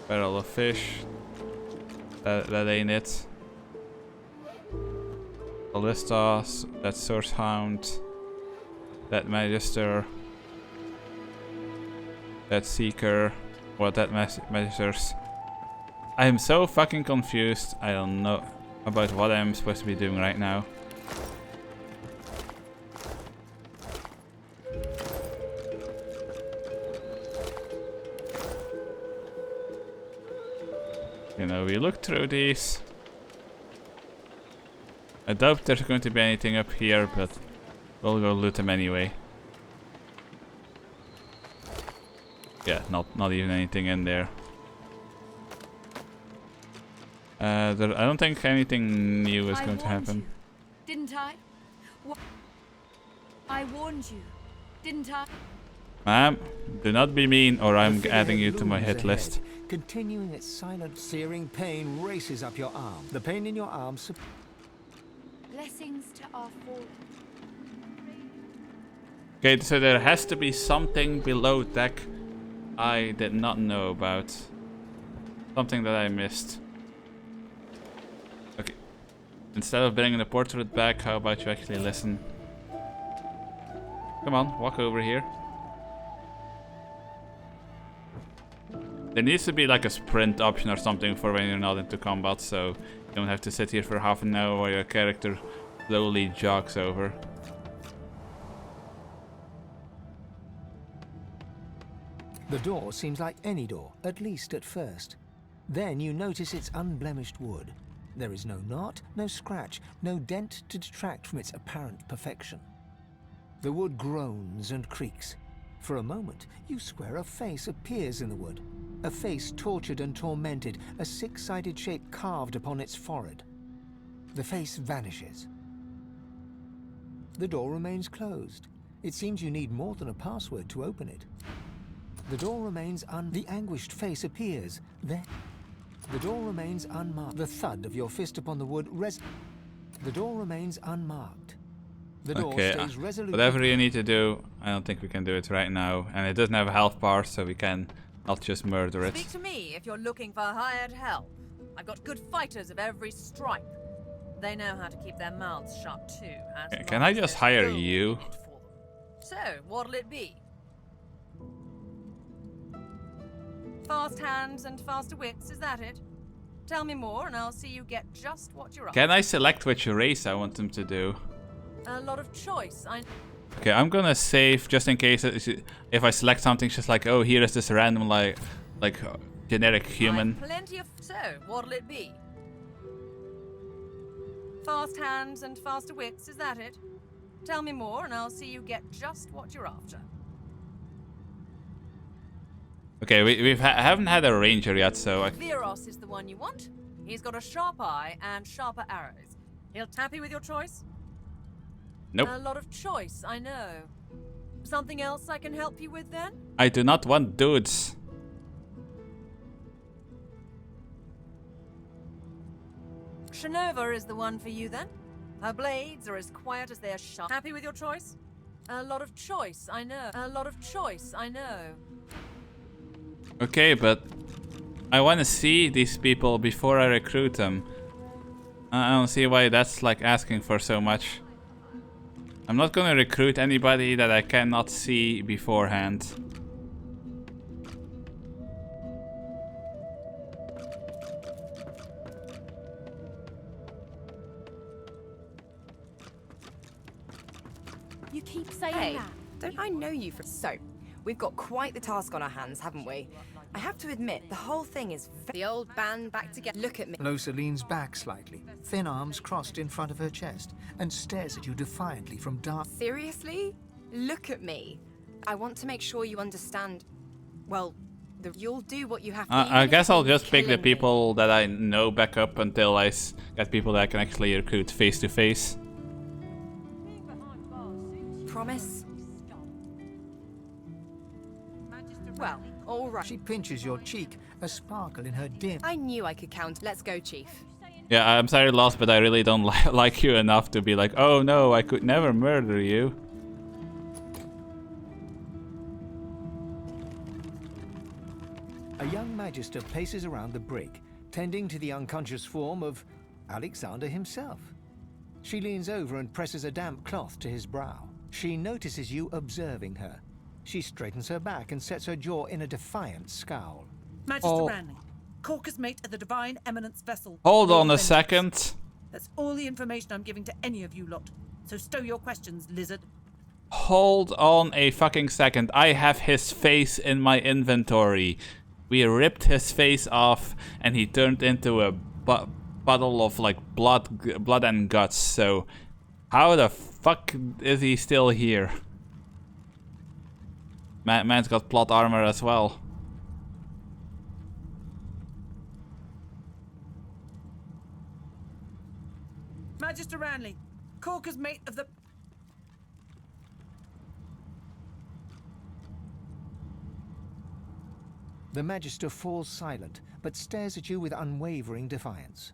Barrel of fish. That ain't it. Ballistas, that source hound. That magister. That seeker. What that magisters. I am so fucking confused. I don't know about what I'm supposed to be doing right now. You know, we look through these. I doubt there's going to be anything up here, but we'll go loot them anyway. Yeah, not even anything in there. I don't think anything new is going to happen. You, didn't I? I warned you, didn't I? Ma'am, do not be mean or I'm adding you to my hit list. Continuing its silent, searing pain races up your arm. The pain in your arm. Blessings to our fallen. Okay, so there has to be something below deck I did not know about. Something that I missed. Okay. Instead of bringing the portrait back, how about you actually listen? Come on, walk over here. There needs to be like a sprint option or something for when you're not into combat, so you don't have to sit here for half an hour while your character slowly jogs over. The door seems like any door, at least at first. Then you notice its unblemished wood. There is no knot, no scratch, no dent to detract from its apparent perfection. The wood groans and creaks. For a moment, you swear a face appears in the wood. A face tortured and tormented, a six-sided shape carved upon its forehead. The face vanishes. The door remains closed. It seems you need more than a password to open it. The door remains the anguished face appears. There. The door remains unmarked. The thud of your fist upon the wood The door remains unmarked. The door stays resolute. Whatever you need to do, I don't think we can do it right now. And it doesn't have a health bar, so we can not just murder it. Speak to me if you're looking for hired help. I've got good fighters of every stripe. They know how to keep their mouths shut too. Can I just hire you? So, what'll it be? Fast hands and faster wits, is that it? Tell me more and I'll see you get just what you're after. Can I select which race I want them to do? A lot of choice. Okay, I'm gonna save just in case if I select something, it's just like, oh, here is this random like generic human. Plenty of. So, what'll it be? Fast hands and faster wits, is that it? Tell me more and I'll see you get just what you're after. Okay, we haven't had a ranger yet, so Viros is the one you want. He's got a sharp eye and sharper arrows. He'll happy with your choice? Nope. A lot of choice, I know. Something else I can help you with then? I do not want dudes. Shanova is the one for you then. Her blades are as quiet as they are sharp. Happy with your choice? A lot of choice, I know. A lot of choice, I know. Okay, but I want to see these people before I recruit them. I don't see why that's like asking for so much. I'm not gonna recruit anybody that I cannot see beforehand. You keep saying Hey, that. don't I know you for... So, we've got quite the task on our hands, haven't we? I have to admit, the whole thing is... The old band back together. Look at me. Losa leans back slightly, thin arms crossed in front of her chest, and stares at you defiantly from dark... Seriously? Look at me. I want to make sure you understand... Well, you'll do what you have to. I guess I'll just pick the people that I know back up until I get people that I can actually recruit face to face. Promise? Well, all right. She pinches your cheek, a sparkle in her dim... I knew I could count. Let's go, Chief. Yeah, I'm sorry, Lost, but I really don't like you enough to be like, oh no, I could never murder you. A young magister paces around the brig, tending to the unconscious form of Alexander himself. She leans over and presses a damp cloth to his brow. She notices you observing her. She straightens her back and sets her jaw in a defiant scowl. Magister Ranley, Corker's mate of the Divine Eminence vessel. Hold on a second. That's all the information I'm giving to any of you lot. So stow your questions, lizard. Hold on a fucking second. I have his face in my inventory. We ripped his face off and he turned into a puddle of like blood and guts. So how the fuck is he still here? Man's got plot armor as well. Magister Ranley, Corker's mate of the... The Magister falls silent, but stares at you with unwavering defiance.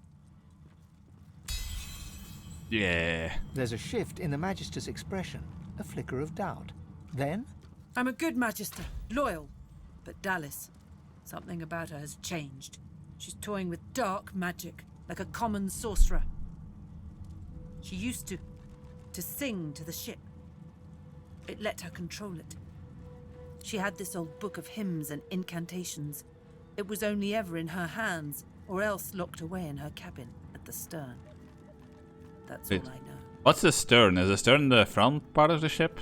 Yeah. There's a shift in the Magister's expression, a flicker of doubt. Then... I'm a good Magister, loyal. But Dallas, something about her has changed. She's toying with dark magic, like a common sorcerer. She used to sing to the ship. It let her control it. She had this old book of hymns and incantations. It was only ever in her hands, or else locked away in her cabin at the stern. That's all I know. What's the stern? Is the stern the front part of the ship?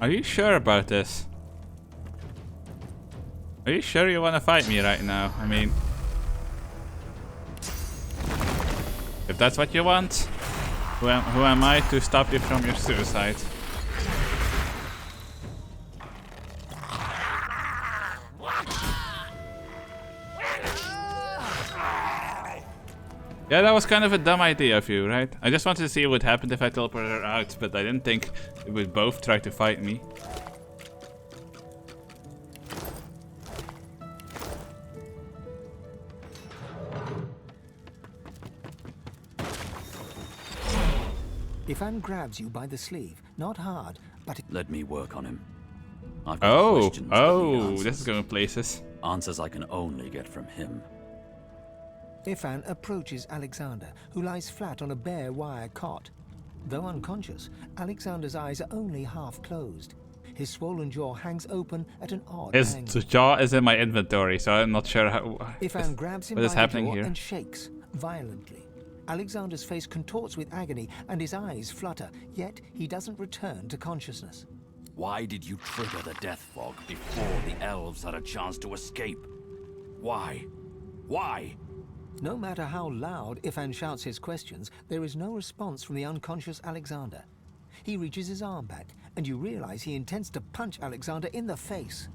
Are you sure about this? Are you sure you want to fight me right now? I mean, if that's what you want, who am I to stop you from your suicide? Yeah, that was kind of a dumb idea of you, right? I just wanted to see what would happen if I teleported her out, but I didn't think we would both try to fight me. Ifan grabs you by the sleeve, not hard, but... Let me work on him. I've got questions, but oh, this is going places. Answers I can only get from him. Ifan approaches Alexander, who lies flat on a bare wire cot. Though unconscious, Alexander's eyes are only half closed. His swollen jaw hangs open at an odd angle. His jaw is in my inventory, so I'm not sure how... Ifan grabs him what is by happening the jaw here? and shakes violently. Alexander's face contorts with agony and his eyes flutter, yet he doesn't return to consciousness. Why did you trigger the death fog before the elves had a chance to escape? Why? Why? No matter how loud Ifan shouts his questions, there is no response from the unconscious Alexander. He reaches his arm back, and you realize he intends to punch Alexander in the face.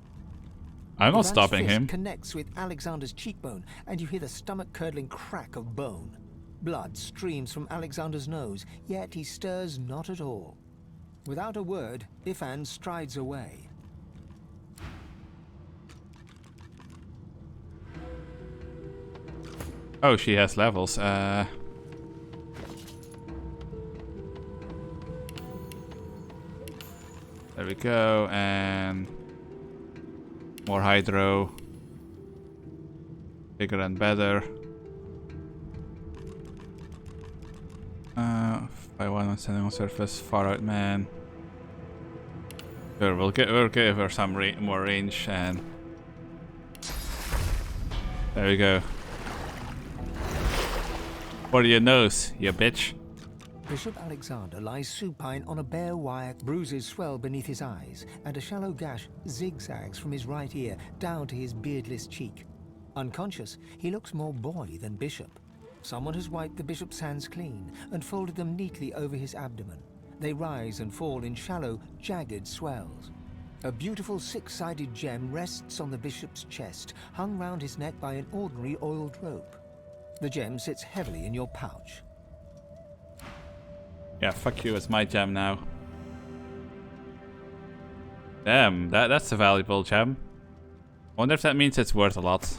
I'm not Ivan's stopping fist him. Connects with Alexander's cheekbone, and you hear the stomach-curdling crack of bone. Blood streams from Alexander's nose, yet he stirs not at all. Without a word, Ifan strides away. Oh, she has levels. There we go, and more hydro. Bigger and better. 5-1 on standing on surface, far out man. Sure, we'll give her some more range, and there we go. For your nose, you bitch. Bishop Alexander lies supine on a bare wire, bruises swell beneath his eyes, and a shallow gash zigzags from his right ear down to his beardless cheek. Unconscious, he looks more boy than bishop. Someone has wiped the bishop's hands clean and folded them neatly over his abdomen. They rise and fall in shallow, jagged swells. A beautiful six-sided gem rests on the bishop's chest, hung round his neck by an ordinary oiled rope. The gem sits heavily in your pouch. Yeah, fuck you, it's my gem now. Damn, that's a valuable gem. Wonder if that means it's worth a lot.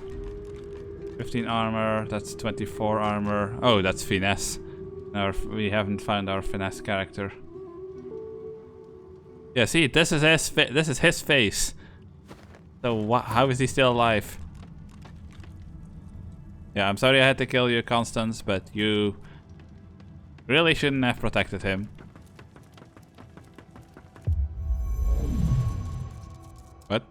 15 armor, that's 24 armor. Oh, that's finesse. We haven't found our finesse character. Yeah, see, this is his face. So how is he still alive? Yeah, I'm sorry I had to kill you, Constance, but you really shouldn't have protected him. What?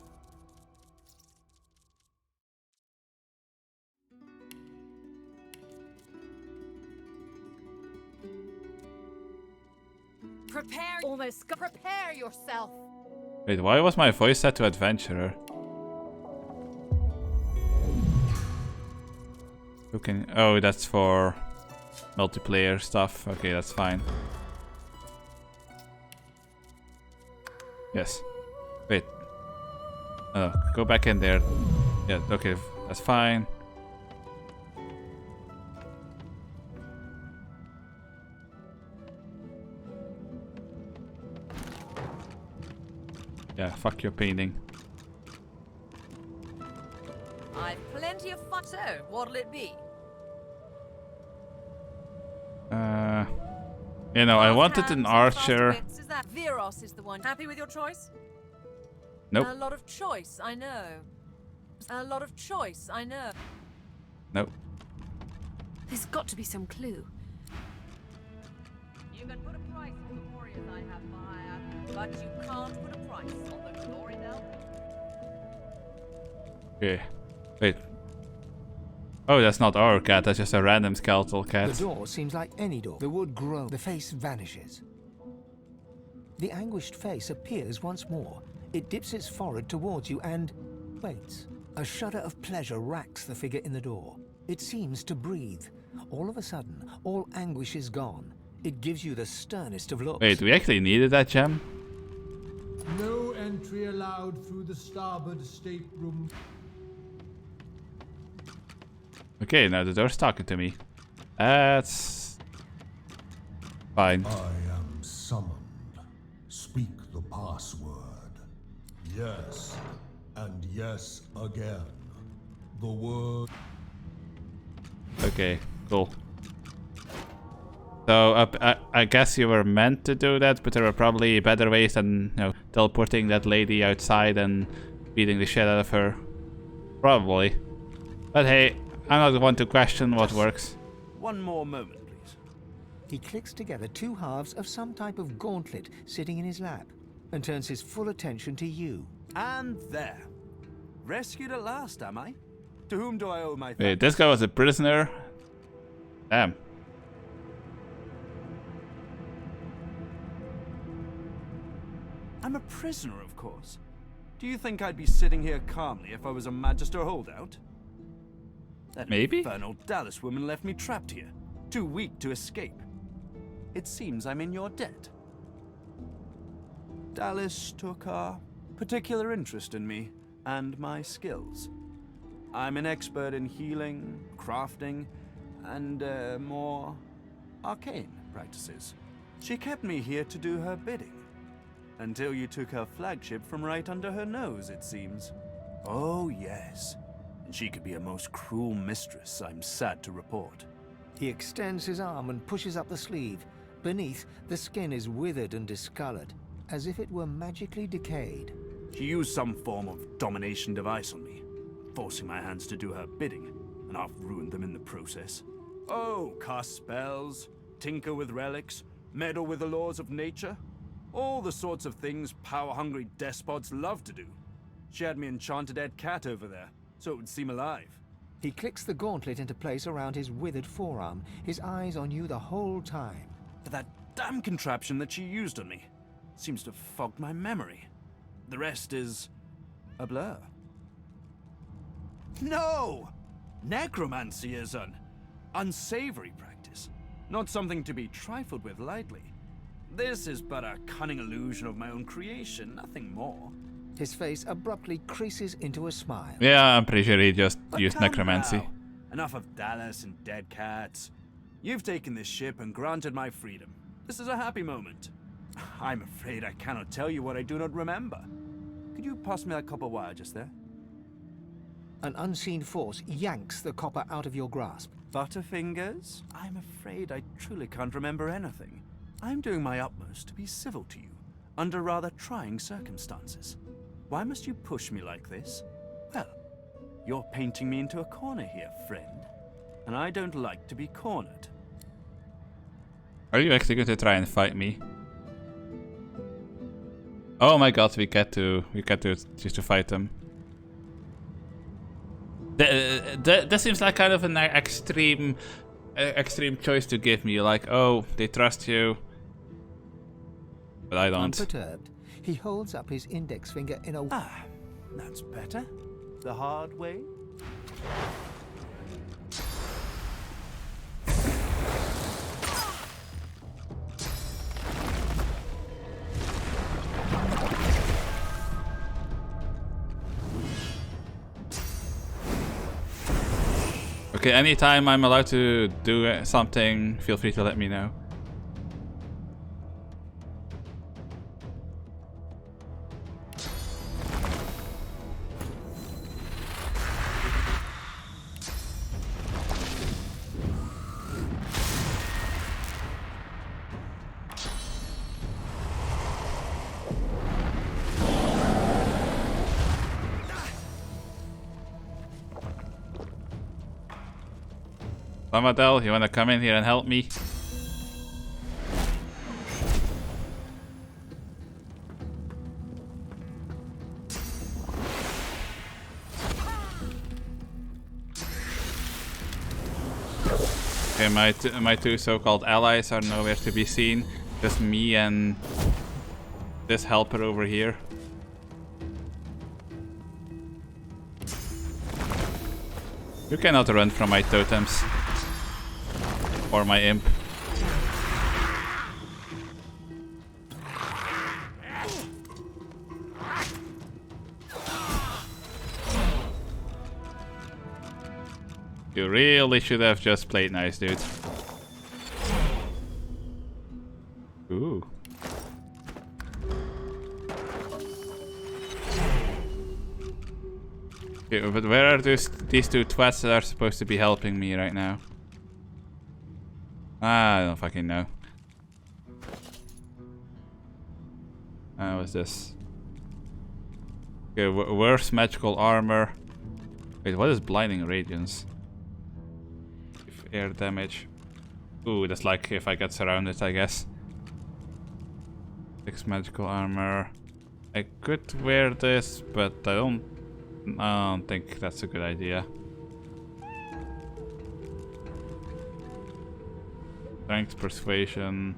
Prepare yourself. Wait, why was my voice set to adventurer? Who can? Oh, that's for multiplayer stuff. Okay, that's fine. Yes. Wait. Oh, go back in there. Yeah, okay, that's fine. Yeah, fuck your painting. I've plenty of fun. So, what'll it be? You know, I wanted an archer. Is that Viros is the one? Happy with your choice? Nope. A lot of choice, I know. A lot of choice, I know. Nope. There's got to be some clue. You can put a price on the warriors I have for hire, but you can't put a price on the glory belt. Okay. Wait. Oh, that's not our cat, that's just a random skeletal cat. The door seems like any door. The wood grows. The face vanishes. The anguished face appears once more. It dips its forehead towards you and waits. A shudder of pleasure racks the figure in the door. It seems to breathe. All of a sudden, all anguish is gone. It gives you the sternest of looks. Wait, we actually needed that gem? No entry allowed through the starboard stateroom. Okay, now the door's talking to me. That's fine. I am summoned. Speak the password. Yes, and yes again. The word. Okay, cool. So I guess you were meant to do that, but there were probably better ways than, you know, teleporting that lady outside and beating the shit out of her. Probably. But hey, I'm not the one to question what works. One more moment, please. He clicks together two halves of some type of gauntlet sitting in his lap and turns his full attention to you. And there. Rescued at last, am I? To whom do I owe my thanks? Wait, this guy was a prisoner? Damn. I'm a prisoner, of course. Do you think I'd be sitting here calmly if I was a Magister holdout? That Maybe? infernal Dallas woman left me trapped here, too weak to escape. It seems I'm in your debt. Dallas took a particular interest in me and my skills. I'm an expert in healing, crafting, and more arcane practices. She kept me here to do her bidding. Until you took her flagship from right under her nose, it seems. Oh, yes. And she could be a most cruel mistress, I'm sad to report. He extends his arm and pushes up the sleeve. Beneath, the skin is withered and discolored. as if it were magically decayed. She used some form of domination device on me, forcing my hands to do her bidding, and I've ruined them in the process. Oh, cast spells, tinker with relics, meddle with the laws of nature. All the sorts of things power-hungry despots love to do. She had me enchant a dead cat over there, so it would seem alive. He clicks the gauntlet into place around his withered forearm, his eyes on you the whole time. But that damn contraption that she used on me seems to have fogged my memory. The rest is a blur. No! Necromancy is an unsavory practice, not something to be trifled with lightly. This is but a cunning illusion of my own creation, nothing more. His face abruptly creases into a smile. Yeah, I'm pretty sure he just used Come necromancy. now. Enough of Dallas and dead cats. You've taken this ship and granted my freedom. This is a happy moment. I'm afraid I cannot tell you what I do not remember. Could you pass me that copper wire just there? An unseen force yanks the copper out of your grasp. Butterfingers? I'm afraid I truly can't remember anything. I'm doing my utmost to be civil to you, under rather trying circumstances. Why must you push me like this? Well, you're painting me into a corner here, friend. And I don't like to be cornered. Are you actually going to try and fight me? Oh my god, we get to just to fight them. That seems like kind of an extreme choice to give me. Like, oh, they trust you, but I don't. Unperturbed, he holds up his index finger in a... Ah, that's better. The hard way. Okay, anytime I'm allowed to do something, feel free to let me know. Lamadel, you wanna come in here and help me? Okay, my two so-called allies are nowhere to be seen. Just me and this helper over here. You cannot run from my totems. Or my imp. You really should have just played nice, dude. Ooh. Okay, but where are these two twats that are supposed to be helping me right now? I don't fucking know. What's this? Okay, worse magical armor. Wait, what is blinding radiance? If air damage. Ooh, that's like if I get surrounded, I guess. 6 magical armor. I could wear this, but I don't think that's a good idea. Strength, persuasion.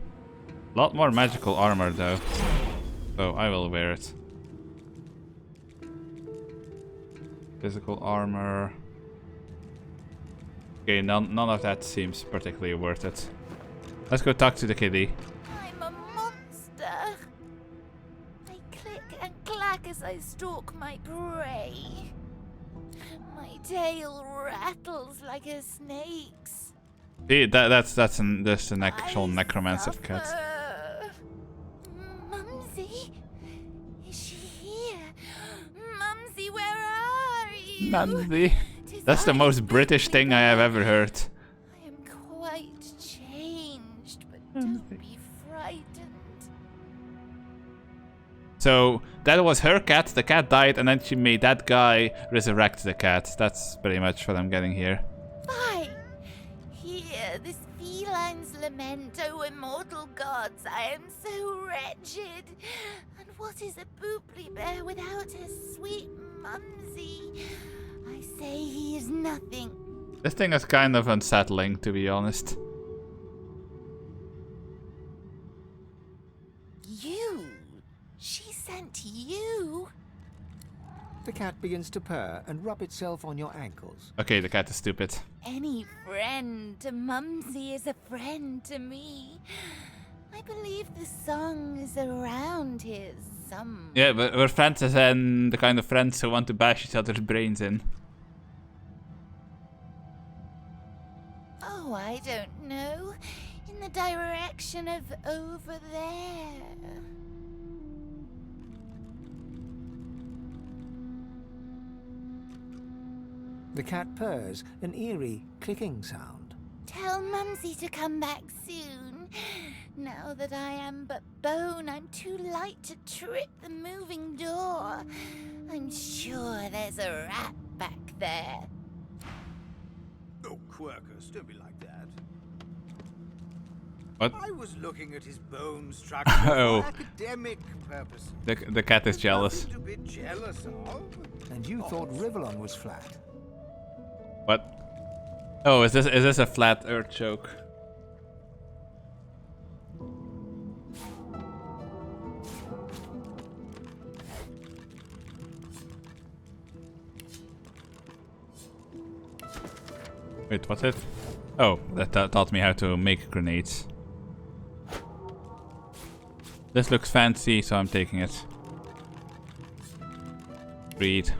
A lot more magical armor though. So I will wear it. Physical armor. Okay, none of that seems particularly worth it. Let's go talk to the kitty. I'm a monster. I click and clack as I stalk my prey. My tail rattles like a snake's. See, that's an actual necromancer cat. Mumsy? Is she here? Mumsy, where are you? Mumsy. That's the most British thing I have ever heard. I am quite changed, but don't be frightened. So that was her cat, the cat died, and then she made that guy resurrect the cat. That's pretty much what I'm getting here. Fie! Hear this feline's lament, O immortal gods, I am so wretched. And what is a booply bear without her sweet mumsy? I say he is nothing. This thing is kind of unsettling, to be honest. You? She sent you? The cat begins to purr and rub itself on your ankles. Okay, the cat is stupid. Any friend to Mumsy is a friend to me. I believe the song is around here somewhere. Yeah, but we're friends and the kind of friends who want to bash each other's brains in. Oh, I don't know. In the direction of over there. The cat purrs, an eerie clicking sound. Tell Mumsy to come back soon. Now that I am but bone, I'm too light to trip the moving door. I'm sure there's a rat back there. Oh, Quercus, don't be like that. What? I was looking at his bone structure Oh. for academic purposes. The cat is jealous. Nothing to be jealous of. And you thought Rivellon was flat. What? Oh, is this a flat earth joke? Wait, what's it? Oh, that taught me how to make grenades. This looks fancy, so I'm taking it. Read.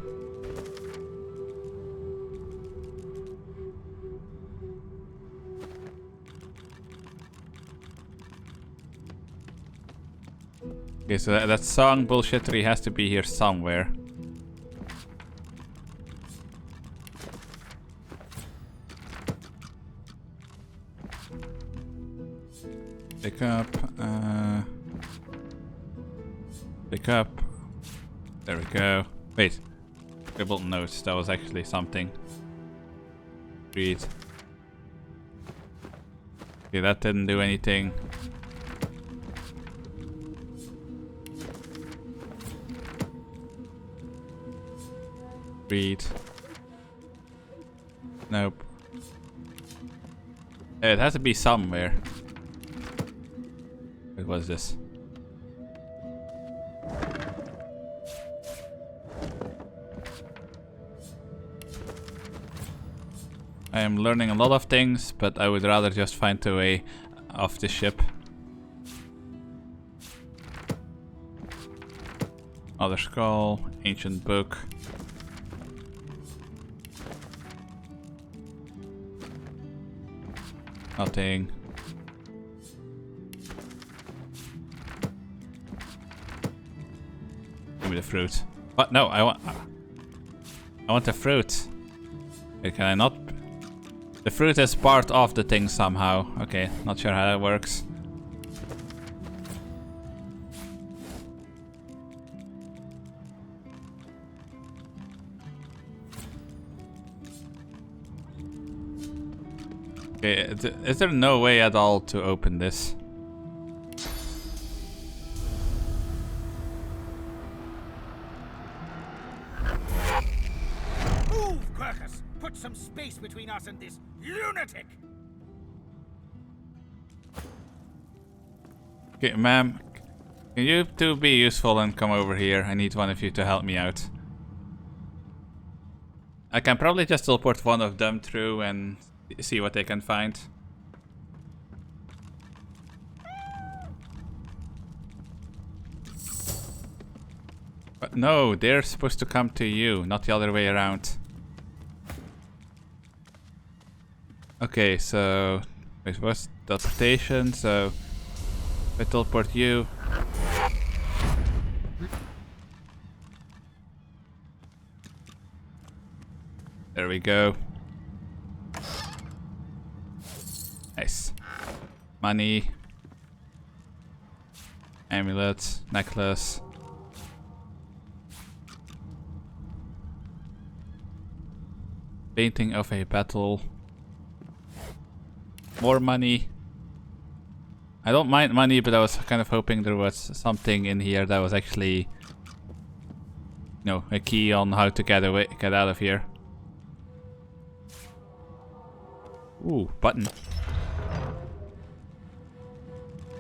Okay, so that song bullshittery has to be here somewhere. Pick up, pick up. There we go. Wait, scribbled notes. That was actually something. Read. Okay, that didn't do anything. Read. Nope. It has to be somewhere. What was this? I am learning a lot of things, but I would rather just find a way off the ship. Other skull, ancient book. Nothing. Give me the fruit. What? No, I want the fruit. Wait, can I not? The fruit is part of the thing somehow. Okay, not sure how that works. Okay, is there no way at all to open this? Move, Quercus! Put some space between us and this lunatic! Okay, ma'am, can you two be useful and come over here? I need one of you to help me out. I can probably just teleport one of them through and see what they can find. But no, they're supposed to come to you, not the other way around. Okay, so wait, what's teleportation? So if I teleport you. There we go. Nice. Money. Amulet. Necklace. Painting of a battle. More money. I don't mind money, but I was kind of hoping there was something in here that was actually, you know, a key on how to get out of here. Ooh, button.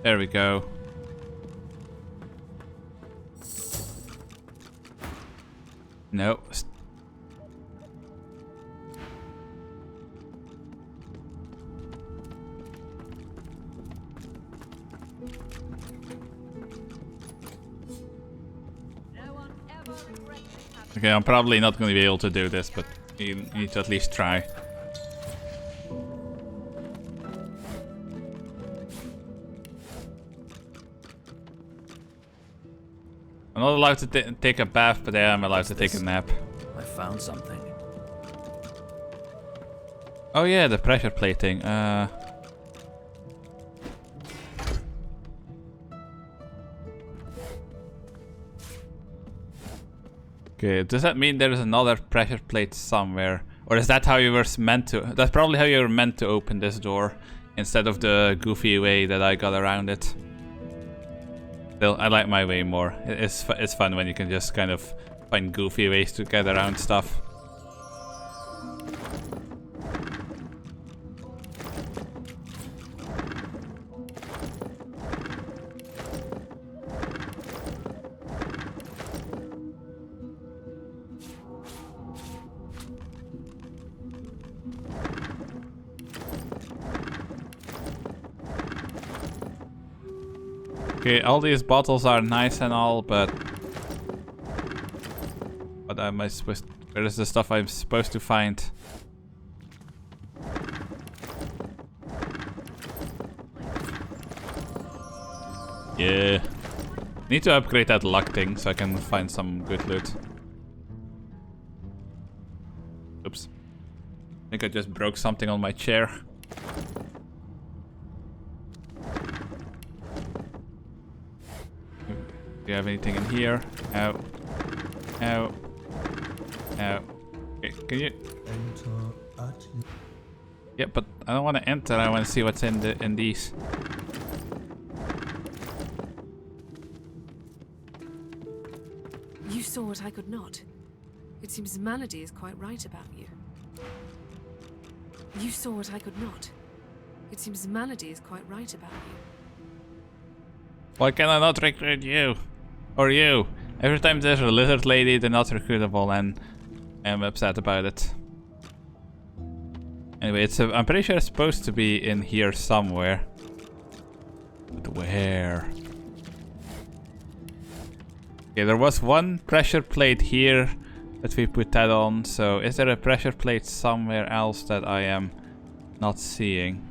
There we go. No. Okay, I'm probably not going to be able to do this, but you need to at least try. I'm not allowed to take a bath, but I am allowed to take a nap. I found something. Oh yeah, the pressure plating. Okay, does that mean there is another pressure plate somewhere? Or is that how you were meant to... That's probably how you were meant to open this door, instead of the goofy way that I got around it. Still, I like my way more. It's fun when you can just kind of find goofy ways to get around stuff. Okay, all these bottles are nice and all, but what am I supposed to... Where is the stuff I'm supposed to find? Yeah. Need to upgrade that luck thing so I can find some good loot. Oops. I think I just broke something on my chair. Do you have anything in here? Ow. Ow. Ow. Okay, can you... Enter at you. Yeah, but I don't want to enter. I want to see what's in these. You saw what I could not. It seems Melody is quite right about you. You saw what I could not. It seems Melody is quite right about you. Why can I not recruit you? Or you? Every time there's a lizard lady, they're not recruitable, and I'm upset about it. Anyway, I'm pretty sure it's supposed to be in here somewhere. But where? Okay, there was one pressure plate here that we put that on, so is there a pressure plate somewhere else that I am not seeing?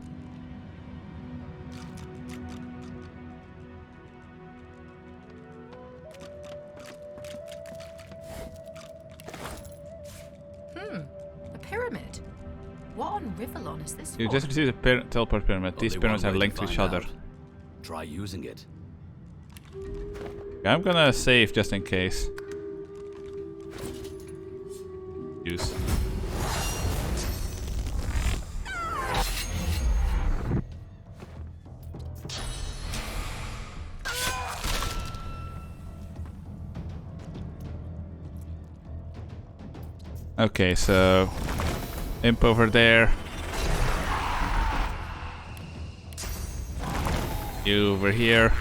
A pyramid. What on Rivalon is this for? You just received a teleport pyramid. These pyramids are linked to each other. Try using it. Okay, I'm gonna save just in case. Use. Okay, so imp over there. You over here.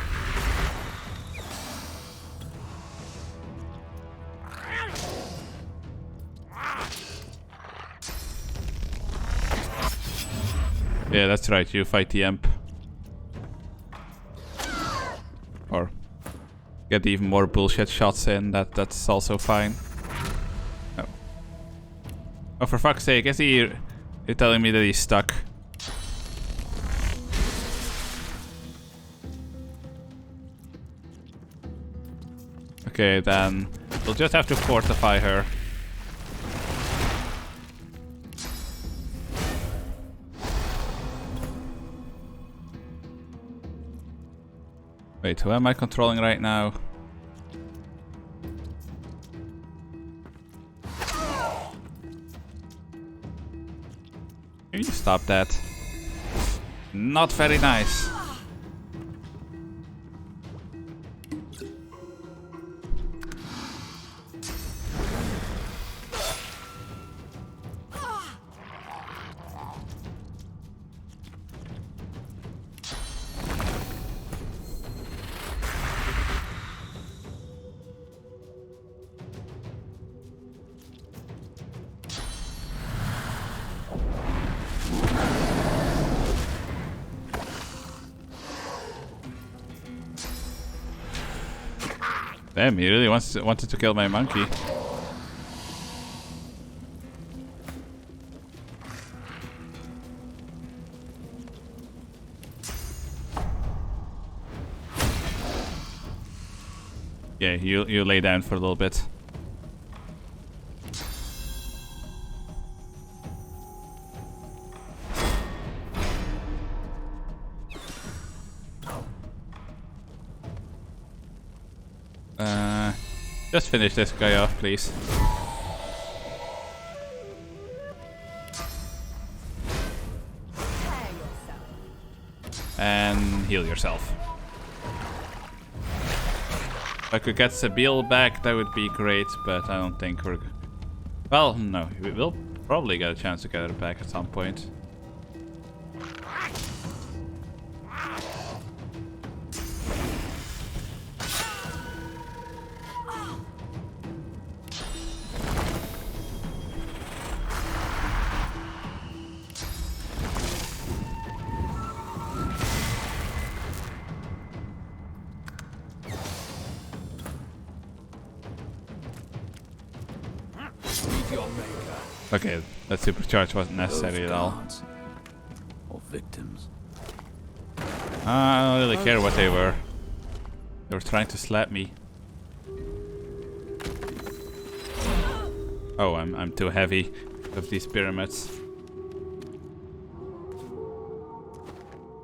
Yeah, that's right, you fight the imp. Or get even more bullshit shots in, that's also fine. Oh. Oh, for fuck's sake, is he... You're telling me that he's stuck. Okay, then we'll just have to fortify her. Wait, who am I controlling right now? Can you stop that? Not very nice. Damn, he really wanted to kill my monkey. Yeah, you lay down for a little bit. Just finish this guy off, please. And heal yourself. If I could get Sabine back, that would be great, but I don't think we're... Well, no, we will probably get a chance to get her back at some point. Okay, that supercharge wasn't necessary at all. Or victims. I don't really care what they were. They were trying to slap me. Oh, I'm too heavy with these pyramids.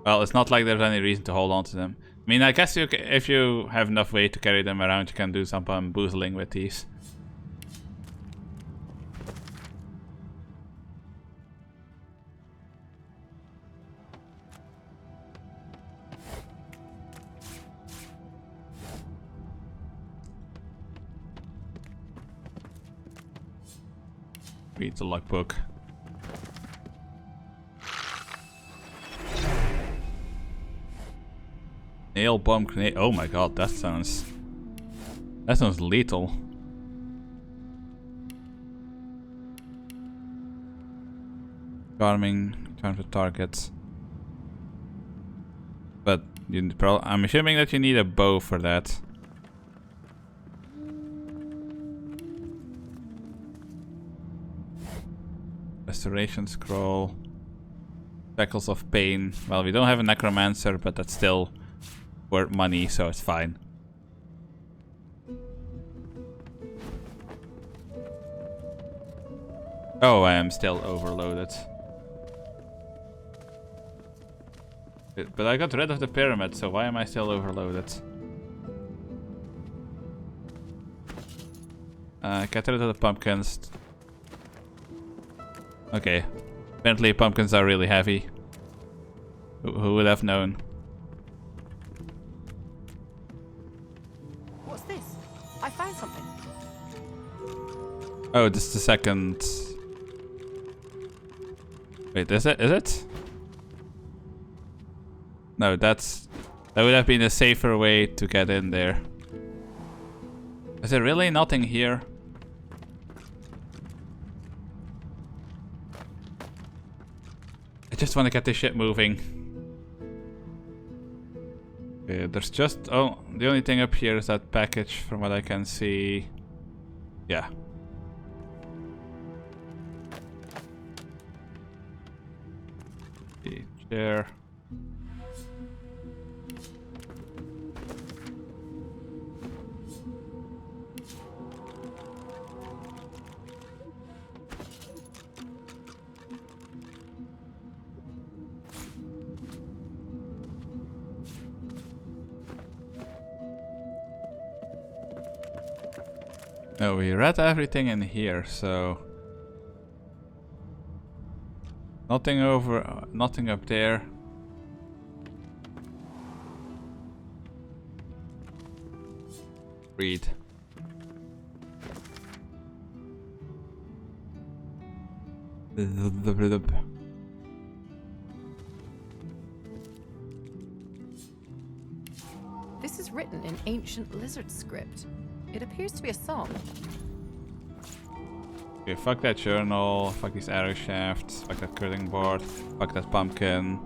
Well, it's not like there's any reason to hold on to them. I mean, I guess if you have enough weight to carry them around, you can do some bamboozling with these. Read the logbook. Nail bomb grenade. Oh my god, that sounds lethal. Charming, turn for targets. But I'm assuming that you need a bow for that. Restoration scroll. Speckles of pain. Well, we don't have a necromancer, but that's still worth money, so it's fine. Oh, I am still overloaded. But I got rid of the pyramid, so why am I still overloaded? Get rid of the pumpkins. Okay. Apparently pumpkins are really heavy. Who would have known? What's this? I found something. Oh, this is the second... Wait, is it? Is it? No, that would have been a safer way to get in there. Is there really nothing here? I just want to get this shit moving. Okay, there's just... Oh, the only thing up here is that package from what I can see. Yeah. The chair. No, we read everything in here, so... Nothing over, nothing up there. Read. This is written in ancient lizard script. It appears to be a song. Okay, fuck that journal, fuck these arrow shafts, fuck that curling board, fuck that pumpkin.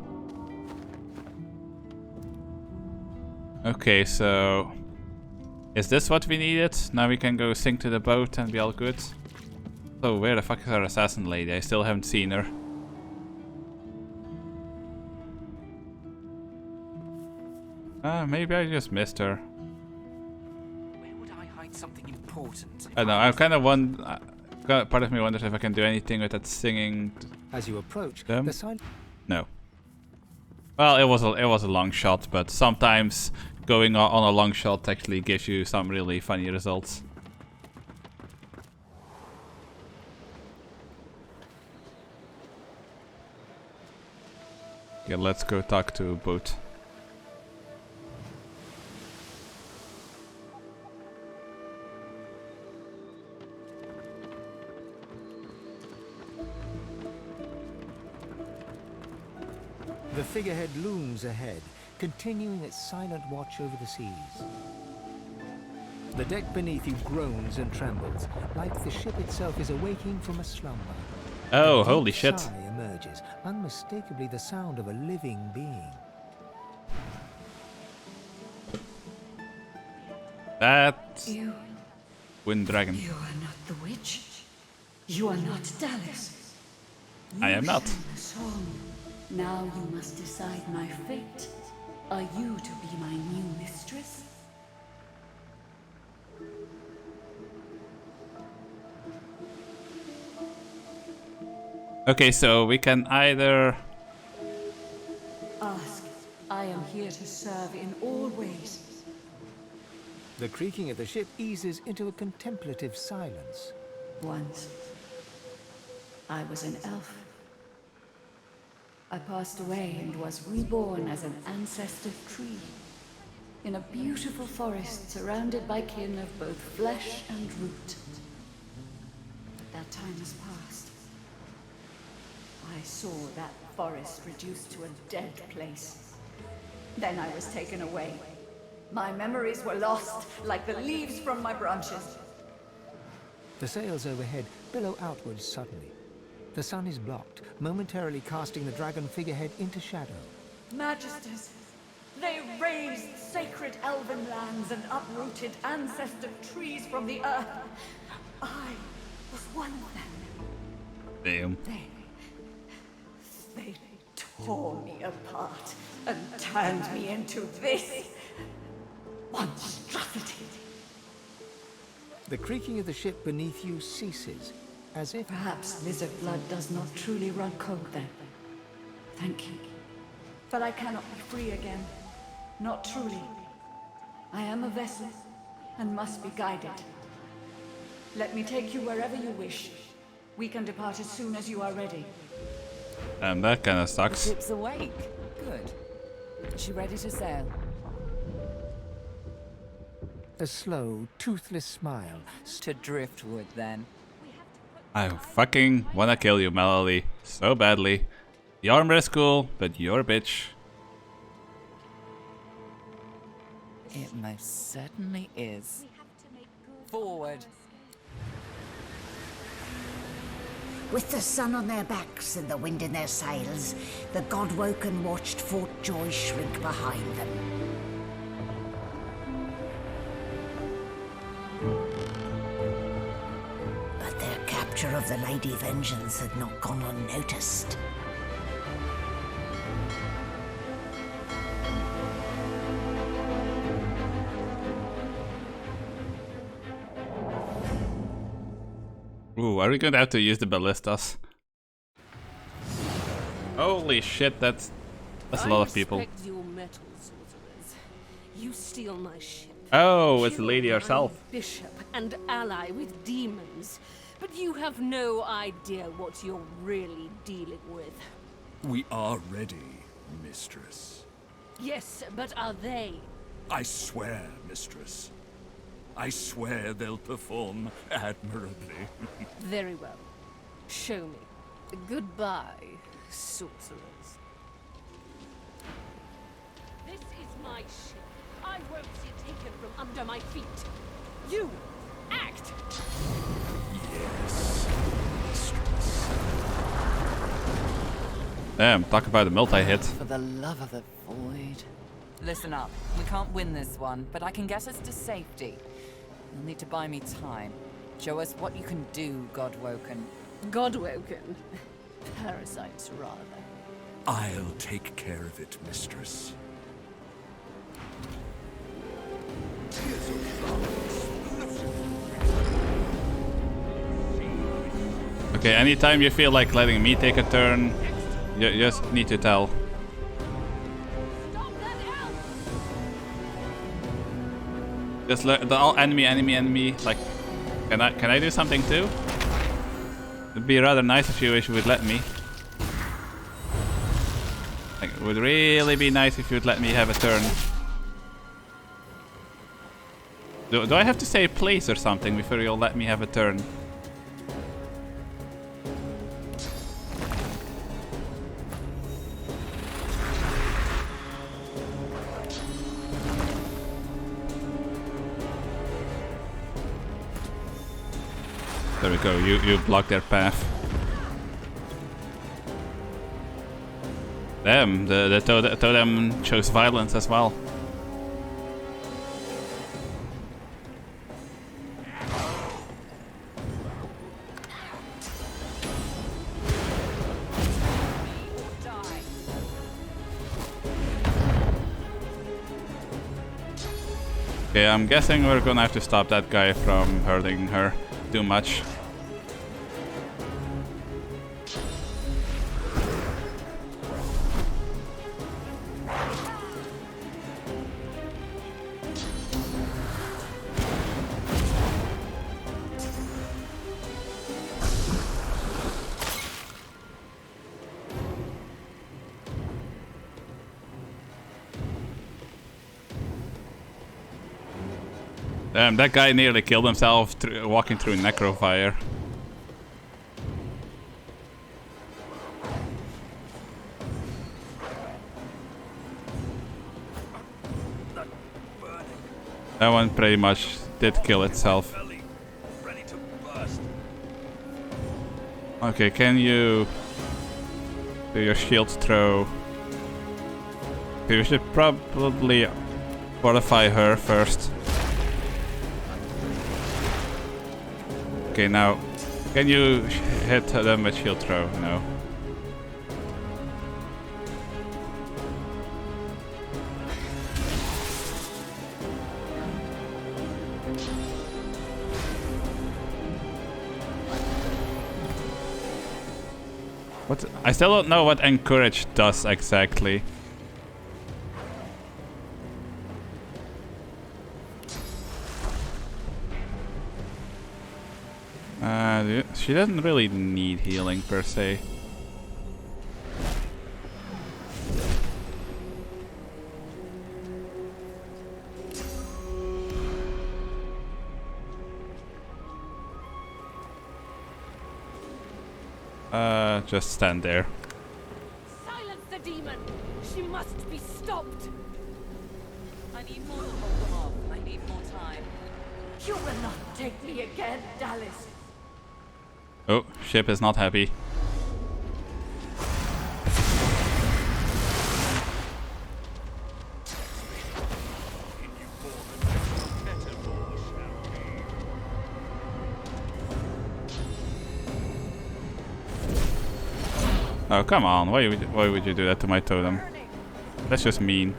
Okay, so... is this what we needed? Now we can go sink to the boat and be all good? So where the fuck is our assassin lady? I still haven't seen her. Maybe I just missed her. Where would I hide something important? I don't know, I kind of want... part of me wonders if I can do anything with that singing... As you approach, them. the sign... No. Well, it was a long shot, but sometimes going on a long shot actually gives you some really funny results. Okay, let's go talk to a boat. The figurehead looms ahead, continuing its silent watch over the seas. The deck beneath you groans and trembles, like the ship itself is awaking from a slumber. Oh, A holy deep shit. sigh emerges, unmistakably the sound of a living being. That's... You... Wind Dragon. You are not the witch. You are not Dallas. I am not. You sang the song. Now you must decide my fate. Are you to be my new mistress? Okay, so we can either... Ask. I am here to serve in all ways. The creaking of the ship eases into a contemplative silence. Once, I was an elf. I passed away and was reborn as an ancestor tree in a beautiful forest surrounded by kin of both flesh and root. But that time has passed. I saw that forest reduced to a dead place. Then I was taken away. My memories were lost like the leaves from my branches. The sails overhead billow outwards suddenly. The sun is blocked, momentarily casting the dragon figurehead into shadow. Magisters, they razed sacred elven lands and uprooted ancestor trees from the earth. I was one of them. Damn. They tore me apart and turned me into this monstrosity. The creaking of the ship beneath you ceases, as if... Perhaps lizard blood does not truly run cold then. Thank you. But I cannot be free again. Not truly. I am a vessel, and must be guided. Let me take you wherever you wish. We can depart as soon as you are ready. That kinda The sucks. ship's awake. Good. Is she ready to sail? A slow, toothless smile. To driftwood, then. I fucking wanna kill you, Melody. So badly. The armor is cool, but you're a bitch. It most certainly is. Forward. With the sun on their backs and the wind in their sails, the God-woken watched Fort Joy shrink behind them. But their capture of the Lady Vengeance had not gone unnoticed. Ooh, are we gonna have to use the ballistas? Holy shit, that's a lot of people. I respect your metal, sorcerers. You steal my ship. Oh, it's the Kill lady my herself. bishop and ally with demons. But you have no idea what you're really dealing with. We are ready, mistress. Yes, but are they? I swear, mistress. I swear they'll perform admirably. Very well. Show me. Goodbye, sorcerers. This is my ship. I won't see it taken from under my feet. You, act! Yes, mistress. Damn, talk about a multi-hit. For the love of the void. Listen up. We can't win this one, but I can get us to safety. You'll need to buy me time. Show us what you can do, Godwoken. Godwoken? Parasites, rather. I'll take care of it, mistress. Okay, anytime you feel like letting me take a turn, you just need to tell. Just let the all enemy. Like, can I do something too? It'd be rather nice if you would let me. Like, it would really be nice if you would let me have a turn. Do I have to say please or something before you'll let me have a turn? There we go, you block their path. Damn, the totem chose violence as well. Okay, I'm guessing we're gonna have to stop that guy from hurting her too much. Damn, that guy nearly killed himself walking through necrofire. That one pretty much did kill itself. Okay, can you do your shield throw? Okay, we should probably fortify her first. Okay, now, can you hit them with shield throw? No. What? I still don't know what encourage does exactly. She doesn't really need healing per se. Just stand there. Silence the demon! She must be stopped! I need more to hold them off. I need more time. You will not take me again, Dallas. Oh, ship is not happy. Oh, come on. Why would you do that to my totem? That's just mean.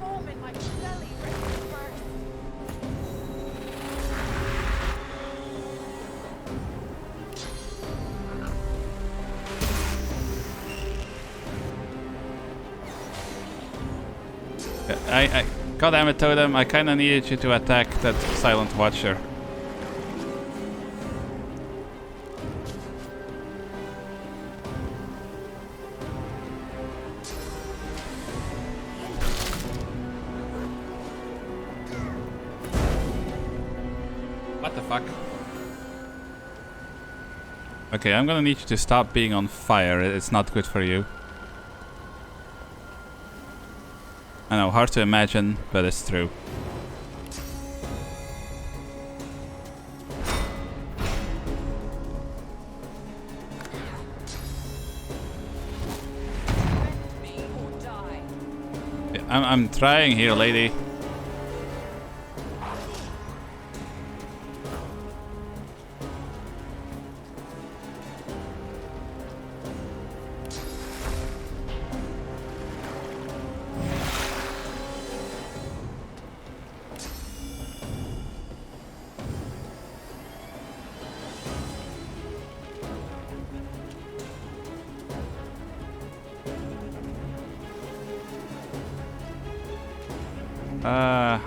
Goddamn it, totem. I kinda needed you to attack that silent watcher. What the fuck? Okay, I'm gonna need you to stop being on fire. It's not good for you. I know, hard to imagine, but it's true. Yeah, I'm trying here, lady.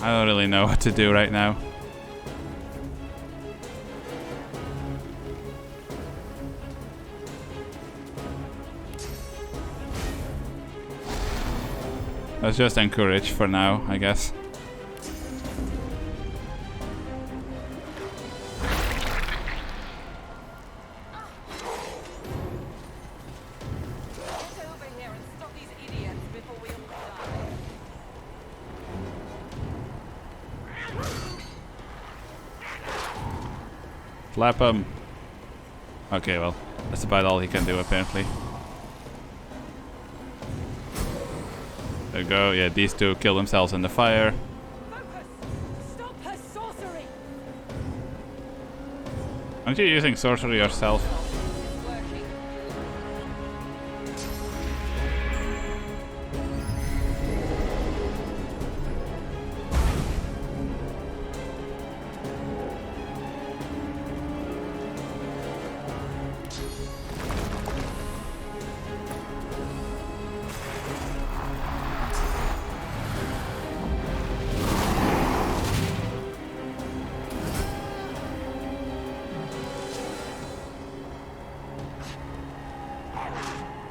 I don't really know what to do right now. Let's just encourage for now, I guess. Slap him. Okay, well, that's about all he can do apparently. There you go. Yeah, these two kill themselves in the fire. Stop her sorcery! Aren't you using sorcery yourself?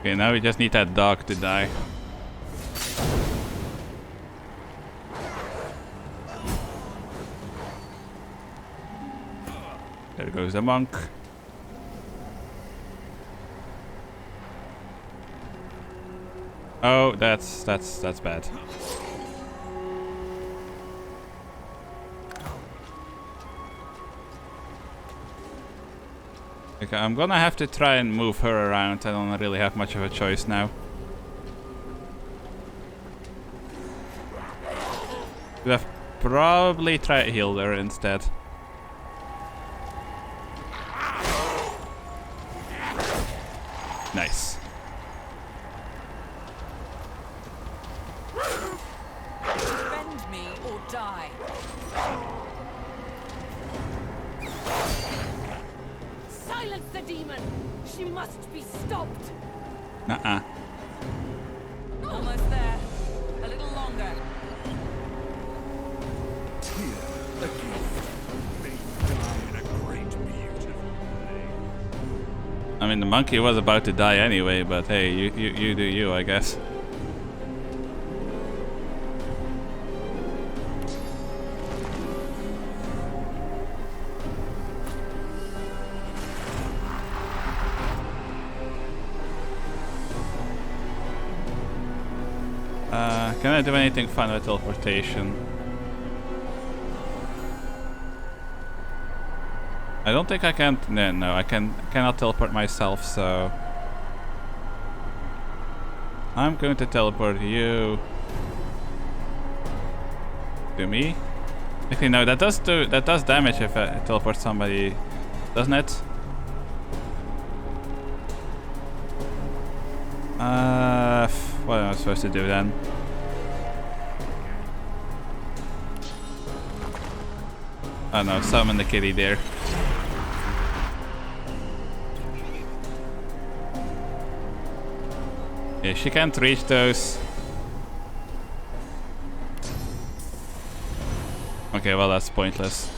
Okay, now we just need that dog to die. There goes the monk. Oh, that's bad. Okay, I'm gonna have to try and move her around. I don't really have much of a choice now. Could have probably tried to heal her instead. Nice. Defend me or die. Silence the demon! She must be stopped! Nuh-uh. Almost there. A little longer. I mean, the monkey was about to die anyway, but hey, you do you, I guess. Can I do anything fun with teleportation? I don't think I can. No, I cannot teleport myself. So I'm going to teleport you to me. Actually, no, that does damage if I teleport somebody, doesn't it? What am I supposed to do then? Oh no, summon the kitty there. Yeah, she can't reach those. Okay, well that's pointless.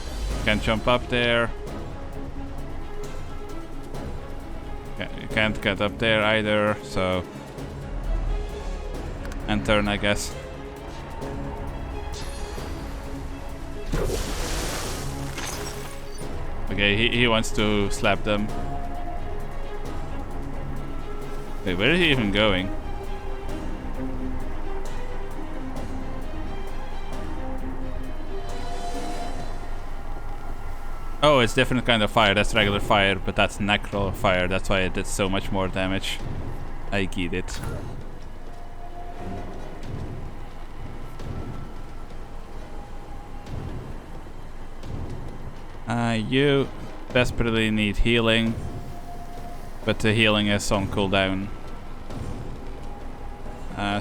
Can't jump up there. You can't get up there either, so... And turn, I guess. Okay, he wants to slap them. Wait, where is he even going? Oh, it's different kind of fire. That's regular fire, but that's necro fire. That's why it did so much more damage. I get it. You desperately need healing, but the healing is on cooldown.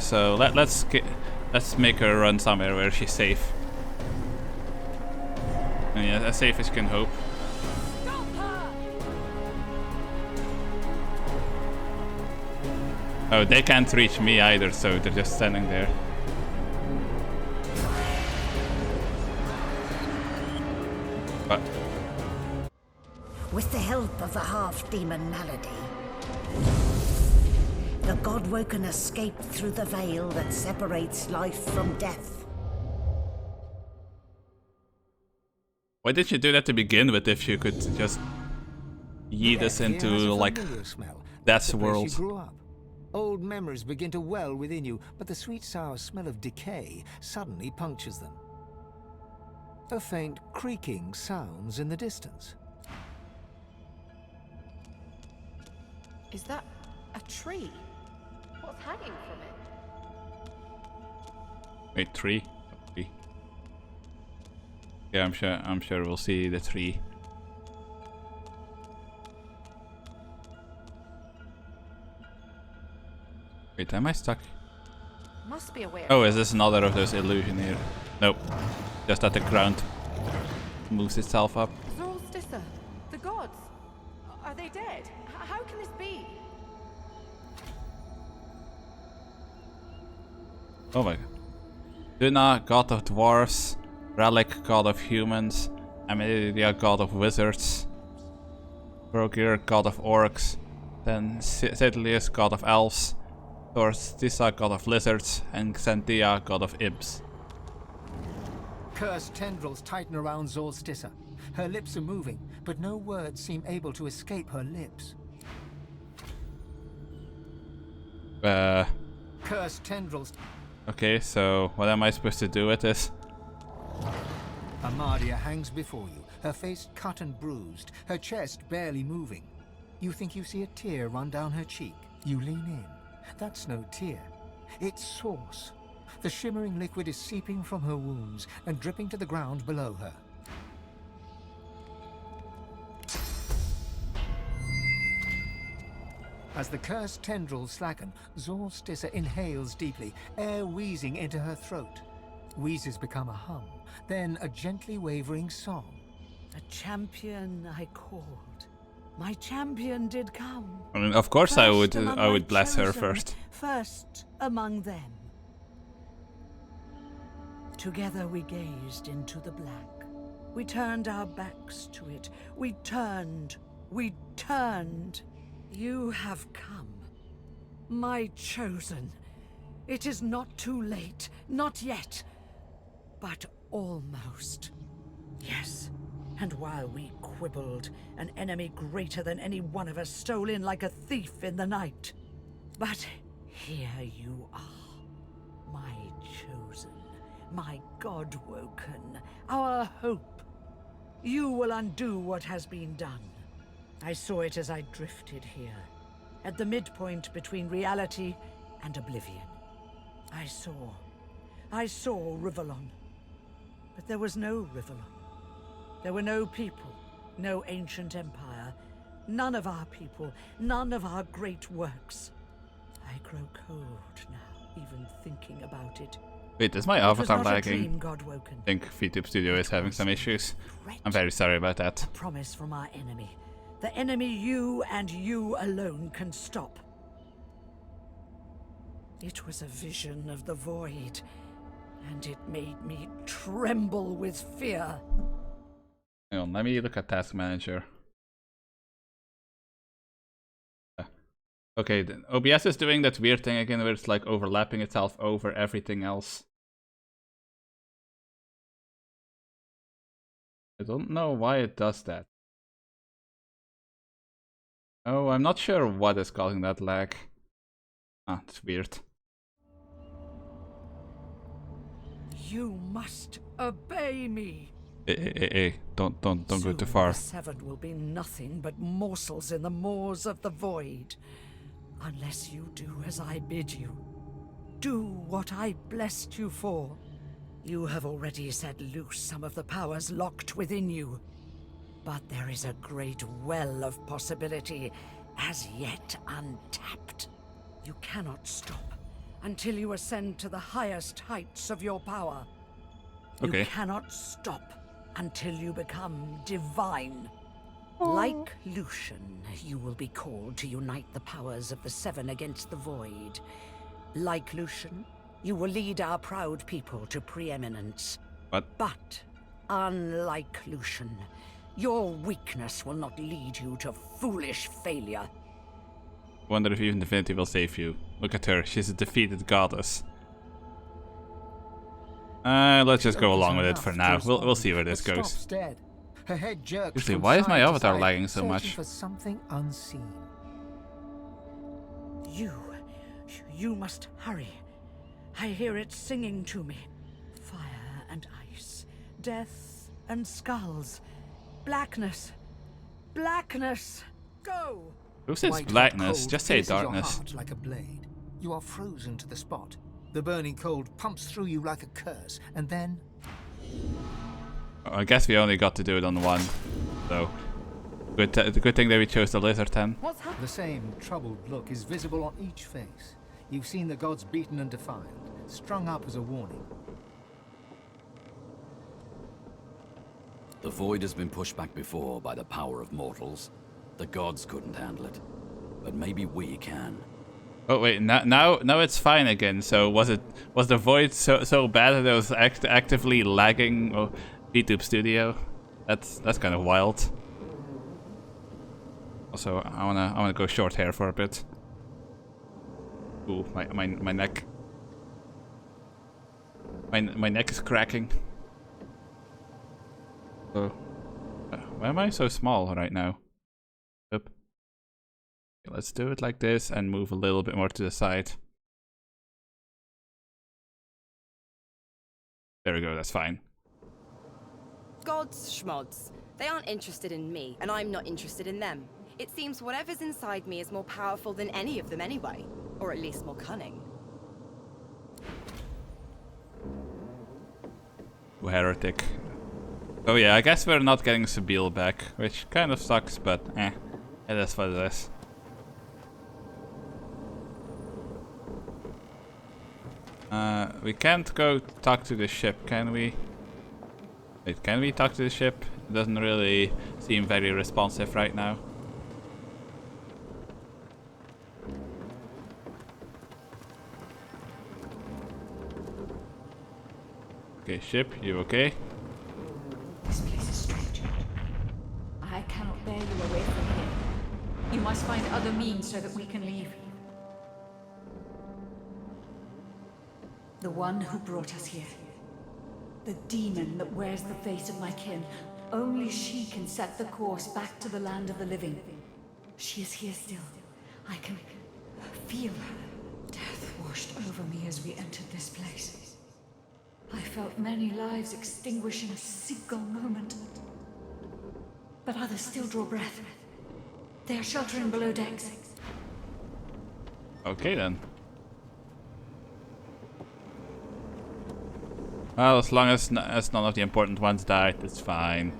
So let's make her run somewhere where she's safe. And yeah, as safe as you can hope. Oh, they can't reach me either, so they're just standing there. But With the help of the half-demon malady, the Godwoken escaped through the veil that separates life from death. why did you do that to begin with if you could just yeet us into, like, that's the world? You grew up. Old memories begin to well within you, but the sweet sour smell of decay suddenly punctures them. A faint creaking sounds in the distance. Is that a tree? What's hanging from it? Wait, tree? Tree. Yeah, I'm sure we'll see the tree. Wait, am I stuck? Must be a way. Oh, is this another of those illusion here? Nope. Just that the ground moves itself up. Solstice, the gods. Are they dead? How can this be? Oh my god. Duna, god of dwarves. Relic, god of humans. Amelia, god of wizards. Brogir, god of orcs. Then Sidelius, god of elves. Thorstissa, god of lizards. And Xanthia, god of ibs. Cursed tendrils tighten around Solstice. Her lips are moving, but no words seem able to escape her lips. Cursed tendrils. Okay, so what am I supposed to do with this? Amadia hangs before you, her face cut and bruised, her chest barely moving. You think you see a tear run down her cheek. You lean in. That's no tear. It's sauce. The shimmering liquid is seeping from her wounds and dripping to the ground below her. As the cursed tendrils slacken, Solstice inhales deeply, air wheezing into her throat. Wheezes become a hum, then a gently wavering song. The champion I called. My champion did come. I mean, of course I would bless her chosen, first. First among them. Together we gazed into the black. We turned our backs to it. We turned. You have come. My chosen. It is not too late. Not yet. But almost. Yes. And while we quibbled, an enemy greater than any one of us stole in like a thief in the night. But here you are. My chosen. My God-woken. Our hope. You will undo what has been done. I saw it as I drifted here, at the midpoint between reality and oblivion. I saw Rivalon. But there was no Rivalon. There were no people, no ancient empire, none of our people, none of our great works. I grow cold now, even thinking about it. Wait, is my avatar lagging? Dream, God-woken. I think VTube Studio is having some issues. I'm very sorry about that. A promise from our enemy. The enemy you and you alone can stop. It was a vision of the void, and it made me tremble with fear. Hang on, let me look at Task Manager. Okay, then OBS is doing that weird thing again where it's like overlapping itself over everything else. I don't know why it does that. Oh, I'm not sure what is causing that lag. Ah, it's weird. You must obey me. Hey, don't go Soon too far. The Seven will be nothing but morsels in the maws of the void. Unless you do as I bid you. Do what I blessed you for. You have already set loose some of the powers locked within you. But there is a great well of possibility as yet untapped. You cannot stop until you ascend to the highest heights of your power. Okay. You cannot stop until you become divine. Like Lucian, you will be called to unite the powers of the Seven against the Void. Like Lucian, you will lead our proud people to preeminence. But, unlike Lucian, your weakness will not lead you to foolish failure. Wonder if even Divinity will save you. Look at her, she's a defeated goddess. Let's just go along with it for now. We'll see where this goes. Stops dead. Her head jerks. Seriously, from why is side my to avatar side, lagging so searching much? for something unseen. You must hurry. I hear it singing to me. Fire and ice, death and skulls, blackness, blackness. Go! Who says White hot blackness? cold Just say pierces your darkness. heart like a blade. You are frozen to the spot. The burning cold pumps through you like a curse, and then... I guess we only got to do it on one, so good thing that we chose the lizard then. The same troubled look is visible on each face. You've seen the gods beaten and defiled, strung up as a warning. The void has been pushed back before by the power of mortals. The gods couldn't handle it, but maybe we can. Oh wait, now it's fine again. So was the void so bad that it was actively lagging? Oh, VTube Studio, that's kind of wild. Also, I wanna go short hair for a bit. Ooh, my neck. My neck is cracking. So, why am I so small right now? Oop. Okay, let's do it like this and move a little bit more to the side. There we go, that's fine. Gods, schmods. They aren't interested in me, and I'm not interested in them. It seems whatever's inside me is more powerful than any of them anyway. Or at least more cunning. Ooh, heretic. Oh yeah, I guess we're not getting Sabine back, which kind of sucks, but it is what it is. We can't go talk to the ship, can we? Wait, can we talk to the ship? It doesn't really seem very responsive right now. Okay, ship, you okay? This place is strange. I cannot bear you away from here. You must find other means so that we can leave. The one who brought us here. The demon that wears the face of my kin. Only she can set the course back to the land of the living. She is here still. I can feel her. Death washed over me as we entered this place. I felt many lives extinguish in a single moment. But others still draw breath. They are sheltering below decks. Okay then. Well, as long as none of the important ones died, it's fine.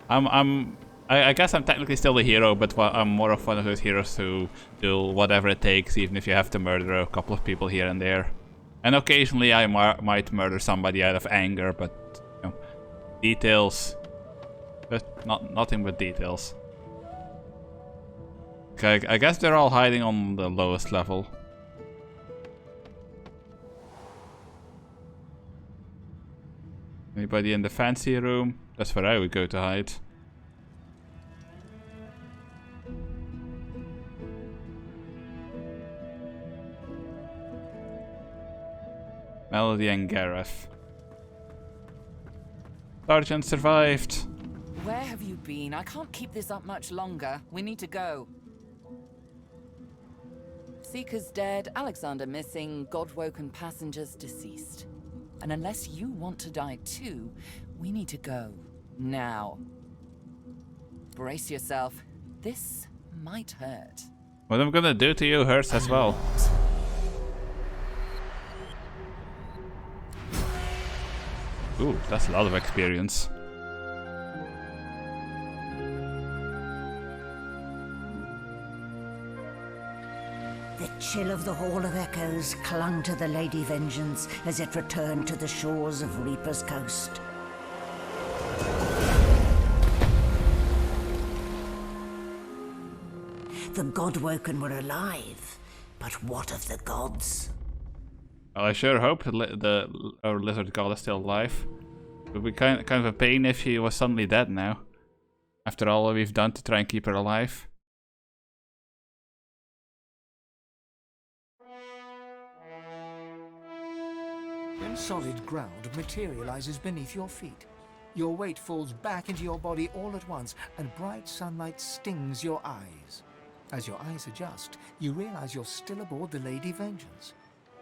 I guess I'm technically still a hero, but I'm more of one of those heroes who do whatever it takes, even if you have to murder a couple of people here and there. And occasionally I might murder somebody out of anger, but you know, details. But nothing but details. Okay, I guess they're all hiding on the lowest level. Anybody in the fancy room? That's where I would go to hide. Melody and Gareth. Sergeant survived. Where have you been? I can't keep this up much longer. We need to go. Seeker's dead, Alexander missing, God-woken passengers deceased. And unless you want to die too, we need to go. Now. Brace yourself. This might hurt. What I'm gonna do to you hurts as well. Ooh, that's a lot of experience. The chill of the Hall of Echoes clung to the Lady Vengeance as it returned to the shores of Reaper's Coast. The Godwoken were alive, but what of the gods? Well, I sure hope our lizard god is still alive. It would be kind of a pain if he was suddenly dead now. After all we've done to try and keep her alive. When solid ground materializes beneath your feet, your weight falls back into your body all at once, and bright sunlight stings your eyes. As your eyes adjust, you realize you're still aboard the Lady Vengeance.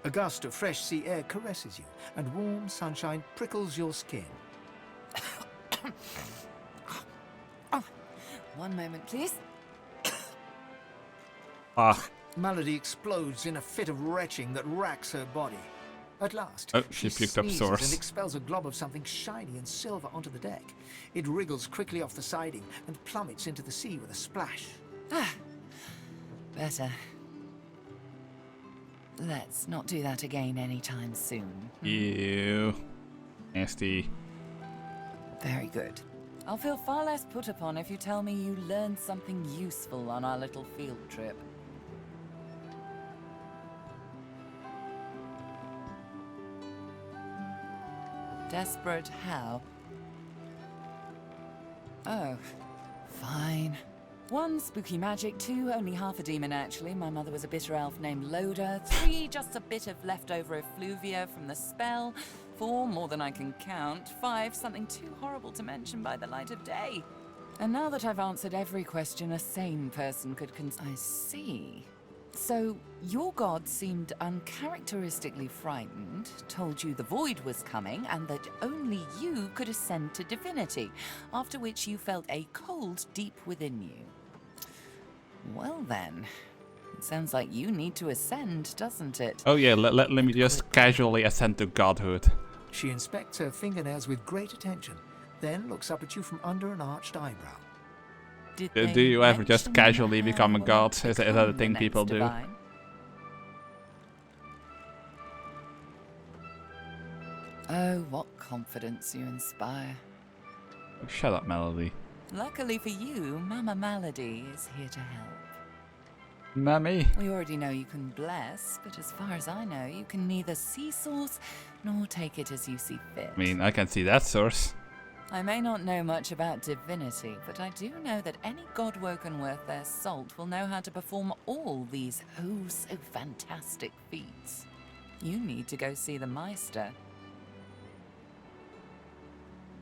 A gust of fresh sea air caresses you, and warm sunshine prickles your skin. Oh, one moment, please. Malady explodes in a fit of retching that racks her body. At last, she picked up sneezes source and expels a glob of something shiny and silver onto the deck. It wriggles quickly off the siding and plummets into the sea with a splash. Better. Let's not do that again anytime soon. Ew. Nasty. Very good. I'll feel far less put upon if you tell me you learned something useful on our little field trip. Desperate how? Oh, fine. 1, spooky magic. 2, only half a demon actually. My mother was a bitter elf named Loda. 3, just a bit of leftover effluvia from the spell. 4, more than I can count. 5, something too horrible to mention by the light of day. And now that I've answered every question a sane person could I see. So, your god seemed uncharacteristically frightened, told you the void was coming, and that only you could ascend to divinity, after which you felt a cold deep within you. Well then, it sounds like you need to ascend, doesn't it? Oh yeah, let me just casually ascend to godhood. She inspects her fingernails with great attention, then looks up at you from under an arched eyebrow. Do you ever just casually become a god? Is that a thing people do? Divine? Oh, what confidence you inspire. Oh, shut up, Melody. Luckily for you, Mama Malady is here to help. Mammy? We already know you can bless, but as far as I know, you can neither see source nor take it as you see fit. I mean, I can see that source. I may not know much about divinity, but I do know that any godwoken worth their salt will know how to perform all these oh so fantastic feats. You need to go see the Meister.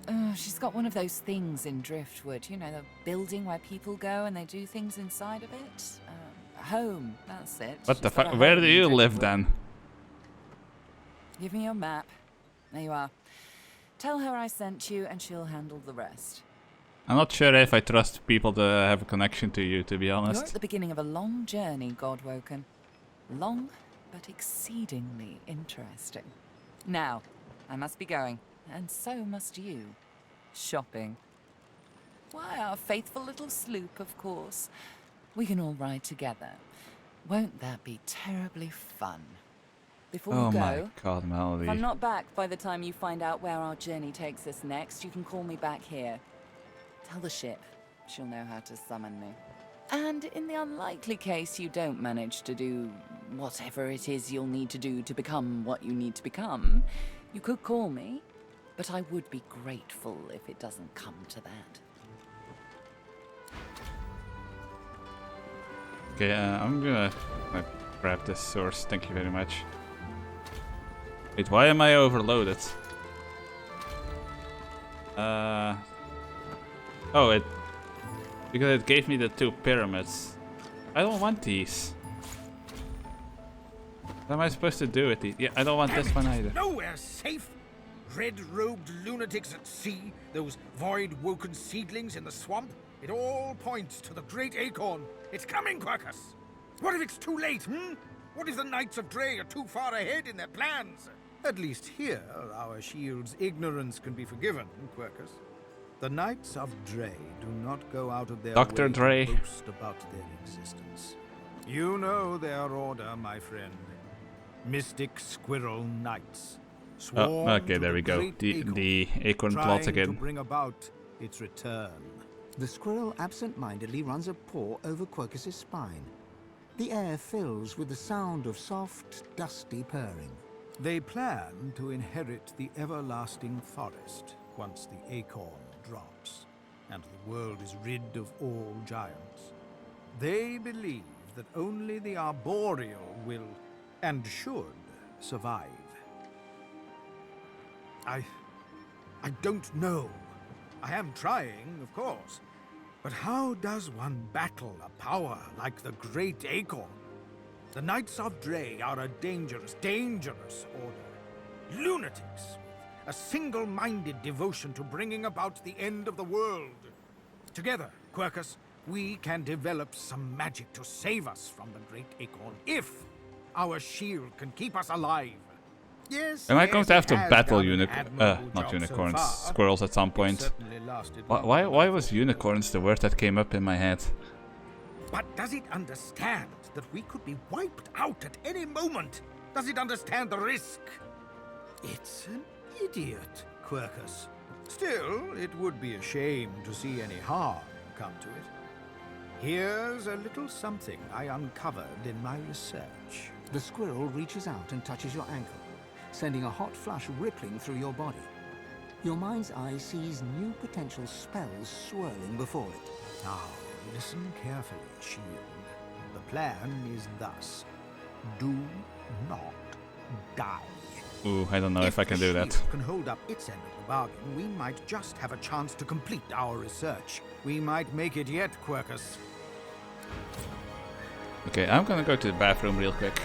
Oh, she's got one of those things in Driftwood, you know, the building where people go and they do things inside of it. Home, that's it. What the fuck? Where do you live then? Give me your map. There you are. Tell her I sent you and she'll handle the rest. I'm not sure if I trust people to have a connection to you, to be honest. You're at the beginning of a long journey, Godwoken. Long, but exceedingly interesting. Now, I must be going, and so must you. Shopping. Why, our faithful little sloop, of course. We can all ride together. Won't that be terribly fun? Before Oh we go, my god, Melody. if I'm not back by the time you find out where our journey takes us next, you can call me back here. Tell the ship. She'll know how to summon me. And in the unlikely case you don't manage to do whatever it is you'll need to do to become what you need to become, you could call me, but I would be grateful if it doesn't come to that. Okay, I'm gonna grab this source. Thank you very much. Wait, why am I overloaded? Oh Oh, because it gave me the 2 pyramids. I don't want these. What am I supposed to do with these? Yeah, I don't want this one either. Nowhere safe. Red-robed lunatics at sea, those void-woken seedlings in the swamp. It all points to the great acorn. It's coming, Quercus! What if it's too late, hmm? What if the Knights of Dre are too far ahead in their plans? At least here, our shield's ignorance can be forgiven, Quercus. The Knights of Dre do not go out of their Dr. way Dre. to boast about their existence. You know their order, my friend. Mystic Squirrel Knights. Oh, okay, there we go. The acorn plot To again. bring about its return. The squirrel absent-mindedly runs a paw over Quercus's spine. The air fills with the sound of soft, dusty purring. They plan to inherit the everlasting forest once the acorn drops, and the world is rid of all giants. They believe that only the arboreal will, and should, survive. I don't know. I am trying, of course. But how does one battle a power like the Great Acorn? The Knights of Dre are a dangerous, dangerous order. Lunatics, with a single-minded devotion to bringing about the end of the world. Together, Quercus, we can develop some magic to save us from the Great Acorn, if our shield can keep us alive. Yes, Am I going to have to it has battle done an admirable not job unicorns, so far. squirrels at some It point? certainly lasted Why longer was unicorns the word that came up in my head? But does it understand that we could be wiped out at any moment? Does it understand the risk? It's an idiot, Quercus. Still, it would be a shame to see any harm come to it. Here's a little something I uncovered in my research. The squirrel reaches out and touches your ankle, sending a hot flush rippling through your body. Your mind's eye sees new potential spells swirling before it. Now, listen carefully, Shield. The plan is thus. Do not die. Ooh, I don't know if I can do that. Shield can hold up its end of the bargain, we might just have a chance to complete our research. We might make it yet, Quercus. Okay, I'm gonna go to the bathroom real quick.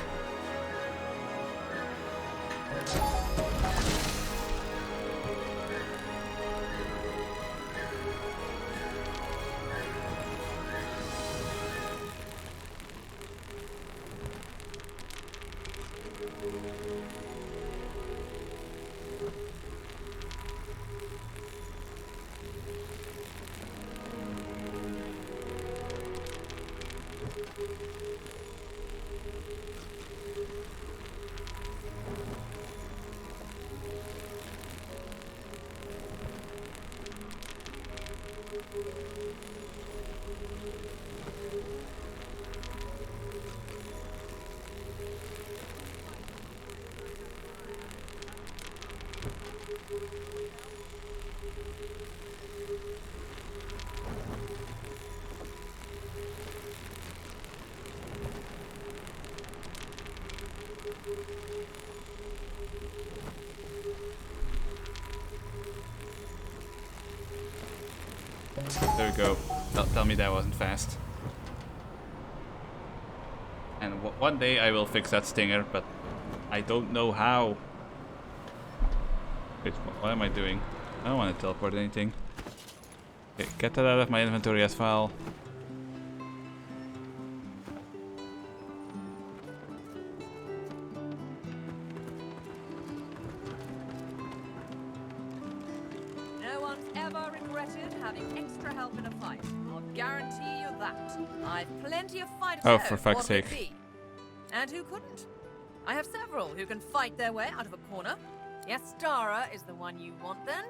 There we go. Tell me that wasn't fast. And one day I will fix that stinger, but I don't know how. Wait, what am I doing? I don't want to teleport anything. Okay, get that out of my inventory as well. No one's ever regretted having extra help in a fight. I'll guarantee you that. I've plenty of fighters. Oh, know for fuck's what would sake. be. And who couldn't? I have several who can fight their way out of a corner. Yes, Stara is the one you want then.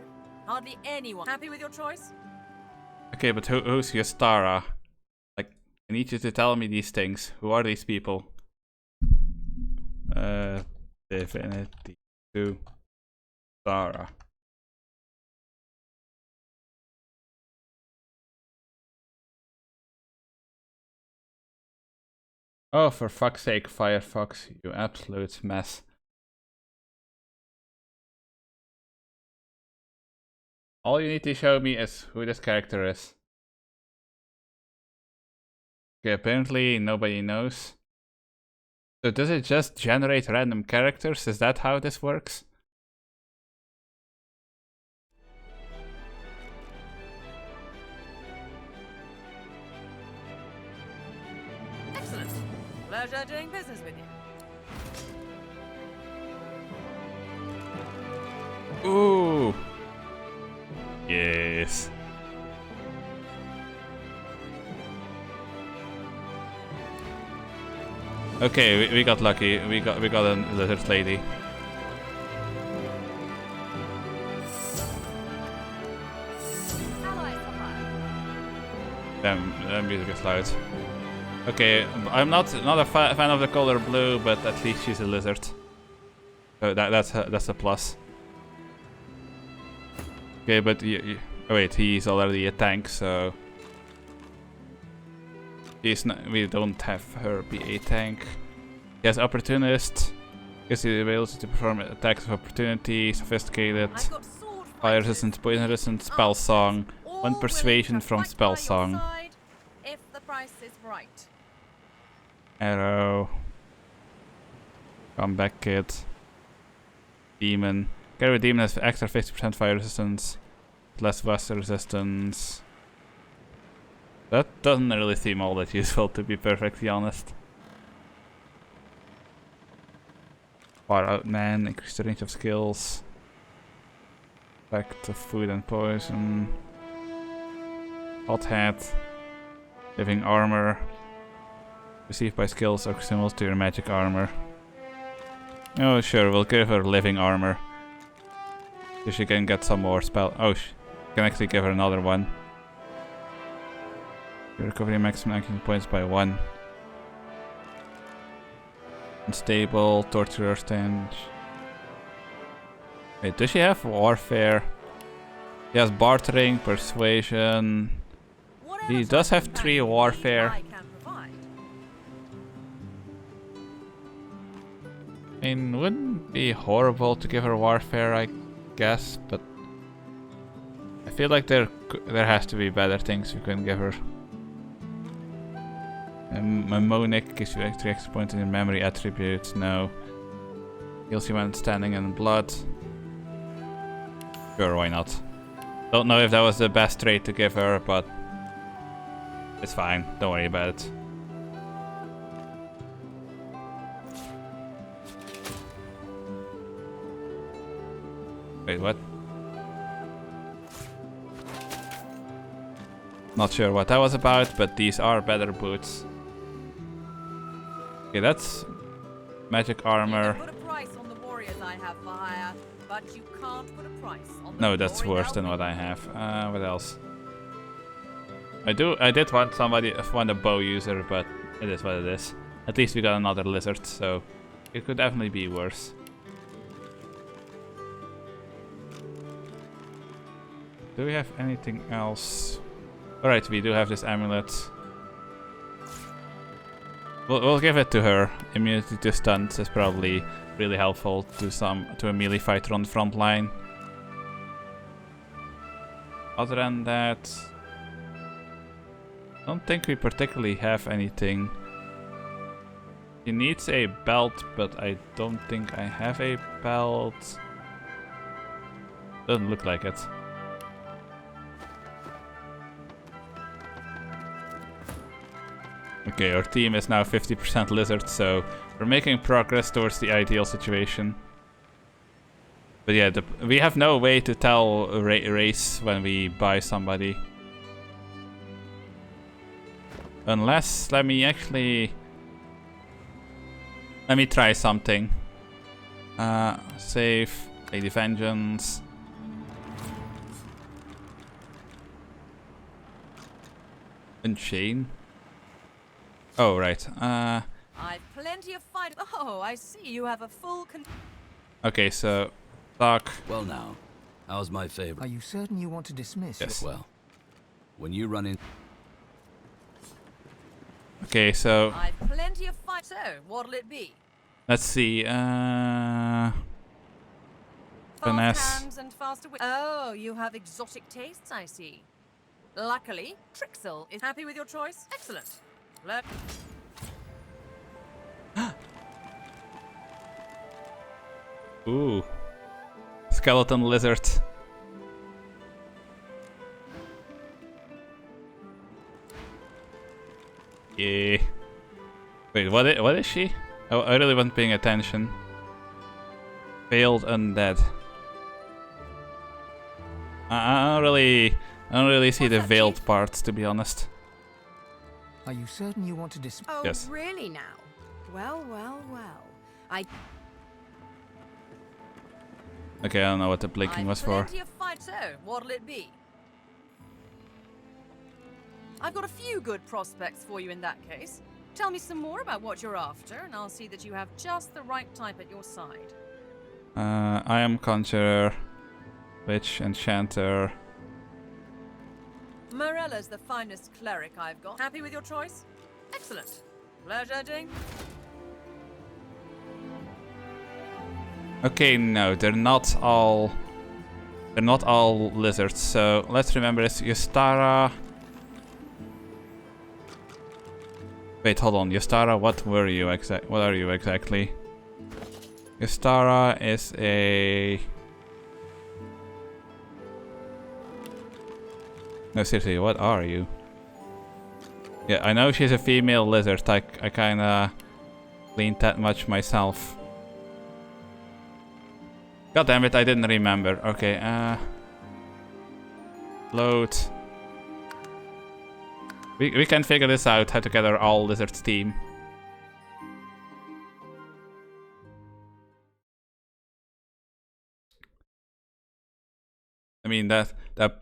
Hardly anyone. Happy with your choice? Okay, but who's Yastara? Like, I need you to tell me these things. Who are these people? Divinity to Stara. Oh, for fuck's sake, Firefox, you absolute mess. All you need to show me is who this character is. Okay, apparently nobody knows. So does it just generate random characters? Is that how this works? Excellent. Pleasure doing business with you. Ooh. Yes. Okay, we got lucky. We got a lizard lady. Damn, music is loud. Okay, I'm not a fan of the color blue, but at least she's a lizard. So that's a plus. Okay, but oh wait, he's already a tank, so he's not. We don't have her be a tank. He has opportunist. Gives the ability to perform attacks of opportunity, sophisticated, fire resistant, poison resistant, spell song, 1 persuasion from spell song. If the price is right. Arrow. Come back, kid. Demon. Carry demon has extra 50% fire resistance, less buster resistance. That doesn't really seem all that useful, to be perfectly honest. Far out man, increase the range of skills. Back to food and poison. Hot hat. Living armor. Received by skills or symbols to your magic armor. Oh sure, we'll give her living armor. So she can get some more spell. Oh, can actually give her another one. Recovery maximum action points by 1. Unstable, torturer stench. Wait, does she have warfare? She has bartering, persuasion. He does have 3 warfare. I mean, wouldn't be horrible to give her warfare, I guess, but I feel like there has to be better things we can give her. Mnemonic gives you extra points in your memory attributes. No. Heals you when standing in blood. Sure, why not? Don't know if that was the best trait to give her, but it's fine. Don't worry about it. Wait, what? Not sure what that was about, but these are better boots. Okay, that's magic armor. Put a price on the warriors I have for hire, but you can't put a price on the No, that's worse than what I have. What else? I did want a bow user, but it is what it is. At least we got another lizard, so it could definitely be worse. Do we have anything else? Alright, we do have this amulet. We'll give it to her. Immunity to stunts is probably really helpful to a melee fighter on the front line. Other than that, I don't think we particularly have anything. He needs a belt, but I don't think I have a belt. Doesn't look like it. Okay, our team is now 50% lizard, so we're making progress towards the ideal situation. But yeah, we have no way to tell race when we buy somebody. Unless, let me try something. Save, Lady Vengeance. Unchain. Oh, right. I've plenty of fight. Oh, I see you have a full Okay, so talk. Well now, how's my favor? Are you certain you want to dismiss? Yes. Well, when you run in. Okay, so I've plenty of fight. So, what'll it be? let's see. finesse. hands and faster Oh, you have exotic tastes, I see. Luckily, Trixel is happy with your choice. Excellent. Let Ooh. Skeleton lizard. Yeah. Wait, what is she? Oh, I really wasn't paying attention. Failed undead. I don't really see the veiled parts, to be honest. Are you certain you want to dismiss? Oh, Yes. really now? Well, well, well. Okay, I don't know what the blinking was for. plenty of fight. So, what'll it be? I've got a few good prospects for you in that case. Tell me some more about what you're after, and I'll see that you have just the right type at your side. I am Conjurer, Witch, Enchanter. Morella's the finest cleric I've got. Happy with your choice? Excellent. Pleasure, Ding. Okay, no, they're not all lizards. So let's remember this. Ystara. Wait, hold on. Ystara, what are you exactly? Ystara is a... No, seriously, what are you? Yeah, I know she's a female lizard. I kinda leaned that much myself. God damn it, I didn't remember. Okay, load. We can figure this out, how to gather all lizards team. I mean, that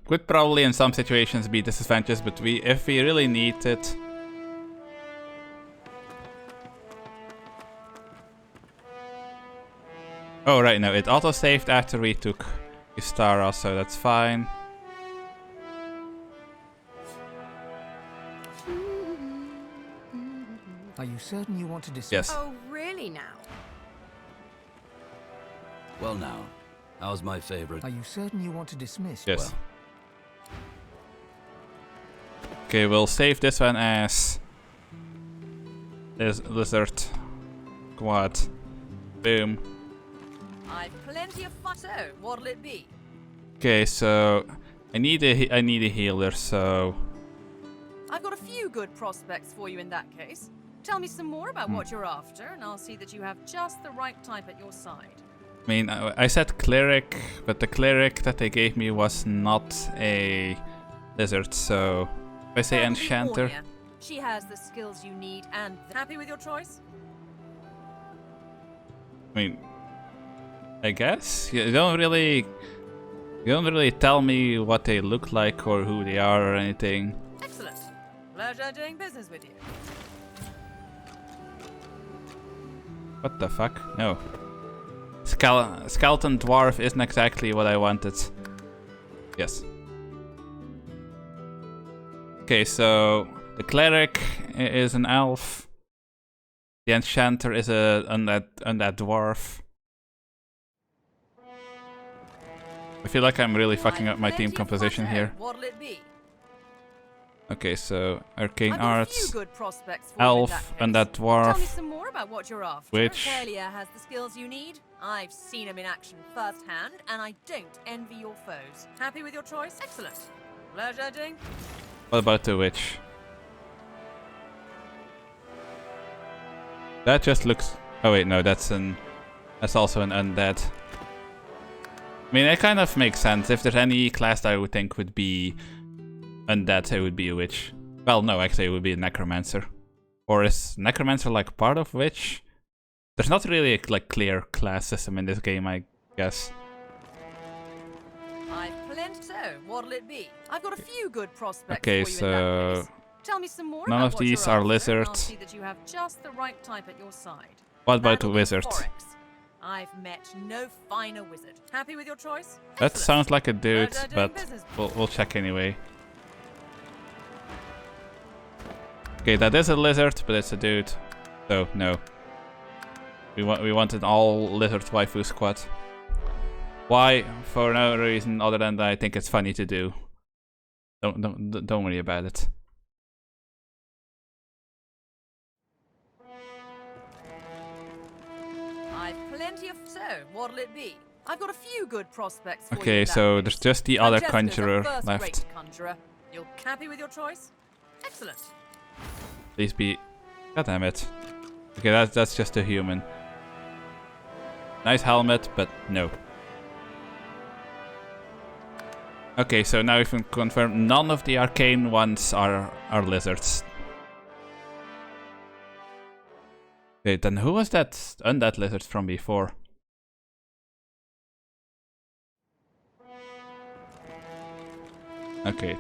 could probably in some situations be disadvantageous, but if we really need it... Oh, right, no, it auto-saved after we took Ystara, so that's fine. Are you certain you want to dismiss? Yes. Oh, really now? Well now, how's my favorite? Are you certain you want to dismiss? Yes. Well. Okay, we'll save this one as lizard quad. Boom. I've plenty of fun. So, what'll it be? Okay, so I need a healer, so I've got a few good prospects for you in that case. Tell me some more about what you're after, and I'll see that you have just the right type at your side. I mean, I said cleric, but the cleric that they gave me was not a lizard, so if I say enchanter. Warrior. She has the skills you need, and happy with your choice? I mean, I guess you don't really tell me what they look like or who they are or anything. Excellent. Pleasure doing business with you. What the fuck? No. Skeleton dwarf isn't exactly what I wanted. Yes. Okay, so the cleric is an elf. The enchanter is a undead dwarf. I feel like I'm really fucking up my team composition here. What'll it be? Okay, so arcane I've got a arts, few good prospects for elf, you in undead that case. Tell me dwarf, some more about what you're after. witch. Talia has the skills you need. I've seen him in action firsthand, and I don't envy your foes. Happy with your choice? Excellent. Pleasure, Ding. What about the witch? That just looks... Oh wait, no, that's also an undead. I mean, it kind of makes sense. If there's any class that I would think would be undead, it would be a witch. Well, no, actually, it would be a necromancer. Or is necromancer like part of witch? There's not really a clear class system in this game, I guess. I've plenty. So, what'll it be? I've got a few good prospects Okay, for you in that so case. Tell me some more none about of what these you're are after, and lizard. I'll see that you have just the right type at your side. What about the wizard? Forex. I've met no finer wizard. Happy with your choice? That sounds like a dude, Pleasure doing but business. we'll check anyway. Okay, that is a lizard, but it's a dude. So no. We want an all lizard waifu squad. Why? For no reason other than that I think it's funny to do. Don't worry about it. I've plenty of. So, what'll it be? I've got a few good prospects for you. Okay, in that so case. there's just the other Francesca's a conjurer first-rate left. Conjurer. You're happy with your choice? Excellent. Please be. God damn it. Okay, that's just a human. Nice helmet, but no. Okay, so now we can confirm none of the arcane ones are lizards. Okay, then who was that undead lizard from before? Okay.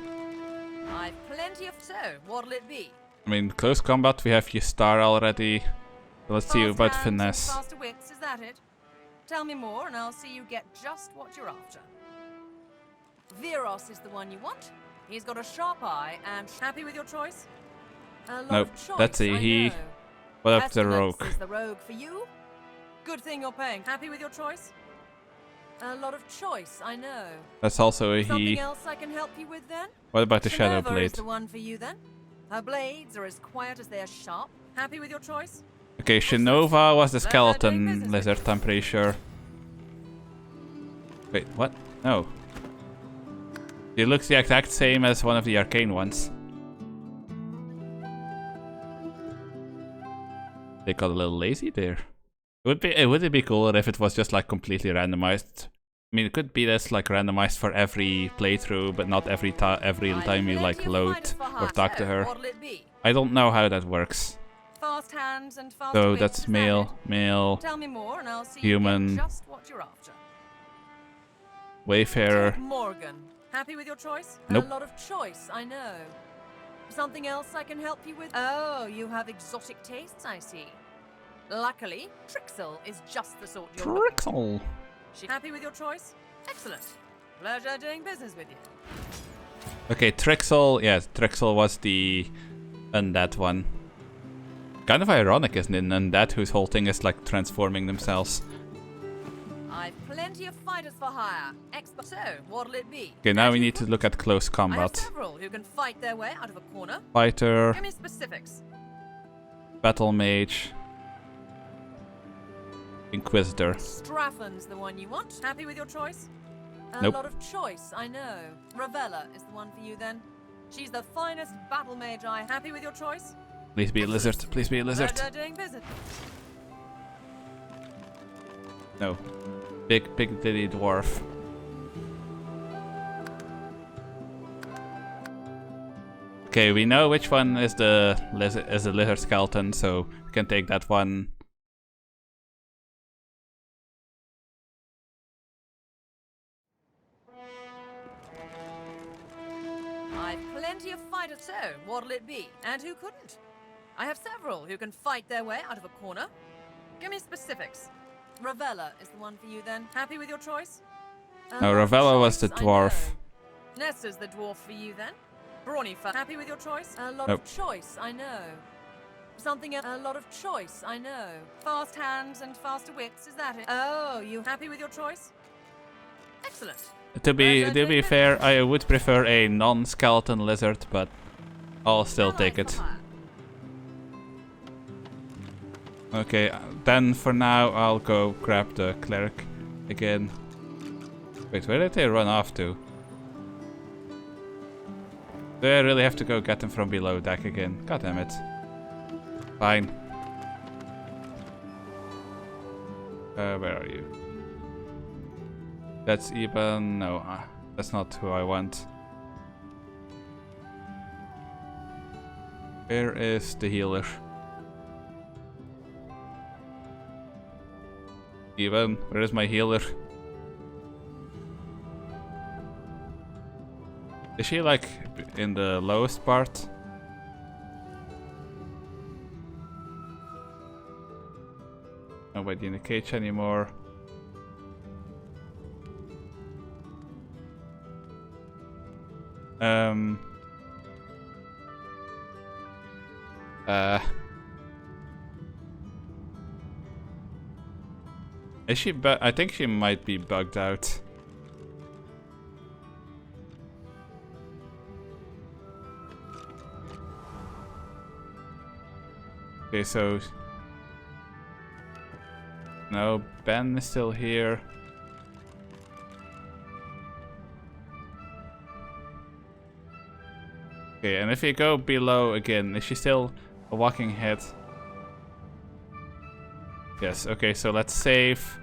I've plenty of. So, what'll it be? I mean, close combat, we have Ystar already. So let's see Fast about hands and finesse. faster wits, is that it? Tell me more, and I'll see you get just what you're after. Viros is the one you want. He's got a sharp eye and happy with your choice. A lot Nope, of choice, that's a I he. know. What up the Pestilence rogue? is the rogue for you. Good thing you're paying. Happy with your choice. A lot of choice, I know. That's also a Something he. else I can help you with then? What about the shadow Minerva is blade? the one for you then. Her blades are as quiet as they are sharp. Happy with your choice. Okay, Shinova was the Let her do skeleton business. lizard, I'm pretty sure. Wait, what? No. It looks the exact same as one of the arcane ones. They got a little lazy there. Would it be cooler if it was just like completely randomized? I mean, it could be this like randomized for every playthrough, but not every time you like load or talk to her. I don't know how that works. Fast hands and fast So wits, that's is that male, it? male, Tell me more and I'll see human, you get just what you're after. wayfarer. Morgan, happy with your choice? Nope. A lot of choice, I know. Something else I can help you with? Oh, you have exotic tastes, I see. Luckily, Trixel is just the sort you're looking for. Trixel. She happy with your choice? Excellent. Pleasure doing business with you. Okay, Trixel. Yes, Trixel was the undead one. Kind of ironic, isn't it? An undead whose whole thing is like transforming themselves. I've plenty of fighters for hire. So, what'll it be? Okay, now we need to look at close I have combat. several who can fight their way out of a corner. Fighter, Give me specifics. battle mage, inquisitor. Straffen's the one you want. Happy with your choice? A Nope. lot of choice, I know. Ravella is the one for you then. She's the finest battle mage I. Happy with your choice? Please be a lizard. Please be a lizard. Pleasure doing business. No. Big diddy dwarf. Okay, we know which one is the lizard skeleton, so we can take that one. I've plenty of fighters. So, what'll it be? And who couldn't? I have several who can fight their way out of a corner. Give me specifics. Ravella is the one for you then. Happy with your choice? No, Ravella was the choice, I dwarf. know. Nesta's the dwarf for you then. Brawny for happy with your choice? A lot Nope. of choice, I know. Something a lot of choice, I know. Fast hands and faster wits, is that it? Oh, you happy with your choice? Excellent. To be fair, I would prefer a non-skeleton lizard, but I'll still take it. Okay, then for now I'll go grab the cleric again. Wait, where did they run off to? Do I really have to go get them from below deck again? God damn it. Fine. Where are you? That's Eben. No, that's not who I want. Where is the healer? Eben, where is my healer? Is she like in the lowest part? Nobody in the cage anymore. Is she I think she might be bugged out. Okay, so... No, Ben is still here. Okay, and if you go below again, is she still a walking head? Yes, okay, so let's save.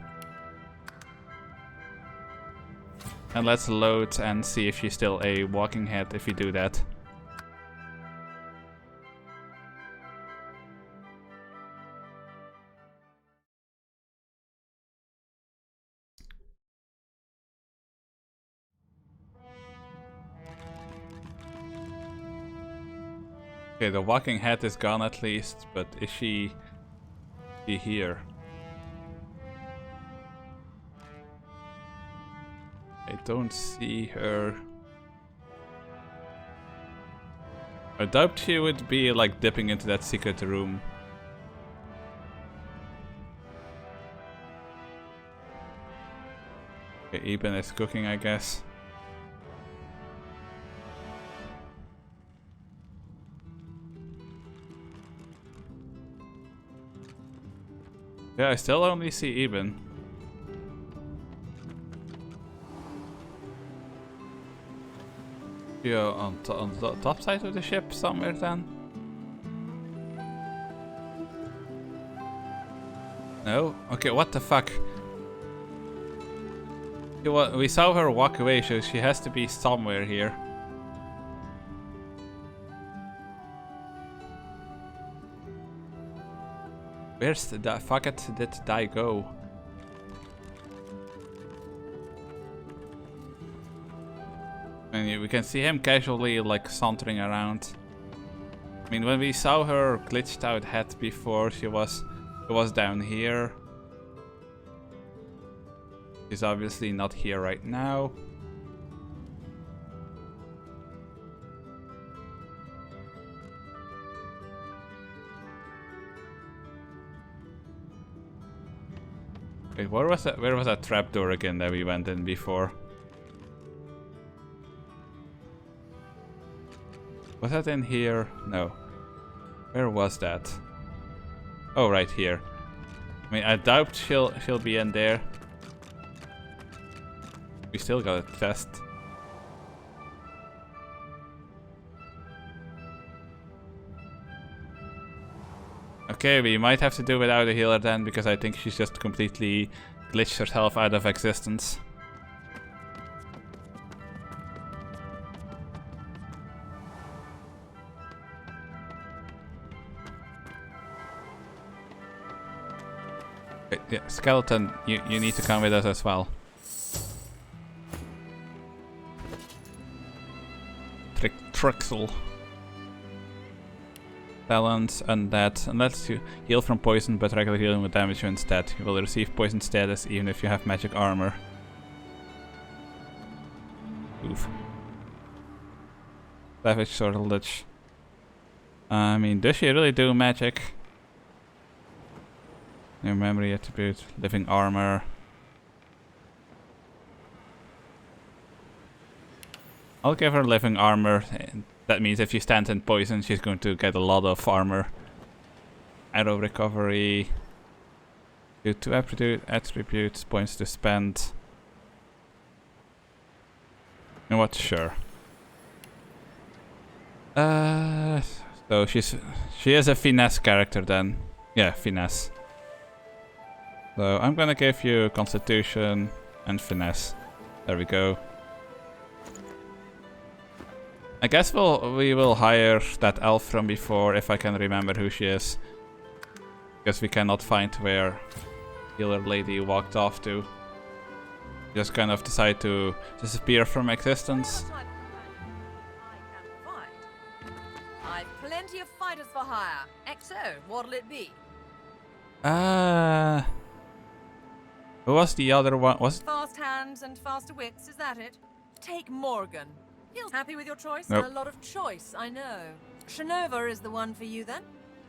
And let's load and see if she's still a walking head if you do that. Okay, the walking head is gone at least, but is she here? I don't see her. I doubt she would be like dipping into that secret room. Okay, Eben is cooking, I guess. Yeah, I still only see Eben. Yeah, on the top side of the ship somewhere then? No? Okay, what the fuck? We saw her walk away, so she has to be somewhere here. Where's the fuck did die go? And we can see him casually like sauntering around. I mean, when we saw her glitched out head before, she was down here. She's obviously not here right now. Wait, where was that trapdoor again that we went in before? Was that in here? No. Where was that? Oh, right here. I mean, I doubt she'll be in there. We still got a test. Okay, we might have to do without a healer then, because I think she's just completely glitched herself out of existence. Okay, yeah, Skeleton, you need to come with us as well. Trixel. Balance, undead. Unless you heal from poison, but regular healing will damage you instead. You will receive poison status even if you have magic armor. Oof. Savage Sortilege. I mean, does she really do magic? New memory attribute, living armor. I'll give her living armor. That means if you stand in poison, she's going to get a lot of armor. Arrow recovery. Do 2 attributes, points to spend. You know what? Sure. So she is a finesse character then. Yeah, finesse. So I'm gonna give you Constitution and finesse. There we go. I guess we will hire that elf from before if I can remember who she is. Because we cannot find where healer lady walked off to. Just kind of decide to disappear from existence. I've plenty of fighters for hire. XO, what'll it be? Who was the other one? Was Fast hands and faster wits, is that it? Take Morgan. Feels happy with your choice? Nope. A lot of choice, I know. Shanova is the one for you then.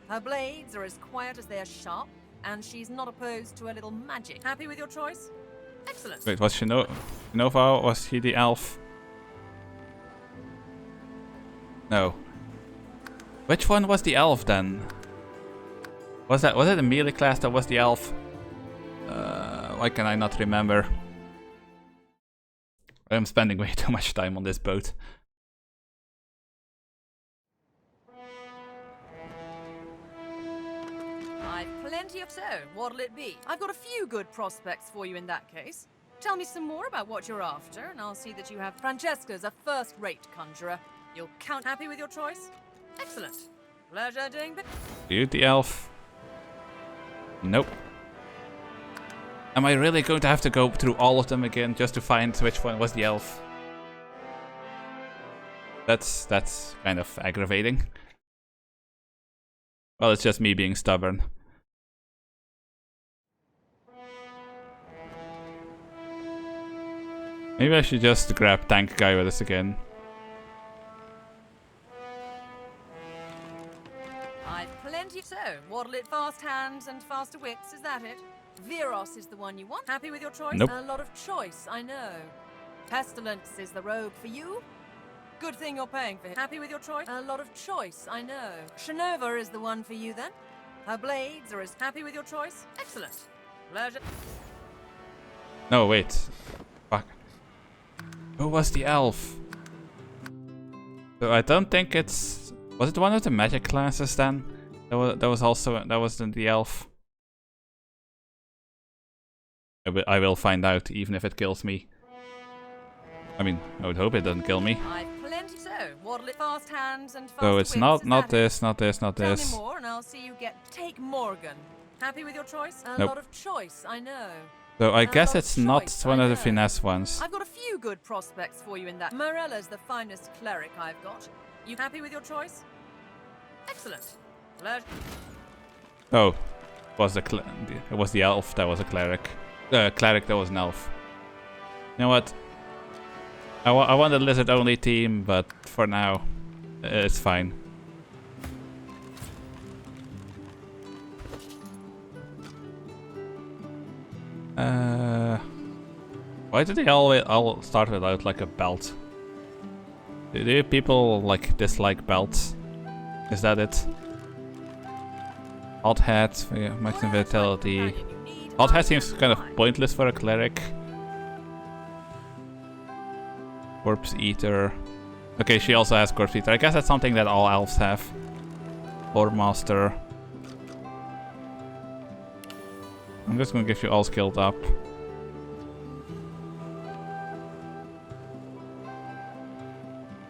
Her blades are as quiet as they are sharp, and she's not opposed to a little magic. Happy with your choice? Excellent. Wait, was Nova? Was she the elf? No. Which one was the elf then? Was it a melee class that was the elf? Why can I not remember? I'm spending way too much time on this boat. I've plenty of... So, what'll it be? I've got a few good prospects for you in that case. Tell me some more about what you're after, and I'll see that you have... Francesca's a first-rate conjurer. You'll count. Happy with your choice? Excellent. Pleasure doing... You the elf? Nope. Am I really going to have to go through all of them again just to find which one was the elf? That's kind of aggravating. Well, it's just me being stubborn. Maybe I should just grab tank guy with us again. I've plenty... So, what'll it... Fast hands and faster wits, is that it? Viros is the one you want. Happy with your choice? Nope. A lot of choice, I know. Pestilence is the rogue for you. Good thing you're paying for it. Happy with your choice? A lot of choice, I know. Shanova is the one for you then. Her blades are as... Happy with your choice? Excellent. Pleasure. No, wait. Fuck. Who was the elf? So I don't think it's... Was it one of the magic classes then? That wasn't the elf. I will find out, even if it kills me. I mean, I would hope it doesn't kill me. I've plenty. So, what'll it... Fast hands and fast So it's not this. Tell me more and I'll see you get... Take Morgan. Happy with your choice? A Nope. lot of choice, I know. So I guess it's not one of the finesse ones. I've got a few good prospects for you in that. Morella's the finest cleric I've got. You happy with your choice? Excellent. Pleasure. Oh, it was the elf that was a cleric. Cleric that was an elf. You know what? I want a lizard only team, but for now, it's fine. Why do they all start without like a belt? Do people like dislike belts? Is that it? Hot hat, yeah, maximum vitality. Hot hat seems kind of pointless for a cleric. Corpse Eater. Okay, she also has Corpse Eater. I guess that's something that all elves have. Or Master. I'm just gonna get you all skilled up.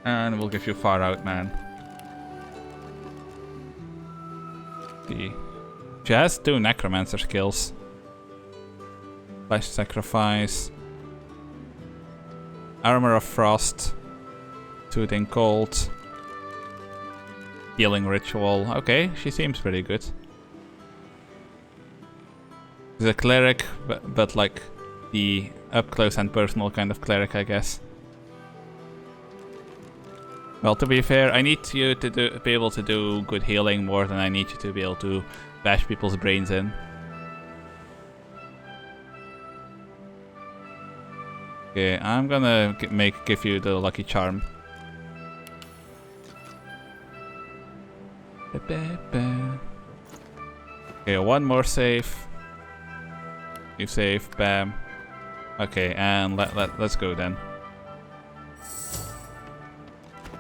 And we'll give you Far Out Man. She has 2 Necromancer skills. Flash Sacrifice. Armor of Frost. Soothing Cold. Healing Ritual. Okay, she seems pretty good. She's a cleric, but like the up close and personal kind of cleric, I guess. Well, to be fair, I need you to be able to do good healing more than I need you to be able to bash people's brains in. Okay, I'm gonna give you the lucky charm. Okay, one more save. You save, bam. Okay, and let's go then.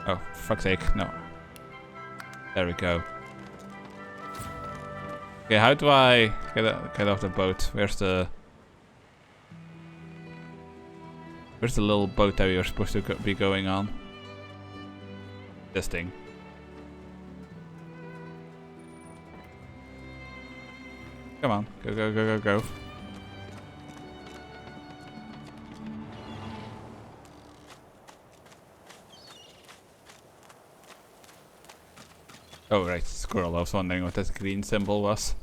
Oh, fuck's sake, no. There we go. Okay, how do I get off the boat? Where's the little boat that we were supposed to be going on? This thing. Come on, go, go, go, go, go. Oh right, squirrel. I was wondering what that green symbol was.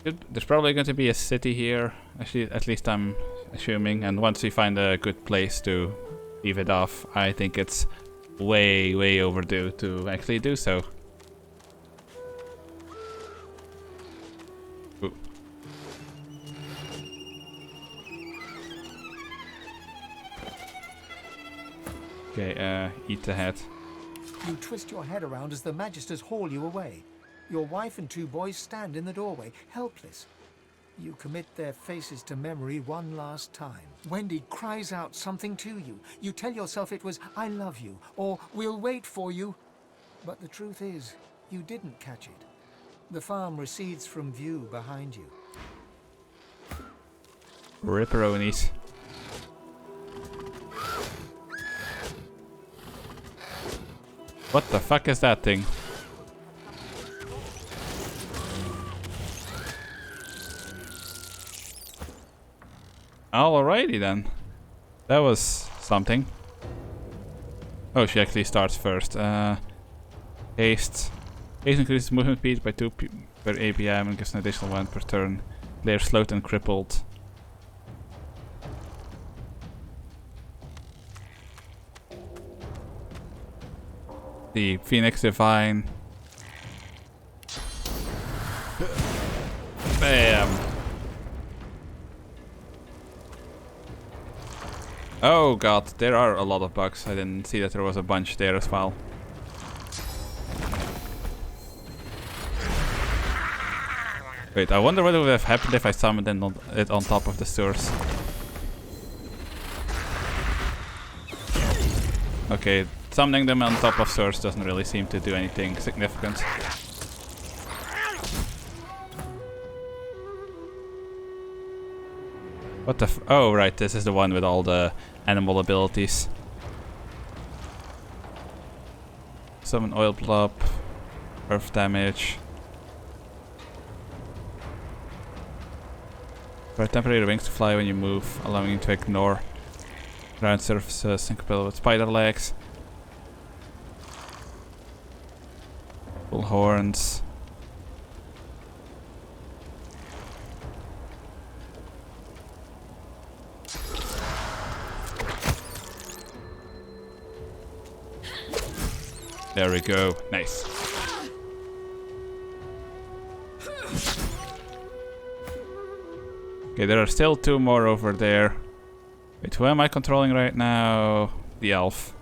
There's probably going to be a city here. Actually, at least I'm assuming. And once we find a good place to leave it off, I think it's way overdue to actually do so. Ooh. Okay, eat the head. You twist your head around as the Magisters haul you away. Your wife and 2 boys stand in the doorway, helpless. You commit their faces to memory one last time. Wendy cries out something to you. You tell yourself it was, "I love you," or "We'll wait for you." But the truth is, you didn't catch it. The farm recedes from view behind you. Ripperonis. What the fuck is that thing? Alrighty then. That was something. Oh, she actually starts first. Haste. Haste increases movement speed by 2 per APM and gives an additional 1 per turn. They are slowed and crippled. The Phoenix Divine. Bam! Oh god, there are a lot of bugs. I didn't see that there was a bunch there as well. Wait, I wonder what would have happened if I summoned it on top of the source. Okay, summoning them on top of source doesn't really seem to do anything significant. What the oh right, this is the one with all the animal abilities. Summon oil blob, earth damage. For temporary wings to fly when you move, allowing you to ignore ground surfaces and compatible with spider legs. Bull horns. There we go. Nice. Okay, there are still 2 more over there. Wait, who am I controlling right now? The elf.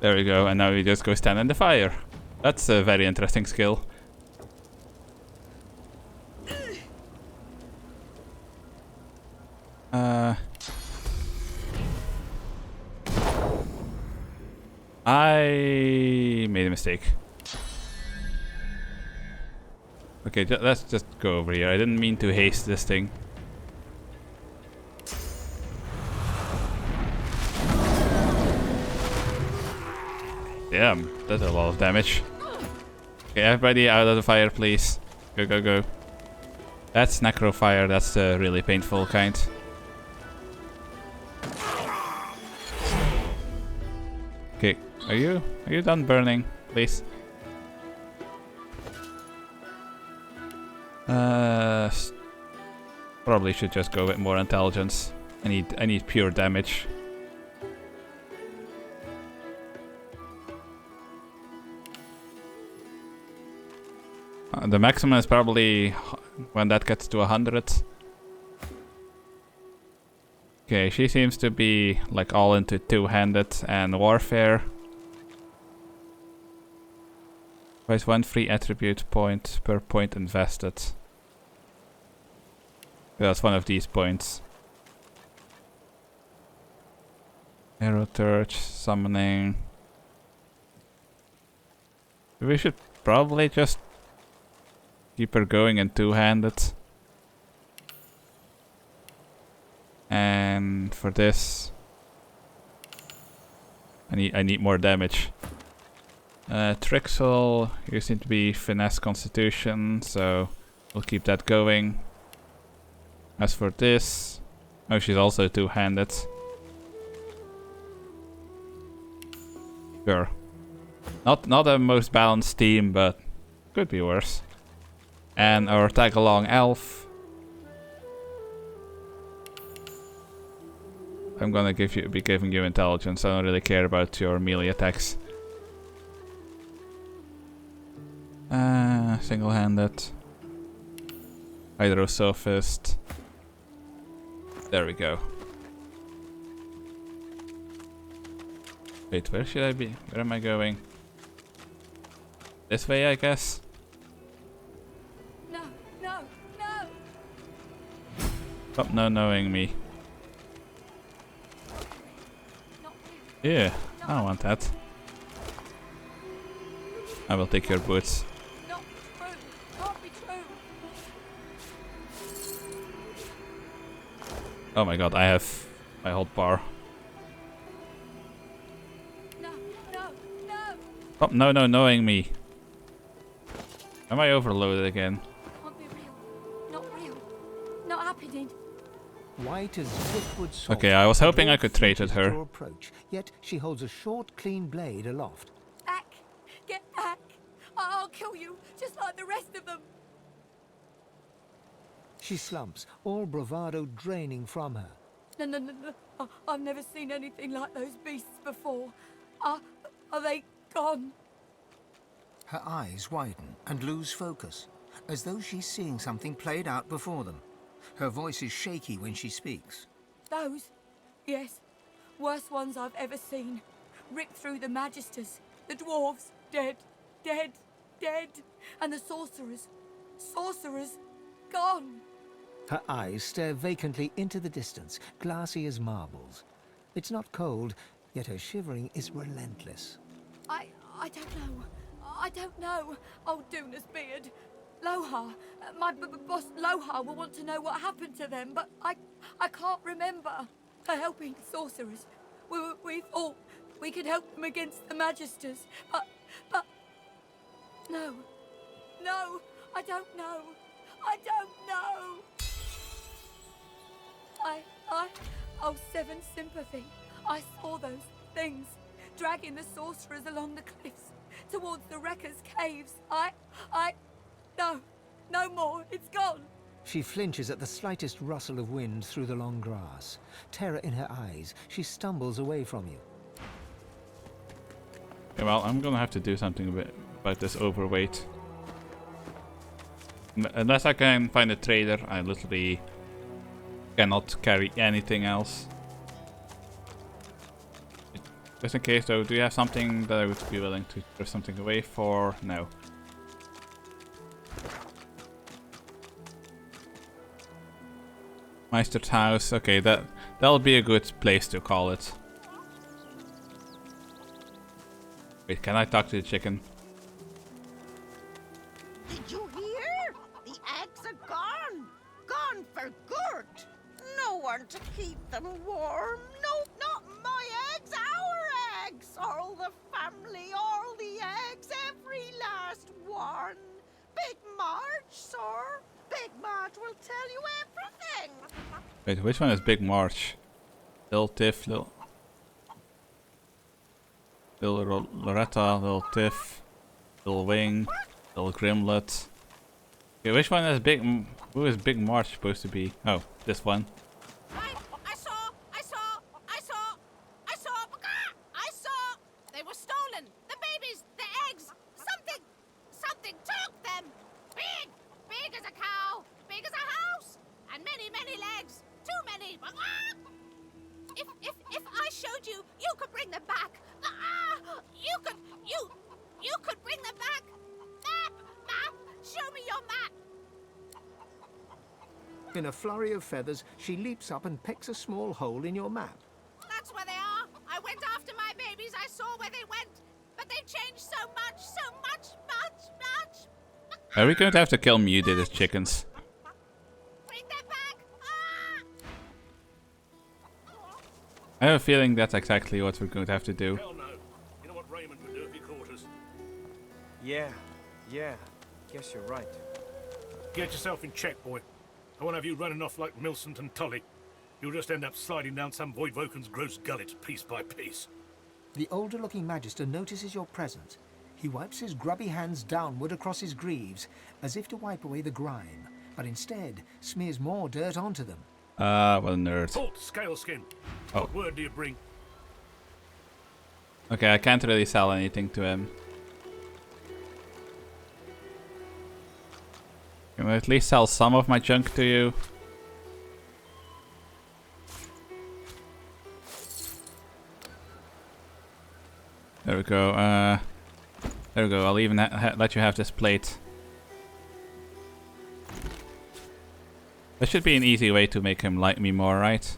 There we go, and now we just go stand in the fire. That's a very interesting skill. I made a mistake. Okay, let's just go over here. I didn't mean to haste this thing. Damn, that's a lot of damage. Okay, everybody out of the fire, please. Go, go, go. That's necro fire. That's the really painful kind. Okay, are you done burning, please? Probably should just go with more intelligence. I need pure damage. The maximum is probably when that gets to 100. Okay, she seems to be like all into two-handed and warfare. Price 1 free attribute point per point invested. That's one of these points. Arrow Torch, summoning. We should probably just keep her going in two-handed. And for this, I need more damage. Trixel, you seem to be finesse constitution, so We'll keep that going. As for this... Oh, she's also two-handed. Sure. Not the most balanced team, but could be worse. And our tag-along elf. I'm gonna be giving you intelligence. I don't really care about your melee attacks. Single-handed. Hydrosophist. There we go. Wait, where should I be? Where am I going? This way, I guess? No, no, no! Stop no knowing me. Yeah, I don't want that. I will take your boots. Not true! Can't be true! Oh my god, I have my whole bar. No, no, no! Stop no knowing me. Am I overloaded again? Can't be real. Not real. Not happening. White as driftwood salt. Okay, I was hoping and I could trade with flinches at her. your approach, yet she holds a short, clean blade aloft. Back! Get back! I'll kill you, just like the rest of them! She slumps, all bravado draining from her. No. I've never seen anything like those beasts before. Are they gone? Her eyes widen and lose focus, as though she's seeing something played out before them. Her voice is shaky when she speaks. Those? Yes. Worst ones I've ever seen. Ripped through the Magisters. The dwarves. Dead. Dead. Dead. And the sorcerers. Sorcerers. Gone. Her eyes stare vacantly into the distance, glassy as marbles. It's not cold, yet her shivering is relentless. I don't know. I don't know. Old Duna's beard. Lohar. My boss Lohar will want to know what happened to them, but I can't remember. They're helping sorcerers. We thought we could help them against the Magisters, but... No. No, I don't know. I don't know. Oh, Seven Sympathy. I saw those things, dragging the sorcerers along the cliffs, towards the Wreckers' caves. No more, it's gone. She flinches at the slightest rustle of wind through the long grass. Terror in her eyes, she stumbles away from you. Okay, well, I'm gonna have to do something about this overweight. Unless I can find a trader, I literally cannot carry anything else. Just in case though, do you have something that I would be willing to throw something away for? No. Meister's house, okay, that'll be a good place to call it. Wait, can I talk to the chicken? Did you hear? The eggs are gone. Gone for good. No one to keep them warm. No, not my eggs, our eggs. All the family, all the eggs, every last one. Big March, sir. Big March will tell you everything. Wait, which one is Big March? Little Tiff, Little Loretta, Little Tiff, Little Wing, Little Grimlet. Okay, which one is who is Big March supposed to be? Oh, this one. I saw. They were stolen. The babies, the eggs. Something took them. Big as a cow, big as a house, and many legs. Too many. If I showed you, you could bring them back. You could bring them back. Map, show me your map. In a flurry of feathers, she leaps up and pecks a small hole in your map. That's where they are. I went after my babies. I saw where they went, but they've changed so much. Are we going to have to kill mutated chickens? I have a feeling that's exactly what we're going to have to do. Hell no. You know what Raymond would do if he caught us? Yeah. Guess you're right. Get yourself in check, boy. I won't have you running off like Millicent and Tully. You'll just end up sliding down some Voidwoken's gross gullet piece by piece. The older-looking Magister notices your presence. He wipes his grubby hands downward across his greaves, as if to wipe away the grime, but instead smears more dirt onto them. What a nerd. Halt, Scaleskin. Oh. What word do you bring? Okay, I can't really sell anything to him. Can I at least sell some of my junk to you? There we go. There we go. I'll even let you have this plate. That should be an easy way to make him like me more, right?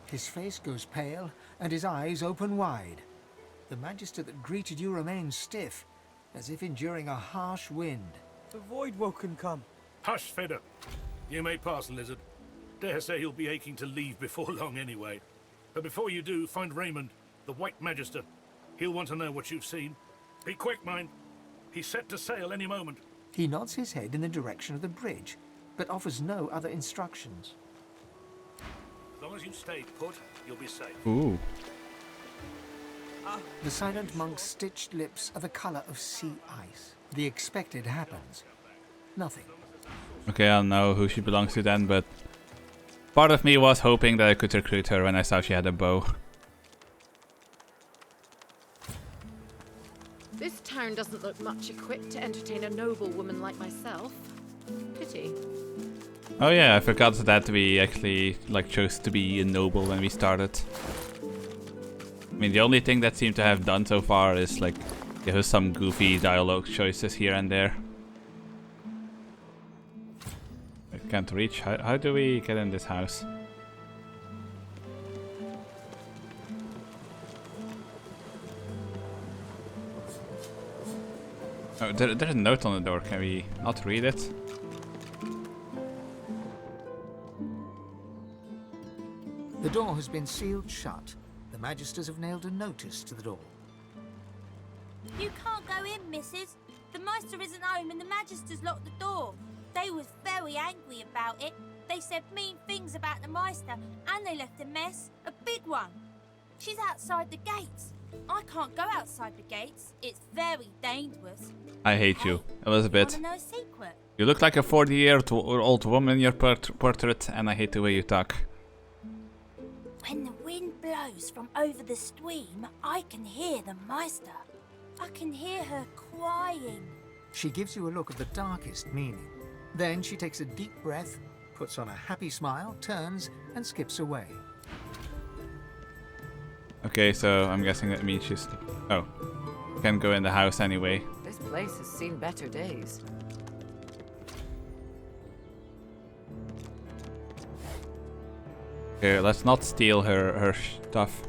His face goes pale, and his eyes open wide. The Magister that greeted you remains stiff, as if enduring a harsh wind. The Voidwoken come. Hush, Fedder. You may pass, Lizard. Dare say he'll be aching to leave before long anyway. But before you do, find Raymond, the White Magister. He'll want to know what you've seen. Be quick, mind. He's set to sail any moment. He nods his head in the direction of the bridge, but offers no other instructions. As long as you stay put, you'll be safe. Ooh. The silent monk's stitched lips are the color of sea ice. The expected happens. Nothing. Okay, I don't know who she belongs to then, but part of me was hoping that I could recruit her when I saw she had a bow. This town doesn't look much equipped to entertain a noble woman like myself. Pity. Oh yeah, I forgot that we actually chose to be a noble when we started. I mean, the only thing that seemed to have done so far is give us some goofy dialogue choices here and there. I can't reach. How do we get in this house? Oh, there's a note on the door. Can we not read it? The door has been sealed shut. The Magisters have nailed a notice to the door. You can't go in, missus. The Meister isn't home and the Magisters locked the door. They was very angry about it. They said mean things about the Meister and they left a mess, a big one. She's outside the gates. I can't go outside the gates. It's very dangerous. I hate you, Elizabeth. You wanna know a secret? You look like a 40-year-old woman in your portrait, and I hate the way you talk. When the wind blows from over the stream, I can hear the Meister. I can hear her crying. She gives you a look of the darkest meaning. Then she takes a deep breath, puts on a happy smile, turns, and skips away. Okay, so I'm guessing that means she's... Oh. Can go in the house anyway. This place has seen better days. Okay, let's not steal her stuff.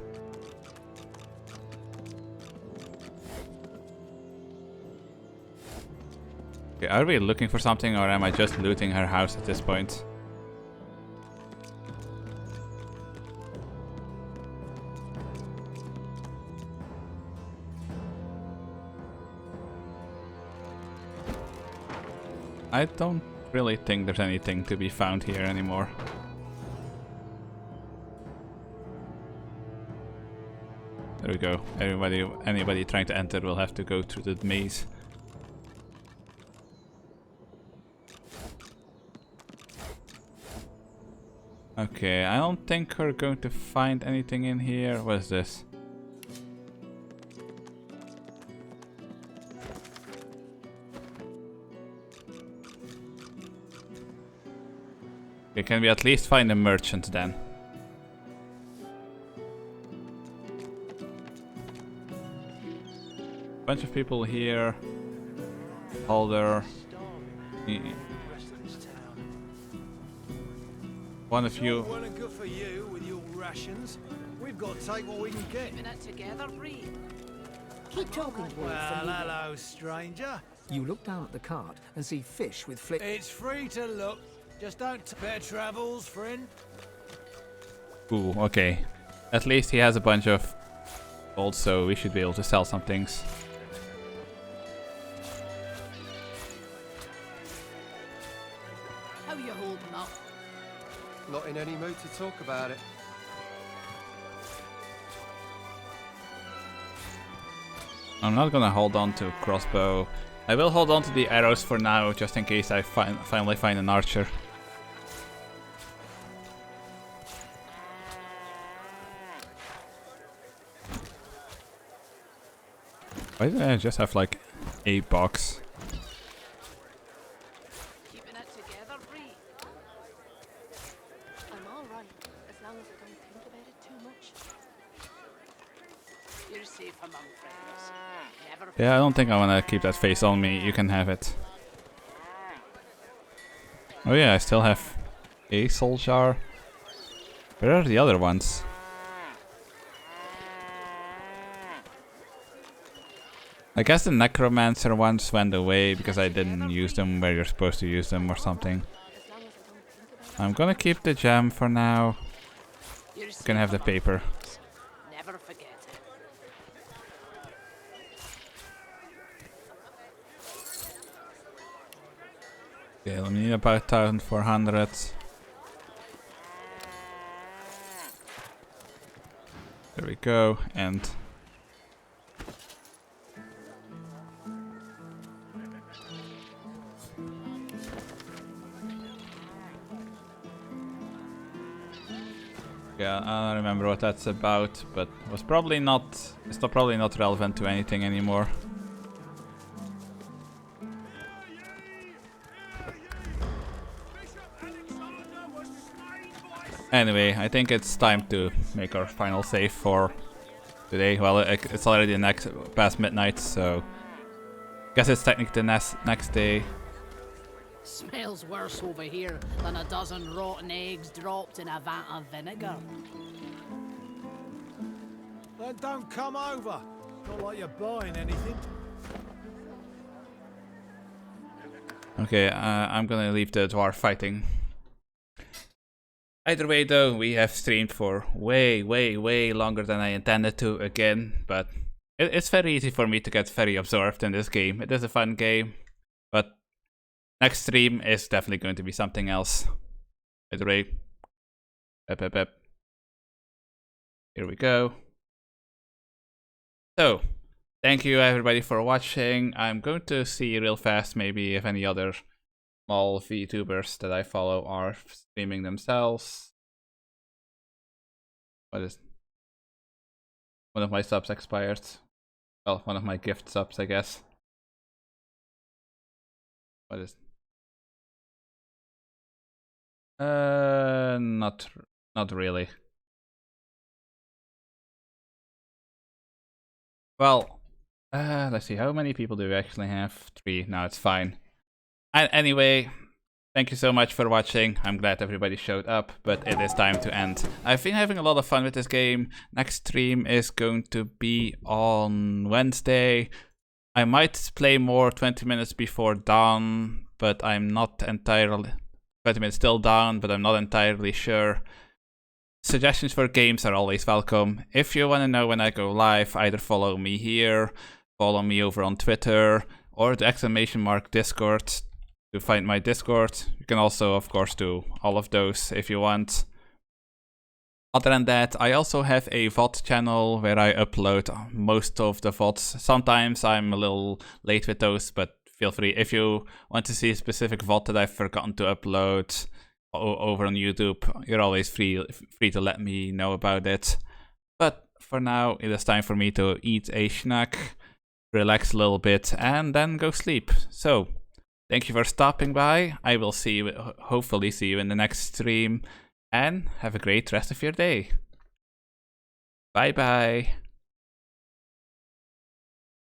Okay, are we looking for something or am I just looting her house at this point? I don't really think there's anything to be found here anymore. There we go. Anybody trying to enter will have to go through the maze. Okay, I don't think we're going to find anything in here. What is this? Okay, can we at least find a merchant then? Bunch of people here. Holder. One of you. Well and good for you with your rations. We've got to take what we can get. Keeping it together, Bree. Keep talking to Well, us. hello, stranger. You look down at the cart and see fish with flick. It's free to look. Just don't bear travels, friend. Ooh, okay. At least he has a bunch of gold, so we should be able to sell some things. How you holding up? Not in any mood to talk about it. I'm not gonna hold on to crossbow. I will hold on to the arrows for now, just in case I finally find an archer. Why did I just have like a box? Keeping it together, Bree. I'm all right, as long as I don't think about it too much. You're safe among friends. Never. Yeah, I don't think I wanna keep that face on me. You can have it. Oh yeah, I still have a soul jar. Where are the other ones? I guess the necromancer ones went away because I didn't use them where you're supposed to use them or something. I'm gonna keep the gem for now. You can have the paper. Never forget it. Okay, let me need about 1,400. There we go, and yeah, I don't remember what that's about, but it was probably not. It's probably not relevant to anything anymore. Anyway, I think it's time to make our final save for today. Well, it's already past midnight, so guess it's technically the next day. Smells worse over here than a dozen rotten eggs dropped in a vat of vinegar. Then don't come over. Not like you're buying anything. Okay, I'm gonna leave the dwarf fighting. Either way though, we have streamed for way longer than I intended to again, but it's very easy for me to get very absorbed in this game. It is a fun game, but next stream is definitely going to be something else. Either way, here we go. So, thank you everybody for watching. I'm going to see real fast maybe if any other small VTubers that I follow are streaming themselves. What is... One of my subs expired. Well, one of my gift subs, I guess. What is... not really. Well, let's see, how many people do we actually have? 3, no, it's fine. Anyway, thank you so much for watching. I'm glad everybody showed up, but it is time to end. I've been having a lot of fun with this game. Next stream is going to be on Wednesday. I might play more 20 minutes before dawn, but I'm not entirely... 20 minutes till dawn, but I'm not entirely sure. Suggestions for games are always welcome. If you want to know when I go live, either follow me here, follow me over on Twitter, or the ! Discord to find my Discord. You can also, of course, do all of those if you want. Other than that, I also have a VOD channel where I upload most of the VODs. Sometimes I'm a little late with those, but feel free. If you want to see a specific VOD that I've forgotten to upload over on YouTube, you're always free to let me know about it. But for now, it is time for me to eat a snack, relax a little bit, and then go sleep. So, thank you for stopping by. I will see you, hopefully see you in the next stream, and have a great rest of your day. Bye bye.